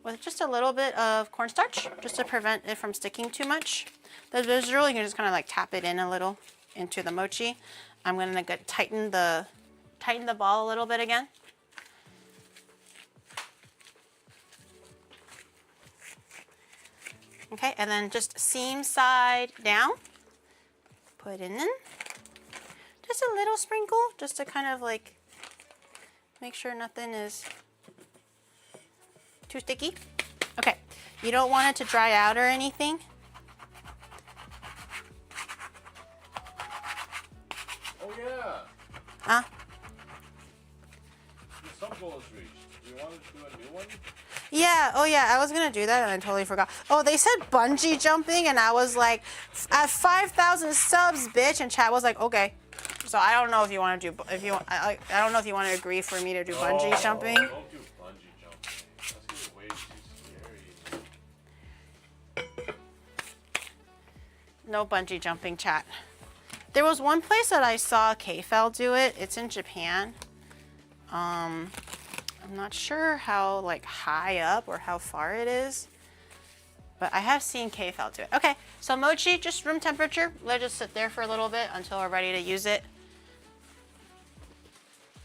with just a little bit of cornstarch just to prevent it from sticking too much. The visual, you can just kind of like tap it in a little into the mochi. I'm going to tighten the ball a little bit again. Okay, and then just seam side down. Put it in. Just a little sprinkle, just to kind of like make sure nothing is too sticky. Okay, you don't want it to dry out or anything. Oh yeah. Huh? Some goal is reached. Do you want to do a new one? Yeah, oh yeah, I was gonna do that and I totally forgot. Oh, they said bungee jumping and I was like, at 5,000 subs, bitch, and chat was like, okay. So I don't know if you want to do, I don't know if you want to agree for me to do bungee jumping. Don't do bungee jumping. That's gonna be way too scary. No bungee jumping, chat. There was one place that I saw K-Fel do it. It's in Japan. I'm not sure how like high up or how far it is, but I have seen K-Fel do it. Okay, so mochi, just room temperature. Let it just sit there for a little bit until we're ready to use it.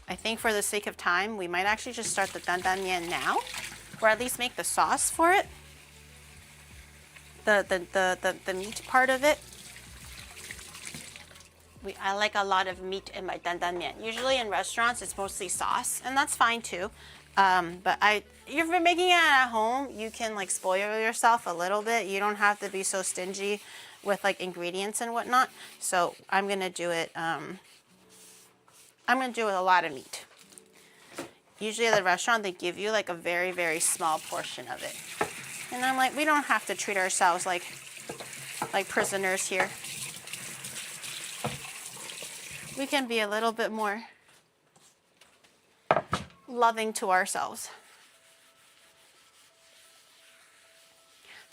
I think for the sake of time, we might actually just start the dandan now, or at least make the sauce for it. The meat part of it. I like a lot of meat in my dandan mian. Usually in restaurants, it's mostly sauce, and that's fine too. But if you're making it at home, you can like spoil yourself a little bit. You don't have to be so stingy with like ingredients and whatnot. So I'm gonna do it. I'm gonna do it with a lot of meat. Usually at the restaurant, they give you like a very, very small portion of it. And I'm like, we don't have to treat ourselves like prisoners here. We can be a little bit more loving to ourselves.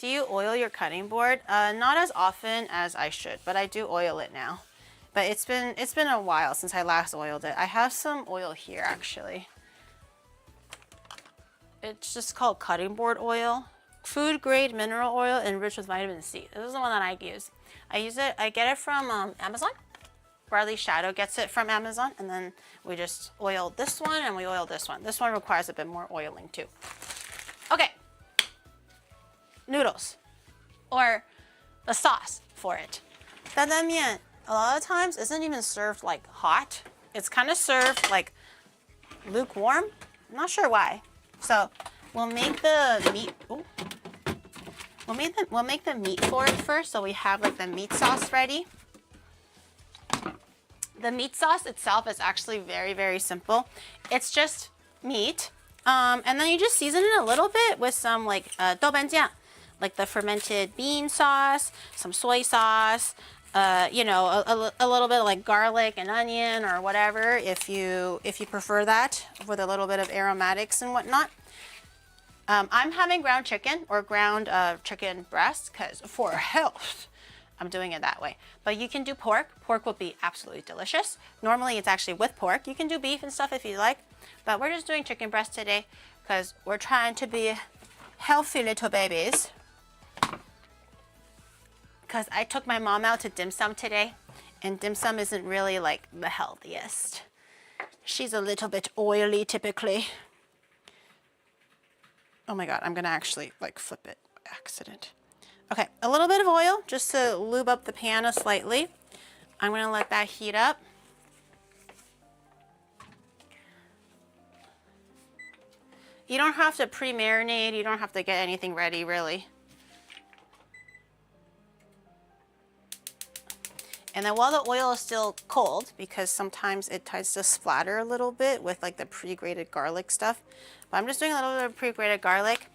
Do you oil your cutting board? Not as often as I should, but I do oil it now. But it's been a while since I last oiled it. I have some oil here actually. It's just called cutting board oil. Food grade mineral oil enriched with vitamin C. This is the one that I use. I get it from Amazon. Barley Shadow gets it from Amazon, and then we just oil this one and we oil this one. This one requires a bit more oiling too. Okay. Noodles, or the sauce for it. Dandan mian, a lot of times isn't even served like hot. It's kind of served like lukewarm. I'm not sure why. So we'll make the meat. Ooh. We'll make the meat for it first, so we have like the meat sauce ready. The meat sauce itself is actually very, very simple. It's just meat, and then you just season it a little bit with some like doubanjiang, like the fermented bean sauce, some soy sauce, you know, a little bit of like garlic and onion or whatever if you prefer that, with a little bit of aromatics and whatnot. I'm having ground chicken or ground chicken breast because for health, I'm doing it that way. But you can do pork. Pork will be absolutely delicious. Normally it's actually with pork. You can do beef and stuff if you like, but we're just doing chicken breast today because we're trying to be healthy little babies. Because I took my mom out to dim sum today, and dim sum isn't really like the healthiest. She's a little bit oily typically. Oh my god, I'm gonna actually like flip it by accident. Okay, a little bit of oil just to lube up the pan slightly. I'm gonna let that heat up. You don't have to pre-marinate, you don't have to get anything ready really. And then while the oil is still cold, because sometimes it tends to splatter a little bit with like the pre-grated garlic stuff, but I'm just doing a little bit of pre-grated garlic.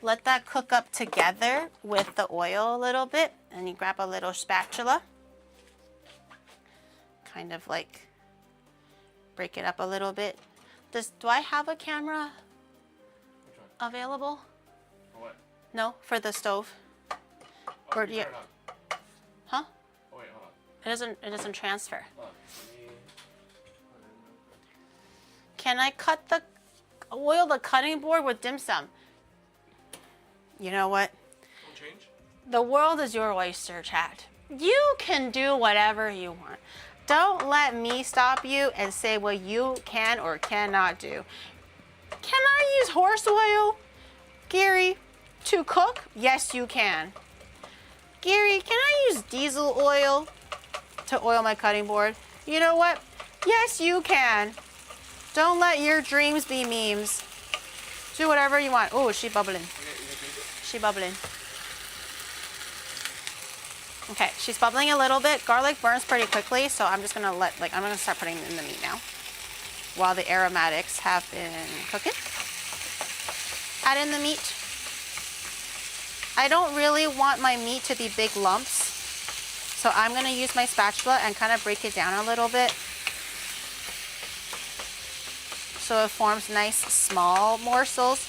Let that cook up together with the oil a little bit, and you grab a little spatula. Kind of like break it up a little bit. Do I have a camera available? For what? No, for the stove. Oh, Or do you? Huh? Oh wait, hold on. It doesn't transfer. Hold on. Can I oil the cutting board with dim sum? You know what? Don't change? The world is your oyster, chat. You can do whatever you want. Don't let me stop you and say what you can or cannot do. Can I use horse oil, Gary, to cook? Yes, you can. Gary, can I use diesel oil to oil my cutting board? You know what? Yes, you can. Don't let your dreams be memes. Do whatever you want. Oh, she's bubbling. She's bubbling. Okay, she's bubbling a little bit. Garlic burns pretty quickly, so I'm just gonna I'm gonna start putting in the meat now while the aromatics have been cooking. Add in the meat. I don't really want my meat to be big lumps, so I'm gonna use my spatula and kind of break it down a little bit so it forms nice small morsels,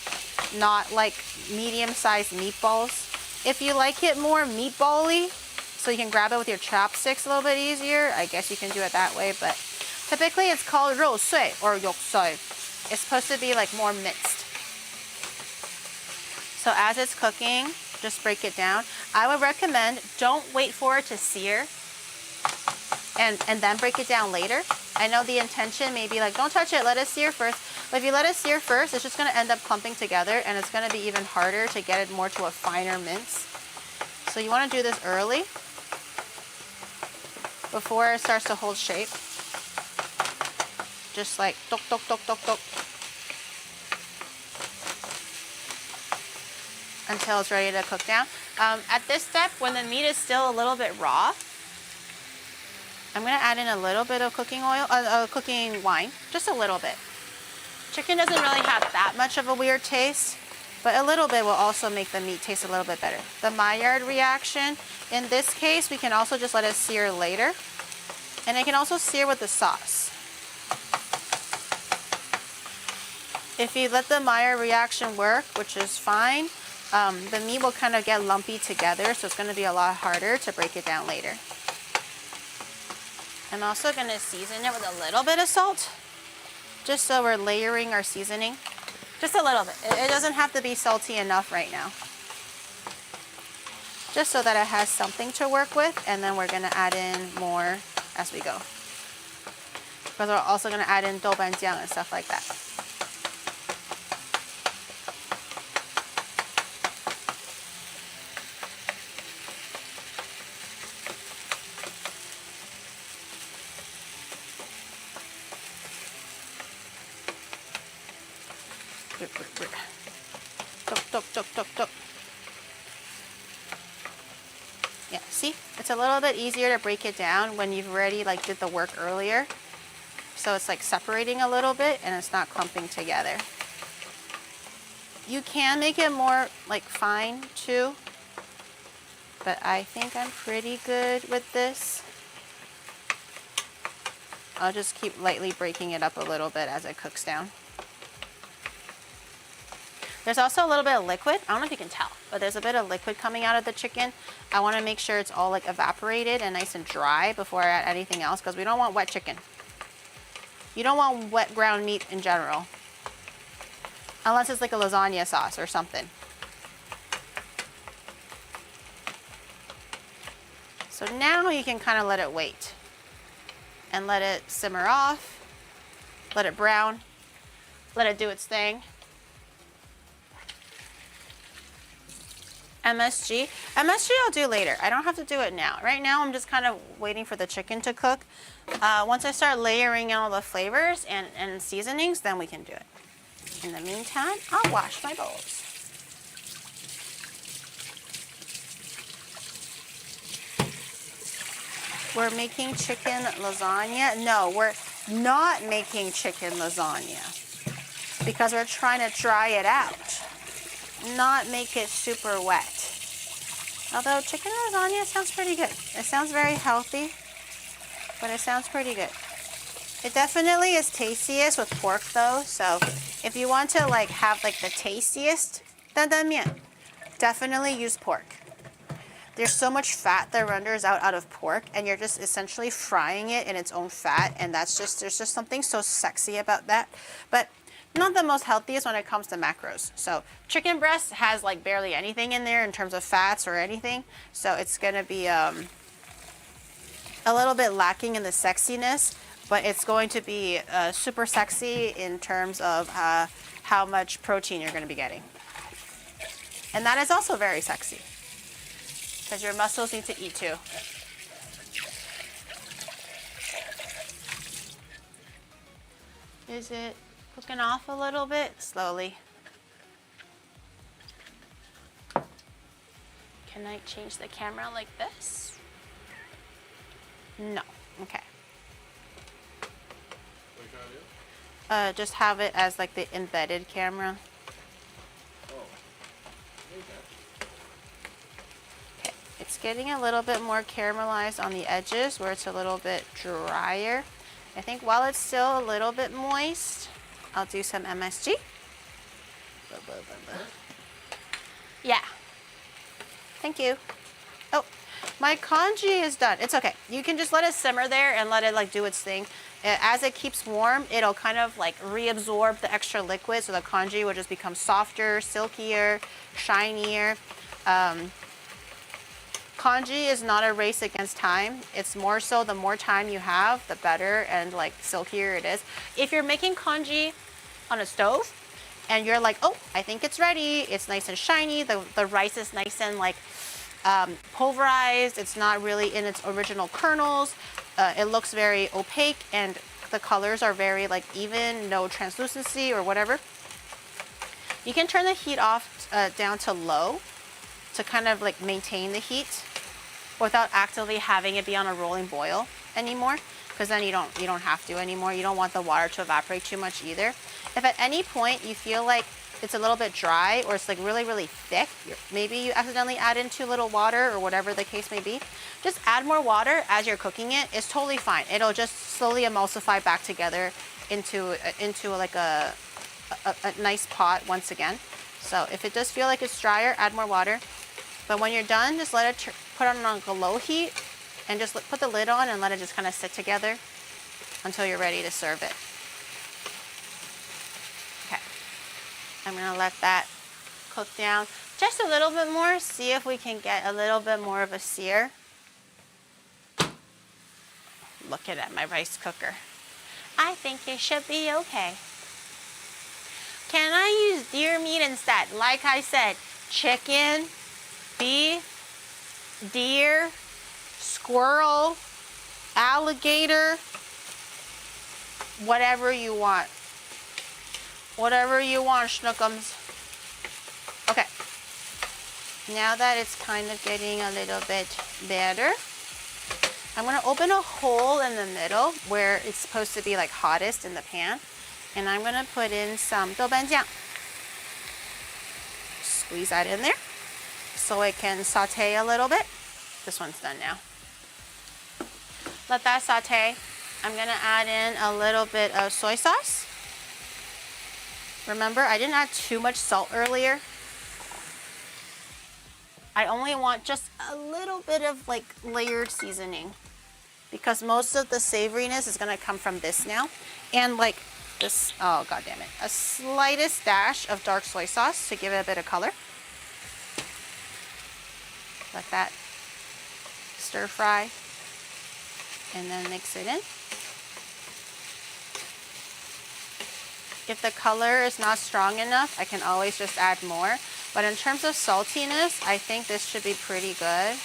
not like medium-sized meatballs. If you like it more meatball-y, so you can grab it with your chopsticks a little bit easier, I guess you can do it that way, but typically it's called 肉碎 or 肉碎. It's supposed to be like more minced. So as it's cooking, just break it down. I would recommend don't wait for it to sear and then break it down later. I know the intention may be like, don't touch it, let it sear first. But if you let it sear first, it's just gonna end up clumping together, and it's gonna be even harder to get it more to a finer mince. So you wanna do this early before it starts to hold shape. Just like tok, tok, tok, tok, tok, until it's ready to cook down. At this step, when the meat is still a little bit raw, I'm gonna add in a little bit of cooking oil, cooking wine, just a little bit. Chicken doesn't really have that much of a weird taste, but a little bit will also make the meat taste a little bit better. The Maillard reaction, in this case, we can also just let it sear later, and it can also sear with the sauce. If you let the Maillard reaction work, which is fine, the meat will kind of get lumpy together, so it's going to be a lot harder to break it down later. I'm also going to season it with a little bit of salt, just so we're layering our seasoning. Just a little bit. It doesn't have to be salty enough right now. Just so that it has something to work with, and then we're going to add in more as we go. Because we're also going to add in doubanjiang and stuff like that. Yeah, see? It's a little bit easier to break it down when you've already like did the work earlier. So it's like separating a little bit and it's not clumping together. You can make it more like fine too, but I think I'm pretty good with this. I'll just keep lightly breaking it up a little bit as it cooks down. There's also a little bit of liquid. I don't know if you can tell, but there's a bit of liquid coming out of the chicken. I want to make sure it's all like evaporated and nice and dry before I add anything else, because we don't want wet chicken. You don't want wet ground meat in general, unless it's like a lasagna sauce or something. So now you can kind of let it wait and let it simmer off, let it brown, let it do its thing. MSG I'll do later. I don't have to do it now. Right now I'm just kind of waiting for the chicken to cook. Once I start layering in all the flavors and seasonings, then we can do it. In the meantime, I'll wash my bowls. We're making chicken lasagna. No, we're not making chicken lasagna because we're trying to dry it out, not make it super wet. Although chicken lasagna sounds pretty good. It sounds very healthy, but it sounds pretty good. It definitely is tastiest with pork though, so if you want to like have like the tastiest dandan mian, definitely use pork. There's so much fat that renders out of pork, and you're just essentially frying it in its own fat, and that's just, there's just something so sexy about that. But not the most healthiest when it comes to macros. So chicken breast has like barely anything in there in terms of fats or anything, so it's gonna be a little bit lacking in the sexiness, but it's going to be super sexy in terms of how much protein you're gonna be getting. And that is also very sexy, because your muscles need to eat too. Is it cooking off a little bit? Slowly. Can I change the camera like this? No. Okay. Just have it as like the embedded camera. Okay. It's getting a little bit more caramelized on the edges where it's a little bit drier. I think while it's still a little bit moist, I'll do some MSG. Yeah. Thank you. Oh, my congee is done. It's okay. You can just let it simmer there and let it like do its thing. As it keeps warm, it'll kind of like reabsorb the extra liquid, so the congee will just become softer, silkier, shinier. Congee is not a race against time. It's more so the more time you have, the better and like silkier it is. If you're making congee on a stove and you're like, oh, I think it's ready, it's nice and shiny, the rice is nice and like pulverized, it's not really in its original kernels, it looks very opaque and the colors are very like even, no translucency or whatever. You can turn the heat off down to low to kind of like maintain the heat without actively having it be on a rolling boil anymore, because then you don't have to anymore. You don't want the water to evaporate too much either. If at any point you feel like it's a little bit dry or it's like really, really thick, maybe you accidentally add in too little water or whatever the case may be, just add more water as you're cooking it. It's totally fine. It'll just slowly emulsify back together into like a nice pot once again. So if it does feel like it's drier, add more water. But when you're done, just let it put it on a low heat and just put the lid on and let it just kind of sit together until you're ready to serve it. Okay, I'm gonna let that cook down just a little bit more, see if we can get a little bit more of a sear. Looking at my rice cooker. I think it should be okay. Can I use deer meat instead? Like I said, chicken, beef, deer, squirrel, alligator, whatever you want. Whatever you want, Schnookums. Okay. Now that it's kind of getting a little bit better, I'm gonna open a hole in the middle where it's supposed to be like hottest in the pan. And I'm gonna put in some doubanjiang. Squeeze that in there so it can saute a little bit. This one's done now. Let that saute. I'm gonna add in a little bit of soy sauce. Remember, I didn't add too much salt earlier. I only want just a little bit of like layered seasoning because most of the savoriness is gonna come from this now. And like this, oh god damn it, a slightest dash of dark soy sauce to give it a bit of color. Let that stir fry and then mix it in. If the color is not strong enough, I can always just add more. But in terms of saltiness, I think this should be pretty good.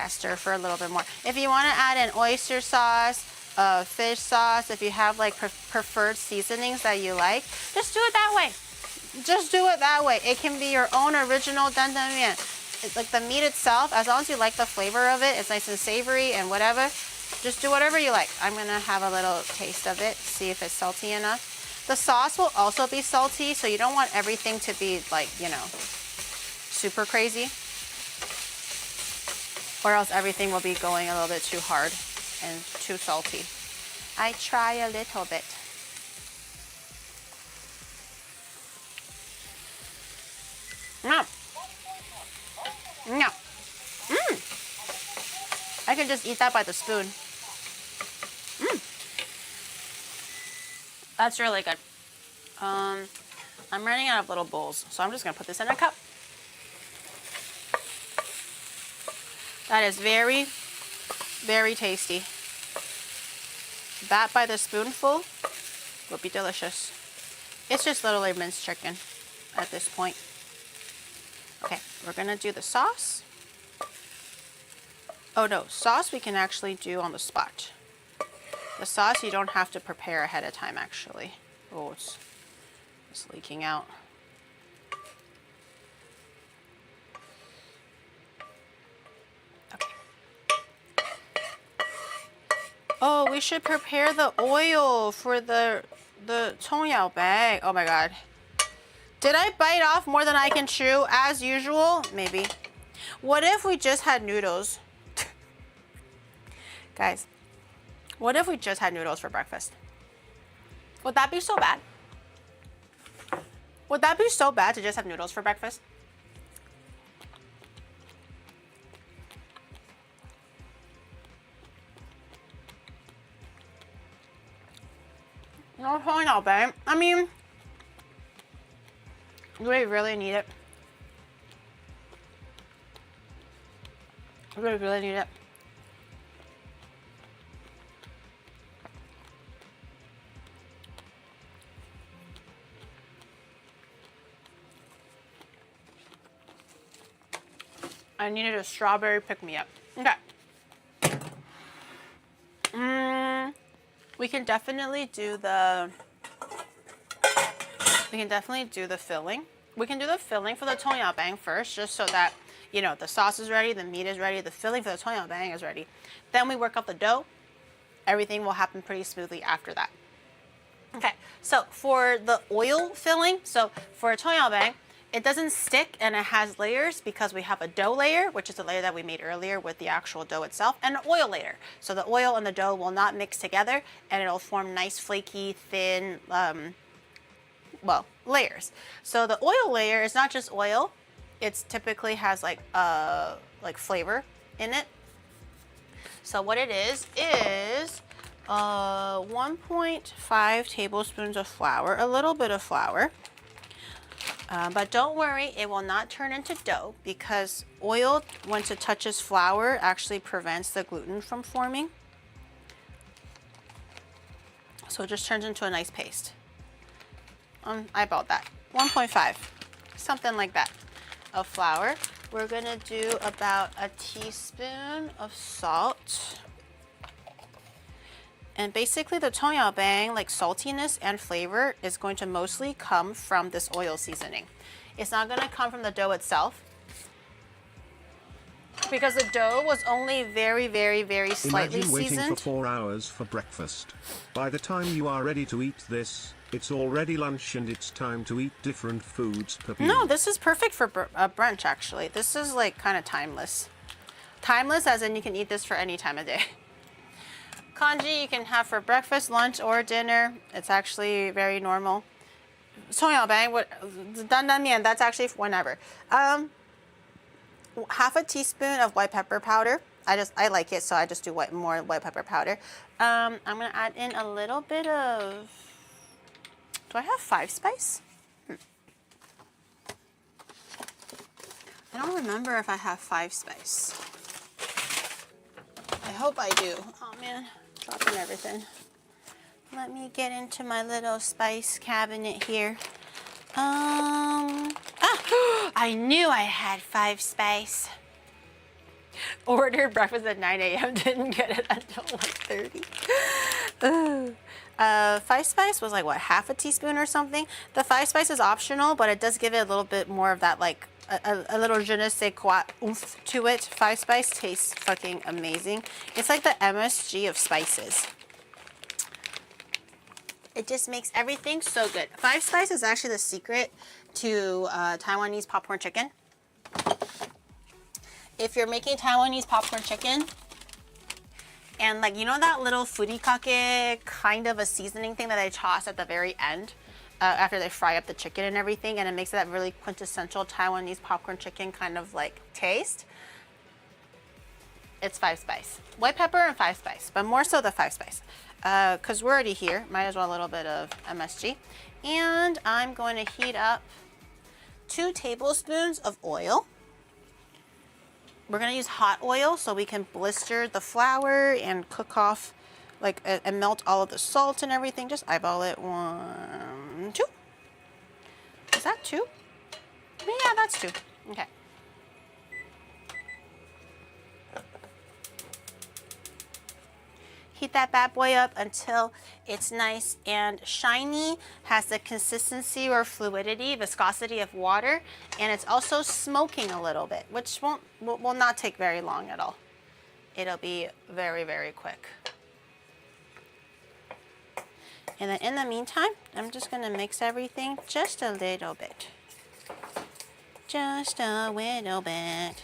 Stir for a little bit more. If you want to add an oyster sauce, fish sauce, if you have like preferred seasonings that you like, just do it that way. Just do it that way. It can be your own original dandan mian. It's like the meat itself, as long as you like the flavor of it, it's nice and savory and whatever. Just do whatever you like. I'm gonna have a little taste of it, see if it's salty enough. The sauce will also be salty, so you don't want everything to be like, you know, super crazy. Or else everything will be going a little bit too hard and too salty. I try a little bit. No. No. I can just eat that by the spoon. That's really good. I'm running out of little bowls, so I'm just gonna put this in a cup. That is very, very tasty. That by the spoonful will be delicious. It's just literally minced chicken at this point. Okay, we're gonna do the sauce. Oh no, sauce we can actually do on the spot. The sauce you don't have to prepare ahead of time actually. Oh, it's leaking out. Oh, we should prepare the oil for the tongyao bag. Oh my god. Did I bite off more than I can chew as usual? Maybe. What if we just had noodles? Guys, what if we just had noodles for breakfast? Would that be so bad? Would that be so bad to just have noodles for breakfast? No tongyao bag. I mean, do we really need it? Do we really need it? I needed a strawberry pick-me-up. Okay. We can definitely do the filling. We can do the filling for the tongyao bang first, just so that, you know, the sauce is ready, the meat is ready, the filling for the tongyao bang is ready. Then we work up the dough, everything will happen pretty smoothly after that. Okay, so for the oil filling, so for a toyabang, it doesn't stick and it has layers because we have a dough layer, which is the layer that we made earlier with the actual dough itself, and an oil layer. So the oil and the dough will not mix together and it'll form nice, flaky, thin, well, layers. So the oil layer is not just oil, it typically has like flavor in it. So what it is 1.5 tablespoons of flour, a little bit of flour. But don't worry, it will not turn into dough because oil, once it touches flour, actually prevents the gluten from forming. So it just turns into a nice paste. I bought that. 1.5, something like that, of flour. We're gonna do about a teaspoon of salt. And basically the toyabang, like saltiness and flavor, is going to mostly come from this oil seasoning. It's not gonna come from the dough itself because the dough was only very, very, very slightly Imagine waiting seasoned. for 4 hours for breakfast. By the time you are ready to eat this, it's already lunch and it's time to eat different foods per meal. No, this is perfect for brunch actually. This is like kind of timeless. Timeless as in you can eat this for any time of day. Congee you can have for breakfast, lunch, or dinner. It's actually very normal. Toyabang, dandan mian, that's actually whenever. Half a teaspoon of white pepper powder. I like it, so I just do more white pepper powder. I'm gonna add in a little bit of. Do I have 5 spice? I don't remember if I have 5 spice. I hope I do. Oh man, dropping everything. Let me get into my little spice cabinet here. I knew I had 5 spice. Ordered breakfast at 9 a.m. Didn't get it until 1:30. 5 spice was like what, half a teaspoon or something. The 5 spice is optional, but it does give it a little bit more of that like a little je ne sais quoi oomph to it. 5 spice tastes fucking amazing. It's like the MSG of spices. It just makes everything so good. 5 spice is actually the secret to Taiwanese popcorn chicken. If you're making Taiwanese popcorn chicken, and like, you know that little furikake kind of a seasoning thing that they toss at the very end after they fry up the chicken and everything, and it makes that really quintessential Taiwanese popcorn chicken kind of like taste? It's 5 spice. White pepper and 5 spice, but more so the 5 spice. Because we're already here, might as well a little bit of MSG. And I'm going to heat up 2 tablespoons of oil. We're gonna use hot oil so we can blister the flour and cook off, like, and melt all of the salt and everything. Just eyeball it. 1, 2. Is that 2? Yeah, that's 2. Okay. Heat that bad boy up until it's nice and shiny, has the consistency or fluidity, viscosity of water, and it's also smoking a little bit, which will not take very long at all. It'll be very, very quick. And then in the meantime, I'm just gonna mix everything just a little bit. Just a little bit.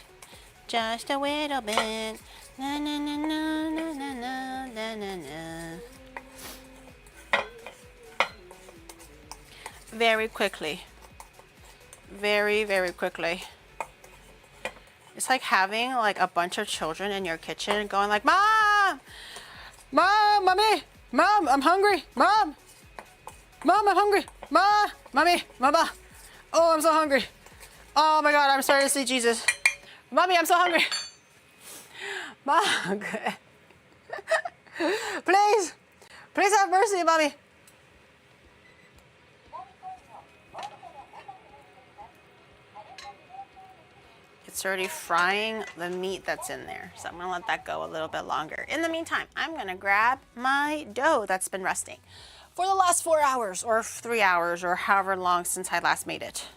Just a little bit. Na na na na na na na na na na. Very quickly. Very, very quickly. It's like having like a bunch of children in your kitchen going like, Mom! Mom, Mommy! Mom, I'm hungry! Mom! Mom, I'm hungry! Ma! Mommy! Mama! Oh, I'm so hungry! Oh my God, I'm starting to see Jesus. Mommy, I'm so hungry! Mom, please, please have mercy, Mommy. It's already frying the meat that's in there, so I'm gonna let that go a little bit longer. In the meantime, I'm gonna grab my dough that's been resting for the last 4 hours or 3 hours or however long since I last made it.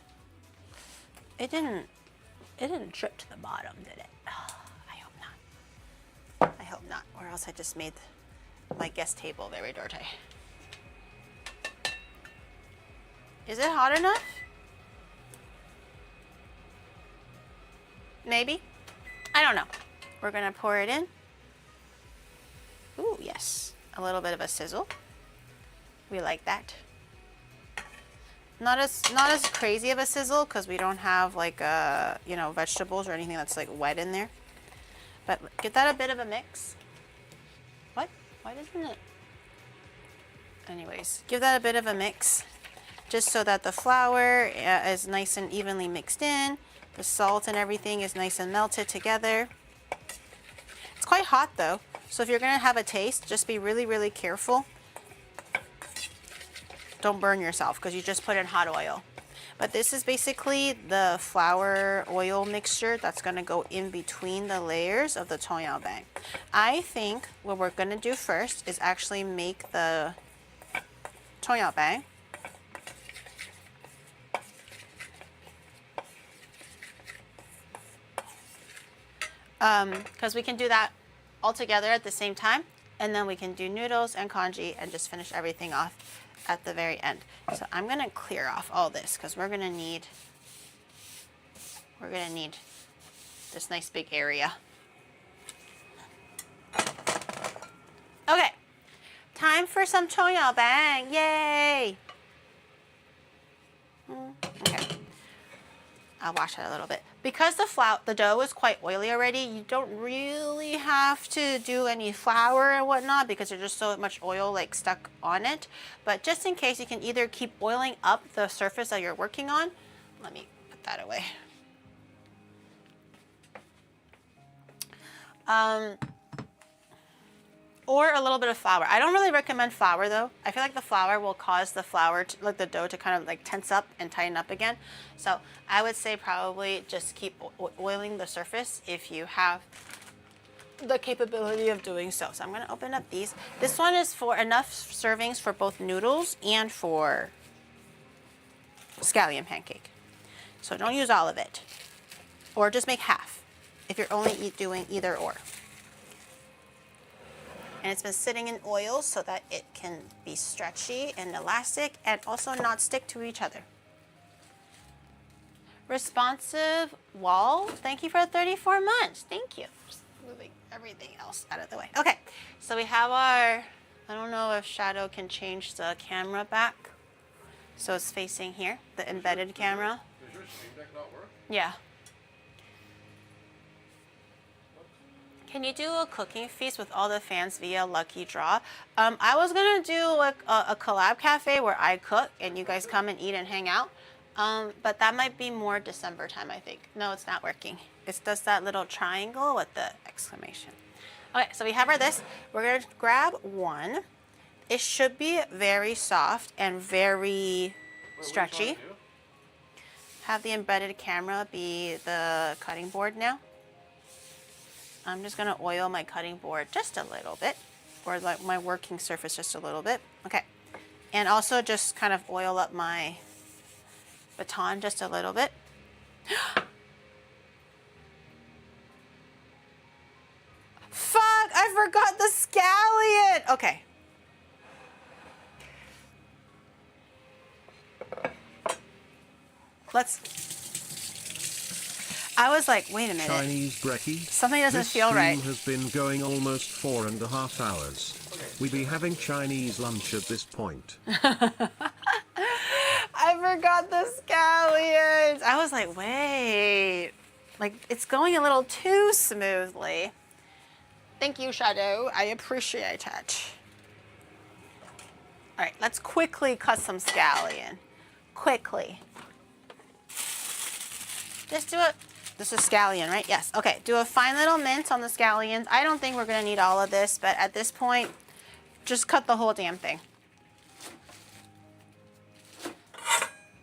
It didn't drip to the bottom, did it? I hope not, or else I just made my guest table very dirty. Is it hot enough? Maybe. I don't know. We're gonna pour it in. Ooh, yes. A little bit of a sizzle. We like that. Not as crazy of a sizzle because we don't have like you know, vegetables or anything that's like wet in there. But give that a bit of a mix. What? Why doesn't it? Anyways, give that a bit of a mix, just so that the flour is nice and evenly mixed in. The salt and everything is nice and melted together. It's quite hot though, so if you're gonna have a taste, just be really, really careful. Don't burn yourself because you just put in hot oil. But this is basically the flour oil mixture that's gonna go in between the layers of the toyaobang. I think what we're gonna do first is actually make the toyaobang. Because we can do that all together at the same time, and then we can do noodles and congee and just finish everything off at the very end. So I'm gonna clear off all this because we're gonna need this nice big area. Okay, time for some toyaobang, yay! Okay, I'll wash it a little bit. Because the dough is quite oily already, you don't really have to do any flour and whatnot because there's just so much oil like stuck on it. But just in case, you can either keep oiling up the surface that you're working on. Let me put that away. Or a little bit of flour. I don't really recommend flour though. I feel like the flour will cause the the dough to kind of like tense up and tighten up again. So I would say probably just keep oiling the surface if you have the capability of doing so. So I'm gonna open up these. This one is for enough servings for both noodles and for scallion pancake. So don't use all of it. Or just make half if you're only doing either or. And it's been sitting in oil so that it can be stretchy and elastic and also not stick to each other. Responsive wall, thank you for 34 months. Thank you. Just moving everything else out of the way. Okay, so we have our, I don't know if Shadow can change the camera back. So it's facing here, the embedded camera. Does your Stream Deck not work? Yeah. Can you do a cooking feast with all the fans via lucky draw? I was gonna do like a collab cafe where I cook and you guys come and eat and hang out. But that might be more December time, I think. No, it's not working. It does that little triangle with the exclamation. Okay, so we have our this. We're gonna grab one. It should be very soft and very stretchy. Have the embedded camera be the cutting board now. I'm just gonna oil my cutting board just a little bit, or like my working surface just a little bit. Okay, and also just kind of oil up my baton just a little bit. Fuck, I forgot the scallion. Okay. I was like, wait a minute. Chinese Brekkie. Something doesn't This feel right. stream has been going almost 4.5 hours. We be having Chinese lunch at this point. I forgot the scallions. I was like, wait. Like, it's going a little too smoothly. Thank you, Shadow. I appreciate it. All right, let's quickly cut some scallion. Quickly. Just do it. This is scallion, right? Yes. Okay, do a fine little mint on the scallions. I don't think we're gonna need all of this, but at this point, just cut the whole damn thing.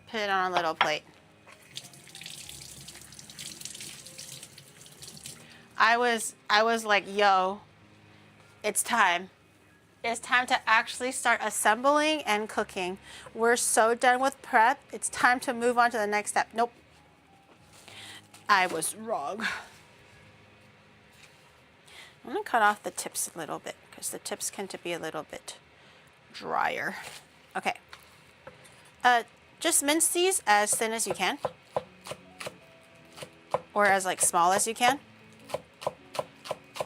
Put it on a little plate. I was like, yo, it's time. It's time to actually start assembling and cooking. We're so done with prep. It's time to move on to the next step. Nope. I was wrong. I'm gonna cut off the tips a little bit because the tips tend to be a little bit drier. Okay. Just mince these as thin as you can, or as like small as you can,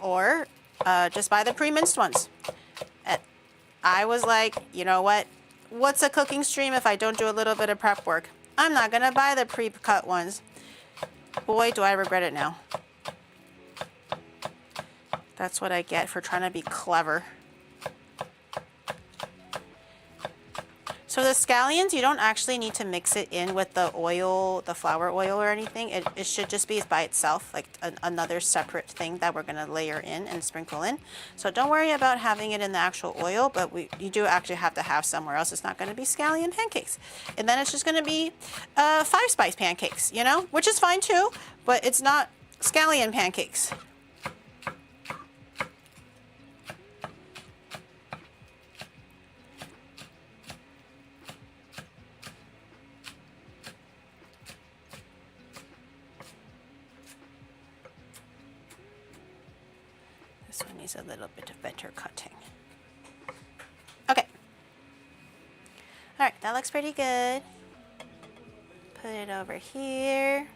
or just buy the pre-minced ones. I was like, you know what? What's a cooking stream if I don't do a little bit of prep work? I'm not gonna buy the pre-cut ones. Boy, do I regret it now. That's what I get for trying to be clever. So the scallions, you don't actually need to mix it in with the oil, the flour oil or anything. It should just be by itself, like another separate thing that we're gonna layer in and sprinkle in. So don't worry about having it in the actual oil, but you do actually have to have somewhere else. It's not gonna be scallion pancakes. And then it's just gonna be 5-spice pancakes, you know, which is fine too, but it's not scallion pancakes. This one needs a little bit of better cutting. Okay. All right, that looks pretty good. Put it over here.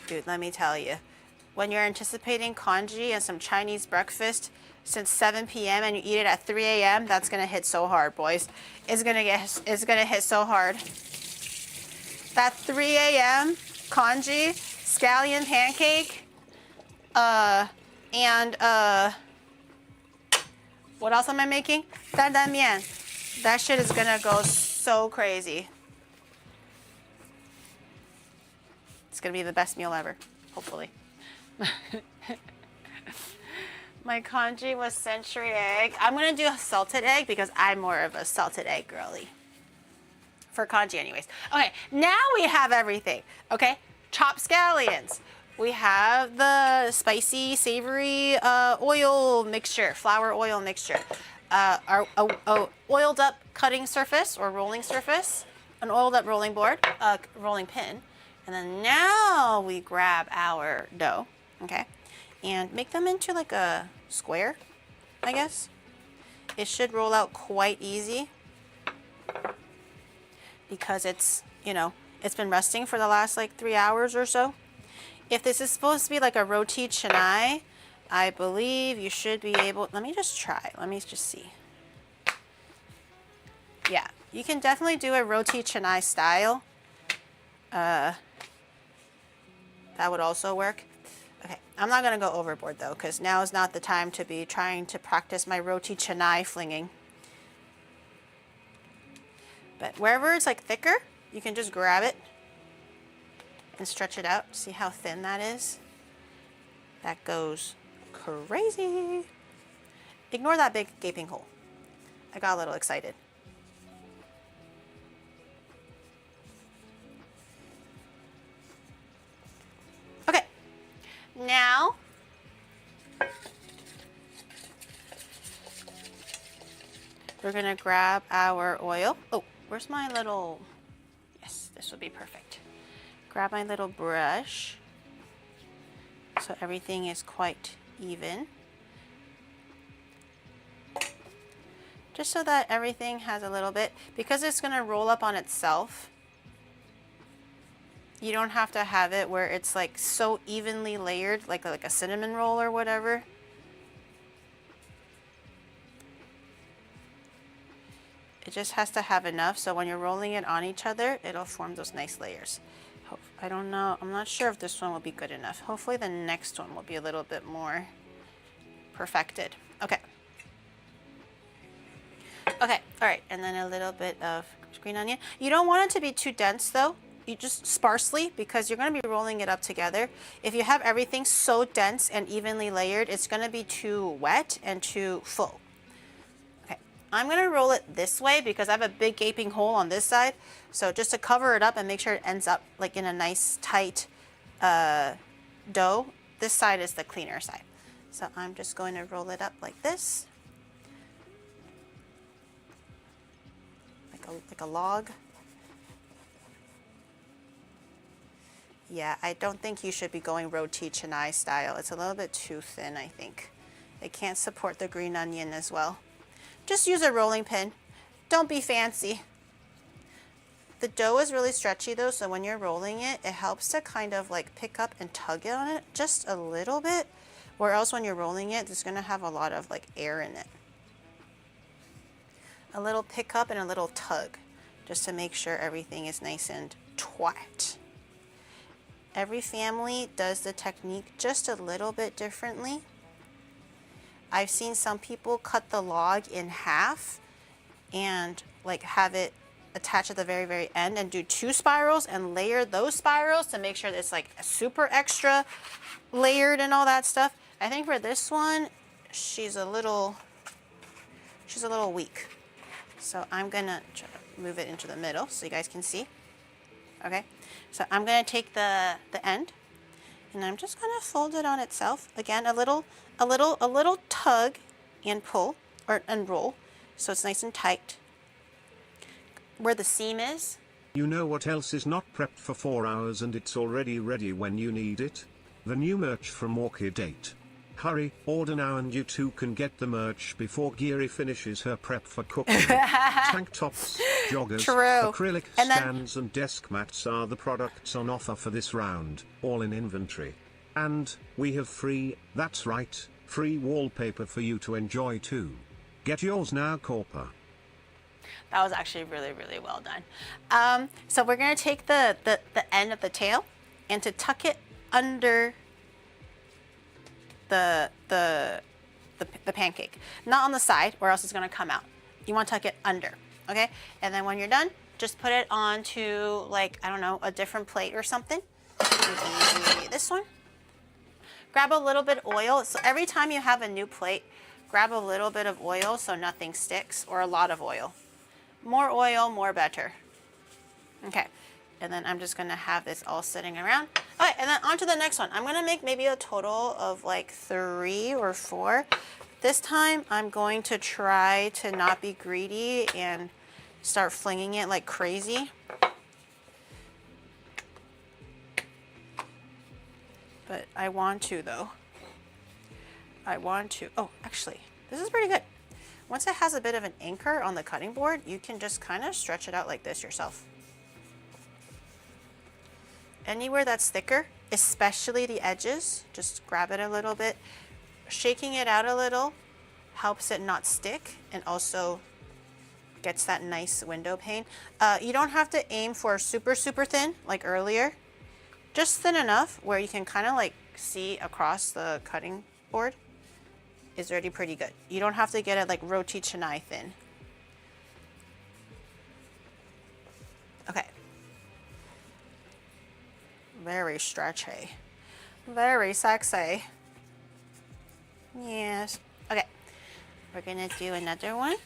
Dude, let me tell you, when you're anticipating congee and some Chinese breakfast since 7 p.m. and you eat it at 3 a.m., that's gonna hit so hard, boys. It's gonna hit so hard. That 3 a.m. congee, scallion pancake, what else am I making? Dandan mian. That shit is gonna go so crazy. It's gonna be the best meal ever, hopefully. My congee was century egg. I'm gonna do a salted egg because I'm more of a salted egg girly. For congee anyways. Okay, now we have everything, okay? Chopped scallions. We have the spicy, savory oil mixture, flour oil mixture. Our oiled up cutting surface or rolling surface, an oiled up rolling board, rolling pin. And then now we grab our dough, okay? And make them into like a square, I guess. It should roll out quite easy because it's, you know, it's been resting for the last like 3 hours or so. If this is supposed to be like a roti canai, I believe you should be able, let me just try, let me just see. Yeah, you can definitely do a roti canai style. That would also work. Okay, I'm not gonna go overboard though, because now is not the time to be trying to practice my roti canai flinging. But wherever it's like thicker, you can just grab it and stretch it out. See how thin that is? That goes crazy. Ignore that big gaping hole. I got a little excited. Okay, now we're gonna grab our oil. Oh, where's my little, yes, this would be perfect. Grab my little brush so everything is quite even. Just so that everything has a little bit, because it's gonna roll up on itself. You don't have to have it where it's like so evenly layered, like a cinnamon roll or whatever. It just has to have enough so when you're rolling it on each other, it'll form those nice layers. I don't know, I'm not sure if this one will be good enough. Hopefully the next one will be a little bit more perfected. Okay. Okay, all right, and then a little bit of green onion. You don't want it to be too dense though. You just sparsely, because you're gonna be rolling it up together. If you have everything so dense and evenly layered, it's gonna be too wet and too full. Okay, I'm gonna roll it this way because I have a big gaping hole on this side. So just to cover it up and make sure it ends up like in a nice tight dough, this side is the cleaner side. So I'm just going to roll it up like this. Like a log. Yeah, I don't think you should be going roti canai style. It's a little bit too thin, I think. It can't support the green onion as well. Just use a rolling pin. Don't be fancy. The dough is really stretchy though, so when you're rolling it, it helps to kind of like pick up and tug it on it just a little bit, or else when you're rolling it, it's gonna have a lot of like air in it. A little pick up and a little tug, just to make sure everything is nice and taut. Every family does the technique just a little bit differently. I've seen some people cut the log in half and like have it attach at the very, very end and do 2 spirals and layer those spirals to make sure that it's like super extra layered and all that stuff. I think for this one, she's a little weak. So I'm gonna try to move it into the middle so you guys can see. Okay, so I'm gonna take the end and I'm just gonna fold it on itself. Again, a little tug and pull and roll so it's nice and tight. Where the seam is. You know what else is not prepped for 4 hours and it's already ready when you need it? The new merch from Orchid 8. Hurry, order now and you too can get the merch before Geary finishes her prep for cooking. Tank tops, joggers, acrylic stands and desk mats are the products on offer for this round, all in inventory. And, we have free, that's right, free wallpaper for you to enjoy too. Get yours now, Corper. That was actually really, really well done. So we're gonna take the end of the tail and to tuck it under the pancake, not on the side or else it's gonna come out. You wanna tuck it under, okay? And then when you're done, just put it onto like, I don't know, a different plate or something. Maybe this one. Grab a little bit of oil. So every time you have a new plate, grab a little bit of oil so nothing sticks, or a lot of oil. More oil, more better. Okay, and then I'm just gonna have this all sitting around. Okay, and then on to the next one. I'm gonna make maybe a total of like 3 or 4. This time I'm going to try to not be greedy and start flinging it like crazy. But I want to though. I want to, oh, actually, this is pretty good. Once it has a bit of an anchor on the cutting board, you can just kind of stretch it out like this yourself. Anywhere that's thicker, especially the edges, just grab it a little bit. Shaking it out a little helps it not stick and also gets that nice window pane. You don't have to aim for super, super thin like earlier. Just thin enough where you can kind of like see across the cutting board. Is already pretty good. You don't have to get it like roti canai thin. Okay. Very stretchy. Very sexy. Yes. Okay. We're gonna do another one.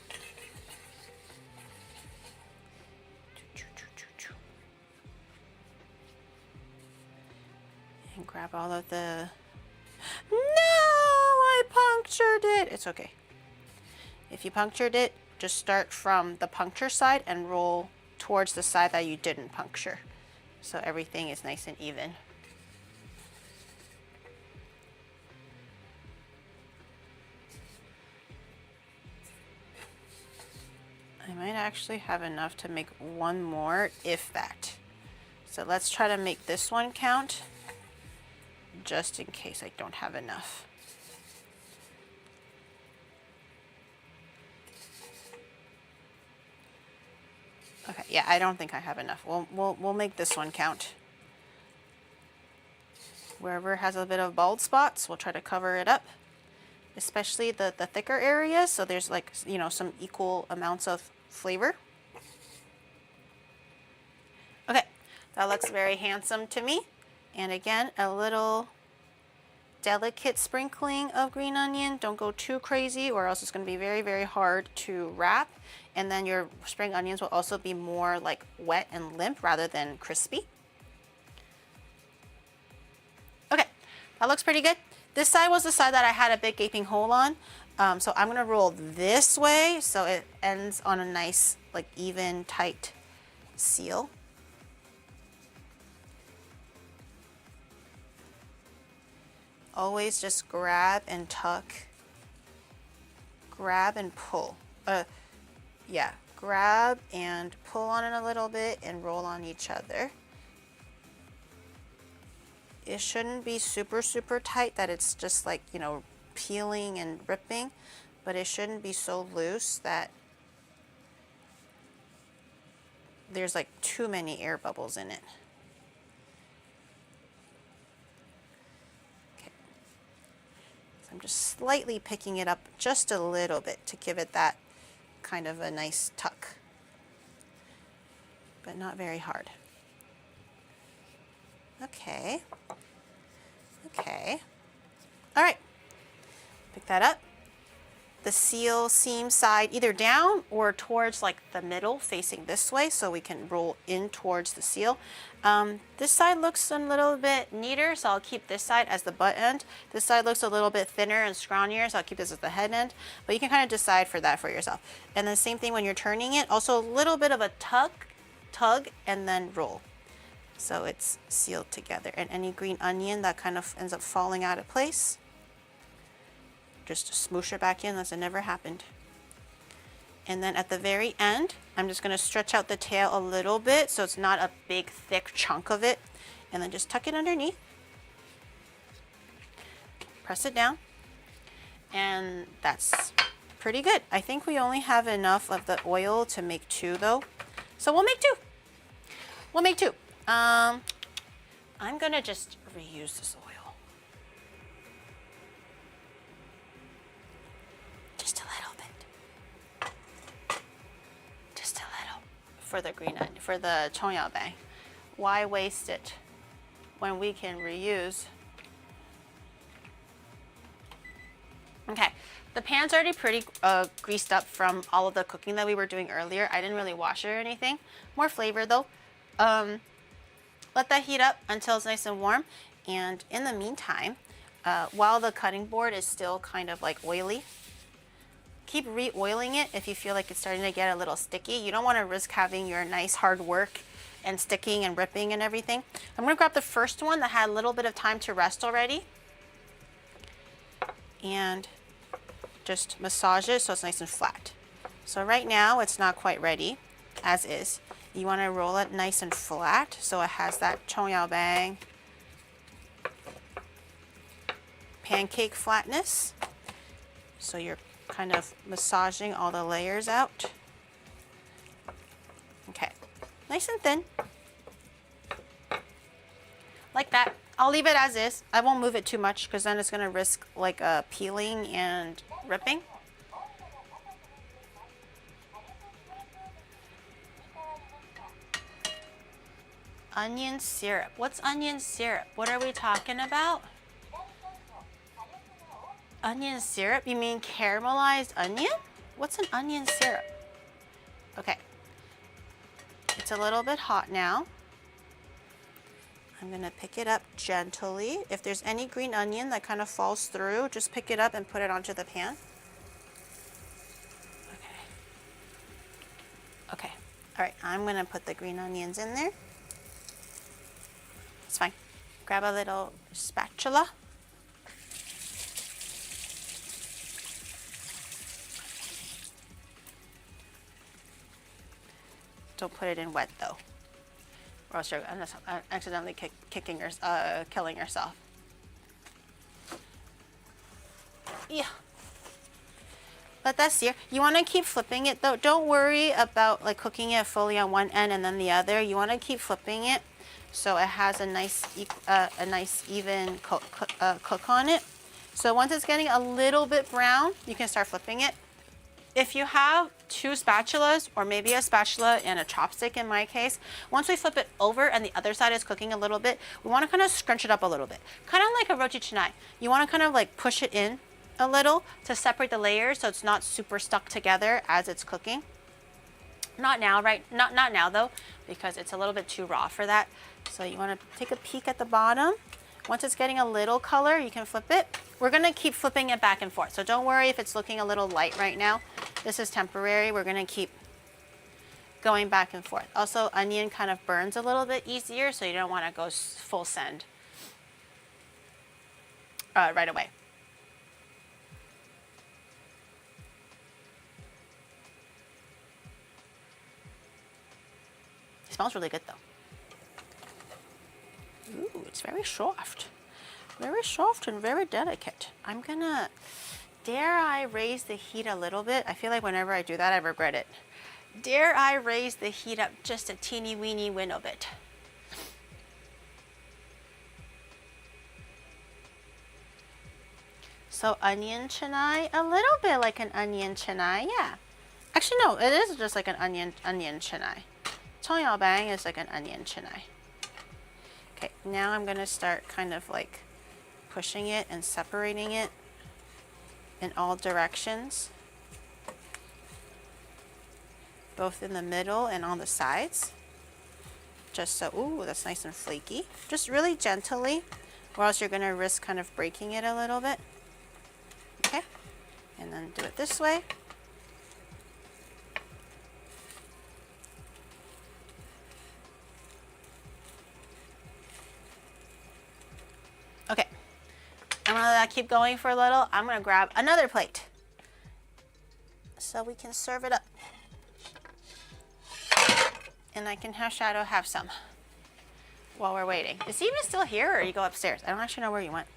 And grab all of the... No! I punctured it. It's okay. If you punctured it, just start from the puncture side and roll towards the side that you didn't puncture. So everything is nice and even. I might actually have enough to make one more, if that. So let's try to make this one count, just in case I don't have enough. Okay, yeah, I don't think I have enough. We'll make this one count. Wherever it has a bit of bald spots, we'll try to cover it up, especially the thicker areas, so there's like, you know, some equal amounts of flavor. Okay, that looks very handsome to me. And again, a little delicate sprinkling of green onion. Don't go too crazy or else it's going to be very, very hard to wrap. And then your spring onions will also be more like wet and limp rather than crispy. Okay, that looks pretty good. This side was the side that I had a big gaping hole on. So I'm going to roll this way so it ends on a nice, like even, tight seal. always just grab and tuck, grab and pull. Yeah, grab and pull on it a little bit and roll on each other. It shouldn't be super, super tight that it's just like, you know, peeling and ripping, but it shouldn't be so loose that there's like too many air bubbles in it. Okay. So I'm just slightly picking it up just a little bit to give it that kind of a nice tuck, but not very hard. Okay. Okay. All right. Pick that up. The seal seam side either down or towards like the middle, facing this way, so we can roll in towards the seal. This side looks a little bit neater, so I'll keep this side as the butt end. This side looks a little bit thinner and scrawnier, so I'll keep this as the head end. But you can kind of decide for that for yourself. And the same thing when you're turning it, also a little bit of a tug, and then roll. So it's sealed together. And any green onion that kind of ends up falling out of place, just smoosh it back in as it never happened. And then at the very end, I'm just gonna stretch out the tail a little bit so it's not a big, thick chunk of it. And then just tuck it underneath. Press it down. And that's pretty good. I think we only have enough of the oil to make 2 though. So we'll make 2. We'll make 2. I'm gonna just reuse this oil. Just a little bit. Just a little. For the green onion, for the chongyabang. Why waste it when we can reuse? Okay, the pan's already pretty greased up from all of the cooking that we were doing earlier. I didn't really wash it or anything. More flavor though. Let that heat up until it's nice and warm. And in the meantime, while the cutting board is still kind of like oily, keep re-oiling it if you feel like it's starting to get a little sticky. You don't want to risk having your nice hard work and sticking and ripping and everything. I'm going to grab the first one that had a little bit of time to rest already and just massage it so it's nice and flat. So right now it's not quite ready as is. You want to roll it nice and flat so it has that chongyabang pancake flatness. So you're kind of massaging all the layers out. Okay, nice and thin. Like that. I'll leave it as is. I won't move it too much because then it's going to risk like peeling and ripping. Onion syrup. What's onion syrup? What are we talking about? Onion syrup? You mean caramelized onion? What's an onion syrup? Okay. It's a little bit hot now. I'm gonna pick it up gently. If there's any green onion that kind of falls through, just pick it up and put it onto the pan. Okay. Okay. All right, I'm gonna put the green onions in there. It's fine. Grab a little spatula. Don't put it in wet though, or else you're accidentally killing yourself. Yeah. Let that sear. You want to keep flipping it though. Don't worry about like cooking it fully on one end and then the other. You want to keep flipping it so it has a nice even cook on it. So once it's getting a little bit brown, you can start flipping it. If you have 2 spatulas, or maybe a spatula and a chopstick in my case, once we flip it over and the other side is cooking a little bit, we want to kind of scrunch it up a little bit. Kind of like a roti canai. You want to kind of like push it in a little to separate the layers so it's not super stuck together as it's cooking. Not now, right? Not now though, because it's a little bit too raw for that. So you want to take a peek at the bottom. Once it's getting a little color, you can flip it. We're gonna keep flipping it back and forth. So don't worry if it's looking a little light right now. This is temporary. We're gonna keep going back and forth. Also, onion kind of burns a little bit easier, so you don't wanna go full send. right away. It smells really good though. Ooh, it's very soft. Very soft and very delicate. I'm gonna, dare I raise the heat a little bit? I feel like whenever I do that, I regret it. Dare I raise the heat up just a teeny weeny window bit? So onion chennai, a little bit like an onion chennai, yeah. Actually, no, it is just like an onion chennai. Bang is like an onion chennai. Okay, now I'm gonna start kind of like pushing it and separating it in all directions, both in the middle and on the sides. Just so, ooh, that's nice and flaky. Just really gently, or else you're gonna risk kind of breaking it a little bit. Okay, and then do it this way. Okay, I'm gonna let that keep going for a little. I'm gonna grab another plate so we can serve it up. And I can have Shadow have some while we're waiting. Is he even still here, or you go upstairs? I don't actually know where you went.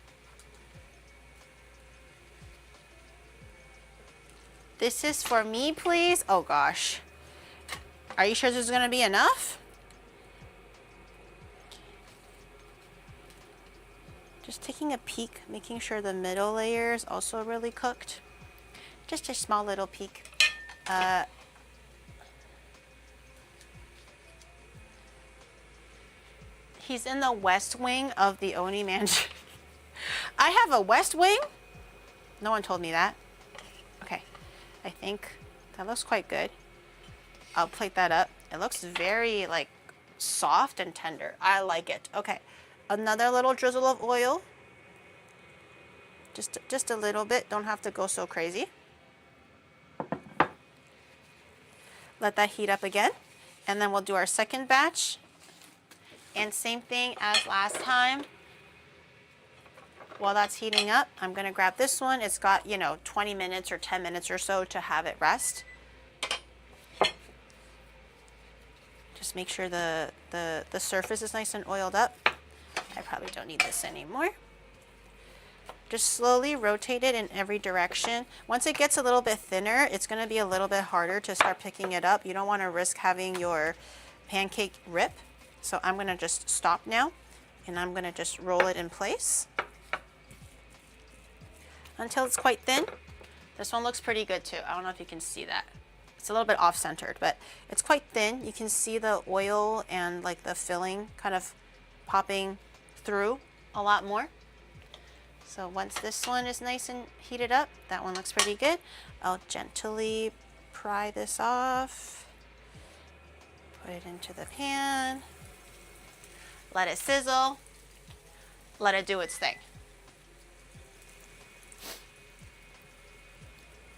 This is for me, please. Oh gosh. Are you sure this is gonna be enough? Just taking a peek, making sure the middle layer is also really cooked. Just a small little peek. He's in the west wing of the Oni mansion. I have a west wing? No one told me that. Okay, I think that looks quite good. I'll plate that up. It looks very like soft and tender. I like it. Okay, another little drizzle of oil. Just a little bit. Don't have to go so crazy. Let that heat up again. And then we'll do our second batch. And same thing as last time. While that's heating up, I'm gonna grab this one. It's got, 20 minutes or 10 minutes or so to have it rest. Just make sure the surface is nice and oiled up. I probably don't need this anymore. Just slowly rotate it in every direction. Once it gets a little bit thinner, it's gonna be a little bit harder to start picking it up. You don't wanna risk having your pancake rip. So I'm gonna just stop now, and I'm gonna just roll it in place until it's quite thin. This one looks pretty good too. I don't know if you can see that. It's a little bit off-centered, but it's quite thin. You can see the oil and like the filling kind of popping through a lot more. So once this one is nice and heated up, that one looks pretty good. I'll gently pry this off, put it into the pan. Let it sizzle. Let it do its thing.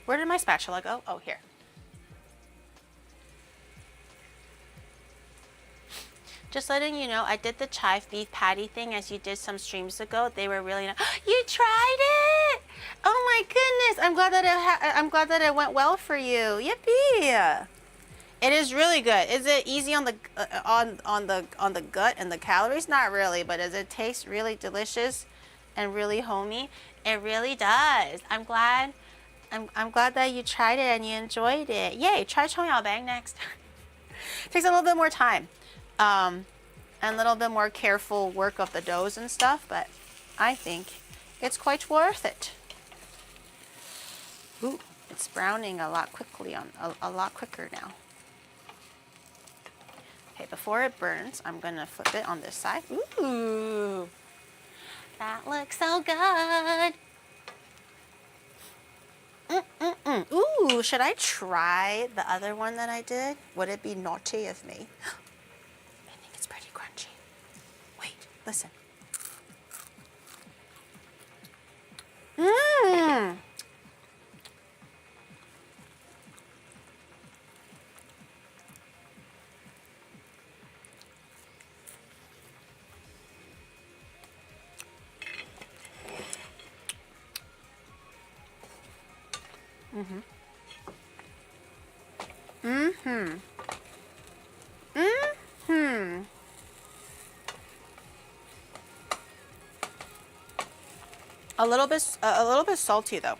Where did my spatula go? Oh, here. Just letting you know, I did the chive beef patty thing as you did some streams ago. They were really nice. You tried it! Oh my goodness! I'm glad that it went well for you. Yippee! It is really good. Is it easy on the on the gut and the calories? Not really, but does it taste really delicious and really homey? It really does. I'm glad that you tried it and you enjoyed it. Yay! Try bang next. Takes a little bit more time, and a little bit more careful work of the doughs and stuff, but I think it's quite worth it. Ooh, it's browning a lot quicker now. Okay, before it burns, I'm gonna flip it on this side. Ooh, that looks so good. Ooh, should I try the other one that I did? Would it be naughty of me? I think it's pretty crunchy. Wait, listen. Mmm. A little bit salty though.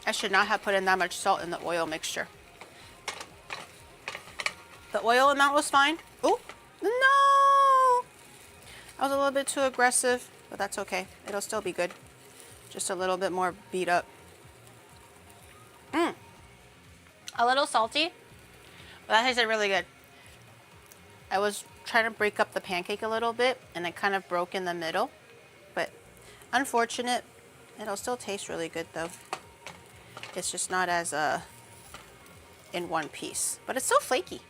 I should not have put in that much salt in the oil mixture. The oil amount was fine. Oh, no! I was a little bit too aggressive, but that's okay. It'll still be good. Just a little bit more beat up. A little salty, but that tasted really good. I was trying to break up the pancake a little bit, and it kind of broke in the middle, but unfortunate. It'll still taste really good though. It's just not as in one piece, but it's still flaky.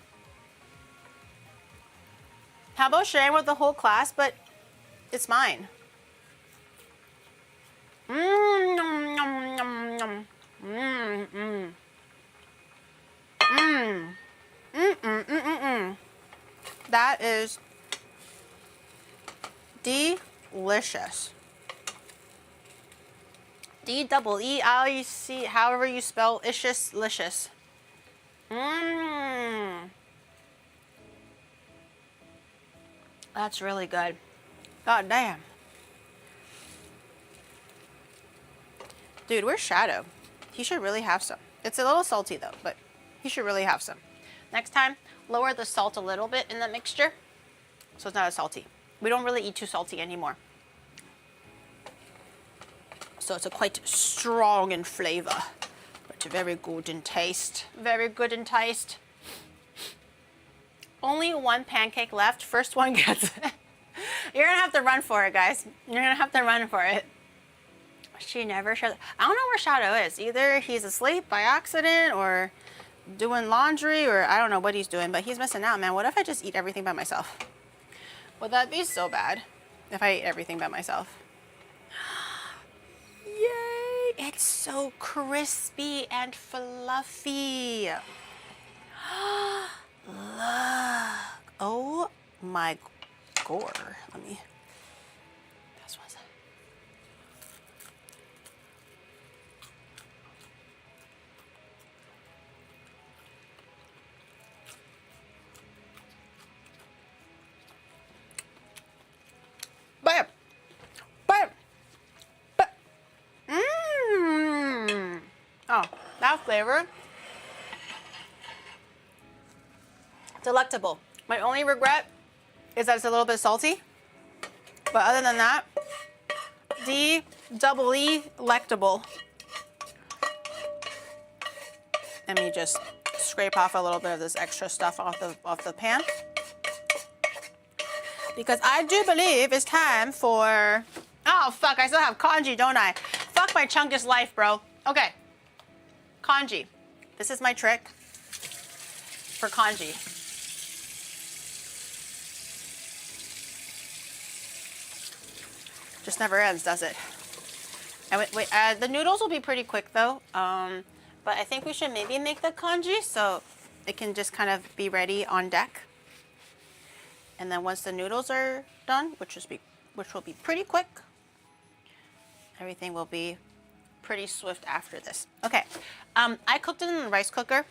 How about sharing with the whole class, but it's mine. That is delicious. D-double-E-I-C, however you spell ishous, licious. That's really good. God damn. Dude, where's Shadow? He should really have some. It's a little salty though, but he should really have some. Next time, lower the salt a little bit in the mixture so it's not as salty. We don't really eat too salty anymore. So it's a quite strong in flavor, but very good in taste. Very good in taste. Only one pancake left. First one gets it. You're gonna have to run for it, guys. You're gonna have to run for it. She never shares. I don't know where Shadow is. Either he's asleep by accident or doing laundry, or I don't know what he's doing, but he's missing out, man. What if I just eat everything by myself? Would that be so bad if I ate everything by myself? Yay! It's so crispy and fluffy. Look. Oh my gore. Let me. That's what's that. Bam! Bam! Bam! Oh, that flavor. Delectable. My only regret is that it's a little bit salty. But other than that, D-double-E-lectable. Let me just scrape off a little bit of this extra stuff off the pan. Because I do believe it's time for... Oh, fuck, I still have congee, don't I? Fuck my chunkus life, bro. Okay. Congee. This is my trick for congee. Just never ends, does it? And wait, the noodles will be pretty quick though. But I think we should maybe make the congee so it can just kind of be ready on deck. And then once the noodles are done, which will be pretty quick, everything will be pretty swift after this. Okay, I cooked it in the rice cooker.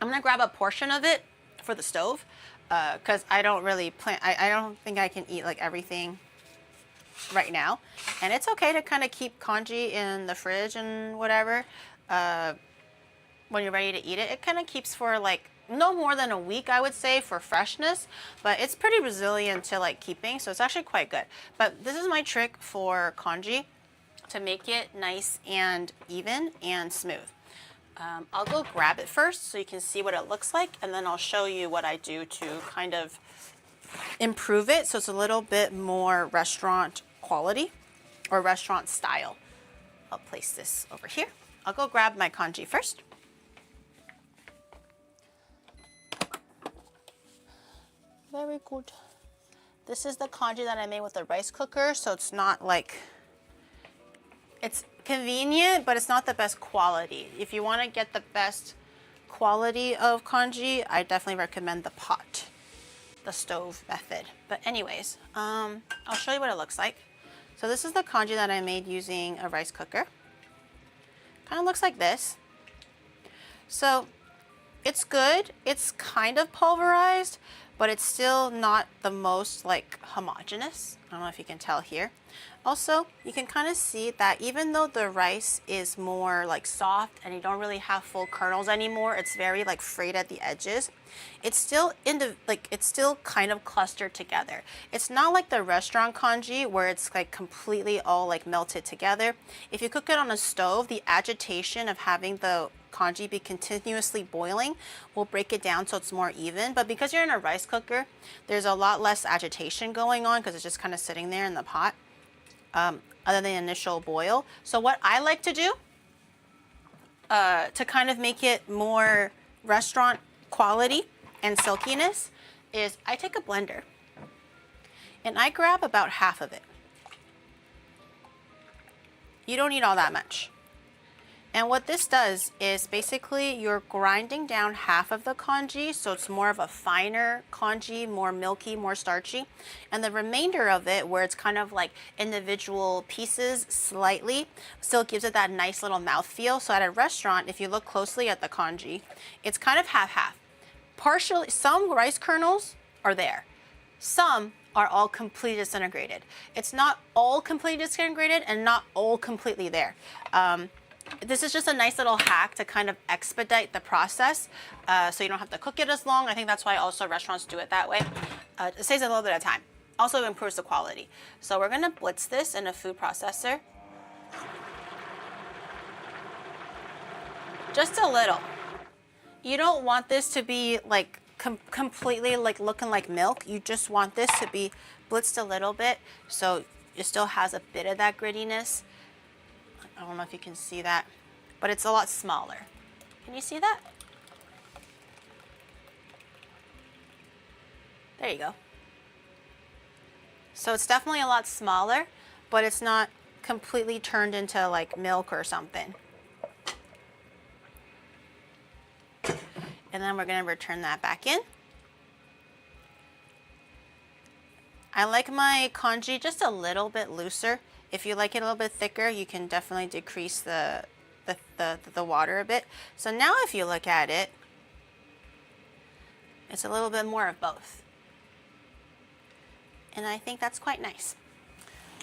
I'm gonna grab a portion of it for the stove because I don't really plan. I don't think I can eat like everything right now, and it's okay to kind of keep congee in the fridge and whatever when you're ready to eat it. It kind of keeps for like no more than a week, I would say, for freshness, but it's pretty resilient to like keeping, so it's actually quite good. But this is my trick for congee to make it nice and even and smooth. I'll go grab it first so you can see what it looks like, and then I'll show you what I do to kind of improve it so it's a little bit more restaurant quality or restaurant style. I'll place this over here. I'll go grab my congee first. Very good. This is the congee that I made with the rice cooker, so it's not like, it's convenient, but it's not the best quality. If you want to get the best quality of congee, I definitely recommend the pot, the stove method. But anyways, I'll show you what it looks like. So this is the congee that I made using a rice cooker. Kind of looks like this. So it's good. It's kind of pulverized, but it's still not the most like homogeneous. I don't know if you can tell here. Also, you can kind of see that even though the rice is more like soft and you don't really have full kernels anymore, it's very like frayed at the edges. It's still it's still kind of clustered together. It's not like the restaurant congee where it's like completely all like melted together. If you cook it on a stove, the agitation of having the congee be continuously boiling will break it down so it's more even. But because you're in a rice cooker, there's a lot less agitation going on because it's just kind of sitting there in the pot. Other than the initial boil. So what I like to do to kind of make it more restaurant quality and silkiness is I take a blender and I grab about half of it. You don't need all that much. And what this does is basically you're grinding down half of the congee, so it's more of a finer congee, more milky, more starchy. And the remainder of it, where it's kind of like individual pieces slightly, still gives it that nice little mouthfeel. So at a restaurant, if you look closely at the congee, it's kind of half-half. Partially, some rice kernels are there. Some are all completely disintegrated. It's not all completely disintegrated and not all completely there. This is just a nice little hack to kind of expedite the process so you don't have to cook it as long. I think that's why also restaurants do it that way. It saves a little bit of time. Also improves the quality. So we're gonna blitz this in a food processor. Just a little. You don't want this to be like completely like looking like milk. You just want this to be blitzed a little bit so it still has a bit of that grittiness. I don't know if you can see that, but it's a lot smaller. Can you see that? There you go. So it's definitely a lot smaller, but it's not completely turned into like milk or something. And then we're gonna return that back in. I like my congee just a little bit looser. If you like it a little bit thicker, you can definitely decrease the water a bit. So now if you look at it, it's a little bit more of both. And I think that's quite nice.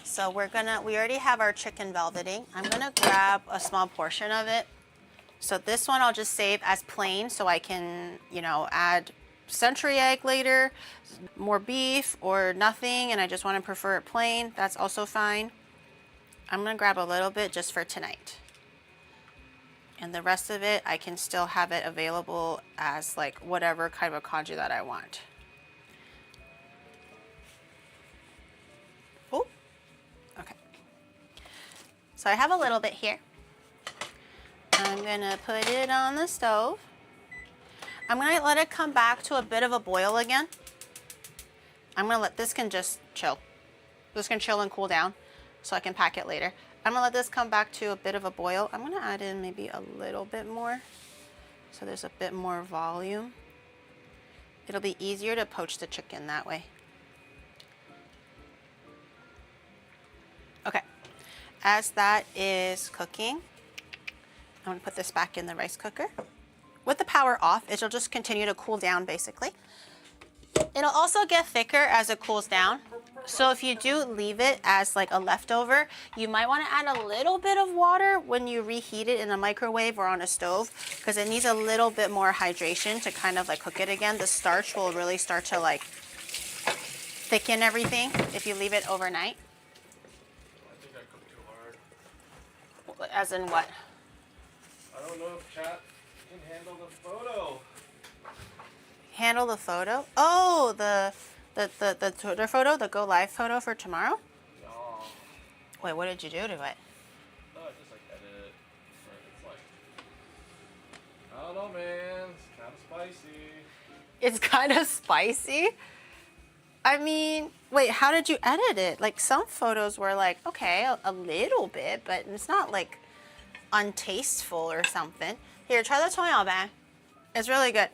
So we already have our chicken velveting. I'm gonna grab a small portion of it. So this one I'll just save as plain so I can, you know, add century egg later, more beef or nothing, and I just want to prefer it plain. That's also fine. I'm gonna grab a little bit just for tonight. And the rest of it, I can still have it available as like whatever kind of a congee that I want. Oh, okay. So I have a little bit here. I'm gonna put it on the stove. I'm gonna let it come back to a bit of a boil again. I'm gonna let this can just chill. This can chill and cool down so I can pack it later. I'm gonna let this come back to a bit of a boil. I'm gonna add in maybe a little bit more so there's a bit more volume. It'll be easier to poach the chicken that way. Okay, as that is cooking, I'm gonna put this back in the rice cooker. With the power off, it'll just continue to cool down basically. It'll also get thicker as it cools down. So if you do leave it as like a leftover, you might want to add a little bit of water when you reheat it in a microwave or on a stove, because it needs a little bit more hydration to kind of like cook it again. The starch will really start to like thicken everything if you leave it overnight. I think I cooked too hard. As in what? I don't know if chat can handle the photo. Handle the photo? Oh, the Twitter photo, the go live photo for tomorrow? No. Wait, what did you do to it? No, I just like edit it. It's like, I don't know, man. It's kind of spicy. It's kind of spicy? I mean, wait, how did you edit it? Like some photos were like, okay, a little bit, but it's not like untasteful or something. Here, try the tomato. It's really good.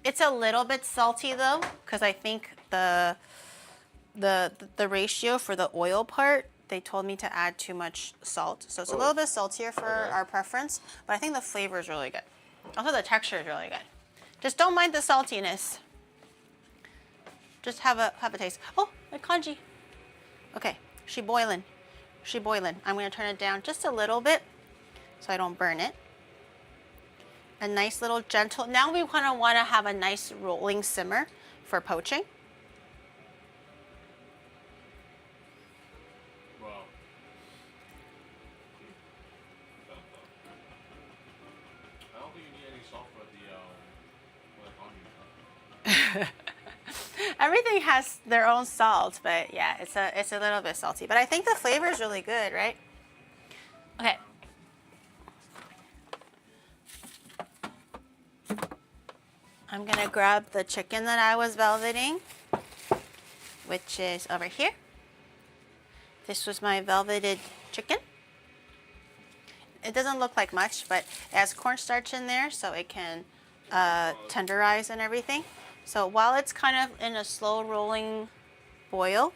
It's a little bit salty though, because I think the ratio for the oil part, they told me to add too much salt. So it's a little bit saltier for our preference, but I think the flavor is really good. Also, the texture is really good. Just don't mind the saltiness. Just have a taste. Oh, my congee. Okay, she boiling. She boiling. I'm gonna turn it down just a little bit so I don't burn it. A nice little gentle, now we kind of want to have a nice rolling simmer for poaching. Wow. I don't think you need any salt for the congee. Everything has their own salt, but yeah, it's a little bit salty. But I think the flavor is really good, right? Okay. I'm gonna grab the chicken that I was velveting, which is over here. This was my velveted chicken. It doesn't look like much, but it has cornstarch in there, so it can tenderize and everything. So while it's kind of in a slow rolling boil,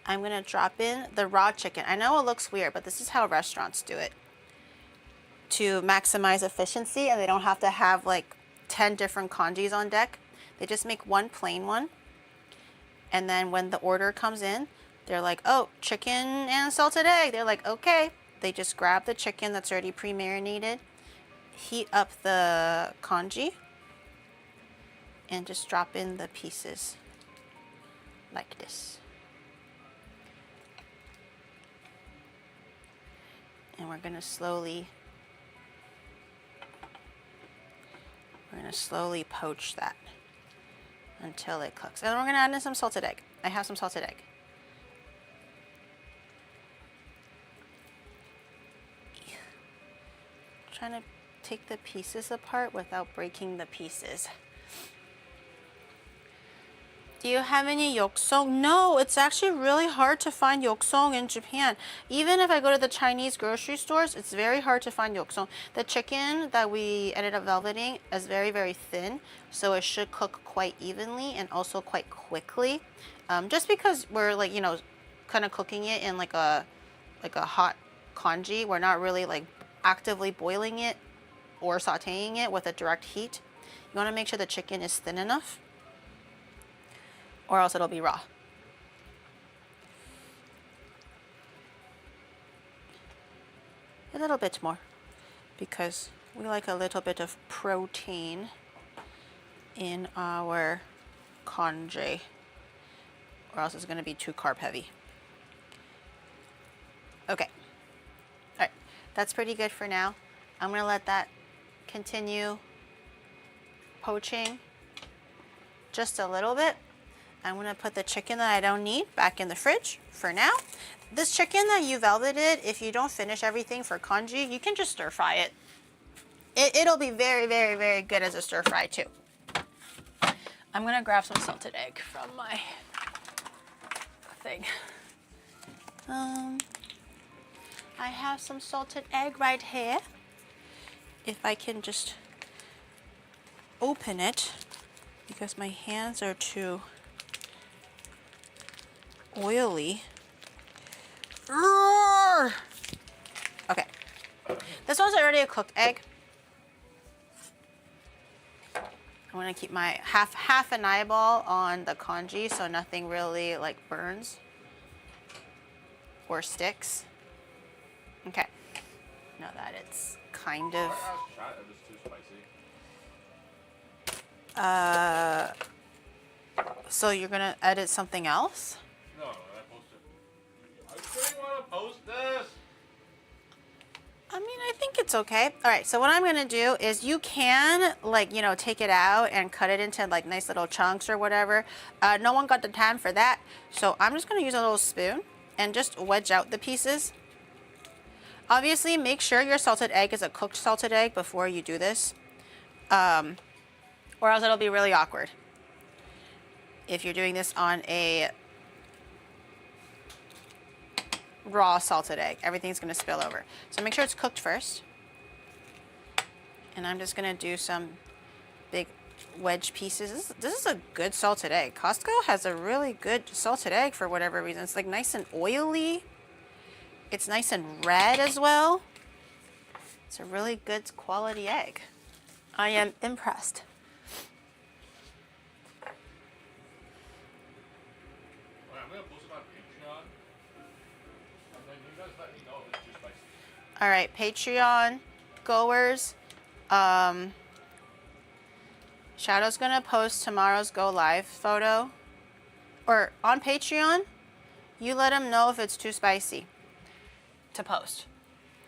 I'm gonna drop in the raw chicken. I know it looks weird, but this is how restaurants do it to maximize efficiency, and they don't have to have like 10 different congees on deck. They just make one plain one, and then when the order comes in, they're like, oh, chicken and salted egg. They're like, okay. They just grab the chicken that's already pre-marinated, heat up the congee, and just drop in the pieces like this. And we're gonna slowly poach that until it cooks. And we're gonna add in some salted egg. I have some salted egg. Trying to take the pieces apart without breaking the pieces. Do you have any yoksong? No, it's actually really hard to find yoksong in Japan. Even if I go to the Chinese grocery stores, it's very hard to find yoksong. The chicken that we ended up velveting is very, very thin, so it should cook quite evenly and also quite quickly. Just because we're like, you know, kind of cooking it in like a hot congee, we're not really like actively boiling it or sauteing it with a direct heat. You want to make sure the chicken is thin enough, or else it'll be raw. A little bit more, because we like a little bit of protein in our congee, or else it's going to be too carb heavy. Okay. All right. That's pretty good for now. I'm going to let that continue poaching just a little bit. I'm going to put the chicken that I don't need back in the fridge for now. This chicken that you velveted, if you don't finish everything for congee, you can just stir fry it. It'll be very, very, very good as a stir fry too. I'm going to grab some salted egg from my thing. I have some salted egg right here. If I can just open it, because my hands are too oily. Okay, this one's already a cooked egg. I'm gonna keep my half an eyeball on the congee so nothing really like burns or sticks. Okay, now that it's kind of so you're gonna edit something else? No, I posted. I really want to post this. I mean, I think it's okay. All right, so what I'm gonna do is you can like, you know, take it out and cut it into like nice little chunks or whatever. No one got the time for that. So I'm just gonna use a little spoon and just wedge out the pieces. Obviously, make sure your salted egg is a cooked salted egg before you do this, or else it'll be really awkward if you're doing this on a raw salted egg. Everything's going to spill over. So make sure it's cooked first. And I'm just going to do some big wedge pieces. This is a good salted egg. Costco has a really good salted egg for whatever reason. It's like nice and oily. It's nice and red as well. It's a really good quality egg. I am impressed. Alright, I'm gonna post it on Patreon. And then you guys let me know if it's too spicy. All right, Patreon goers. Shadow's gonna post tomorrow's go live photo, or on Patreon. You let him know if it's too spicy to post,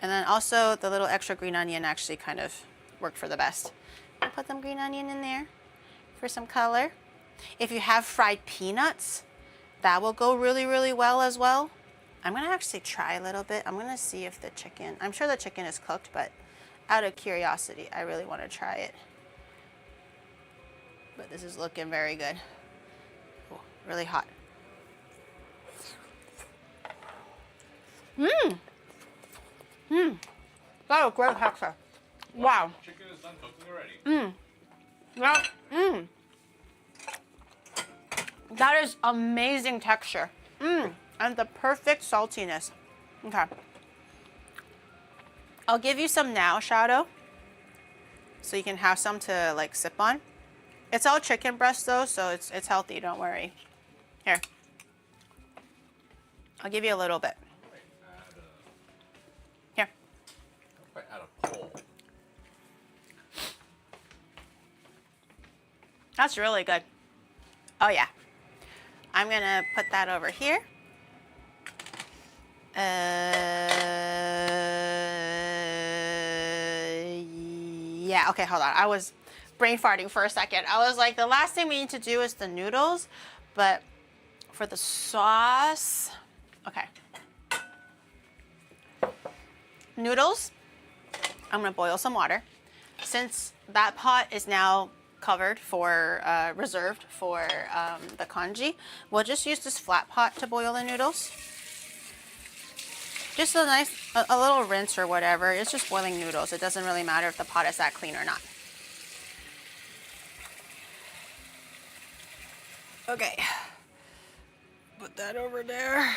and then also the little extra green onion actually kind of worked for the best. I'll put some green onion in there for some color. If you have fried peanuts, that will go really, really well as well. I'm gonna actually try a little bit. I'm gonna see if the chicken, I'm sure the chicken is cooked, but out of curiosity, I really wanna try it. But this is looking very good. Oh, really hot. That was great texture. Wow. Chicken is done cooking already. That is amazing texture. And the perfect saltiness. Okay. I'll give you some now, Shadow, so you can have some to like sip on. It's all chicken breast though, so it's healthy, don't worry. Here. I'll give you a little bit. Here. If I add a pole. That's really good. Oh yeah. I'm gonna put that over here. Yeah, okay, hold on. I was brain farting for a second. I was like, the last thing we need to do is the noodles, but for the sauce, okay. Noodles, I'm gonna boil some water. Since that pot is now covered for, reserved for the congee, we'll just use this flat pot to boil the noodles. Just a nice, a little rinse or whatever. It's just boiling noodles. It doesn't really matter if the pot is that clean or not. Okay. Put that over there.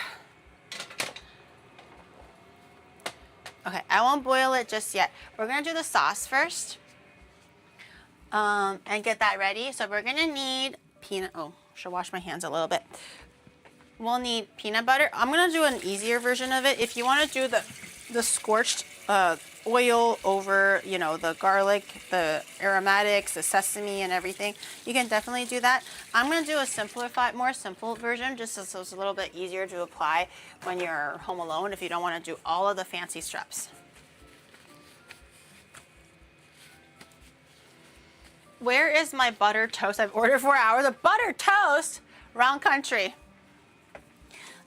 Okay, I won't boil it just yet. We're gonna do the sauce first. And get that ready. So we're gonna need peanut, oh, should wash my hands a little bit. We'll need peanut butter. I'm gonna do an easier version of it. If you wanna do the scorched oil over, you know, the garlic, the aromatics, the sesame and everything, you can definitely do that. I'm gonna do a simplified, more simple version, just so it's a little bit easier to apply when you're home alone if you don't wanna do all of the fancy steps. Where is my butter toast? I've ordered for hours of butter toast. Wrong country.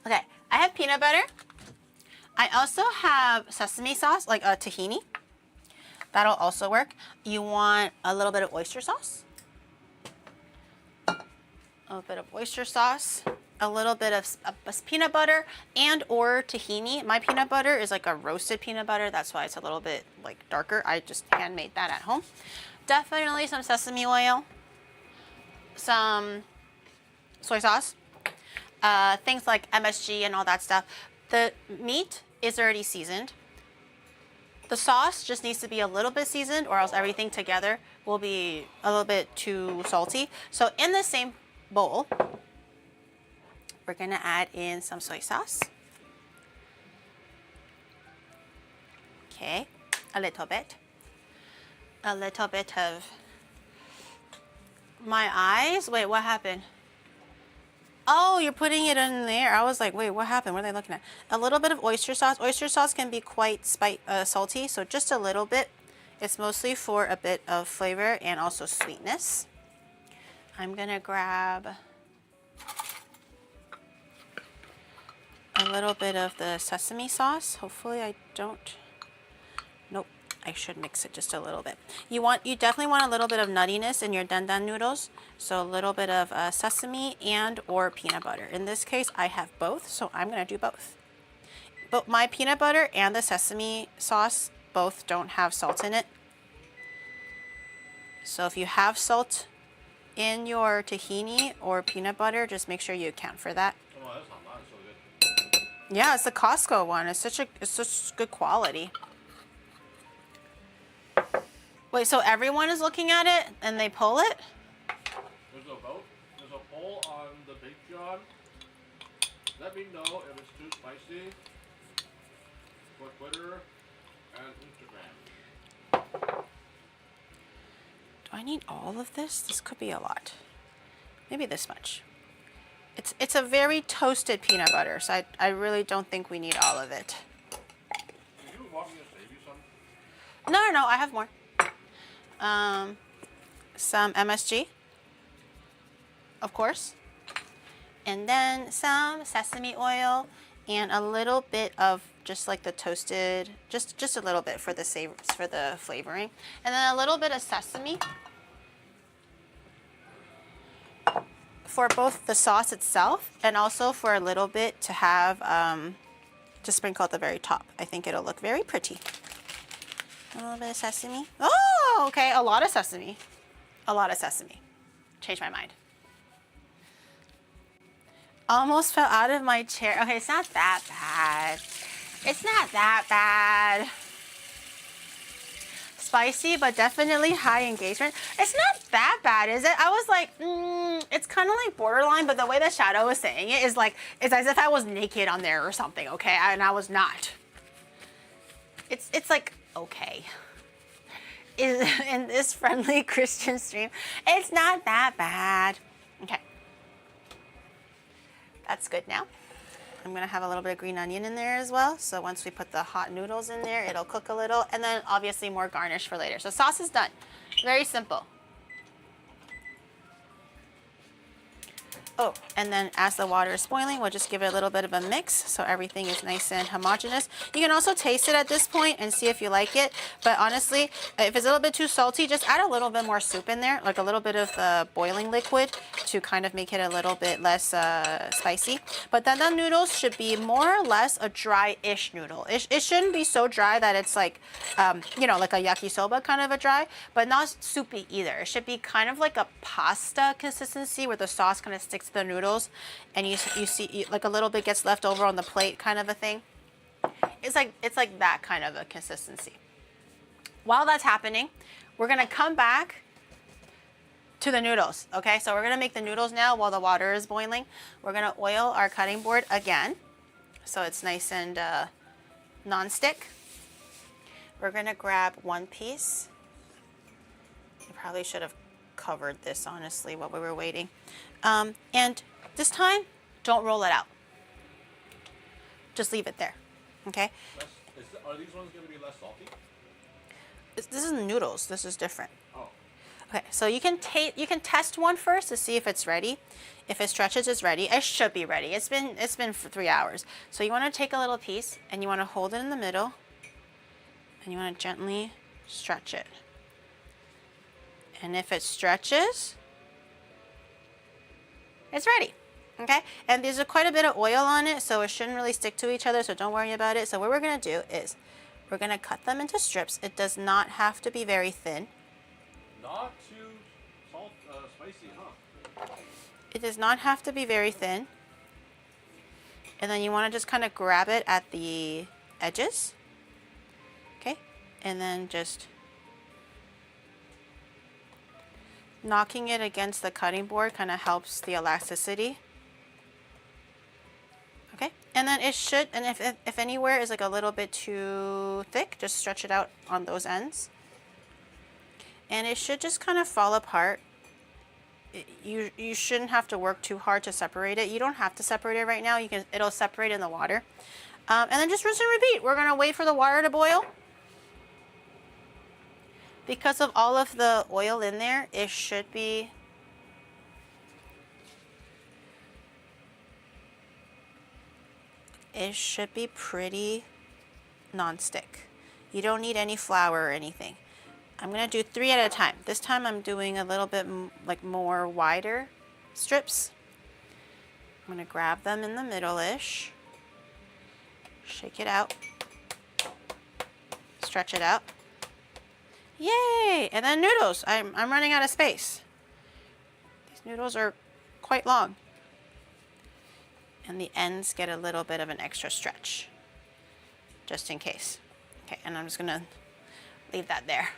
Okay, I have peanut butter. I also have sesame sauce, like a tahini. That'll also work. You want a little bit of oyster sauce. A little bit of oyster sauce. A little bit of peanut butter and or tahini. My peanut butter is like a roasted peanut butter. That's why it's a little bit like darker. I just handmade that at home. Definitely some sesame oil. Some soy sauce. Things like MSG and all that stuff. The meat is already seasoned. The sauce just needs to be a little bit seasoned or else everything together will be a little bit too salty. So in the same bowl, we're gonna add in some soy sauce. Okay, a little bit. A little bit of my eyes. Wait, what happened? Oh, you're putting it in there. I was like, wait, what happened? What are they looking at? A little bit of oyster sauce. Oyster sauce can be quite salty, so just a little bit. It's mostly for a bit of flavor and also sweetness. I'm gonna grab a little bit of the sesame sauce. Hopefully I don't. Nope, I should mix it just a little bit. You definitely want a little bit of nuttiness in your dandan noodles. So a little bit of sesame and or peanut butter. In this case, I have both, so I'm gonna do both. But my peanut butter and the sesame sauce both don't have salt in it. So if you have salt in your tahini or peanut butter, just make sure you account for that. Oh, that's not bad. It's so good. Yeah, it's the Costco one. It's such good quality. Wait, so everyone is looking at it and they pull it? There's a vote. There's a poll on the Patreon. Let me know if it's too spicy for Twitter and Instagram. Do I need all of this? This could be a lot. Maybe this much. It's a very toasted peanut butter, so I really don't think we need all of it. Do you want me to save you some? No, I have more. Some MSG, of course, and then some sesame oil and a little bit of just like the toasted, just a little bit for the flavoring, and then a little bit of sesame for both the sauce itself and also for a little bit to have to sprinkle at the very top. I think it'll look very pretty. A little bit of sesame. Oh, okay, a lot of sesame. A lot of sesame. Changed my mind. Almost fell out of my chair. Okay, it's not that bad. It's not that bad. Spicy, but definitely high engagement. It's not that bad, is it? I was like, it's kind of like borderline, but the way the shadow was saying it is like, it's as if I was naked on there or something, okay? And I was not. It's like, okay. In this friendly Christian stream, it's not that bad. Okay. That's good now. I'm gonna have a little bit of green onion in there as well. So once we put the hot noodles in there, it'll cook a little, and then obviously more garnish for later. So sauce is done. Very simple. Oh, and then as the water is boiling, we'll just give it a little bit of a mix so everything is nice and homogeneous. You can also taste it at this point and see if you like it. But honestly, if it's a little bit too salty, just add a little bit more soup in there, like a little bit of the boiling liquid to kind of make it a little bit less spicy. But then the noodles should be more or less a dry-ish noodle. It shouldn't be so dry that it's like, you know, like a yakisoba kind of a dry, but not soupy either. It should be kind of like a pasta consistency where the sauce kind of sticks to the noodles and you see like a little bit gets left over on the plate kind of a thing. It's like that kind of a consistency. While that's happening, we're gonna come back to the noodles. Okay, so we're gonna make the noodles now while the water is boiling. We're gonna oil our cutting board again so it's nice and non-stick. We're gonna grab one piece. I probably should have covered this honestly while we were waiting. And this time, don't roll it out. Just leave it there, okay? Are these ones going to be less salty? This is noodles. This is different. Oh. Okay, so you can test one first to see if it's ready. If it stretches, it's ready. It should be ready. It's been for 3 hours. So you want to take a little piece and you want to hold it in the middle and you want to gently stretch it. And if it stretches, it's ready, okay? And there's quite a bit of oil on it, so it shouldn't really stick to each other, so don't worry about it. So what we're gonna do is we're gonna cut them into strips. It does not have to be very thin. Not too spicy, huh? It does not have to be very thin. And then you wanna just kind of grab it at the edges, okay? And then just knocking it against the cutting board kind of helps the elasticity. Okay, and then it should, and if anywhere is like a little bit too thick, just stretch it out on those ends. And it should just kind of fall apart. You shouldn't have to work too hard to separate it. You don't have to separate it right now. It'll separate in the water. And then just rinse and repeat. We're gonna wait for the water to boil. Because of all of the oil in there, it should be pretty non-stick. You don't need any flour or anything. I'm gonna do 3 at a time. This time I'm doing a little bit like more wider strips. I'm gonna grab them in the middle-ish, shake it out, stretch it out. Yay! And then noodles. I'm running out of space. These noodles are quite long. And the ends get a little bit of an extra stretch, just in case. Okay, and I'm just gonna leave that there.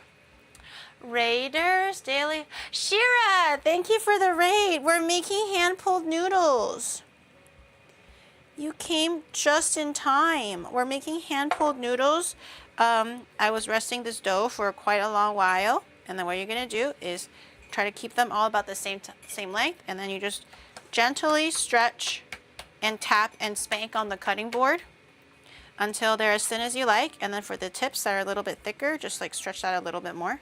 Raiders Daily. Shira, thank you for the raid. We're making hand-pulled noodles. You came just in time. We're making hand-pulled noodles. I was resting this dough for quite a long while. And then what you're gonna do is try to keep them all about the same length. And then you just gently stretch and tap and spank on the cutting board until they're as thin as you like. And then for the tips that are a little bit thicker, just like stretch that a little bit more,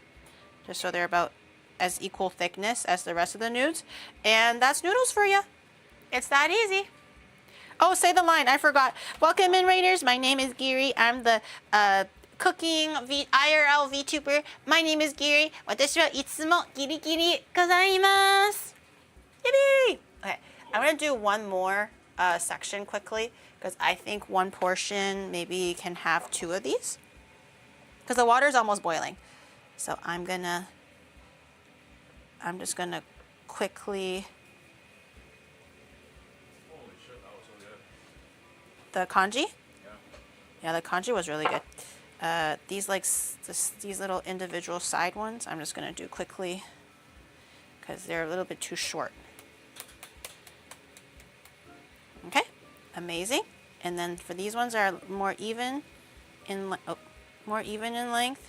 just so they're about as equal thickness as the rest of the nudes. And that's noodles for you. It's that easy. Oh, say the line, I forgot. Welcome in, Raiders. My name is Giri. I'm the cooking IRL VTuber. My name is Giri. 私はいつもギリギリございます。Yippee! Okay, I'm gonna do one more section quickly because I think one portion maybe can have 2 of these because the water is almost boiling. So I'm just gonna quickly. Holy shit, that was so good. The congee? Yeah. Yeah, the congee was really good. These these little individual side ones, I'm just gonna do quickly because they're a little bit too short. Okay, amazing. And then for these ones are more even in length.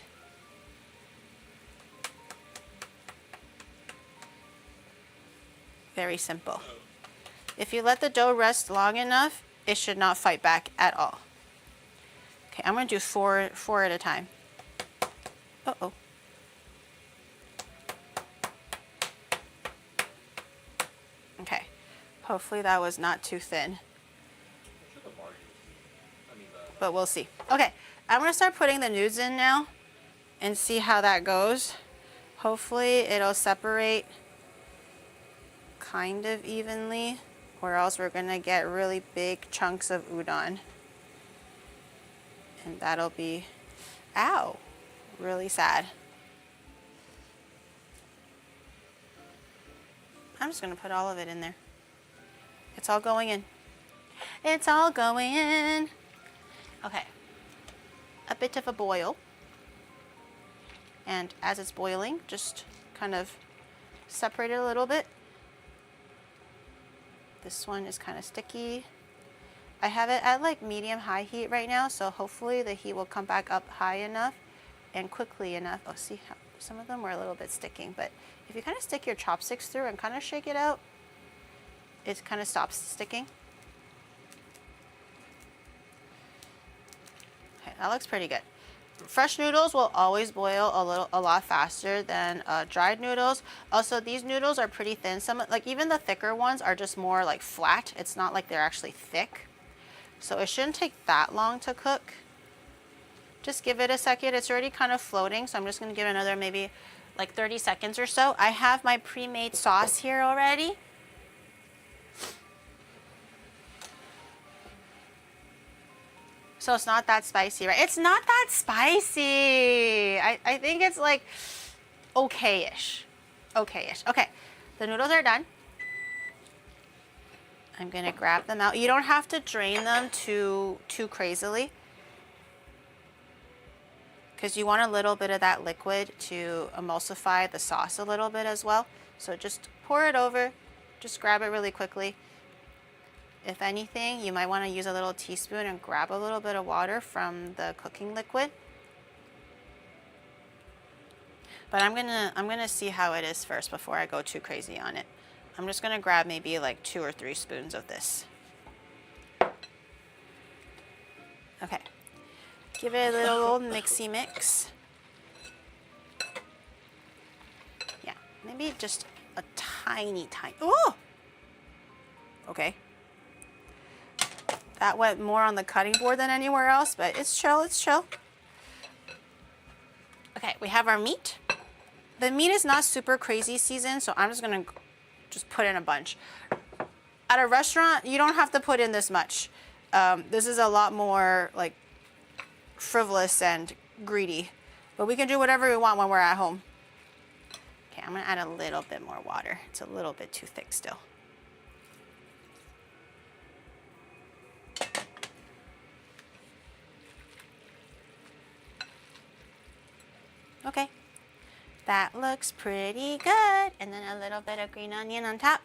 Very simple. If you let the dough rest long enough, it should not fight back at all. Okay, I'm gonna do four at a time. Uh-oh. Okay, hopefully that was not too thin. But we'll see. Okay, I'm gonna start putting the nudes in now and see how that goes. Hopefully it'll separate kind of evenly, or else we're gonna get really big chunks of udon. And that'll be, ow, really sad. I'm just gonna put all of it in there. It's all going in. It's all going in. Okay, a bit of a boil. And as it's boiling, just kind of separate it a little bit. This one is kind of sticky. I have it at like medium-high heat right now, so hopefully the heat will come back up high enough and quickly enough. Oh, see how some of them were a little bit sticking, but if you kind of stick your chopsticks through and kind of shake it out, it kind of stops sticking. Okay, that looks pretty good. Fresh noodles will always boil a lot faster than dried noodles. Also, these noodles are pretty thin. Some, like even the thicker ones, are just more like flat. It's not like they're actually thick. So it shouldn't take that long to cook. Just give it a second. It's already kind of floating, so I'm just going to give it another maybe like 30 seconds or so. I have my pre-made sauce here already. So it's not that spicy, right? It's not that spicy. I think it's like okay-ish. Okay-ish. Okay, the noodles are done. I'm gonna grab them out. You don't have to drain them too crazily because you want a little bit of that liquid to emulsify the sauce a little bit as well. So just pour it over, just grab it really quickly. If anything, you might want to use a little teaspoon and grab a little bit of water from the cooking liquid. But I'm gonna see how it is first before I go too crazy on it. I'm just gonna grab maybe like 2 or 3 spoons of this. Okay, give it a little old mixy mix. Yeah, maybe just a tiny. Oh! Okay. That went more on the cutting board than anywhere else, but it's chill, it's chill. Okay, we have our meat. The meat is not super crazy seasoned, so I'm just gonna put in a bunch. At a restaurant, you don't have to put in this much. This is a lot more like frivolous and greedy, but we can do whatever we want when we're at home. Okay, I'm gonna add a little bit more water. It's a little bit too thick still. That looks pretty good. And then a little bit of green onion on top.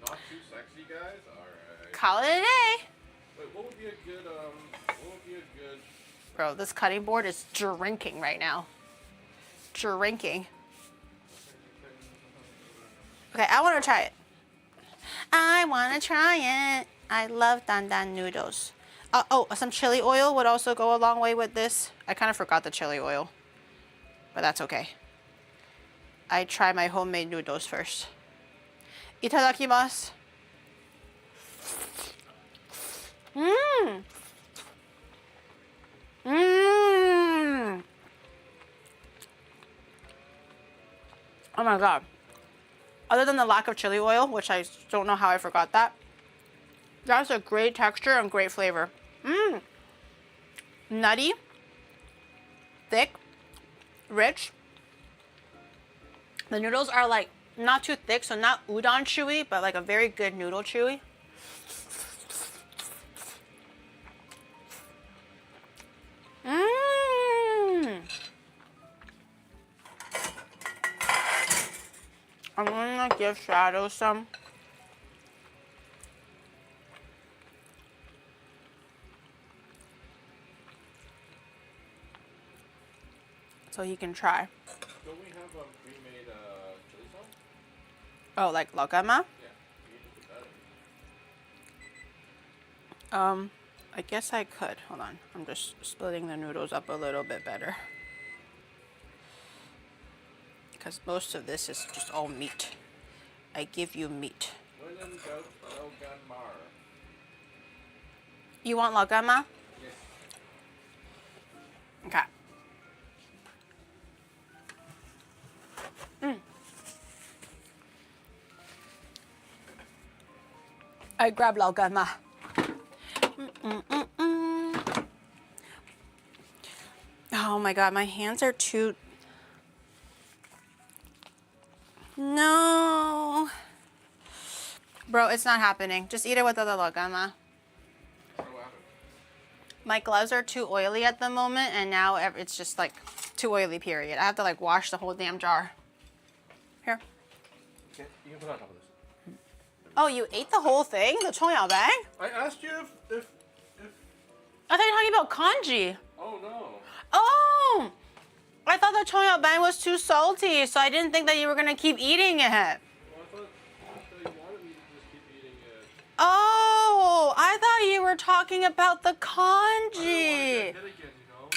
Not too sexy, guys. All right. Call it a day. Wait, what would be a good Bro, this cutting board is drinking right now. Drinking. Okay, I want to try it. I want to try it. I love Dandan noodles. Oh, some chili oil would also go a long way with this. I kind of forgot the chili oil, but that's okay. I try my homemade noodles first. Itadakimasu. Mmm. Mmm. Oh my god. Other than the lack of chili oil, which I don't know how I forgot that, that's a great texture and great flavor. Mmm. Nutty. Thick. Rich. The noodles are like not too thick, so not udon chewy, but like a very good noodle chewy. Mmm. I'm gonna give Shadow some. So he can try. Don't we have pre-made chili sauce? Oh, like lagama? Yeah. You need to put that in. I guess I could. Hold on. I'm just splitting the noodles up a little bit better. Because most of this is just all meat. I give you meat. When in doubt, Loganmar. You want lagama? Yes. Okay. I grab lagama. Oh my god, my hands are too... No. Bro, it's not happening. Just eat it with the lagama. So what happened? My gloves are too oily at the moment, and now it's just like too oily, period. I have to like wash the whole damn jar. Here. Okay, you can put it on top of this. Oh, you ate the whole thing? The chongyao bang? I asked you if... I thought you were talking about congee. Oh, no. Oh! I thought the chongyao bang was too salty, so I didn't think that you were gonna keep eating it. Well, I thought you wanted me to just keep eating it. Oh, I thought you were talking about the I don't congee. want to get hit again, you know?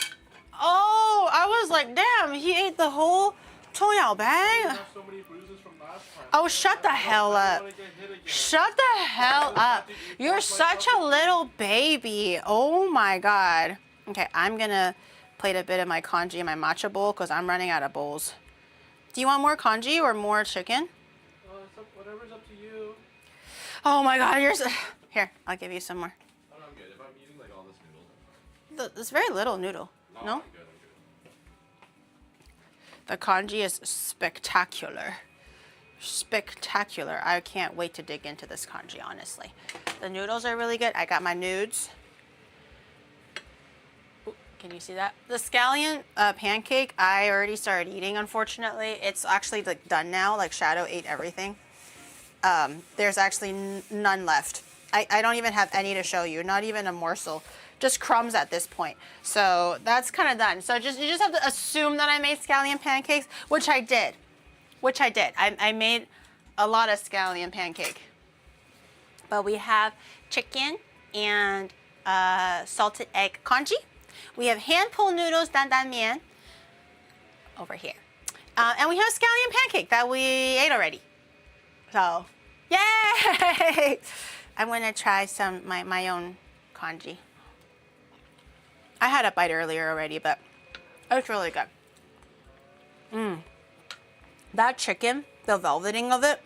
Oh, I was like, damn, he ate the whole chongyao I bang. have so many bruises from last time. Oh, shut the hell I up. don't want to get hit again. Shut the hell up. You're such a little baby. Oh my god. Okay, I'm gonna plate a bit of my congee in my matcha bowl because I'm running out of bowls. Do you want more congee or more chicken? Whatever's up to you. Oh my god, you're so... Here, I'll give you some more. Oh, no, I'm good. If I'm eating like all this noodles, It's very little noodle. I'm No? I'm good. The congee is spectacular. Spectacular. I can't wait to dig into this congee, honestly. The noodles are really good. I got my Noods. Ooh, can you see that? The scallion pancake, I already started eating, unfortunately. It's actually like done now. Like Shadow ate everything. There's actually none left. I don't even have any to show you. Not even a morsel. Just crumbs at this point. So that's kind of done. So you just have to assume that I made scallion pancakes, which I did. I made a lot of scallion pancake. But we have chicken and salted egg congee. We have hand-pulled noodles, dandan mian, over here. And we have scallion pancake that we ate already. So, yay! I'm gonna try some my own congee. I had a bite earlier already, but it's really good. That chicken, the velveting of it,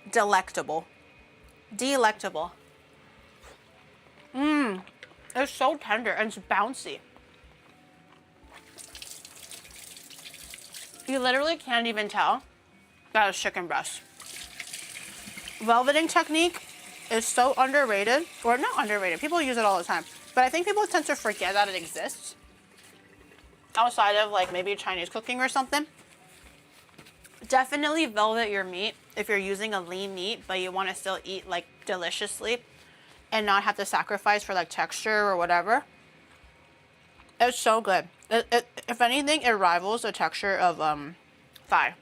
delectable. Delectable. It's so tender and it's bouncy. You literally can't even tell that it's chicken breast. Velveting technique is so underrated, or not underrated, people use it all the time, but I think people tend to forget that it exists. outside of like maybe Chinese cooking or something, definitely velvet your meat if you're using a lean meat, but you want to still eat like deliciously and not have to sacrifice for like texture or whatever. It's so good. If anything, it rivals the texture of thigh.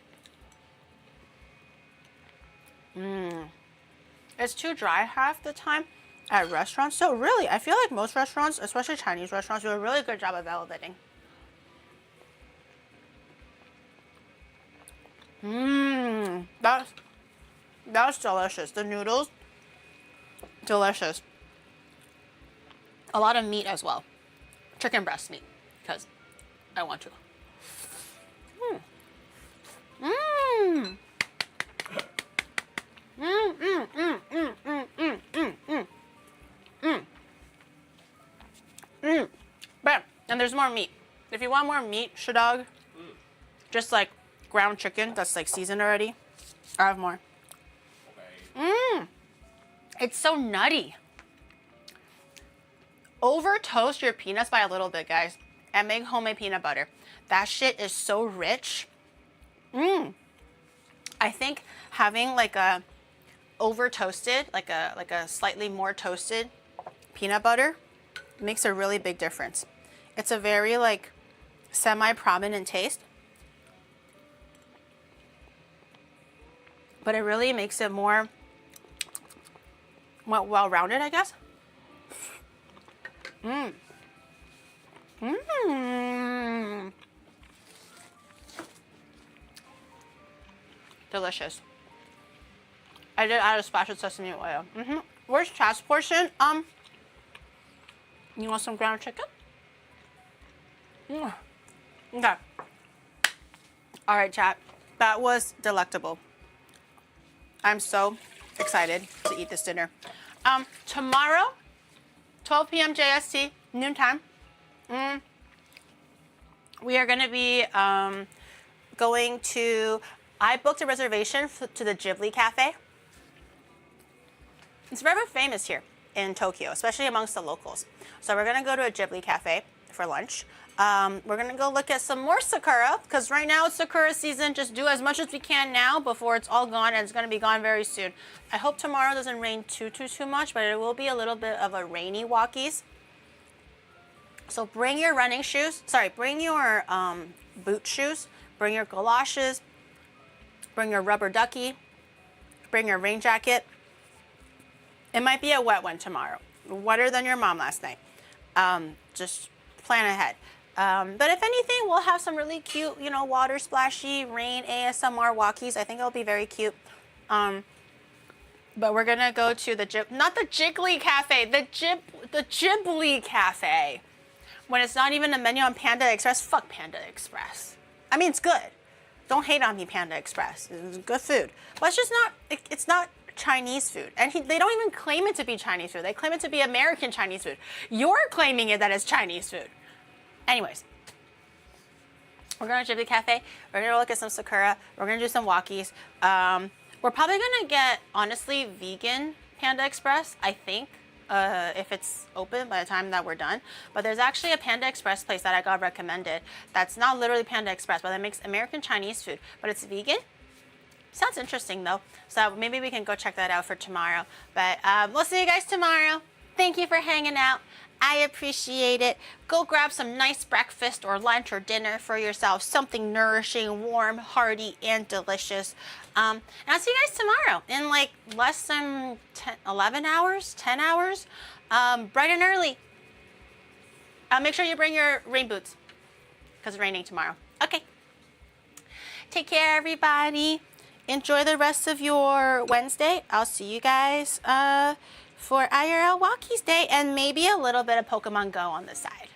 It's too dry half the time at restaurants. So really, I feel like most restaurants, especially Chinese restaurants, do a really good job of velveting. That's delicious. The noodles, delicious. A lot of meat as well. Chicken breast meat, because I want to. Bam. And there's more meat. If you want more meat, shadog, just like ground chicken that's like seasoned already, I have more. It's so nutty. Over toast your peanuts by a little bit, guys, and make homemade peanut butter. That shit is so rich. I think having like a over toasted, like a slightly more toasted peanut butter makes a really big difference. It's a very like semi-prominent taste, but it really makes it more well-rounded, I guess. Delicious. I did add a splash of sesame oil. Where's Chad's portion? You want some ground chicken? Okay. All right, chat. That was delectable. I'm so excited to eat this dinner. Tomorrow, 12 p.m. JST, noontime. We are going to be going to... I booked a reservation to the Ghibli Cafe. It's very famous here in Tokyo, especially amongst the locals. So we're going to go to a Ghibli Cafe for lunch. We're going to go look at some more sakura, because right now it's sakura season. Just do as much as we can now before it's all gone, and it's going to be gone very soon. I hope tomorrow doesn't rain too much, but it will be a little bit of a rainy walkies. So bring your running shoes. Sorry, bring your boot shoes. Bring your galoshes. Bring your rubber ducky. Bring your rain jacket. It might be a wet one tomorrow. Wetter than your mom last night. Just plan ahead. But if anything, we'll have some really cute, you know, water splashy, rain, ASMR walkies. I think it'll be very cute. But we're gonna go to the not the Jiggly Cafe, the Ghibli Cafe. When it's not even a menu on Panda Express, fuck Panda Express. I mean, it's good. Don't hate on me, Panda Express. It's good food. But it's just not, it's not Chinese food. And they don't even claim it to be Chinese food. They claim it to be American Chinese food. You're claiming it that it's Chinese food. Anyways, we're going to Ghibli Cafe. We're going to look at some sakura. We're going to do some walkies. We're probably going to get, honestly, vegan Panda Express, I think, if it's open by the time that we're done. But there's actually a Panda Express place that I got recommended that's not literally Panda Express, but it makes American Chinese food, but it's vegan. Sounds interesting, though. So maybe we can go check that out for tomorrow. But we'll see you guys tomorrow. Thank you for hanging out. I appreciate it. Go grab some nice breakfast or lunch or dinner for yourself. Something nourishing, warm, hearty, and delicious. And I'll see you guys tomorrow in like less than 11 hours, 10 hours. Bright and early. Make sure you bring your rain boots because it's raining tomorrow. Okay. Take care, everybody. Enjoy the rest of your Wednesday. I'll see you guys for IRL Walkies Day, and maybe a little bit of Pokemon Go on the side.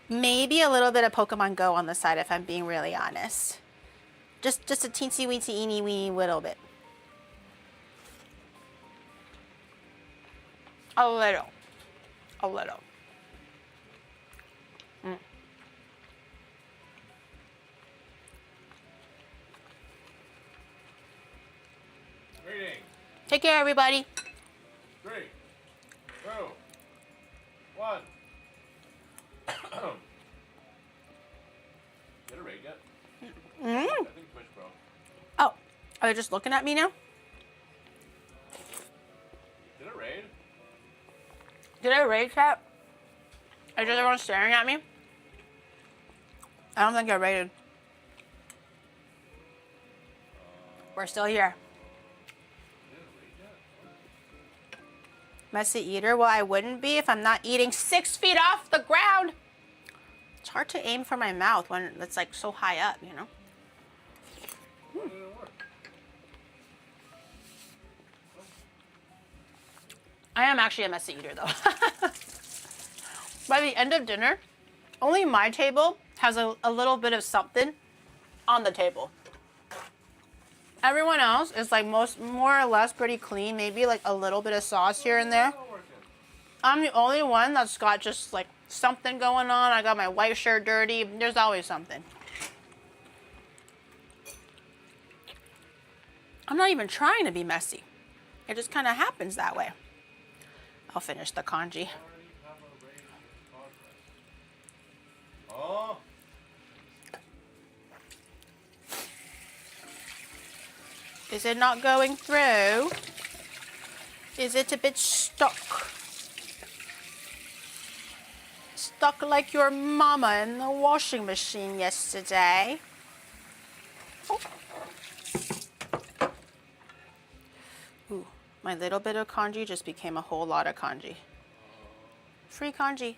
Maybe a little bit of Pokemon Go on the side, if I'm being really honest. Just a teensy weensy eeny weeny little bit. A little. A little. Reading. Take care, everybody. 3, 2, 1. Are they just looking at me now? Did it rain? Did I raid, chat? Is just everyone staring at me? I don't think I raided. We're still here. Messy eater? Well, I wouldn't be if I'm not eating 6 feet off the ground. It's hard to aim for my mouth when it's like so high up, you know? I am actually a messy eater though. By the end of dinner, only my table has a little bit of something on the table. Everyone else is like more or less pretty clean, maybe like a little bit of sauce here and there. I'm the only one that's got just like something going on. I got my white shirt dirty. There's always something. I'm not even trying to be messy. It just kind of happens that way. I'll finish the congee. Oh. Is it not going through? Is it a bit stuck? Stuck like your mama in the washing machine yesterday. Oh. Ooh, my little bit of congee just became a whole lot of congee. Free congee.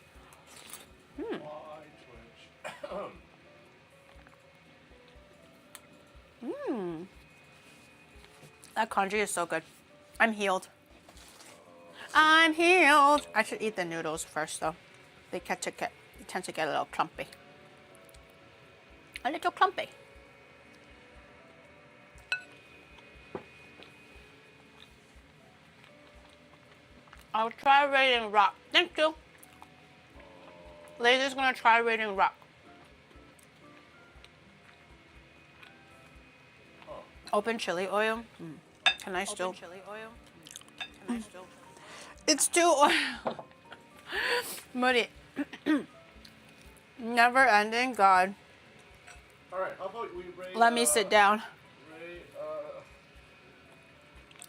That congee is so good. I'm healed. I'm healed. I should eat the noodles first though. They tend to get a little clumpy. A little clumpy. I'll try raiding rock. Thank you. Laser's gonna try raiding rock. Open chili oil. Can I still? Open chili oil. Can I still? It's too oil. Moody. Never ending. God. All right. How about we raid? Let me sit down. Raid,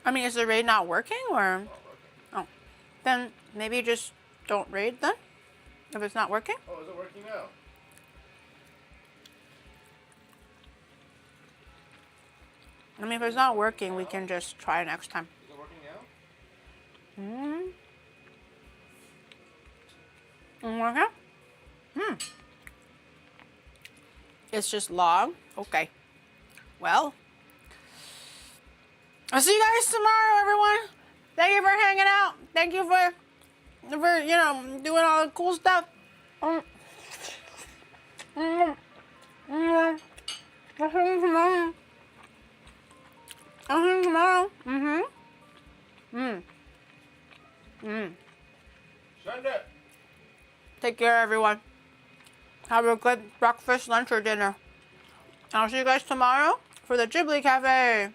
I mean, is the raid not working or? not working. Oh, then maybe just don't raid then. If it's not working. Oh, is it working now? I mean, if it's not working, we can just try next time. Is it working now? Okay. It's just long. Okay. Well, I'll see you guys tomorrow, everyone. Thank you for hanging out. Thank you for doing all the cool stuff. I'll see you tomorrow. I'll see you tomorrow. Send it. Take care, everyone. Have a good breakfast, lunch, or dinner. I'll see you guys tomorrow for the Ghibli Cafe.